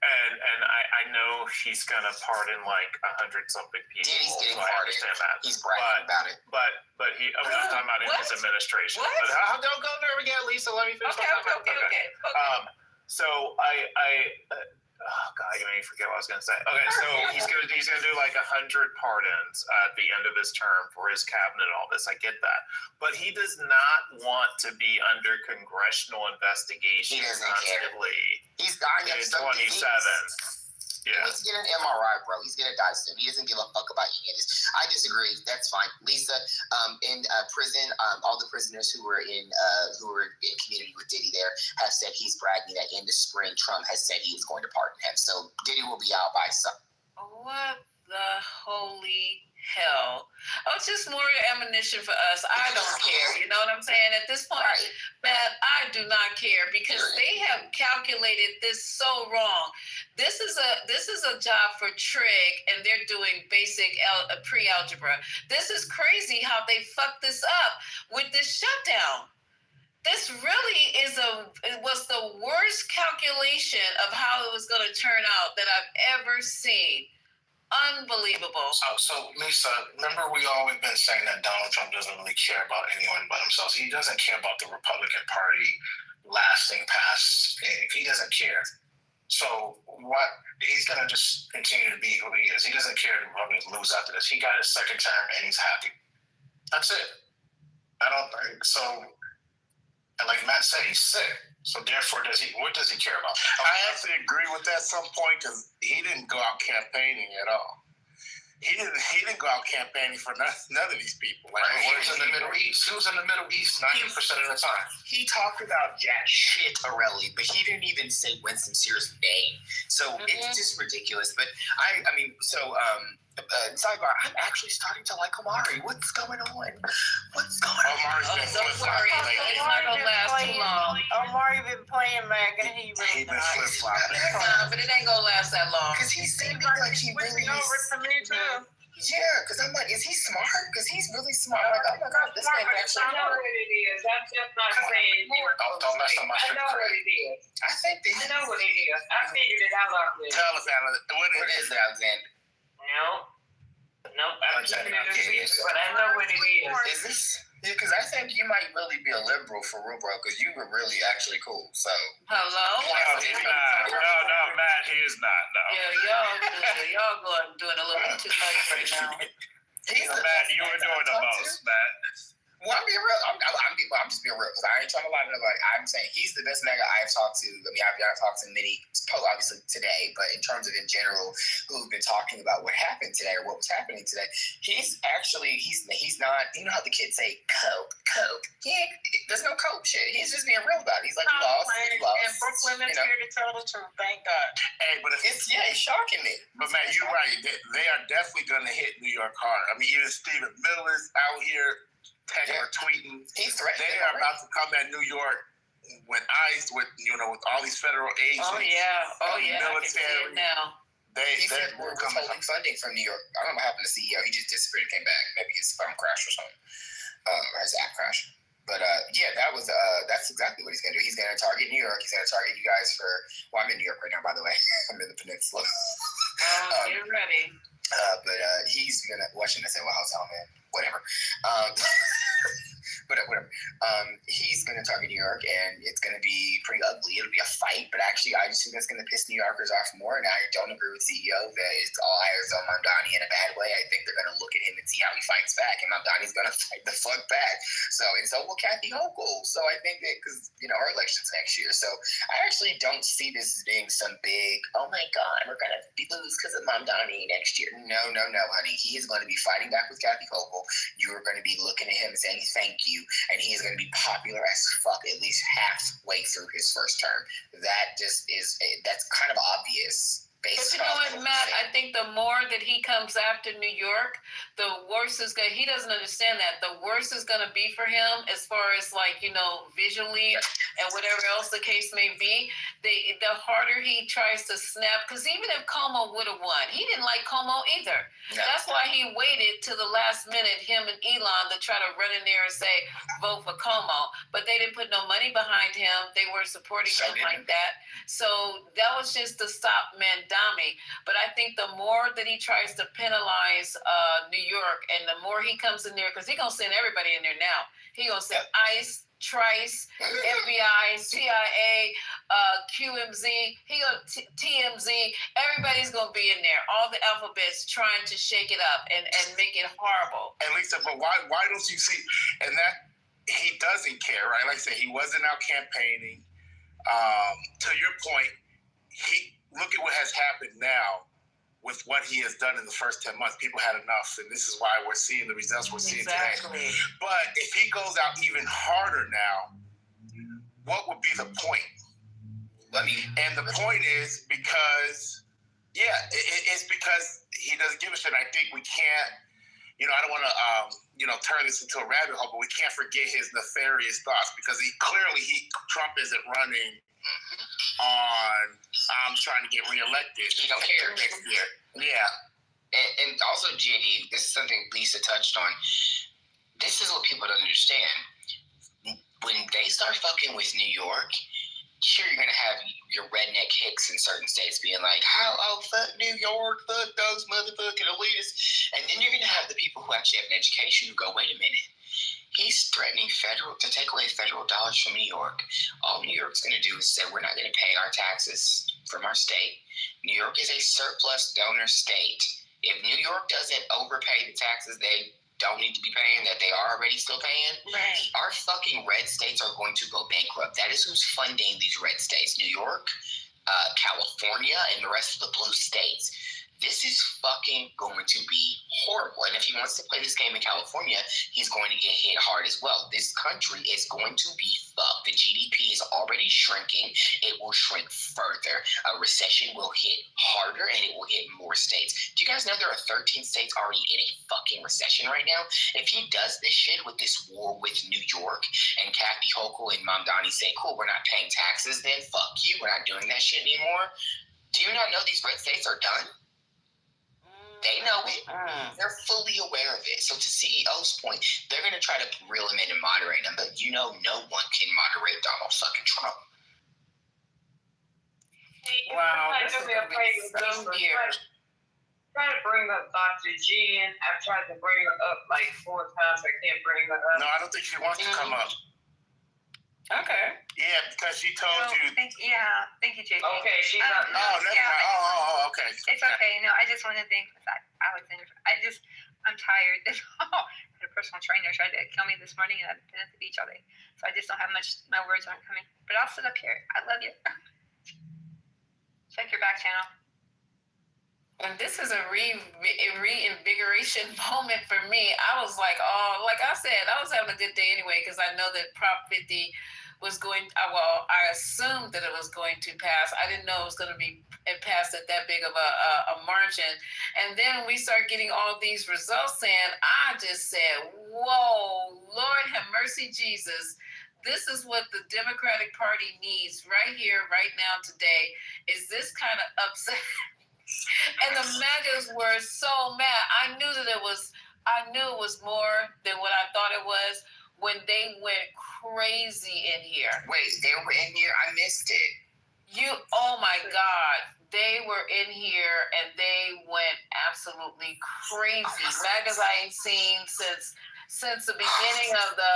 And I know he's going to pardon like 100-something people. He's getting pardoned. He's bragging about it. But I'm not talking about in his administration. What? But don't go there again, Lisa. Let me finish. Okay. So oh God, you made me forget what I was going to say. Okay, so he's going to do like 100 pardons at the end of his term for his cabinet and all this. I get that, but he does not want to be under congressional investigation constantly. He's dying in 27. Yeah. He needs to get an MRI, bro. He's gonna die soon. He doesn't give a fuck about any of this. I disagree. That's fine. Lisa, in prison, all the prisoners who were in community with Diddy there have said he's bragging that in the spring Trump has said he is going to pardon him. So Diddy will be out by some. What the holy hell? Oh, it's just more ammunition for us. I don't care. You know what I'm saying? At this point, man, I do not care because they have calculated this so wrong. This is a job for Trig, and they're doing basic pre-algebra. This is crazy how they fucked this up with this shutdown. This really was the worst calculation of how it was going to turn out that I've ever seen. unbelievable. So Lisa, remember we always been saying that Donald Trump doesn't really care about anyone but himself. He doesn't care about the Republican Party lasting past. He doesn't care. So what? He's gonna just continue to be who he is. He doesn't care if the Republicans lose after this. He got his second term and he's happy. That's it. I don't think so. And like Matt said, he's sick. So therefore, what does he care about? I actually agree with that at some point because he didn't go out campaigning at all. He didn't go out campaigning for none of these people. Like, he was in the Middle East. He was in the Middle East 90% of the time. He talked about jack shit Torelli, but he didn't even say Winston Sears' name. So it's just ridiculous. But sidebar, I'm actually starting to like Omari. What's going on? Omari's been don't worry, it's not gonna last too long. Omari been playing MAGA. He really been flip-flopping. But it ain't gonna last that long. Because he's seeming like he really is. Over to me too. Yeah, because I'm like, is he smart? Because he's really smart. Like, oh my God, this man actually. I know what it is. I'm just not saying. Don't mess up my I know what it is. I think I know what it is. I figured it out already. Tell us, Alan. What is it, Alexander? Nope. I'm keeping it a secret, but I know what it is. Is this? Yeah, because I think you might really be a liberal for real, bro, because you were really actually cool. So. Hello? No, he's not. No, Matt, he is not. No. Yeah, y'all doing a little bit too much right now. Matt, you were doing the most, Matt. Well, I'm being real. I'm just being real because I ain't trying to lie to nobody. I'm saying he's the best MAGA I've talked to. I mean, I've talked to many, obviously today, but in terms of in general, who've been talking about what happened today or what was happening today, he's not. You know how the kids say cope. There's no cope shit. He's just being real about it. He's like, he lost. And Brooklyn is here to tell the truth. Thank God. Hey, but it's shocking me. But Matt, you're right. They are definitely going to hit New York hard. I mean, even Stephen Miller's out here. Tweeting. They are about to come at New York with ICE, with all these federal agents. Oh yeah. Military. Now. He said we're withholding funding from New York. I don't know what happened to the CEO. He just disappeared and came back. Maybe his phone crashed or something, or his app crashed. But that's exactly what he's gonna do. He's gonna target New York. He's gonna target you guys for. Well, I'm in New York right now, by the way. I'm in the peninsula. Get ready. But he's gonna. What shouldn't I say? Well, hotel man. Whatever. But whatever. He's going to target New York, and it's going to be pretty ugly. It'll be a fight, but actually, I just think that's going to piss New Yorkers off more. And I don't agree with CEO that it's all eyes on Mamdani in a bad way. I think they're going to look at him and see how he fights back, and Mamdani's going to fight the fuck back. So will Kathy Hochul. So I think that because our election's next year, so I actually don't see this as being some big. Oh my God, we're going to lose because of Mamdani next year. No, honey. He is going to be fighting back with Kathy Hochul. You are going to be looking at him and saying thank you, and he is going to be popular as fuck at least halfway through his first term. That's kind of obvious. But you know what, Matt? I think the more that he comes after New York, the worse is going. He doesn't understand that. The worse is going to be for him as far as visually and whatever else the case may be. The harder he tries to snap, because even if Como would have won, he didn't like Como either. No. That's why he waited to the last minute, him and Elon, to try to run in there and say vote for Como. But they didn't put no money behind him. They weren't supporting him like that. So that was just to stop Mandami. But I think the more that he tries to penalize New York, and the more he comes in there, because he's going to send everybody in there now. He's going to send ICE, Trice, FBI, CIA, QMZ, TMZ. Everybody's going to be in there. All the alphabets trying to shake it up and make it horrible. And Lisa, but why don't you see? And that he doesn't care, right? Like I said, he wasn't out campaigning. To your point, look at what has happened now with what he has done in the first 10 months. People had enough, and this is why we're seeing the results we're seeing today. But if he goes out even harder now, what would be the point? And the point is because, it's because he doesn't give a shit. I think we can't, I don't want to, turn this into a rabbit hole, but we can't forget his nefarious thoughts because Trump isn't running on trying to get reelected. He don't care next year. Yeah. And also, JD, this is something Lisa touched on. This is what people don't understand. When they start fucking with New York, sure, you're going to have your redneck hicks in certain states being like, fuck New York, fuck those motherfucking elitists. And then you're going to have the people who actually have an education who go, wait a minute. He's threatening to take away federal dollars from New York. All New York's going to do is say we're not going to pay our taxes from our state. New York is a surplus donor state. If New York doesn't overpay the taxes they don't need to be paying that they are already still paying, right, our fucking red states are going to go bankrupt. That is who's funding these red states. New York, California, and the rest of the blue states. This is fucking going to be horrible. And if he wants to play this game in California, he's going to get hit hard as well. This country is going to be fucked. The GDP is already shrinking. It will shrink further. A recession will hit harder and it will hit more states. Do you guys know there are 13 states already in a fucking recession right now? If he does this shit with this war with New York and Kathy Hochul and Mamdani say, cool, we're not paying taxes, then fuck you, we're not doing that shit anymore. Do you not know these red states are done? They know it. They're fully aware of it. So to CEO's point, they're going to try to reel him in and moderate him, but no one can moderate Donald fucking Trump. Wow, this is going to be some year. Try to bring up Dr. Jen. I've tried to bring her up like 4 times. I can't bring her up. No, I don't think she wants to come up. Okay. Yeah, because she told you. Thank you, JP. Okay, she's not. Oh, never mind. Okay. It's okay. No, I just want to thank. I'm tired. I had a personal trainer try to kill me this morning, and I've been at the beach all day, so I just don't have much. My words aren't coming. But I'll sit up here. I love you. Check your back channel. And this is a reinvigoration moment for me. I was like, like I said, I was having a good day anyway because I know that Prop 50 was going. I assumed that it was going to pass. I didn't know it was going to be passed at that big of a margin. And then we start getting all these results, and I just said, "Whoa, Lord have mercy, Jesus." This is what the Democratic Party needs right here, right now, today. Is this kind of upset? And the MAGAs were so mad. I knew it was more than what I thought it was when they went crazy in here. Wait, they were in here? I missed it. Oh my God. They were in here and they went absolutely crazy. MAGAs I ain't seen since the beginning of the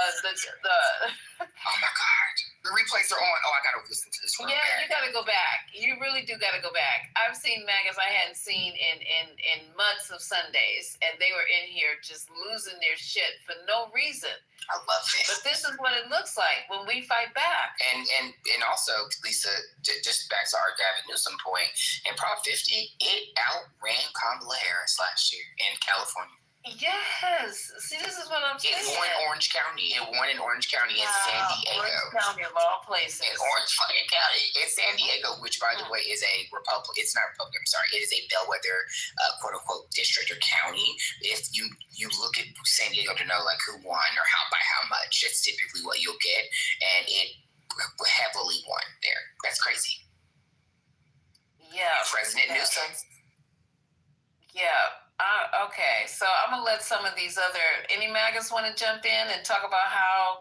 oh my God. The replays are on. Oh, I gotta listen to this one. Yeah, you gotta go back. You really do gotta go back. I've seen MAGAs I hadn't seen in months of Sundays, and they were in here just losing their shit for no reason. I love it. But this is what it looks like when we fight back. And also, Lisa, just back to our Gavin Newsom point, in Prop 50, it outran Kamala Harris last year in California. Yes. See, this is what I'm saying. It won Orange County. It won in Orange County and San Diego. Orange County of all places. In Orange fucking County. In San Diego, which, by the way, is a Republican. It's not Republican, I'm sorry. It is a bellwether, quote-unquote, district or county. If you look at San Diego to know, like, who won or by how much, that's typically what you'll get. And it heavily won there. That's crazy. Yeah. President Newsom. Yeah. Okay, so I'm going to let some of these any MAGAs want to jump in and talk about how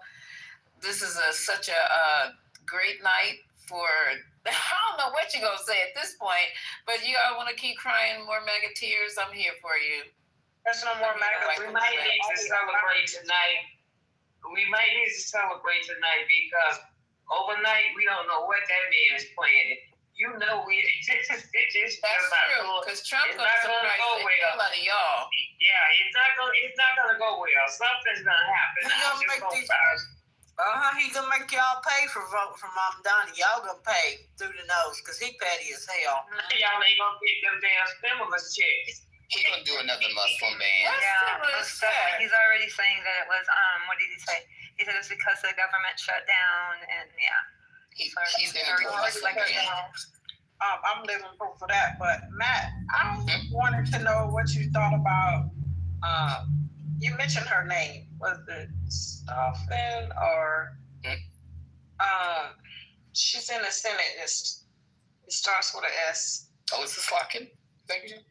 this is such a great night for, I don't know what you're going to say at this point, but you all want to keep crying more MAGA tears, I'm here for you. There's no more MAGA. We might need to celebrate tonight. Because overnight, we don't know what that man is planning. You know it's that's true, because Trump is not going to go well. A lot of y'all. Yeah, it's not going to go well. Something's going to happen. He's going to make y'all pay for voting for Mamdani. Y'all going to pay through the nose, because he petty as hell. Y'all ain't going to get them damn stimulus checks. He's going to do another Muslim ban. Yeah, he's already saying that it was, what did he say? He said it was because the government shut down, and yeah. He's going to do a Muslim ban. I'm living proof for that. But Matt, I wanted to know what you thought about. You mentioned her name. Was it Stoffen or? She's in the Senate. It starts with an S. Oh, it's a Slotkin? Thank you.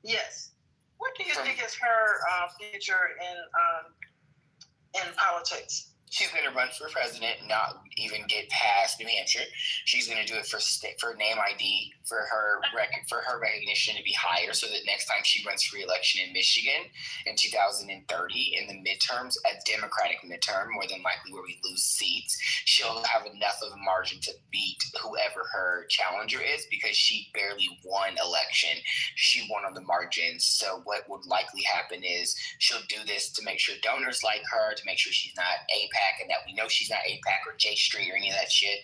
Yes. What do you think is her future in politics? She's going to run for president, not even get past New Hampshire. She's going to do it for name ID, for her recognition to be higher, so that next time she runs for re-election in Michigan in 2030 in the midterms, a Democratic midterm, more than likely where we lose seats, she'll have enough of a margin to beat whoever her challenger is, because she barely won election. She won on the margins. So what would likely happen is she'll do this to make sure donors like her, to make sure she's not APAC, and that we know she's not APAC or J Street or any of that shit,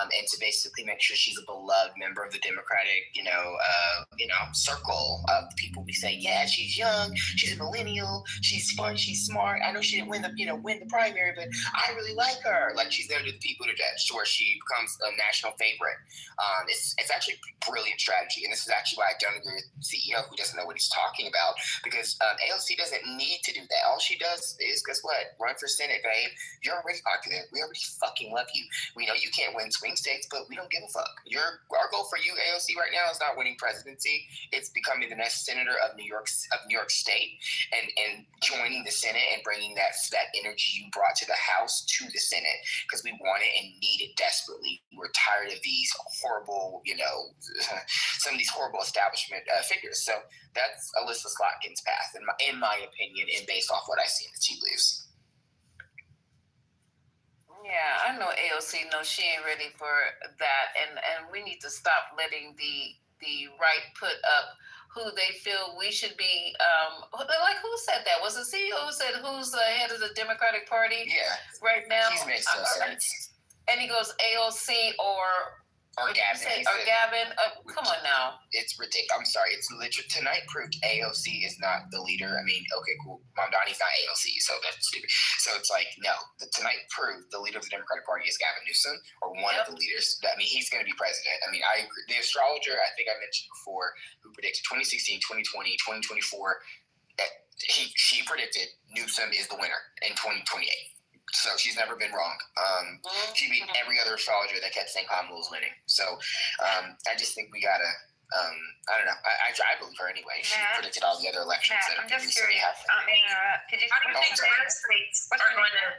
and to basically make sure she's a beloved member of the Democratic, circle of the people. We say, yeah, she's young, she's a millennial, she's fun, she's smart. I know she didn't win the primary, but I really like her. Like, she's there to the people to where she becomes a national favorite. It's actually a brilliant strategy, and this is actually why I don't agree with the CEO who doesn't know what he's talking about, because AOC doesn't need to do that. All she does is, guess what? Run for Senate, babe. You're already popular. We already fucking love you. We know you can't win swing states, but we don't give a fuck. Our goal for you, AOC, right now is not winning presidency. It's becoming the next senator of New York State, and joining the Senate and bringing that energy you brought to the House to the Senate, because we want it and need it desperately. We're tired of these horrible, some of these horrible establishment figures. So that's Alyssa Slotkin's path, in my opinion, and based off what I see in the tea leaves. Yeah, I know AOC knows she ain't ready for that, and we need to stop letting the right put up who they feel we should be. Like, who said that? Was the CEO who said who's the head of the Democratic Party? Yeah, right now. He makes no sense. And he goes AOC or Gavin. Gavin. Come on now. It's ridiculous. I'm sorry. It's literally, tonight proved AOC is not the leader. I mean, okay, cool. Mamdani's not AOC, so that's stupid. So it's like, no. Tonight proved the leader of the Democratic Party is Gavin Newsom, or one of the leaders. I mean, he's going to be president. I mean, I agree. The astrologer, I think I mentioned before, who predicted 2016, 2020, 2024, that she predicted Newsom is the winner in 2028. So she's never been wrong. She beat every other astrologer that kept saying Kamala was winning. So I just think we gotta. I don't know. I believe her anyway. She predicted all the other elections. I'm just curious. Could you? How do you think the red states are going to?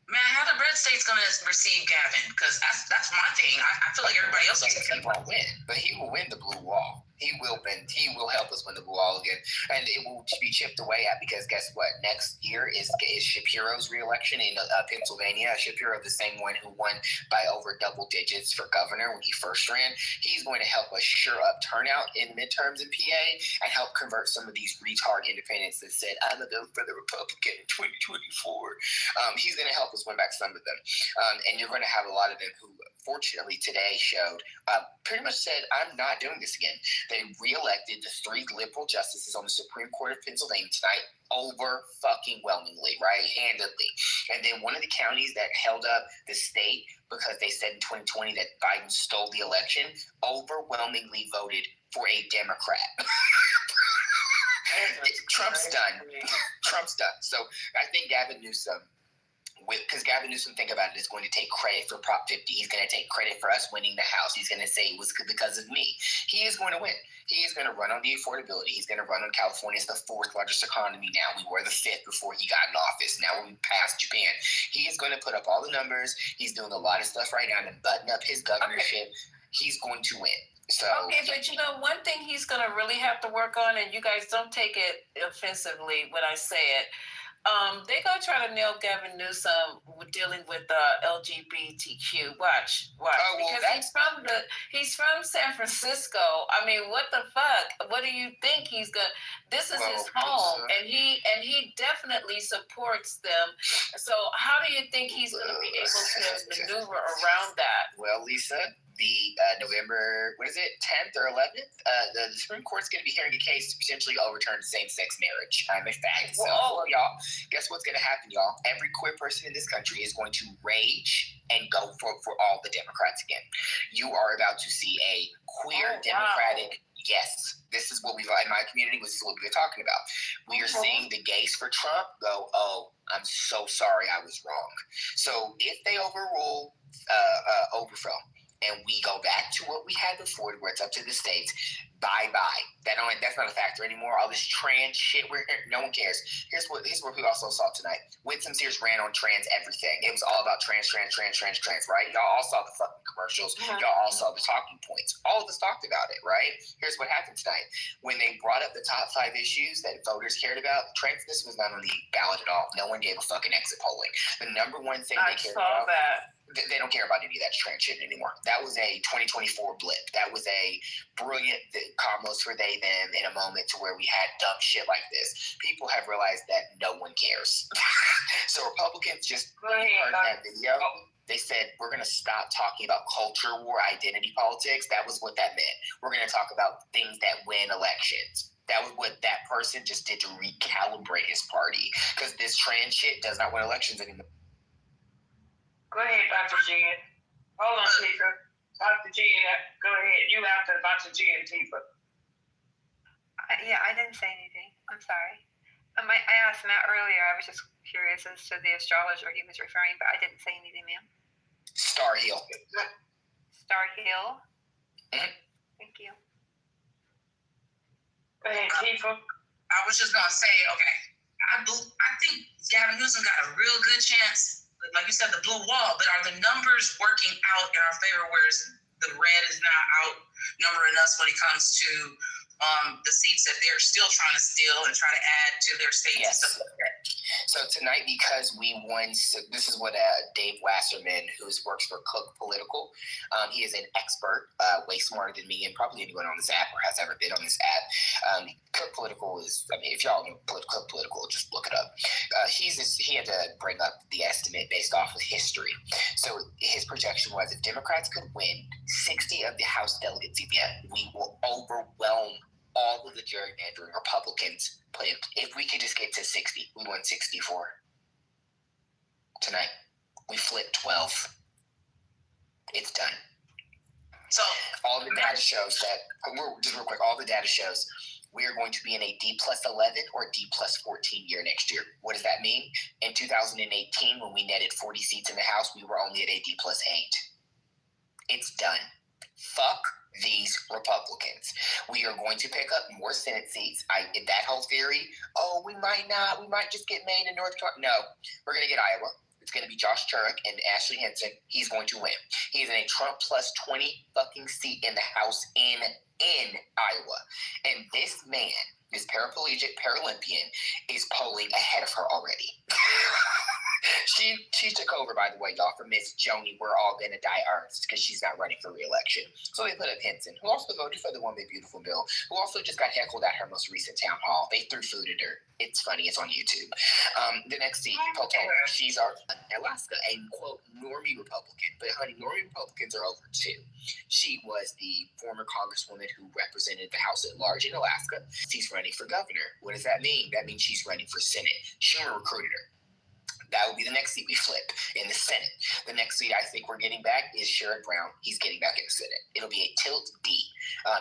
Man, how the red state's going to receive Gavin? Because that's my thing. I feel like everybody else is. He won't win, but he will win the blue wall. He will win. He will help us win the blue wall again, and it will be chipped away at, because guess what? Next year is Shapiro's re-election in Pennsylvania. Shapiro, the same one who won by over double digits for governor when he first ran, he's going to help us sure up turnout in midterms in PA and help convert some of these retard independents that said, I'm going to vote for the Republican in 2024. He's going to help us win back some of them, and you're going to have a lot of them who, fortunately, today showed pretty much said, I'm not doing this again. They re-elected the 3 liberal justices on the Supreme Court of Pennsylvania tonight overwhelmingly, right-handedly. And then one of the counties that held up the state because they said in 2020 that Biden stole the election overwhelmingly voted for a Democrat. Trump's done. So I think Gavin Newsom, because Gavin Newsom, think about it, is going to take credit for Prop 50. He's going to take credit for us winning the House. He's going to say it was because of me. He is going to win. He is going to run on the affordability. He's going to run on California. It's the 4th largest economy now. We were the 5th before he got in office. Now we passed Japan. He is going to put up all the numbers. He's doing a lot of stuff right now to button up his governorship. He's going to win. So, okay, but one thing he's going to really have to work on, and you guys don't take it offensively when I say it, they're going to try to nail Gavin Newsom dealing with LGBTQ. Watch. Because he's from San Francisco. I mean, what the fuck? What do you think he's going to... This is his home, and he definitely supports them. So how do you think he's going to be able to maneuver around that? Well, Lisa, the November, 10th or 11th, the Supreme Court's going to be hearing a case to potentially overturn same-sex marriage. I'm a fact. So, y'all, guess what's going to happen, y'all? Every queer person in this country is going to rage and go for all the Democrats again. You are about to see a queer Democratic... Yes, this is what we've, in my community, this is what we've been talking about. We are seeing the gays for Trump go, oh, I'm so sorry I was wrong. So if they overrule Overthrow, and we go back to what we had before, where it's up to the states, Bye-bye. That's not a factor anymore. All this trans shit, no one cares. Here's what we also saw tonight. Winsome Sears ran on trans everything. It was all about trans, right? Y'all all saw the fucking commercials. Y'all all saw the talking points. All of us talked about it, right? Here's what happened tonight. When they brought up the top 5 issues that voters cared about, transness was not on the ballot at all. No one gave a fucking exit polling. The number one thing they cared about... They don't care about any of that trans shit anymore. That was a 2024 blip. That was a brilliant combos for they, them in a moment to where we had dumb shit like this. People have realized that no one cares. So Republicans just heard that video. They said, we're going to stop talking about culture war, identity politics. That was what that meant. We're going to talk about things that win elections. That was what that person just did to recalibrate his party. Because this trans shit does not win elections anymore. Go ahead, Dr. Jen. Hold on, Tifa. Dr. Jen, go ahead. You after Dr. Jen, Tifa. Yeah, I didn't say anything. I'm sorry. I asked Matt earlier. I was just curious as to the astrologer he was referring, but I didn't say anything, ma'am. Star Hill. Star Hill? Mm-hmm. Thank you. Go ahead, Tifa. I was just going to say, okay, I think Gavin Newsom got a real good chance. Like you said, the blue wall, but are the numbers working out in our favor, whereas the red is now outnumbering us when it comes to the seats that they're still trying to steal and try to add to their states and stuff like that? So tonight, because we won, so this is what Dave Wasserman, who works for Cook Political, he is an expert, way smarter than me and probably anyone on this app or has ever been on this app. Cook Political is, if y'all know Cook Political, just look it up. He had to bring up the estimate based off of history. So his projection was if Democrats could win 60 of the House delegates again, we will overwhelm all of the gerrymandering Republicans. If we could just get to 60, we won 64 tonight. We flipped 12. It's done. So all the data shows that, just real quick, all the data shows we are going to be in a D+11 or D+14 year next year. What does that mean? In 2018, when we netted 40 seats in the House, we were only at a D+8. It's done. Fuck these Republicans. We are going to pick up more Senate seats. That whole theory, we might not. We might just get Maine and North Carolina. No, we're going to get Iowa. It's going to be Josh Turek and Ashley Hinton. He's going to win. He's in a Trump plus 20 fucking seat in the House in Iowa. And this man, this paraplegic Paralympian, is polling ahead of her already. She took over, by the way, y'all, for Miss Joni. We're all gonna die earnest because she's not running for re-election. So they put up Hinton, who also voted for the One Big Beautiful Bill, who also just got heckled at her most recent town hall. They threw food at her. It's funny. It's on YouTube. The next seat, Potomac. She's our Alaska, a quote normie Republican, but honey, normie Republicans are over too. She was the former congresswoman who represented the House at large in Alaska. She's running for governor. What does that mean? That means she's running for Senate. Schumer recruited her. That will be the next seat we flip in the Senate. The next seat I think we're getting back is Sherrod Brown. He's getting back in the Senate. It'll be a tilt D.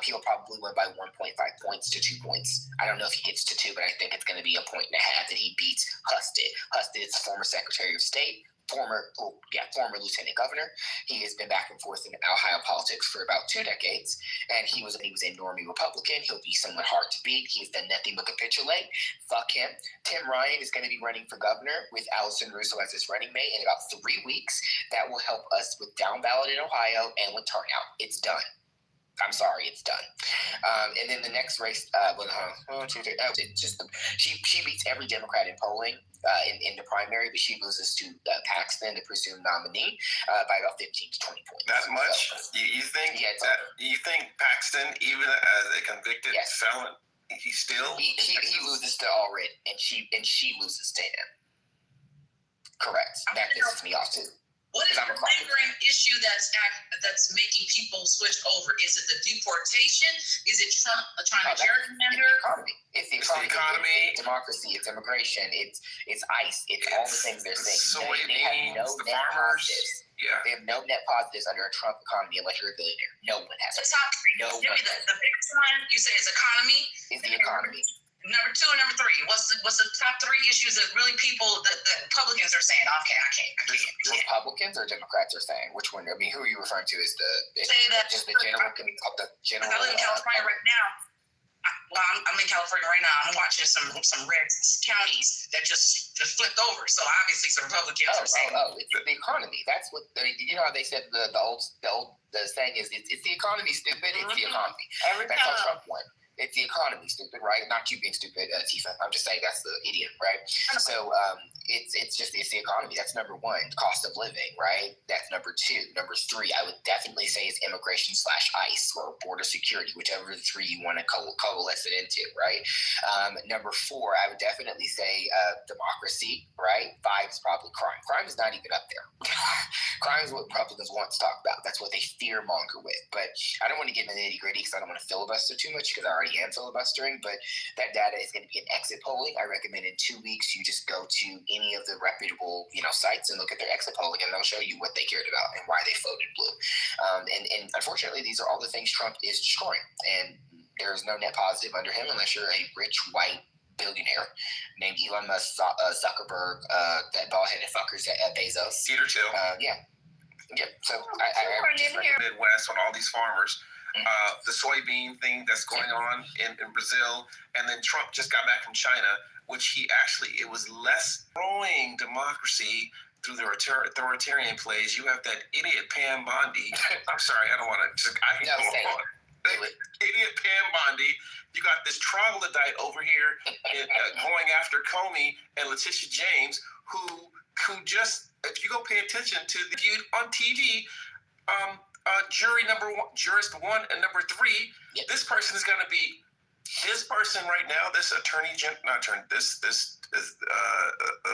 He'll probably win by 1.5 points to 2 points. I don't know if he gets to 2, but I think it's going to be 1.5 points that he beats Husted. Husted is former Secretary of State, former lieutenant governor. He has been back and forth in Ohio politics for about 2 decades, and he was a normie Republican. He'll be somewhat hard to beat. He's done nothing but capitulate. Fuck him. Tim Ryan is going to be running for governor with Allison Russo as his running mate in about 3 weeks. That will help us with down ballot in Ohio and with turnout. It's done. I'm sorry, it's done. And then the next race, she beats every Democrat in polling in the primary, but she loses to Paxton, the presumed nominee, by about 15 to 20 points. That much? So, you think? Yeah, you think Paxton, even as a convicted felon, he loses to Allred, and she loses to him. Correct. That pisses me off too. What is the lingering issue that's making people switch over? Is it the deportation? Is it Trump trying to gerrymander? It's the economy. It's democracy. It's immigration. It's ICE. It's all the things they're saying. They have no net positives. Yeah. They have no net positives under a Trump economy unless you're a billionaire. No one has. Give me the biggest one. You say it's economy. It's the economy. Number 2 and number 3. What's the top 3 issues that really people that Republicans are saying? Okay, I can't. Republicans or Democrats are saying? Which one? I mean, who are you referring to? Is just the general? I live in California right now. Well, I'm in California right now. I'm watching some red counties that just flipped over. So obviously, some Republicans are saying, it's the economy. That's what how they said the old saying is it's the economy, stupid. It's the economy. That's how Trump won. It's the economy, stupid, right? Not you being stupid, Tifa. I'm just saying that's the idiot, right? So it's the economy. That's number 1. Cost of living, right? That's number 2. Number 3, I would definitely say is immigration/ICE or border security, whichever of the 3 you want to coalesce it into, right? Number 4, I would definitely say democracy, right? 5 is probably crime. Crime is not even up there. Crime is what Republicans want to talk about. That's what they fear monger with. But I don't want to get into the nitty gritty because I don't want to filibuster too much because I already am filibustering. But that data is going to be in exit polling. I recommend in 2 weeks you just go to any of the reputable sites and look at their exit polling, and they'll show you what they cared about and why they voted blue. And unfortunately, these are all the things Trump is destroying. And there's no net positive under him unless you're a rich white billionaire named Elon Musk, Zuckerberg, that ball-headed fuckers at Bezos. Peter Thiel. So I just Midwest on all these farmers. The soybean thing that's going on in Brazil, and then Trump just got back from China, which it was less growing democracy through the authoritarian plays. You have that idiot Pam Bondi. I'm sorry, I don't want to. I can go on. Idiot Pam Bondi. You got this troglodyte over here going after Comey and Letitia James, who just, if you go pay attention to the viewed on TV, jurist 1 and number 3, this person is going to be this person right now. This the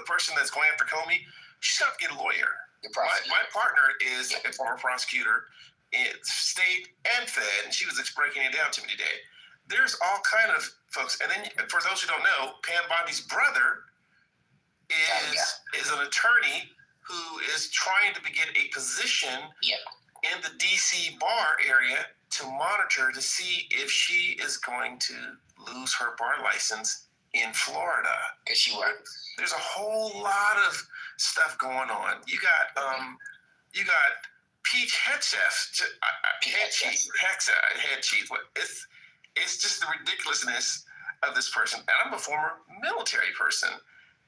person that's going after Comey. She's got to get a lawyer. My partner is a former prosecutor in state and fed, and she was breaking it down to me today. There's all kind of folks, and then for those who don't know, Pam Bondi's brother is an attorney who is trying to get a position in the DC bar area to monitor to see if she is going to lose her bar license in Florida. Because she won. There's a whole lot of stuff going on. You got Peach Hegseth, head chief. It's just the ridiculousness of this person. And I'm a former military person.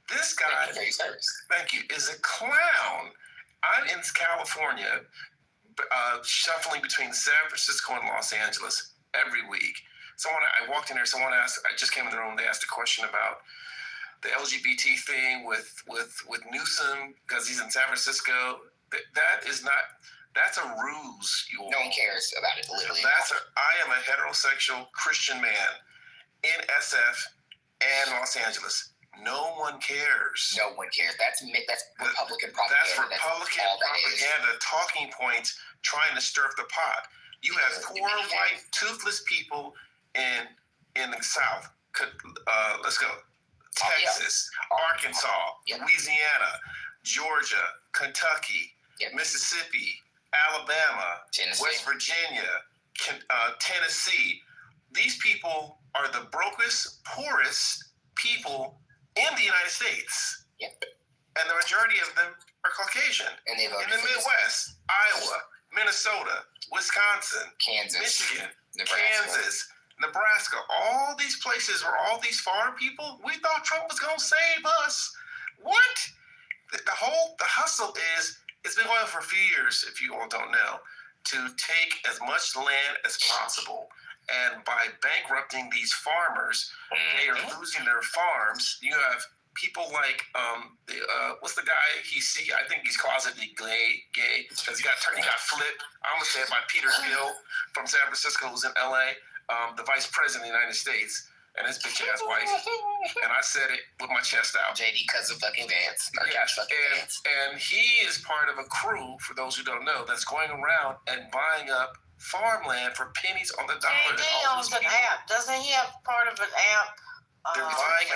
This guy, thank you, is a clown. I'm in California, shuffling between San Francisco and Los Angeles every week. I walked in there, someone asked, I just came in the room, they asked a question about the LGBT thing with Newsom, because he's in San Francisco. That's a ruse. No one cares about it, literally. I am a heterosexual Christian man in SF and Los Angeles. No one cares. No one cares. That's Republican propaganda. That's Republican propaganda, talking points, trying to stir up the pot. You have poor white toothless people in the South. Let's go. Texas, Arkansas, Louisiana, Georgia, Kentucky, Mississippi, Alabama, West Virginia, Tennessee. These people are the brokest, poorest people in the United States. And the majority of them are Caucasian. And they vote in the Midwest, Iowa, Minnesota, Wisconsin, Kansas, Michigan, Nebraska, all these places where all these farm people, we thought Trump was going to save us. What? The hustle is, it's been going on for a few years, if you all don't know, to take as much land as possible. And by bankrupting these farmers, they are losing their farms. You have people like, what's the guy I think he's closetedly gay, because he got flipped. I'm going to say it by Peter Thiel from San Francisco, who's in LA, the vice president of the United States, and his bitch ass wife. And I said it with my chest out. JD cousin fucking Vance. And he is part of a crew, for those who don't know, that's going around and buying up farmland for pennies on the dollar. JD owns an app. Doesn't he have part of an app? They're buying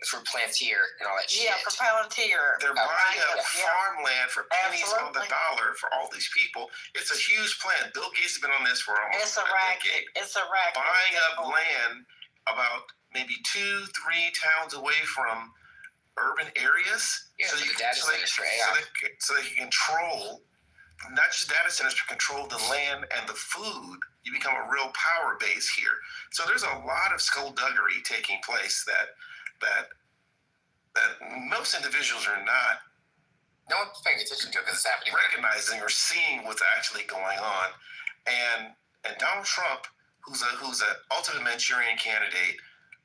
for Plantier and all that shit. Yeah, for Palantir. They're buying up farmland for pennies on the dollar for all these people. It's a huge plan. Bill Gates has been on this for almost a decade. It's a racket. Buying up land about maybe 2-3 towns away from urban areas. Yeah, so the data centers for AI. So they can control, not just data centers, but control the land and the food. You become a real power base here. So there's a lot of skullduggery taking place that most individuals are not no one's paying attention to it because it's happening. Recognizing or seeing what's actually going on. And Donald Trump, who's an ultimate Manchurian candidate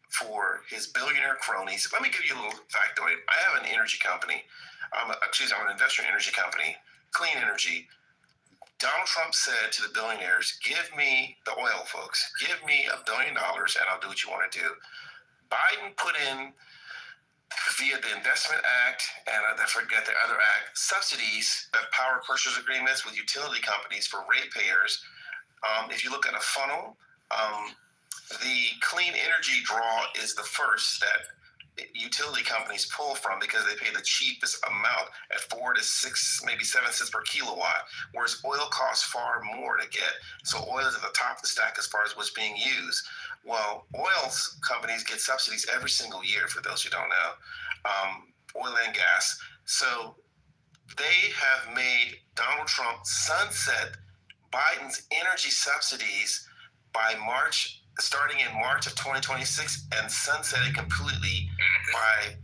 for his billionaire cronies. Let me give you a little factoid. I have an energy company. I'm an investor in an energy company, Clean Energy. Donald Trump said to the billionaires, give me the oil folks, give me $1 billion and I'll do what you want to do. Biden put in, via the Investment Act and I forget the other act, subsidies, power purchase agreements with utility companies for ratepayers. If you look at a funnel, the clean energy draw is the first that utility companies pull from because they pay the cheapest amount at 4 to 6, maybe 7 cents per kilowatt, whereas oil costs far more to get. So oil is at the top of the stack as far as what's being used. Well, oil companies get subsidies every single year, for those who don't know, oil and gas. So they have made Donald Trump sunset Biden's energy subsidies by starting in March of 2026 and sunsetting completely by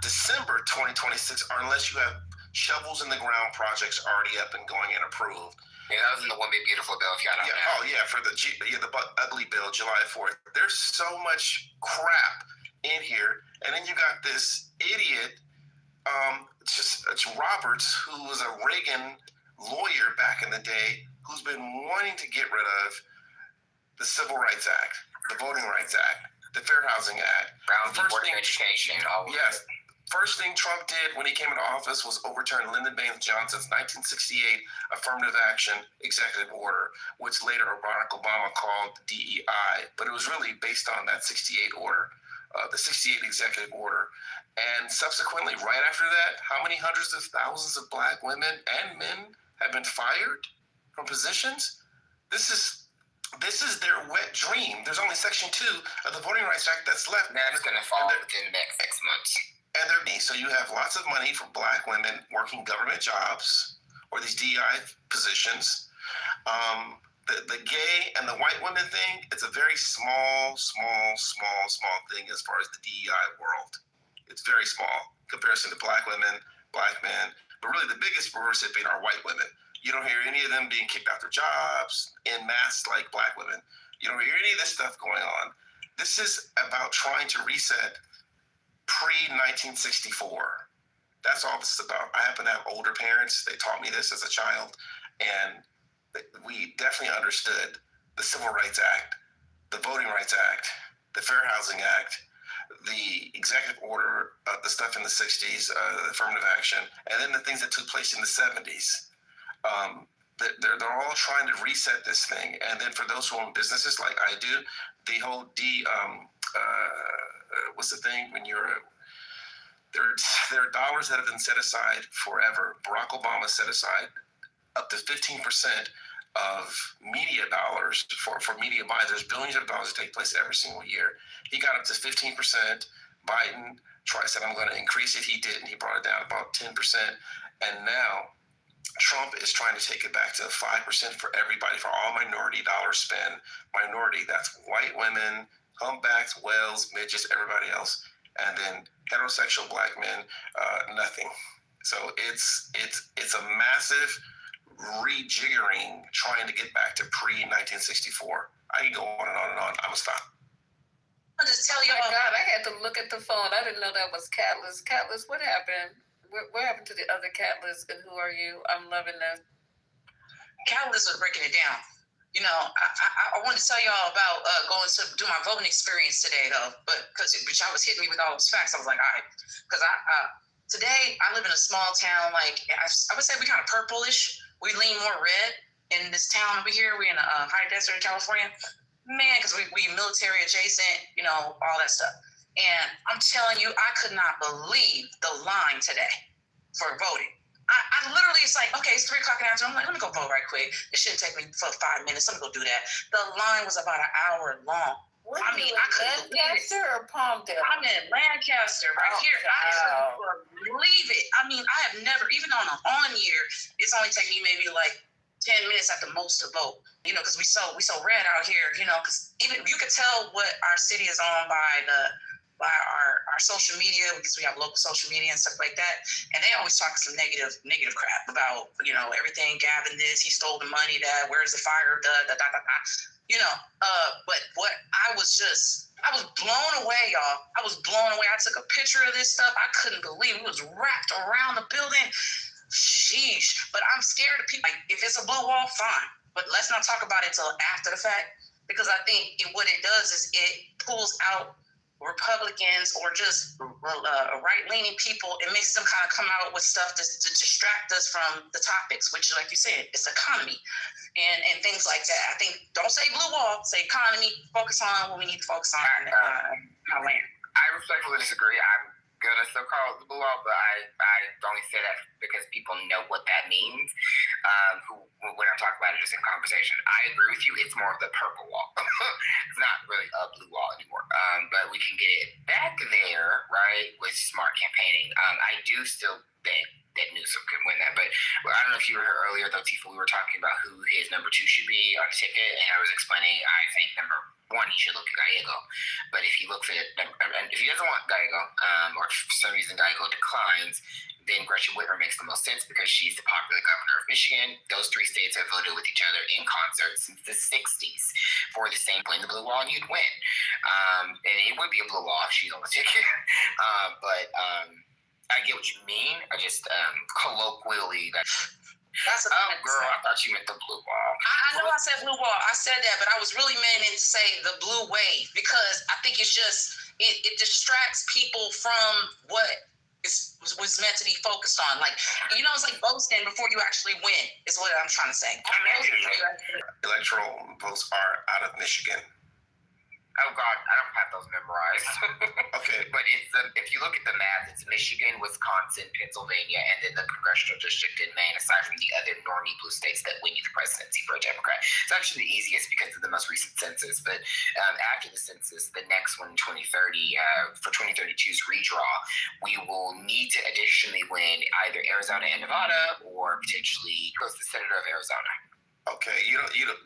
December 2026, unless you have shovels in the ground projects already up and going and approved. Yeah, that was in the One Big Beautiful Bill, if you don't know. Oh, yeah, for the ugly bill, July 4th. There's so much crap in here. And then you got this idiot, it's Roberts, who was a Reagan lawyer back in the day, who's been wanting to get rid of the Civil Rights Act, the Voting Rights Act, the Fair Housing Act. Brown v. Board of Education. Yes. First thing Trump did when he came into office was overturn Lyndon Baines Johnson's 1968 affirmative action executive order, which later Barack Obama called DEI, but it was really based on that 68 order, the 68 executive order. And subsequently, right after that, how many hundreds of thousands of black women and men have been fired from positions? This is their wet dream. There's only Section 2 of the Voting Rights Act that's left. That's going to fall within the next 6 months. So you have lots of money for black women working government jobs or these DEI positions. The gay and the white women thing, it's a very small thing as far as the DEI world. It's very small in comparison to black women, black men. But really the biggest recipient are white women. You don't hear any of them being kicked out their jobs en masse like black women. You don't hear any of this stuff going on. This is about trying to reset pre-1964. That's all this is about. I happen to have older parents. They taught me this as a child. And we definitely understood the Civil Rights Act, the Voting Rights Act, the Fair Housing Act, the executive order, the stuff in the 60s, affirmative action, and then the things that took place in the 70s. They're all trying to reset this thing. And then for those who own businesses like I do, the whole what's the thing when there are dollars that have been set aside forever. Barack Obama set aside up to 15% of media dollars for media buys. There's billions of dollars that take place every single year. He got up to 15%. Biden said, I'm going to increase it. He didn't. He brought it down about 10%. And now Trump is trying to take it back to 5% for everybody, for all minority dollars spent. Minority, that's white women, humpbacks, whales, midgets, everybody else. And then heterosexual black men, nothing. So it's a massive rejiggering, trying to get back to pre-1964. I can go on and on and on. I'm gonna stop. I'll just tell you. Oh my God, I had to look at the phone. I didn't know that was Catalyst. Catalyst, what happened? What happened to the other Catalyst, and who are you? I'm loving that. Catalyst was breaking it down. You know, I wanted to tell y'all about going to do my voting experience today, though, but because y'all was hitting me with all those facts, I was like, all right, because today I live in a small town, like I would say we kind of purplish. We lean more red in this town over here. We're in a high desert in California, man, because we military adjacent, you know, all that stuff. And I'm telling you, I could not believe the line today for voting. I literally, it's like, okay, it's 3 o'clock in the afternoon. I'm like, let me go vote right quick. It shouldn't take me for 5 minutes. Let me go do that. The line was about an hour long. I mean, I couldn't believe it. Lancaster or Palmdale? I'm in Lancaster, right here. I couldn't believe it. I mean, I have never, even on an on year, it's only taken me maybe like 10 minutes at the most to vote. You know, because we so red out here. You know, because even you could tell what our city is on by our social media, because we have local social media and stuff like that. And they always talk some negative crap about, you know, everything. Gavin this, he stole the money. That where's the fire? You know, but what I was blown away, y'all. I was blown away. I took a picture of this stuff. I couldn't believe it was wrapped around the building. Sheesh. But I'm scared of people. Like, if it's a blue wall, fine. But let's not talk about it till after the fact, because I think what it does is it pulls out Republicans or just right-leaning people. It makes them kind of come out with stuff to distract us from the topics, which, like you said, it's economy and things like that. I think don't say blue wall, say economy. Focus on what we need to focus on. Our land. I respectfully disagree. I'm gonna still call it the blue wall, but I only say that because people know what that means. When I'm talking about it just in conversation, I agree with you. It's more of the purple wall. It's not really a blue wall anymore. But we can get it back there, right, with smart campaigning. I do still think that Newsom can win that. But I don't know if you were here earlier, though, Tifa, we were talking about who his number 2 should be on the ticket, and I was explaining, I think number 1, he should look at Gallego. But if he looks at, if he doesn't want Gallego, or for some reason Gallego declines, then Gretchen Whitmer makes the most sense because she's the popular governor of Michigan. Those 3 states have voted with each other in concert since the 60s for the same win the blue wall, and you'd win. And it would be a blue wall if she's on the ticket. But I get what you mean. I just colloquially that's a girl, I thought you meant the blue wall. I know I said blue wall. I said that, but I was really meaning to say the blue wave because I think it's just it distracts people from what was meant to be focused on. Like, you know, it's like boasting before you actually win is what I'm trying to say. Electoral votes are out of Michigan. Oh God, I don't have those memorized. Okay, but it's if you look at the math, it's Michigan, Wisconsin, Pennsylvania, and then the congressional district in Maine. Aside from the other normie blue states that win you the presidency for a Democrat, it's actually the easiest because of the most recent census. But after the census, the next one, 2030, for 2032's redraw, we will need to additionally win either Arizona and Nevada, or potentially goes the senator of Arizona. Okay,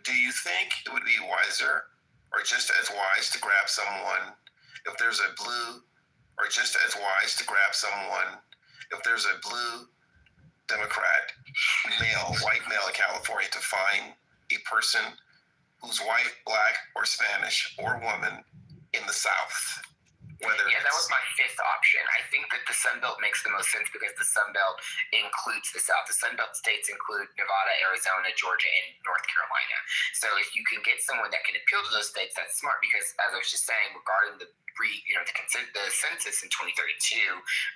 do you think it would be wiser, or just as wise, to grab someone if there's a blue, or just as wise to grab someone if there's a blue Democrat white male in California, to find a person who's white, black, or Spanish, or woman in the South? That was my 5th option. I think that the Sun Belt makes the most sense because the Sun Belt includes the South. The Sun Belt states include Nevada, Arizona, Georgia, and North Carolina. So if you can get someone that can appeal to those states, that's smart because, as I was just saying, regarding the census in 2032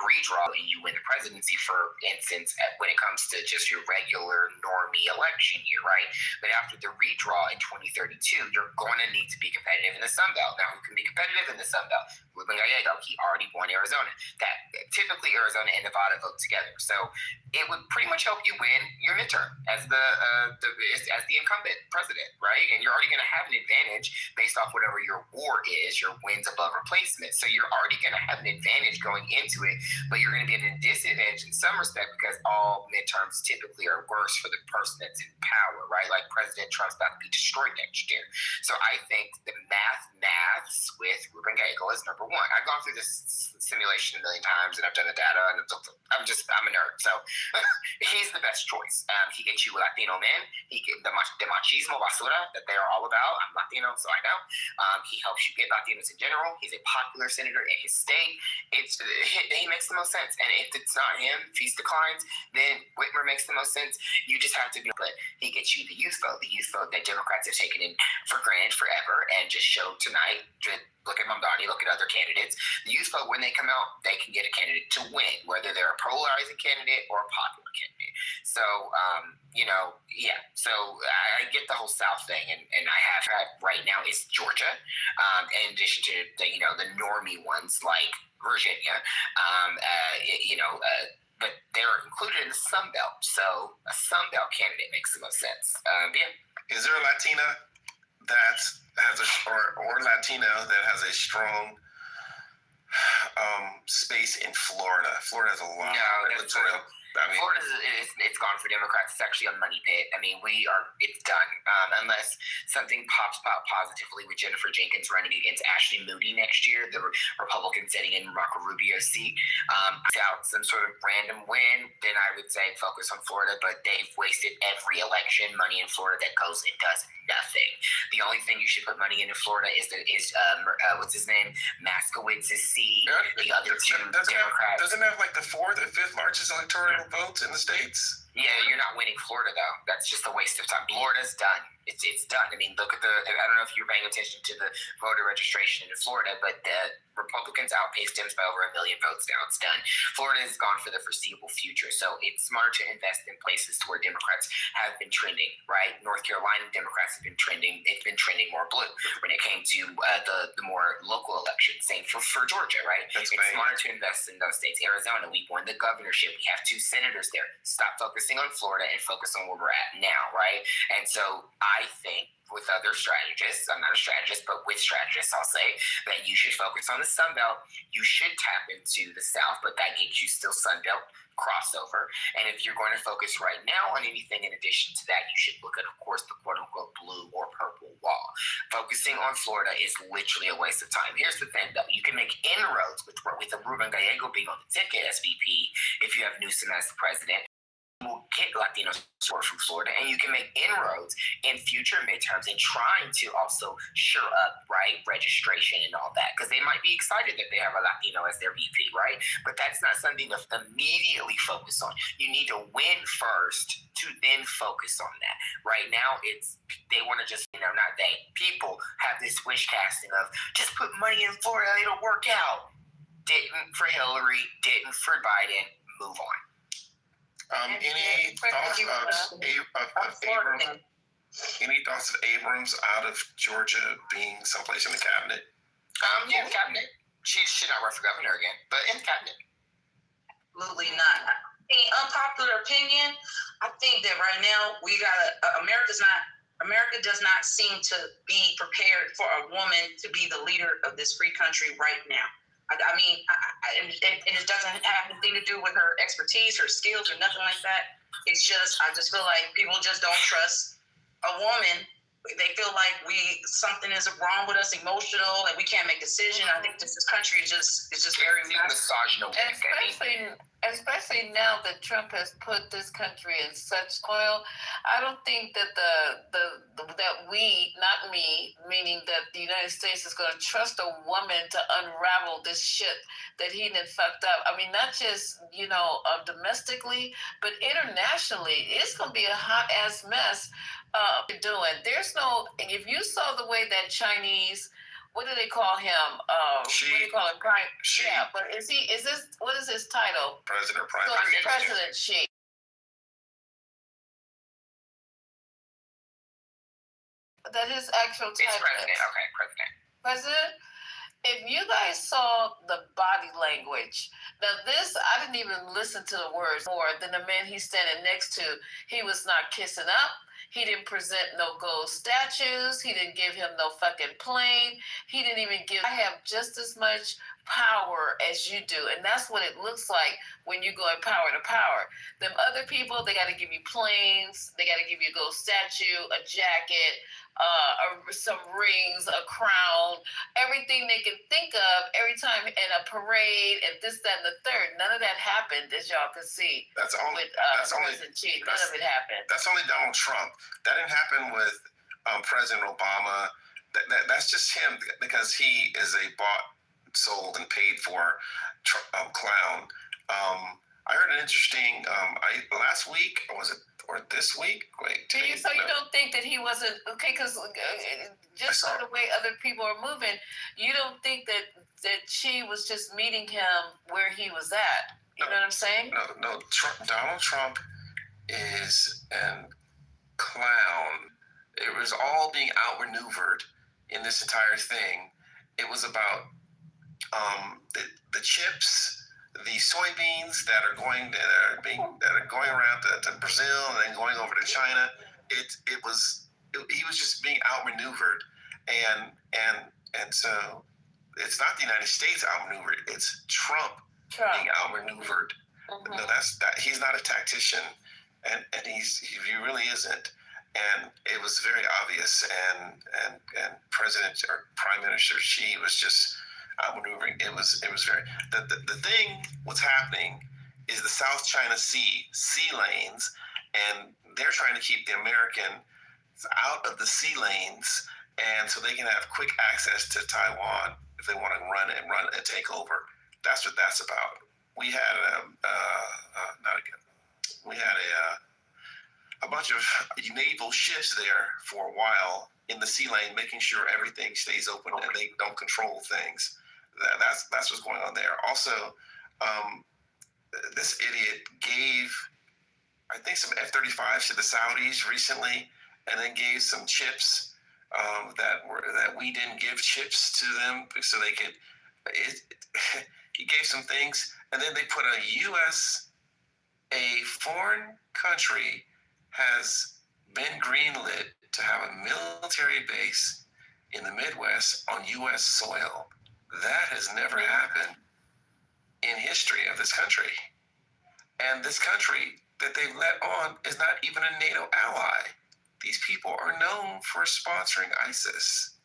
redraw, and you win the presidency, for instance, when it comes to just your regular normie election year, right? But after the redraw in 2032, you're going to need to be competitive in the Sun Belt. Now, who can be competitive in the Sun Belt? Ruben Gallego, he already won Arizona. That typically Arizona and Nevada vote together, so it would pretty much help you win your midterm as the incumbent president, right? And you're already going to have an advantage based off whatever your war is, your wins above replacement. So you're already going to have an advantage going into it, but you're going to be at a disadvantage in some respect because all midterms typically are worse for the person that's in power, right? Like President Trump's about to be destroyed next year. So I think the maths with Ruben Gallego is number 1. I've gone through this simulation a million times, and I've done the data, and I'm a nerd. So he's the best choice. He gets you Latino men. He gets the machismo basura that they are all about. I'm Latino, so I know. He helps you get Latinos in general. He's a popular senator in his state. He makes the most sense. And if it's not him, if he declines, then Whitmer makes the most sense. You just have to be, but he gets you the youth vote that Democrats have taken in for granted forever, and just showed tonight. Look at Mamdani, look at other candidates. The youth vote, when they come out, they can get a candidate to win, whether they're a polarizing candidate or a popular candidate. So, So I get the whole South thing, and I have had right now is Georgia, in addition to the normie ones like Virginia, but they're included in the Sun Belt. So a Sun Belt candidate makes the most sense. Is there a Latina that's has or Latino that has a strong space in Florida. Florida has a lot of electoral. I mean, Florida it's gone for Democrats. It's actually a money pit. I mean, it's done unless something pops positively with Jennifer Jenkins running against Ashley Moody next year, the Republican sitting in Marco Rubio's seat. Without some sort of random win, then I would say focus on Florida. But they've wasted every election money in Florida that goes and does nothing. The only thing you should put money into Florida is what's his name, Maskowitz's seat. The other two Democrats doesn't have like the fourth or fifth largest electoral votes in the states. Yeah, you're not winning Florida though. That's just a waste of time. Florida's done. It's done. I mean, look at I don't know if you're paying attention to the voter registration in Florida, but the Republicans outpaced Dems by over 1 million votes now. It's done. Florida is gone for the foreseeable future. So it's smart to invest in places where Democrats have been trending, right? North Carolina Democrats have been trending. It's been trending more blue when it came to the more local elections. Same for Georgia, right? It's smart to invest in those states. Arizona, we won the governorship. We have 2 senators there. Stop focusing on Florida and focus on where we're at now, right? And so I think with other strategists, I'm not a strategist, but with strategists, I'll say that you should focus on the Sun Belt. You should tap into the South, but that gets you still Sun Belt crossover. And if you're going to focus right now on anything in addition to that, you should look at, of course, the quote-unquote blue or purple wall. Focusing on Florida is literally a waste of time. Here's the thing, though. You can make inroads with Ruben Gallego being on the ticket as VP if you have Newsom as the president. Will get Latino support from Florida, and you can make inroads in future midterms and trying to also shore up, right, registration and all that, because they might be excited that they have a Latino as their VP, right? But that's not something to immediately focus on. You need to win first to then focus on that. Right now, they want to just, not they, people have this wish casting of just put money in Florida, it'll work out. Didn't for Hillary, didn't for Biden, move on. Any thoughts of Abrams? Any thoughts of Abrams out of Georgia being someplace in the cabinet? Yeah, cabinet. She should not run for governor again, but in the cabinet. Absolutely not. Unpopular opinion. I think that right now America does not seem to be prepared for a woman to be the leader of this free country right now. And it doesn't have anything to do with her expertise, her skills, or nothing like that. It's just, I just feel like people just don't trust a woman. They feel like something is wrong with us, emotional, and we can't make decisions. I think this country is just very misogynistic. Especially now that Trump has put this country in such toil, I don't think that that we, not me, meaning that the United States is going to trust a woman to unravel this shit that he done fucked up. I mean, not just domestically, but internationally, it's going to be a hot ass mess. If you saw the way that Chinese, what do they call him? What do they call him? Yeah, but what is his title? President, Prime Minister. President Xi. That his actual title. It's president. Okay, president. President? If you guys saw the body language, now this, I didn't even listen to the words more than the man he's standing next to. He was not kissing up. He didn't present no gold statues. He didn't give him no fucking plane. He didn't even give, I have just as much power as you do. And that's what it looks like when you go in power to power. Them other people, they got to give you planes. They got to give you a gold statue, a jacket, some rings, a crown, everything they can think of every time in a parade and this, that, and the third. None of that happened, as y'all can see. That's only President Xi. None of it happened. That's only Donald Trump. That didn't happen with President Obama. That's just him because he is a bought, sold, and paid for clown. I heard an interesting. Last week or this week? Wait. So you don't think that he wasn't okay? Because just by the way other people are moving, you don't think that she was just meeting him where he was at? You know what I'm saying? No. Donald Trump is a clown. It was all being outmaneuvered in this entire thing. It was about the chips, the soybeans that are going around to Brazil and then going over to China. He was just being outmaneuvered, And so it's not the United States outmaneuvered, it's Trump. Being outmaneuvered. Mm-hmm. No, he's not a tactician, and he really isn't. And it was very obvious. And President or Prime Minister Xi was just outmaneuvering. It was very the thing. What's happening is the South China Sea lanes, and they're trying to keep the Americans out of the sea lanes, and so they can have quick access to Taiwan if they want to run and take over. That's what that's about. We had a bunch of naval ships there for a while in the sea lane, making sure everything stays open and they don't control things. That's what's going on there. Also, this idiot gave, I think, some F-35s to the Saudis recently, and then gave some chips that we didn't give chips to them so they could. He gave some things, and then they put a foreign country has been greenlit to have a military base in the Midwest on U.S. soil. That has never happened in history of this country. And this country that they've let on is not even a NATO ally. These people are known for sponsoring ISIS.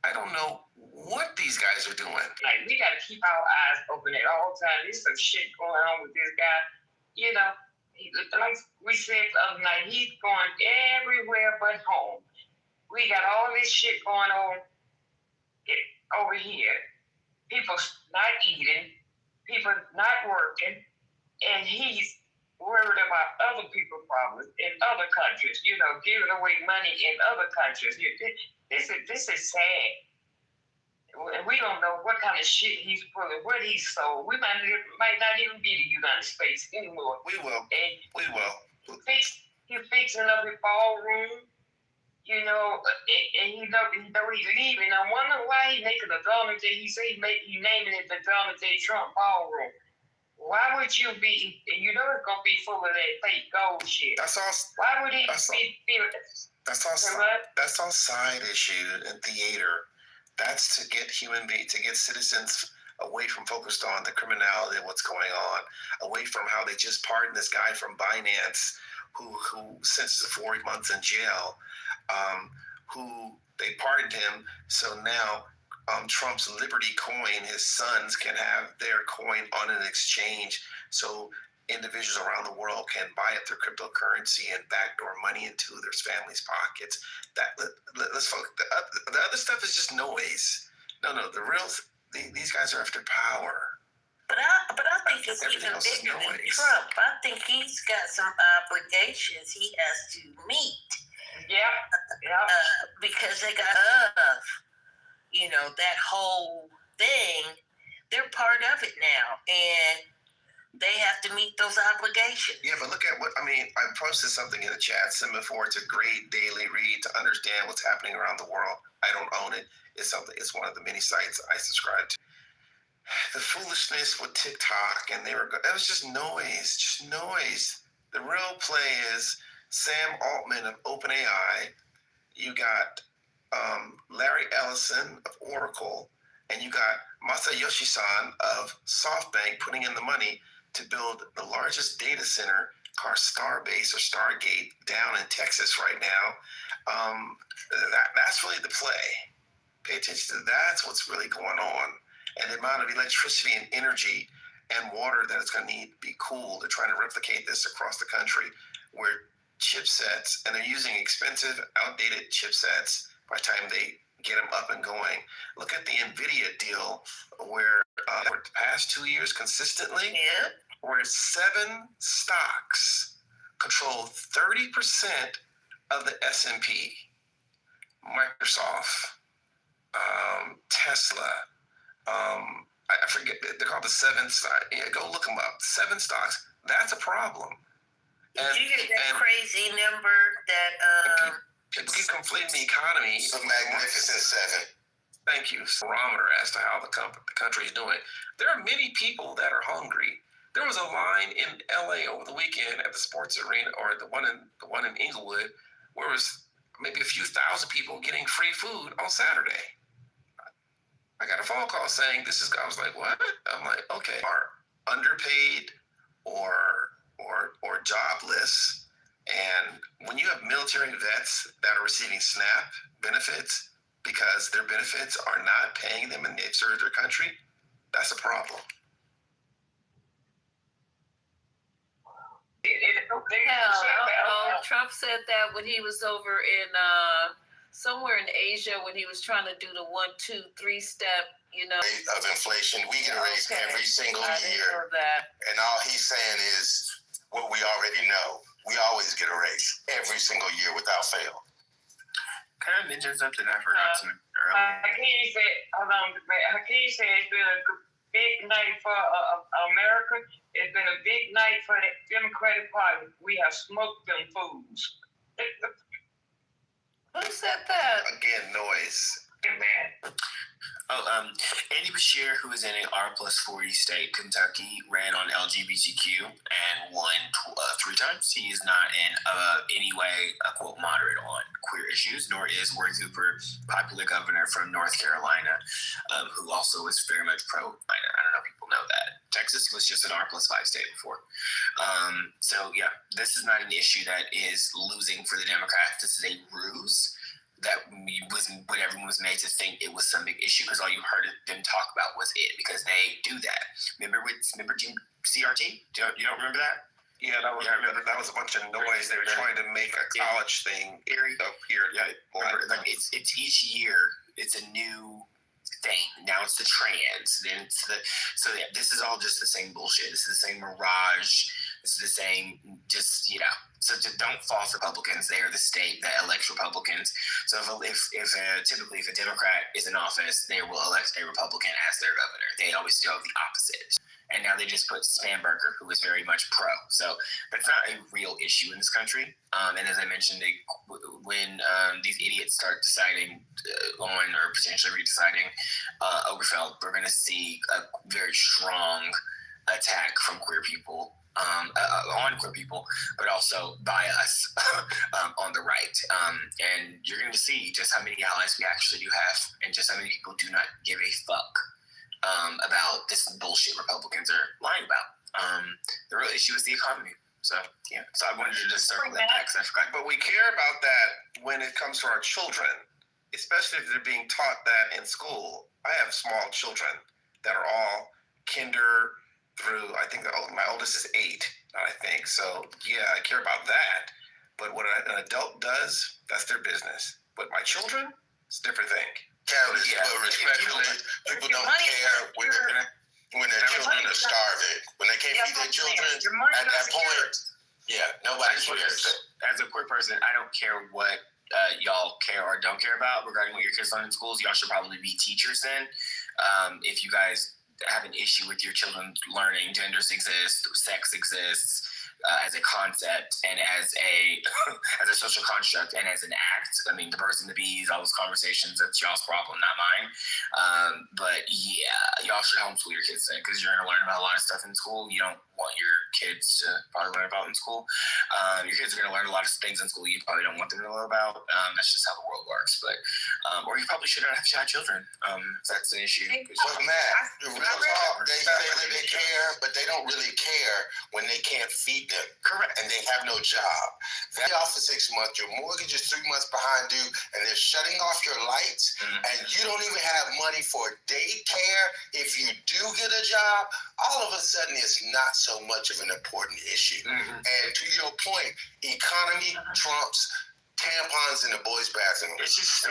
I don't know what these guys are doing. Like, we got to keep our eyes open at all times. There's some shit going on with this guy. You know, like we said the other night, he's going everywhere but home. We got all this shit going on over here. People not eating, people not working, and he's worried about other people's problems in other countries. You know, giving away money in other countries. This is sad. We don't know what kind of shit he's pulling, what he sold. We might not even be the United States anymore. We will. We will. He's fixing up his ballroom, you know, and he know he's leaving. I wonder why he's making a Donald J. He said he's naming it the Donald J. Trump Ballroom. Why would you be? You know it's gonna be full of that fake gold shit. That's all. Why would he be? That's all side issue and theater. That's to get citizens away from focused on the criminality of what's going on, away from how they just pardoned this guy from Binance who sentences 40 months in jail, who they pardoned him. So now Trump's Liberty coin, his sons can have their coin on an exchange. So individuals around the world can buy it through cryptocurrency and backdoor money into their families' pockets. Let's focus. The other stuff is just noise. No, these guys are after power. But I think it's even bigger than Trump. I think he's got some obligations he has to meet. Yeah. Because they got that whole thing. They're part of it now, and they have to meet those obligations. Yeah, but look at I posted something in the chat, semaphore. It's a great daily read to understand what's happening around the world. I don't own it. It's one of the many sites I subscribe to. The foolishness with TikTok, and it was just noise. The real play is Sam Altman of OpenAI. You got Larry Ellison of Oracle, and you got Masayoshi-san of SoftBank putting in the money to build the largest data center called Starbase or Stargate down in Texas right now. That's really the play. Pay attention to that's what's really going on. And the amount of electricity and energy and water that it's going to need to be cooled. They're trying to replicate this across the country where chipsets, and they're using expensive, outdated chipsets by the time they get them up and going. Look at the NVIDIA deal where for the past 2 years consistently, where 7 stocks control 30% of the S&P. Microsoft, Tesla, I forget, they're called the 7 stocks. Yeah, go look them up. 7 stocks. That's a problem. Did you hear that crazy number that people keep conflating the economy? It's a magnificent 7. Thank you. Barometer as to how the country is doing. There are many people that are hungry. There was a line in LA over the weekend at the sports arena, or the one in Inglewood, where it was maybe a few thousand people getting free food on Saturday. I got a phone call saying I was like, what? I'm like, okay, are underpaid or jobless. And when you have military vets that are receiving SNAP benefits because their benefits are not paying them and they've served their country, that's a problem. Trump said that when he was over in somewhere in Asia when he was trying to do the 1, 2, 3 step, of inflation. We get a raise every single year. And all he's saying is what we already know. We always get a raise every single year without fail. Can I mention something I forgot to earlier? Hakeem said it's been a big night for America. It's been a big night for the Democratic Party. We have smoked them fools. Who said that? Again, noise. Andy Beshear, who is in an R+40 state, Kentucky, ran on LGBTQ and won 3 times. He is not in any way a quote moderate on queer issues, nor is Roy Cooper, popular governor from North Carolina, who also is very much pro. I don't know if people know that. Texas was just an R+5 state before. So yeah, this is not an issue that is losing for the Democrats. This is a ruse that when everyone was made to think it was some big issue because all you heard them talk about was it, because they do that. Remember CRT? You don't remember that? Yeah, that was a bunch of noise. They were trying to make a college thing appear. Yeah, like it's each year it's a new thing. Now it's the trans, then it's this is all just the same bullshit. This is the same mirage. This is the same, so don't fall for Republicans. They are the state that elects Republicans. So if typically if a Democrat is in office, they will elect a Republican as their governor. They always do the opposite. And now they just put Spanberger, who is very much pro. So that's not a real issue in this country. And as I mentioned, when these idiots start deciding on or potentially redeciding Obergefell, we're going to see a very strong attack from queer people. On queer people, but also by us on the right. And you're going to see just how many allies we actually do have and just how many people do not give a fuck about this bullshit Republicans are lying about. The real issue is the economy. So I wanted to just circle that back because I forgot. But we care about that when it comes to our children, especially if they're being taught that in school. I have small children that are all kinder through, I think my oldest is 8, I think. So, yeah, I care about that. But what an adult does, that's their business. But my children, it's a different thing. But respectfully, people don't care when their children are starving. When they can't feed their children, at that point, nobody cares. As a queer person, I don't care what y'all care or don't care about regarding what your kids learn in schools. Y'all should probably be teachers then. If you guys have an issue with your children learning genders exist, sex exists as a concept and as a social construct and as an act. I mean, the birds and the bees, all those conversations, that's y'all's problem, not mine. But yeah, y'all should homeschool your kids then because you're going to learn about a lot of stuff in school you don't want your kids to probably learn about in school. Your kids are going to learn a lot of things in school you probably don't want them to learn about. That's just how the world works. But or you probably shouldn't have child children. If that's an issue. But Matt, the real talk, they say that they care, but they don't really care when they can't feed them. Correct. And they have no job. They're off for 6 months. Your mortgage is 3 months behind due, and they're shutting off your lights, and you don't even have money for daycare. If you do get a job, all of a sudden it's not so much of an important issue. And to your point, economy trumps tampons in the boys' bathroom. It's just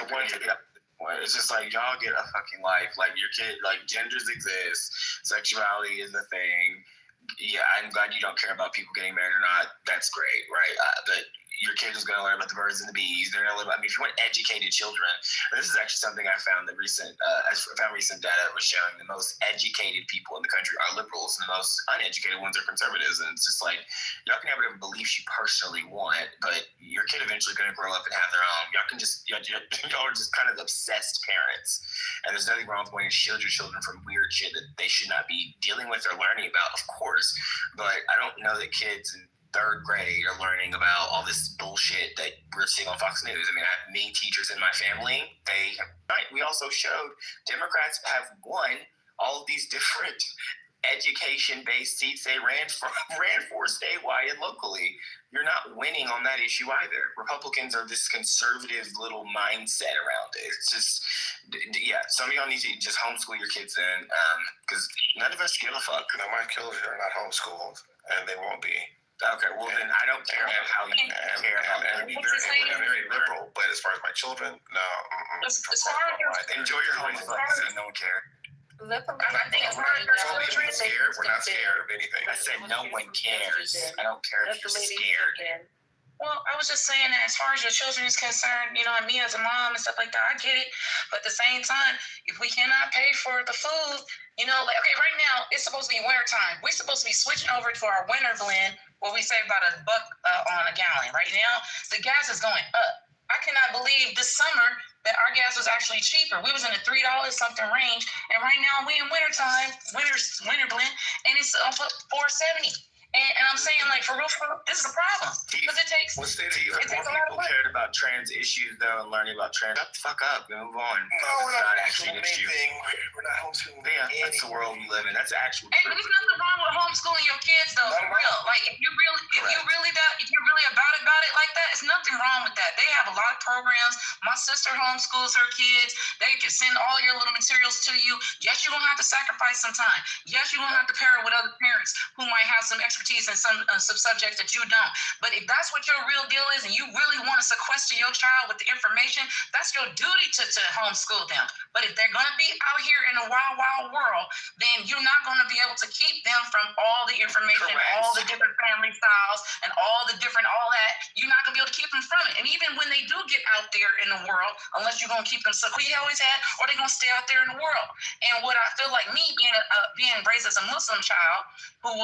it's just like y'all get a fucking life. Like your kid, like genders exist, sexuality is a thing. Yeah, I'm glad you don't care about people getting married or not. That's great, right? But your kid is going to learn about the birds and the bees. They're going to learn. I mean, if you want educated children, this is actually something I found. Recent data was showing the most educated people in the country are liberals, and the most uneducated ones are conservatives. And it's just like y'all can have whatever beliefs you personally want, but your kid eventually going to grow up and have their own. Y'all are just kind of obsessed parents, and there's nothing wrong with wanting to shield your children from weird shit that they should not be dealing with or learning about, of course. But I don't know that kids and 3rd grade are learning about all this bullshit that we're seeing on Fox News. I mean, I have many teachers in my family. We also showed Democrats have won all of these different education-based seats they ran for statewide and locally. You're not winning on that issue either. Republicans are this conservative little mindset around it. It's just, some of y'all need to just homeschool your kids then, because none of us give a fuck. No, my children are not homeschooled, and they won't be. Okay, well then I don't care about how you care. And we're very liberal, but as far as my children, no. Enjoy your home life, so no one cares. We're not scared of anything. I said no one cares. I don't care if you're scared. Well, I was just saying that as far as your children is concerned, and me as a mom and stuff like that, I get it. But at the same time, if we cannot pay for the food, right now, it's supposed to be winter time. We're supposed to be switching over to our winter blend where we save about $1 on a gallon. Right now, the gas is going up. I cannot believe this summer that our gas was actually cheaper. We was in the $3 something range, and right now we in winter time, winter blend, and it's up $4.70. And I'm saying, for real, this is a problem because it takes. What state are you in? More people cared about trans issues though, and learning about trans. Shut the fuck up and move on. No, we're not actually an issue. We're not homeschooling. Yeah, that's the world we live in. That's actual. Hey, there's nothing wrong with homeschooling your kids though, for real. If you're really about it like that, it's nothing wrong with that. They have a lot of programs. My sister homeschools her kids. They can send all your little materials to you. Yes, you're gonna have to sacrifice some time. Yes, you're gonna have to pair with other parents who might have some expertise in some subjects that you don't. But if that's what your real deal is and you really want to sequester your child with the information, that's your duty to homeschool them. But if they're going to be out here in a wild, wild world, then you're not going to be able to keep them from all the information, all the different family styles, and all that. You're not going to be able to keep them from it. And even when they do get out there in the world, unless you're going to keep them so we always had, or they're going to stay out there in the world. And what I feel like me being raised as a Muslim child, who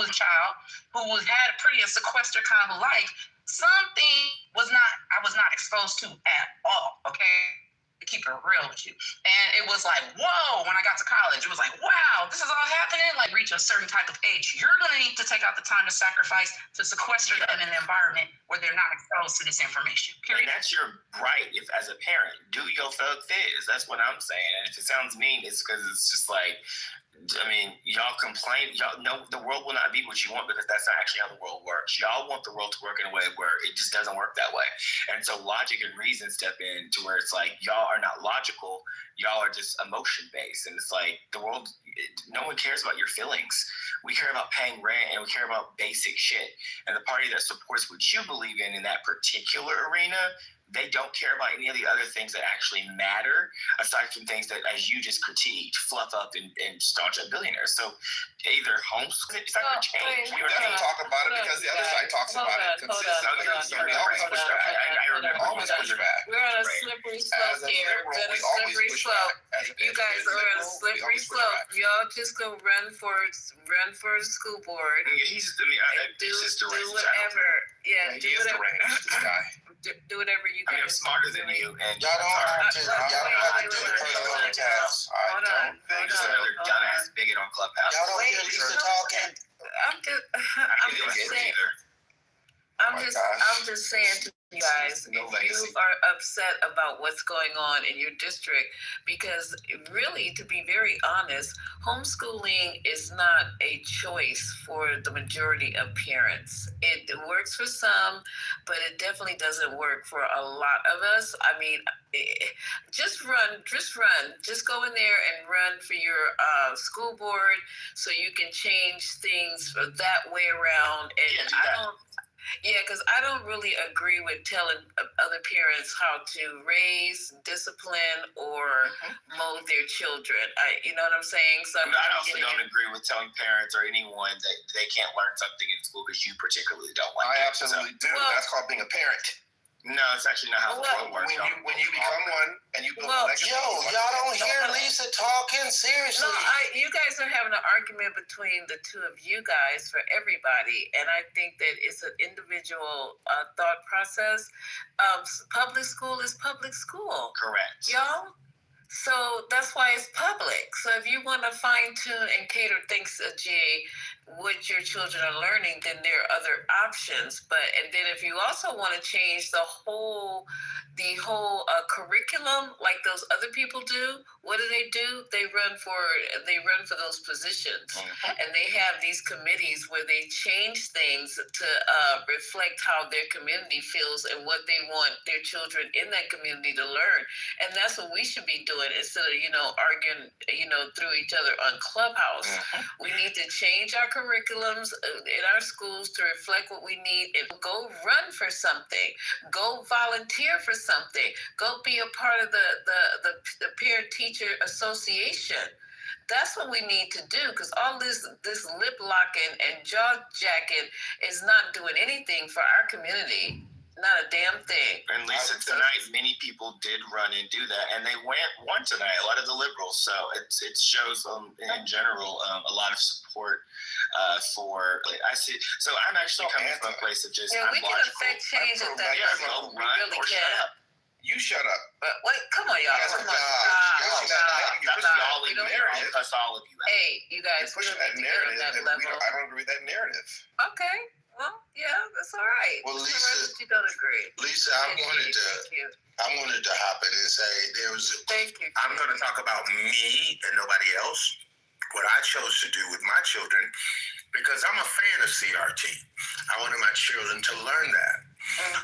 had a pretty sequestered kind of life, something I was not exposed to at all, okay? To keep it real with you. And it was like, whoa, when I got to college, it was like, wow, this is all happening? Reach a certain type of age, you're going to need to take out the time to sacrifice to sequester them in an environment where they're not exposed to this information, period. And that's your right, if as a parent, do your thug thiz. That's what I'm saying. And if it sounds mean, it's because it's just y'all complain. Y'all know the world will not be what you want because that's not actually how the world works. Y'all want the world to work in a way where it just doesn't work that way. And so logic and reason step in to where it's like, y'all are not logical. Y'all are just emotion based. And it's like the world, no one cares about your feelings. We care about paying rent and we care about basic shit. And the party that supports what you believe in that particular arena, they don't care about any of the other things that actually matter, aside from things that, as you just critiqued, fluff up and staunch up billionaires. So either homeschool, it's not going to change. We definitely talk about it because the other side talks about it consistently. Always push back. We're on a slippery slope here. You guys are on a slippery slope. Y'all just go run for the school board. He's just deranged. Do whatever. Yeah, he is deranged, this guy. Do whatever you guys. I'm smarter than you, and y'all don't have to. Y'all don't have to do the personal tasks. I don't think so. Another dumbass bigot on Clubhouse. Y'all don't hear Lisa talking. I'm just saying to you guys, if you are upset about what's going on in your district, because really, to be very honest, homeschooling is not a choice for the majority of parents. It works for some, but it definitely doesn't work for a lot of us. I mean, just run. Just go in there and run for your school board so you can change things that way around. And because I don't really agree with telling other parents how to raise, discipline, or mold their children. You know what I'm saying? So I also don't agree with telling parents or anyone that they can't learn something in school because you particularly don't like it. I absolutely do. That's called being a parent. No, it's actually not how the world works. When you become one and you build a legacy. Y'all don't hear Lisa talking? Seriously. No, you guys are having an argument between the two of you guys for everybody. And I think that it's an individual thought process. Public school is public school. Correct. Y'all? So that's why it's public. So if you want to fine tune and cater things, what your children are learning, then there are other options. And then if you also want to change the whole curriculum, like those other people do, what do? They run for those positions, and they have these committees where they change things to reflect how their community feels and what they want their children in that community to learn. And that's what we should be doing instead of, arguing, through each other on Clubhouse. We need to change our curriculums in our schools to reflect what we need, and go run for something. Go volunteer for something. Go be a part of the parent-teacher association. That's what we need to do, because all this lip locking and jaw jacking is not doing anything for our community. Not a damn thing. And Lisa, tonight, many people did run and do that, and they won tonight. A lot of the liberals, so it shows in general a lot of support for. I see. So I'm actually coming from a place of just. Yeah, we can affect change at that level. We really can. Shut up. You shut up. Wait, come on, y'all. Come on. We don't cuss all of you out. Hey, you guys. Push that narrative. I don't agree with that narrative. Okay. Well, yeah, that's all right. Well, Lisa, Lisa, you don't agree. Lisa, I wanted to hop in and say Thank you. I'm going to talk about me and nobody else. What I chose to do with my children, because I'm a fan of CRT. I wanted my children to learn that.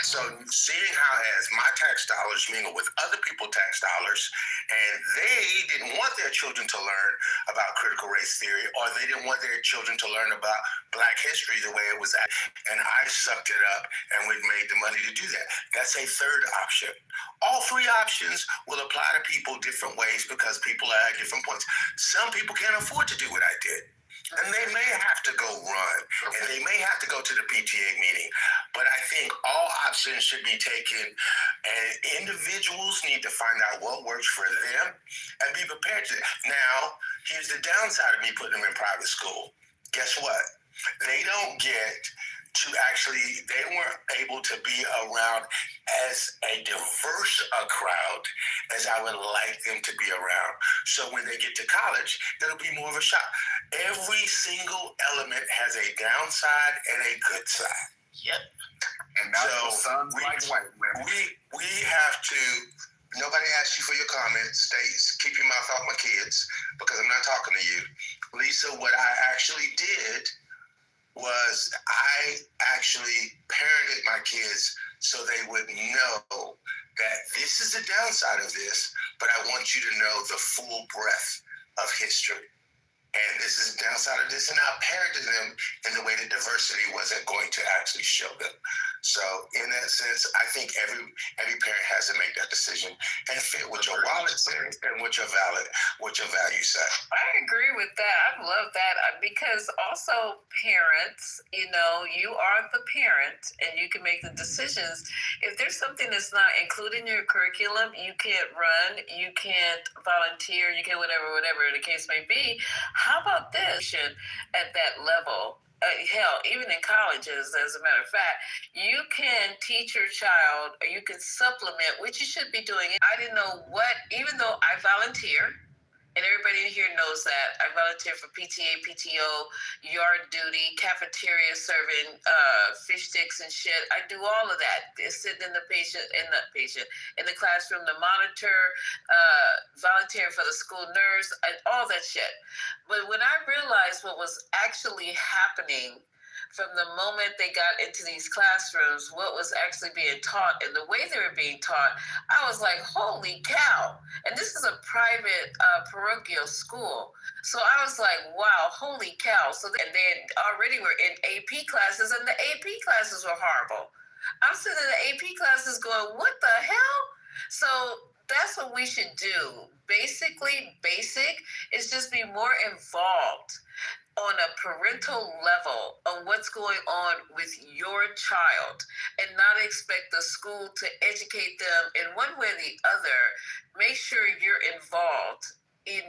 So seeing how as my tax dollars mingle with other people's tax dollars, and they didn't want their children to learn about critical race theory, or they didn't want their children to learn about Black history the way it was at, and I sucked it up and we made the money to do that. That's a third option. All three options will apply to people different ways because people are at different points. Some people can't afford to do what I did. And they may have to go run, and they may have to go to the PTA meeting. But I think all options should be taken, and individuals need to find out what works for them and be prepared to. Now, here's the downside of me putting them in private school. Guess what? They don't get to they weren't able to be around as a diverse a crowd as I would like them to be around. So when they get to college, it'll be more of a shock. Every single element has a downside and a good side. Yep. And that's so we have to. Nobody asked you for your comments. Keep your mouth off my kids because I'm not talking to you. Lisa, what I actually did was I actually parented my kids so they would know that this is the downside of this, but I want you to know the full breadth of history. And this is the downside of this, and I parented them in the way that diversity wasn't going to actually show them. So in that sense, I think every parent has to make that decision and fit what your wallet says and what your values say. I agree with that. I love that because also parents, you are the parent and you can make the decisions. If there's something that's not included in your curriculum, you can't run, you can't volunteer, you can't whatever the case may be. How about this at that level? Hell, even in colleges, as a matter of fact, you can teach your child, or you can supplement, which you should be doing. I didn't know even though I volunteer, and everybody in here knows that, I volunteer for PTA, PTO, yard duty, cafeteria, serving fish sticks and shit. I do all of that. Sitting in the classroom, the monitor, volunteering for the school nurse, and all that shit. But when I realized what was actually happening from the moment they got into these classrooms, what was actually being taught and the way they were being taught, I was like, holy cow. And this is a private parochial school. So I was like, wow, holy cow. So and they already were in AP classes, and the AP classes were horrible. I'm sitting in the AP classes going, what the hell? So that's what we should do. Basic is just be more involved on a parental level on what's going on with your child, and not expect the school to educate them in one way or the other. Make sure you're involved in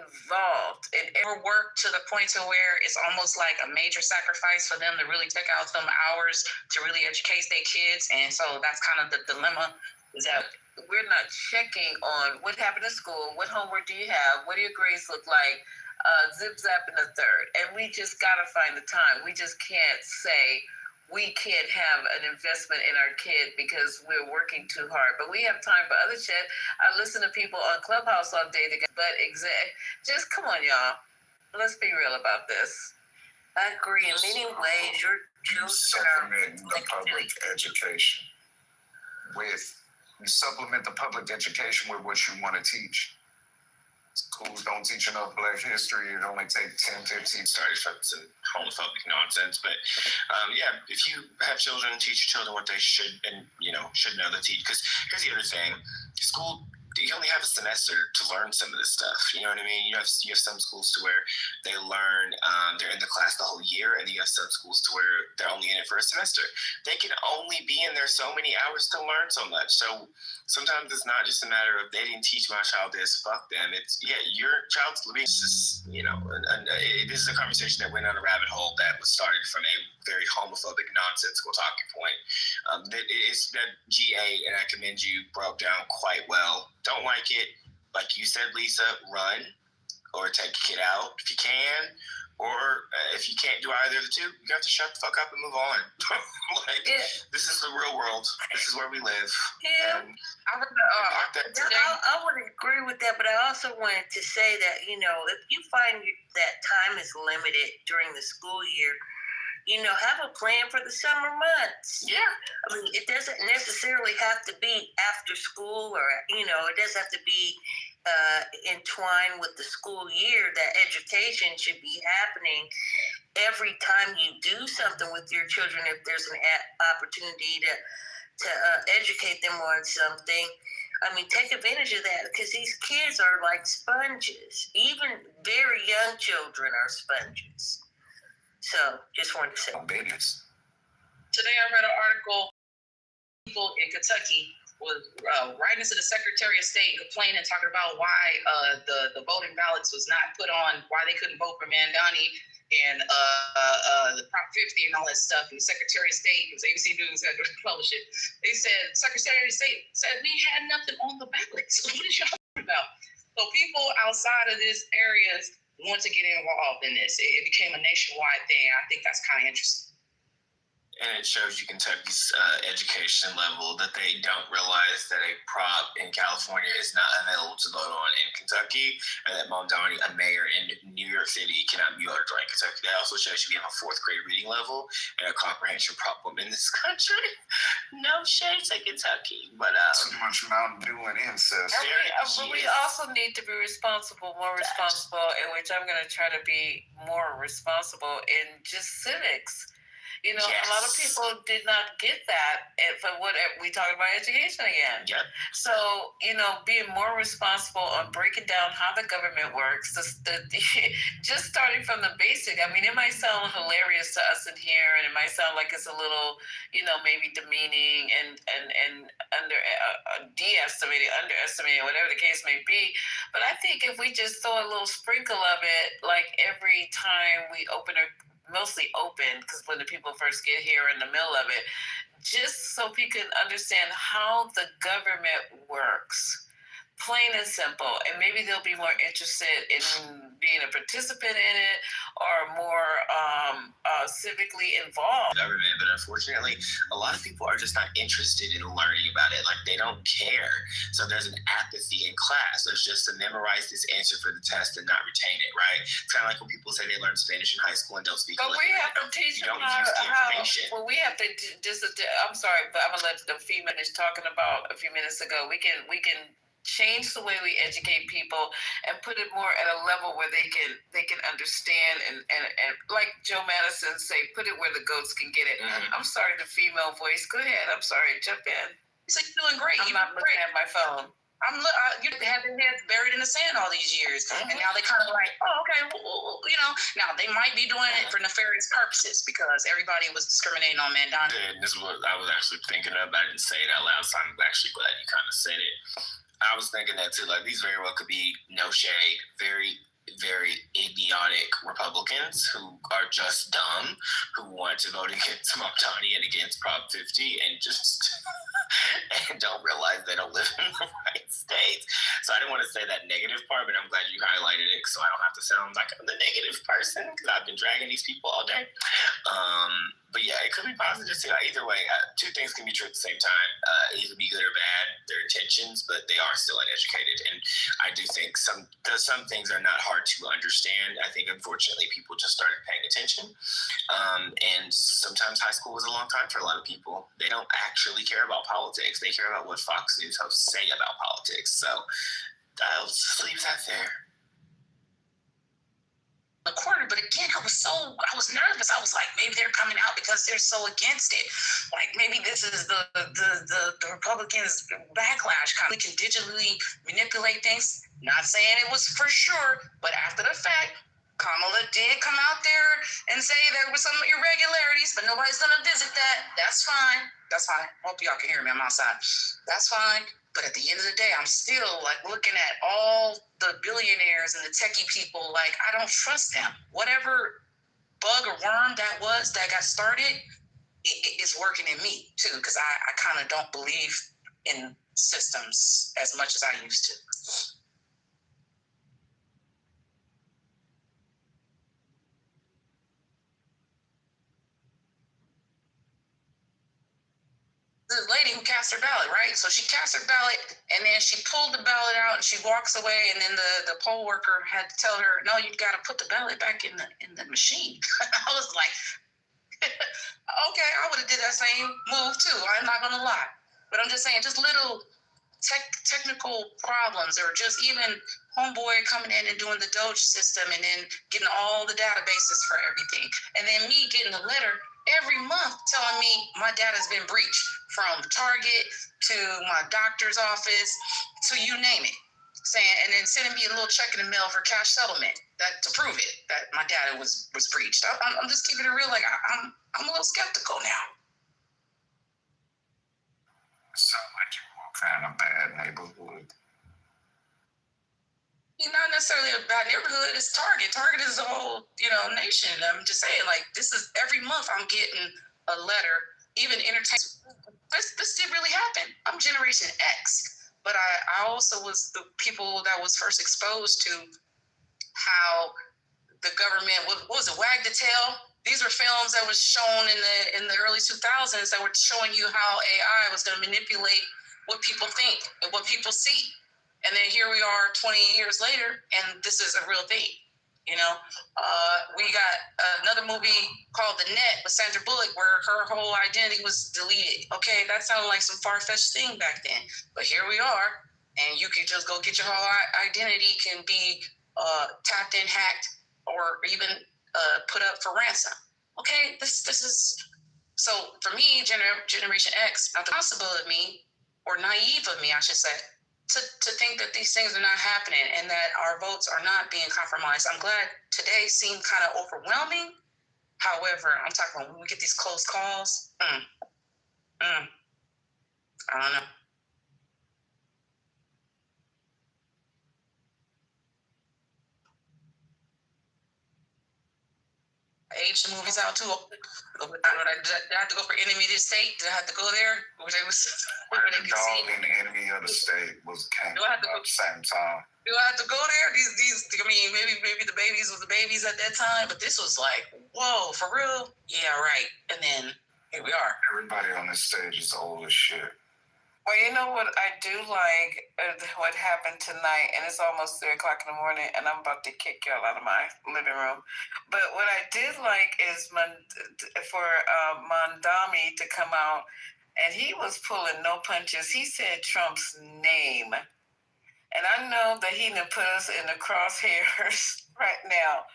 work to the point to where it's almost like a major sacrifice for them to really take out some hours to really educate their kids. And so that's kind of the dilemma, is that we're not checking on what happened at school, what homework do you have, what do your grades look like, zip zap in the third. And we just gotta find the time. We just can't say we can't have an investment in our kid because we're working too hard. But we have time for other shit. I listen to people on Clubhouse all day, just come on, y'all. Let's be real about this. I agree. In many ways, your children supplement the public education with what you want to teach. Schools don't teach enough Black history. It only takes 10, 15. Sorry for some homophobic nonsense, but yeah, if you have children, teach your children what they should and should know to teach. Because here's the other thing: school. You only have a semester to learn some of this stuff. You know what I mean? You have some schools to where they learn, they're in the class the whole year, and you have some schools to where they're only in it for a semester. They can only be in there so many hours to learn so much. So sometimes it's not just a matter of they didn't teach my child this, fuck them. It's, your child's living. This is, this is a conversation that went on a rabbit hole that was started from a very homophobic, nonsensical talking point. It's that GA, and I commend you, broke down quite well. Don't like it, like you said, Lisa, run or take a kid out if you can, or if you can't do either of the two, you have to shut the fuck up and move on. This is the real world. This is where we live. Yeah, I would agree with that, but I also wanted to say that, if you find that time is limited during the school year, have a plan for the summer months. Yeah. I mean, it doesn't necessarily have to be after school or, it doesn't have to be entwined with the school year. That education should be happening every time you do something with your children. If there's an opportunity to educate them on something, I mean, take advantage of that, because these kids are like sponges. Even very young children are sponges. So, just wanted to say. Babies. Today I read an article. People in Kentucky was writing to the Secretary of State complaining, talking about why the voting ballots was not put on, why they couldn't vote for Mandani and the Prop 50 and all that stuff. And the Secretary of State, it was ABC News that published it. They said, Secretary of State said we had nothing on the ballot. So what is y'all talking about? So people outside of this areas want to get involved in this. It became a nationwide thing. I think that's kind of interesting. And it shows you Kentucky's education level, that they don't realize that a prop in California is not available to vote on in Kentucky, and that Mamdani, a mayor in New York City, cannot be able to join Kentucky. That also shows you we have a fourth grade reading level and a comprehension problem in this country. No shade to Kentucky, but too much Mountain Dew and incest. But we also need to be more responsible, in which I'm going to try to be more responsible in just civics. A lot of people did not get that for what we talked about education again. Yep. So, being more responsible on breaking down how the government works, just starting from the basic. I mean, it might sound hilarious to us in here, and it might sound like it's a little, maybe demeaning and underestimating, whatever the case may be. But I think if we just throw a little sprinkle of it, like every time we mostly open, because when the people first get here in the middle of it, just so people can understand how the government works, plain and simple, and maybe they'll be more interested in being a participant in it or more civically involved. Government, but unfortunately, a lot of people are just not interested in learning about it. Like, they don't care. So there's an apathy in class. There's just to memorize this answer for the test and not retain it, right? It's kind of like when people say they learn Spanish in high school and don't speak. But we have to teach them how. Well, we have to I'm sorry, but I'm gonna let the female is talking about a few minutes ago. We can change the way we educate people and put it more at a level where they can understand and like Joe Madison say, put it where the goats can get it. Mm-hmm. I'm sorry, the female voice. Go ahead. I'm sorry. Jump in. It's like you're doing great. I'm not looking at my phone. You have their heads buried in the sand all these years, and now they kind of like, okay, now they might be doing it for nefarious purposes because everybody was discriminating on Mandani. And this is what I was actually thinking of. I didn't say it out loud, so I'm actually glad you kind of said it. I was thinking that too. Like, these very well could be, no shade, very, very idiotic Republicans who are just dumb, who want to vote against Mamdani and against Prop 50 and just and don't realize they don't live in the right states. So I didn't want to say that negative part, but I'm glad you highlighted it so I don't have to sound like I'm the negative person because I've been dragging these people all day. But yeah, it could be positive too. Either way, two things can be true at the same time. Either be good or bad, their intentions, but they are still uneducated. And I do think some things are not hard to understand. I think unfortunately people just started paying attention. And sometimes high school was a long time for a lot of people. They don't actually care about politics. They care about what Fox News hosts say about politics. So I'll just leave that there. The corner, but again, I was nervous. I was like, maybe they're coming out because they're so against it. Like maybe this is the Republicans' backlash. We can digitally manipulate things. Not saying it was for sure, but after the fact, Kamala did come out there and say there were some irregularities, but nobody's gonna visit that. That's fine. That's fine. Hope y'all can hear me. I'm outside. That's fine. But at the end of the day, I'm still like looking at all the billionaires and the techie people. Like, I don't trust them. Whatever bug or worm that was that got started, it's working in me too, because I kind of don't believe in systems as much as I used to. The lady who cast her ballot, right? So she cast her ballot, and then she pulled the ballot out, and she walks away, and then the poll worker had to tell her, "No, you've got to put the ballot back in the machine." I was like, "Okay, I would have did that same move too. I'm not gonna lie, but I'm just saying, just little technical problems, or just even homeboy coming in and doing the Doge system, and then getting all the databases for everything, and then me getting a letter every month telling me my data's been breached, from Target to my doctor's office to you name it, saying, and then sending me a little check in the mail for cash settlement that to prove it that my data was breached. I'm just keeping it real. Like I'm a little skeptical now. Sound like you walk in a bad neighborhood. Not necessarily a bad neighborhood. It's Target. Target is the whole, nation. I'm just saying, like, this is every month I'm getting a letter, even entertainment. This did really happen. I'm Generation X, but I also was the people that was first exposed to how the government, what was it, Wag the Tail? These were films that was shown in the early 2000s that were showing you how AI was going to manipulate what people think and what people see. And then here we are 20 years later, and this is a real thing, We got another movie called The Net with Sandra Bullock where her whole identity was deleted. Okay, that sounded like some far-fetched thing back then. But here we are, and you can just go get your whole identity can be tapped in, hacked, or even put up for ransom. Okay, this is... So for me, Generation X, not possible of me, or naive of me, I should say, to think that these things are not happening and that our votes are not being compromised. I'm glad today seemed kind of overwhelming. However, I'm talking about when we get these close calls, I don't know. Age the movies out too. I have to go for Enemy of the State. Did I have to go there? Where they was where they could see? And the Enemy of the State came out at the same time. Do I have to go there? These maybe the babies was the babies at that time, but this was like, whoa, for real? Yeah, right. And then here we are. Everybody on this stage is old as shit. Well, you know what I do like, what happened tonight, and it's almost 3 o'clock in the morning, and I'm about to kick y'all out of my living room. But what I did like is for Mondami to come out, and he was pulling no punches. He said Trump's name. And I know that he done put us in the crosshairs right now.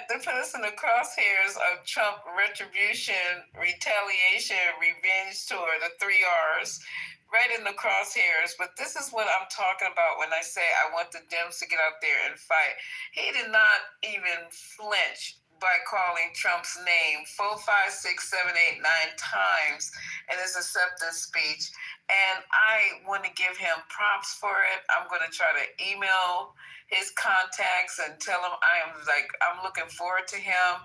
They put us in the crosshairs of Trump retribution, retaliation, revenge tour, the 3 R's. Right in the crosshairs, but this is what I'm talking about when I say I want the Dems to get out there and fight. He did not even flinch by calling Trump's name 4, 5, 6, 7, 8, 9 times in his acceptance speech. And I want to give him props for it. I'm going to try to email his contacts and tell him I'm looking forward to him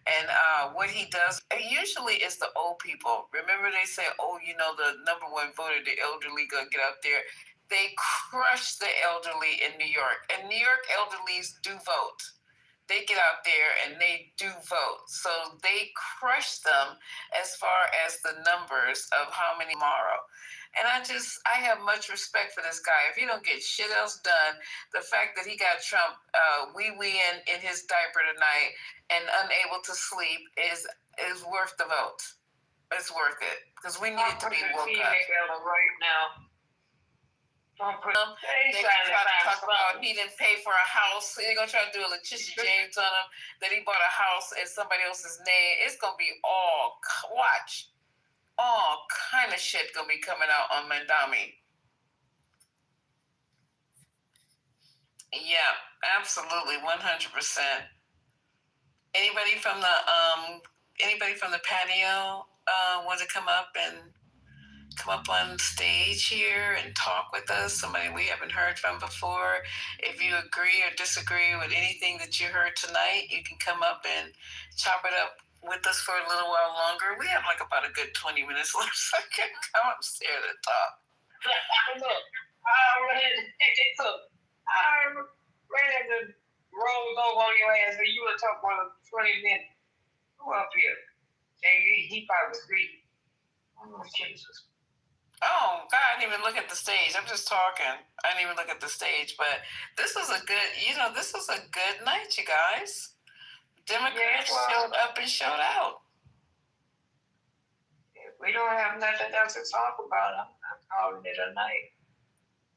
And what he does usually is the old people. Remember they say, oh, you know, the number one voter, the elderly, gonna get out there. They crush the elderly in New York. And New York elderlies do vote. They get out there and they do vote. So they crush them as far as the numbers of how many tomorrow. And I have much respect for this guy. If he don't get shit else done, the fact that he got Trump wee-weeing in his diaper tonight and unable to sleep is worth the vote. It's worth it because we need it to be woke up. Right now. They try to talk about he didn't pay for a house. They're gonna try to do a Letitia James on him that he bought a house in somebody else's name. It's gonna be all kind of shit gonna be coming out on Mandami. Yeah, absolutely, 100%. Anybody from the patio want to come up on stage here and talk with us? Somebody we haven't heard from before. If you agree or disagree with anything that you heard tonight, you can come up and chop it up with us for a little while longer. We have like about a good 20 minutes left, so I can come upstairs and talk. Look, I ready to roll over on your ass and you were talking for 20 minutes. Who up here? He probably was greedy. Oh, Jesus. Oh, God, I didn't even look at the stage. I'm just talking. I didn't even look at the stage. But this was a good night, you guys. Democrats showed up and showed out. If we don't have nothing else to talk about, I'm calling it a night.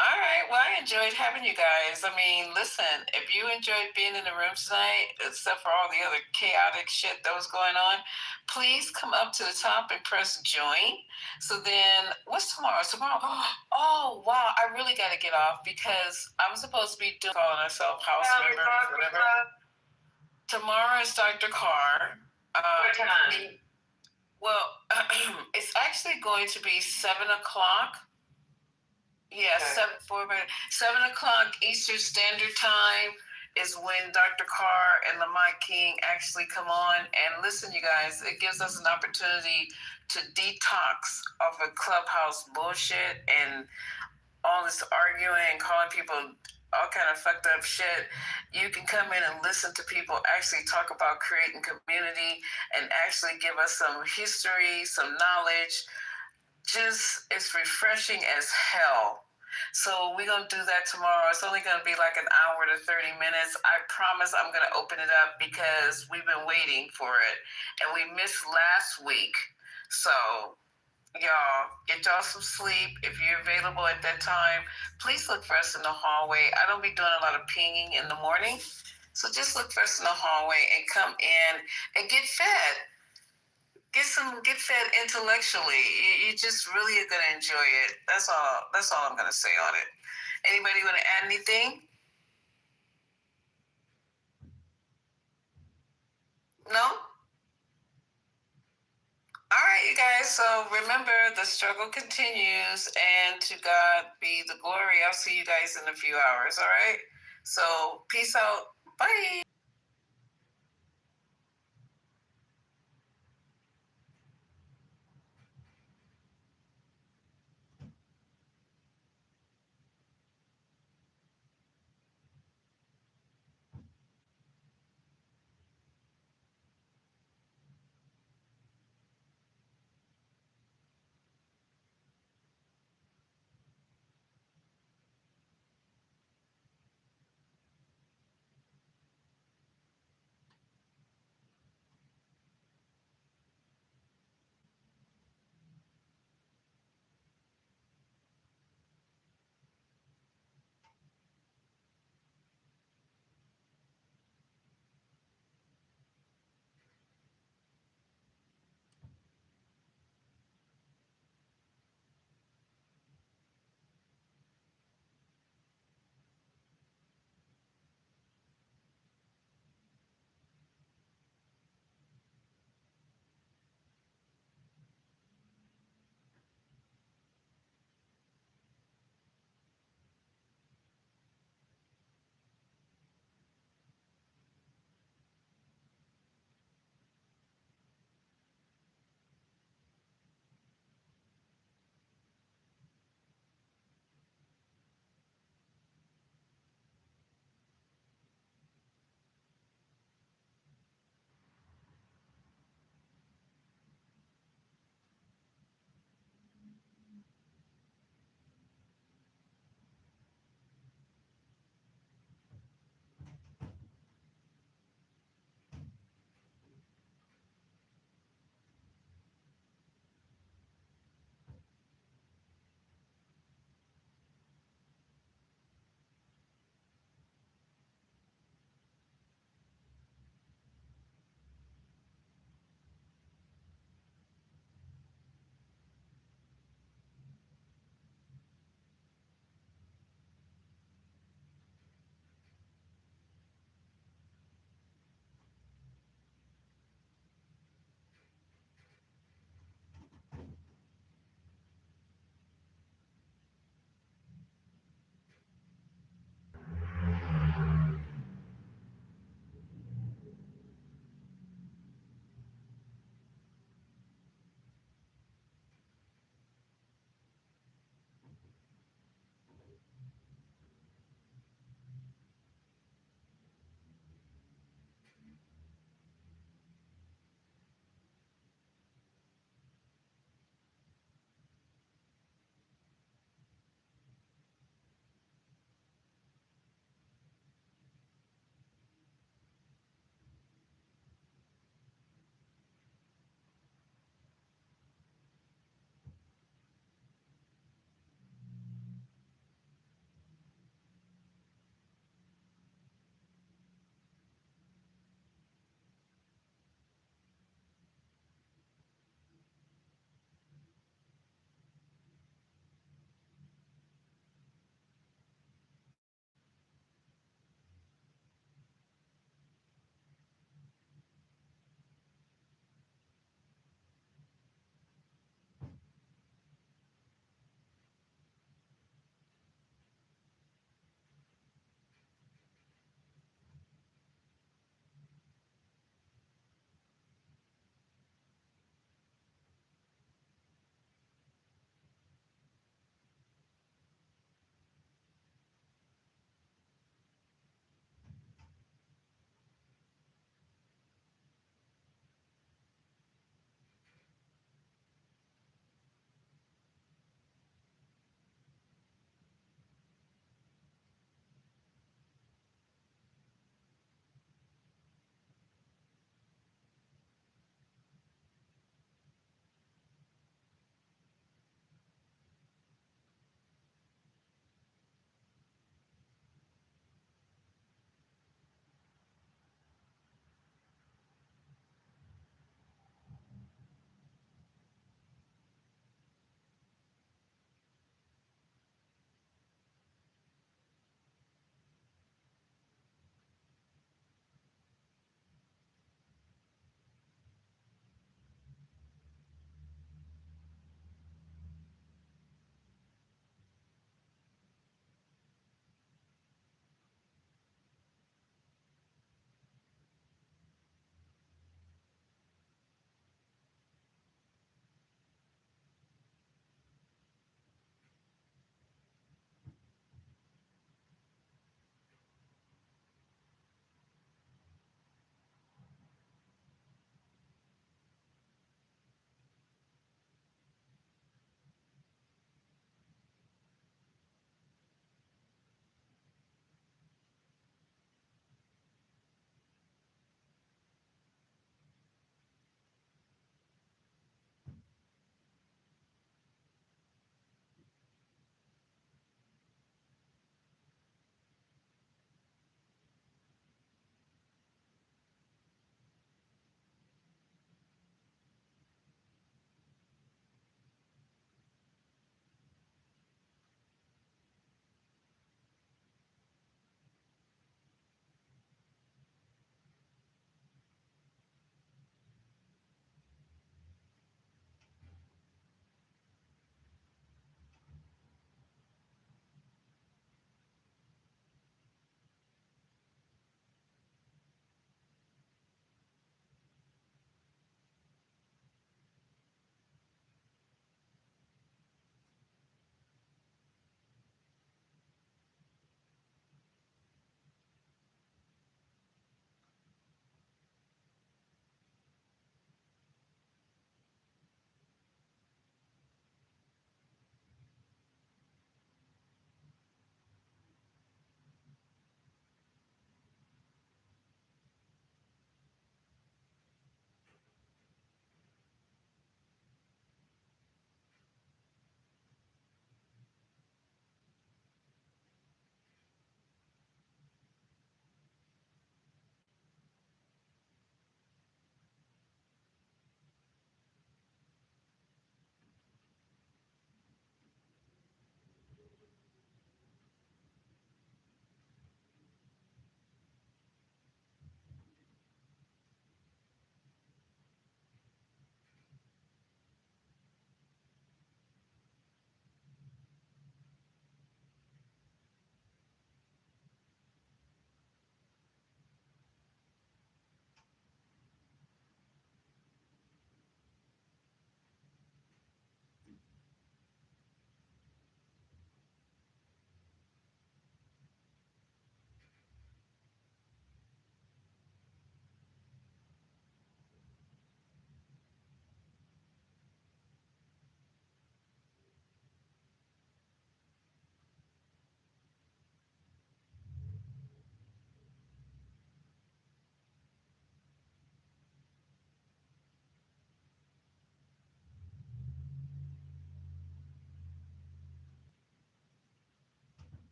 All right. Well, I enjoyed having you guys. I mean, listen, if you enjoyed being in the room tonight, except for all the other chaotic shit that was going on, please come up to the top and press join. So then, what's tomorrow? Oh, wow. I really got to get off because I'm supposed to be calling myself house member. Tomorrow is Dr. Carr. What time? Well, it's actually going to be 7 o'clock. Yeah, okay. 7 o'clock Eastern Standard Time is when Dr. Carr and Lamont King actually come on. And listen, you guys, it gives us an opportunity to detox off of Clubhouse bullshit and all this arguing and calling people all kind of fucked up shit. You can come in and listen to people actually talk about creating community and actually give us some history, some knowledge. Just, it's refreshing as hell. So we're going to do that tomorrow. It's only going to be like an hour to 30 minutes. I promise I'm going to open it up because we've been waiting for it. And we missed last week. So, y'all, get y'all some sleep. If you're available at that time, please look for us in the hallway. I don't be doing a lot of pinging in the morning. So just look for us in the hallway and come in and get fed. Get fed intellectually. You just really are gonna enjoy it. That's all I'm gonna say on it. Anybody want to add anything? No? All right, you guys. So remember, the struggle continues, and to God be the glory. I'll see you guys in a few hours. All right. So peace out. Bye.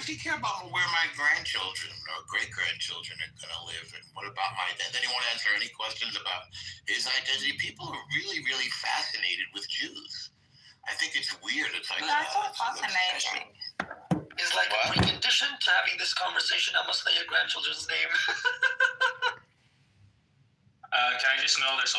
does he care about where my grandchildren or great-grandchildren are going to live? And what about my dad? Then he won't answer any questions about his identity. People are really, really fascinated with Jews. I think it's weird. It's like that's so fascinating. It's like a precondition to having this conversation. I must know your grandchildren's name. Can I just know their social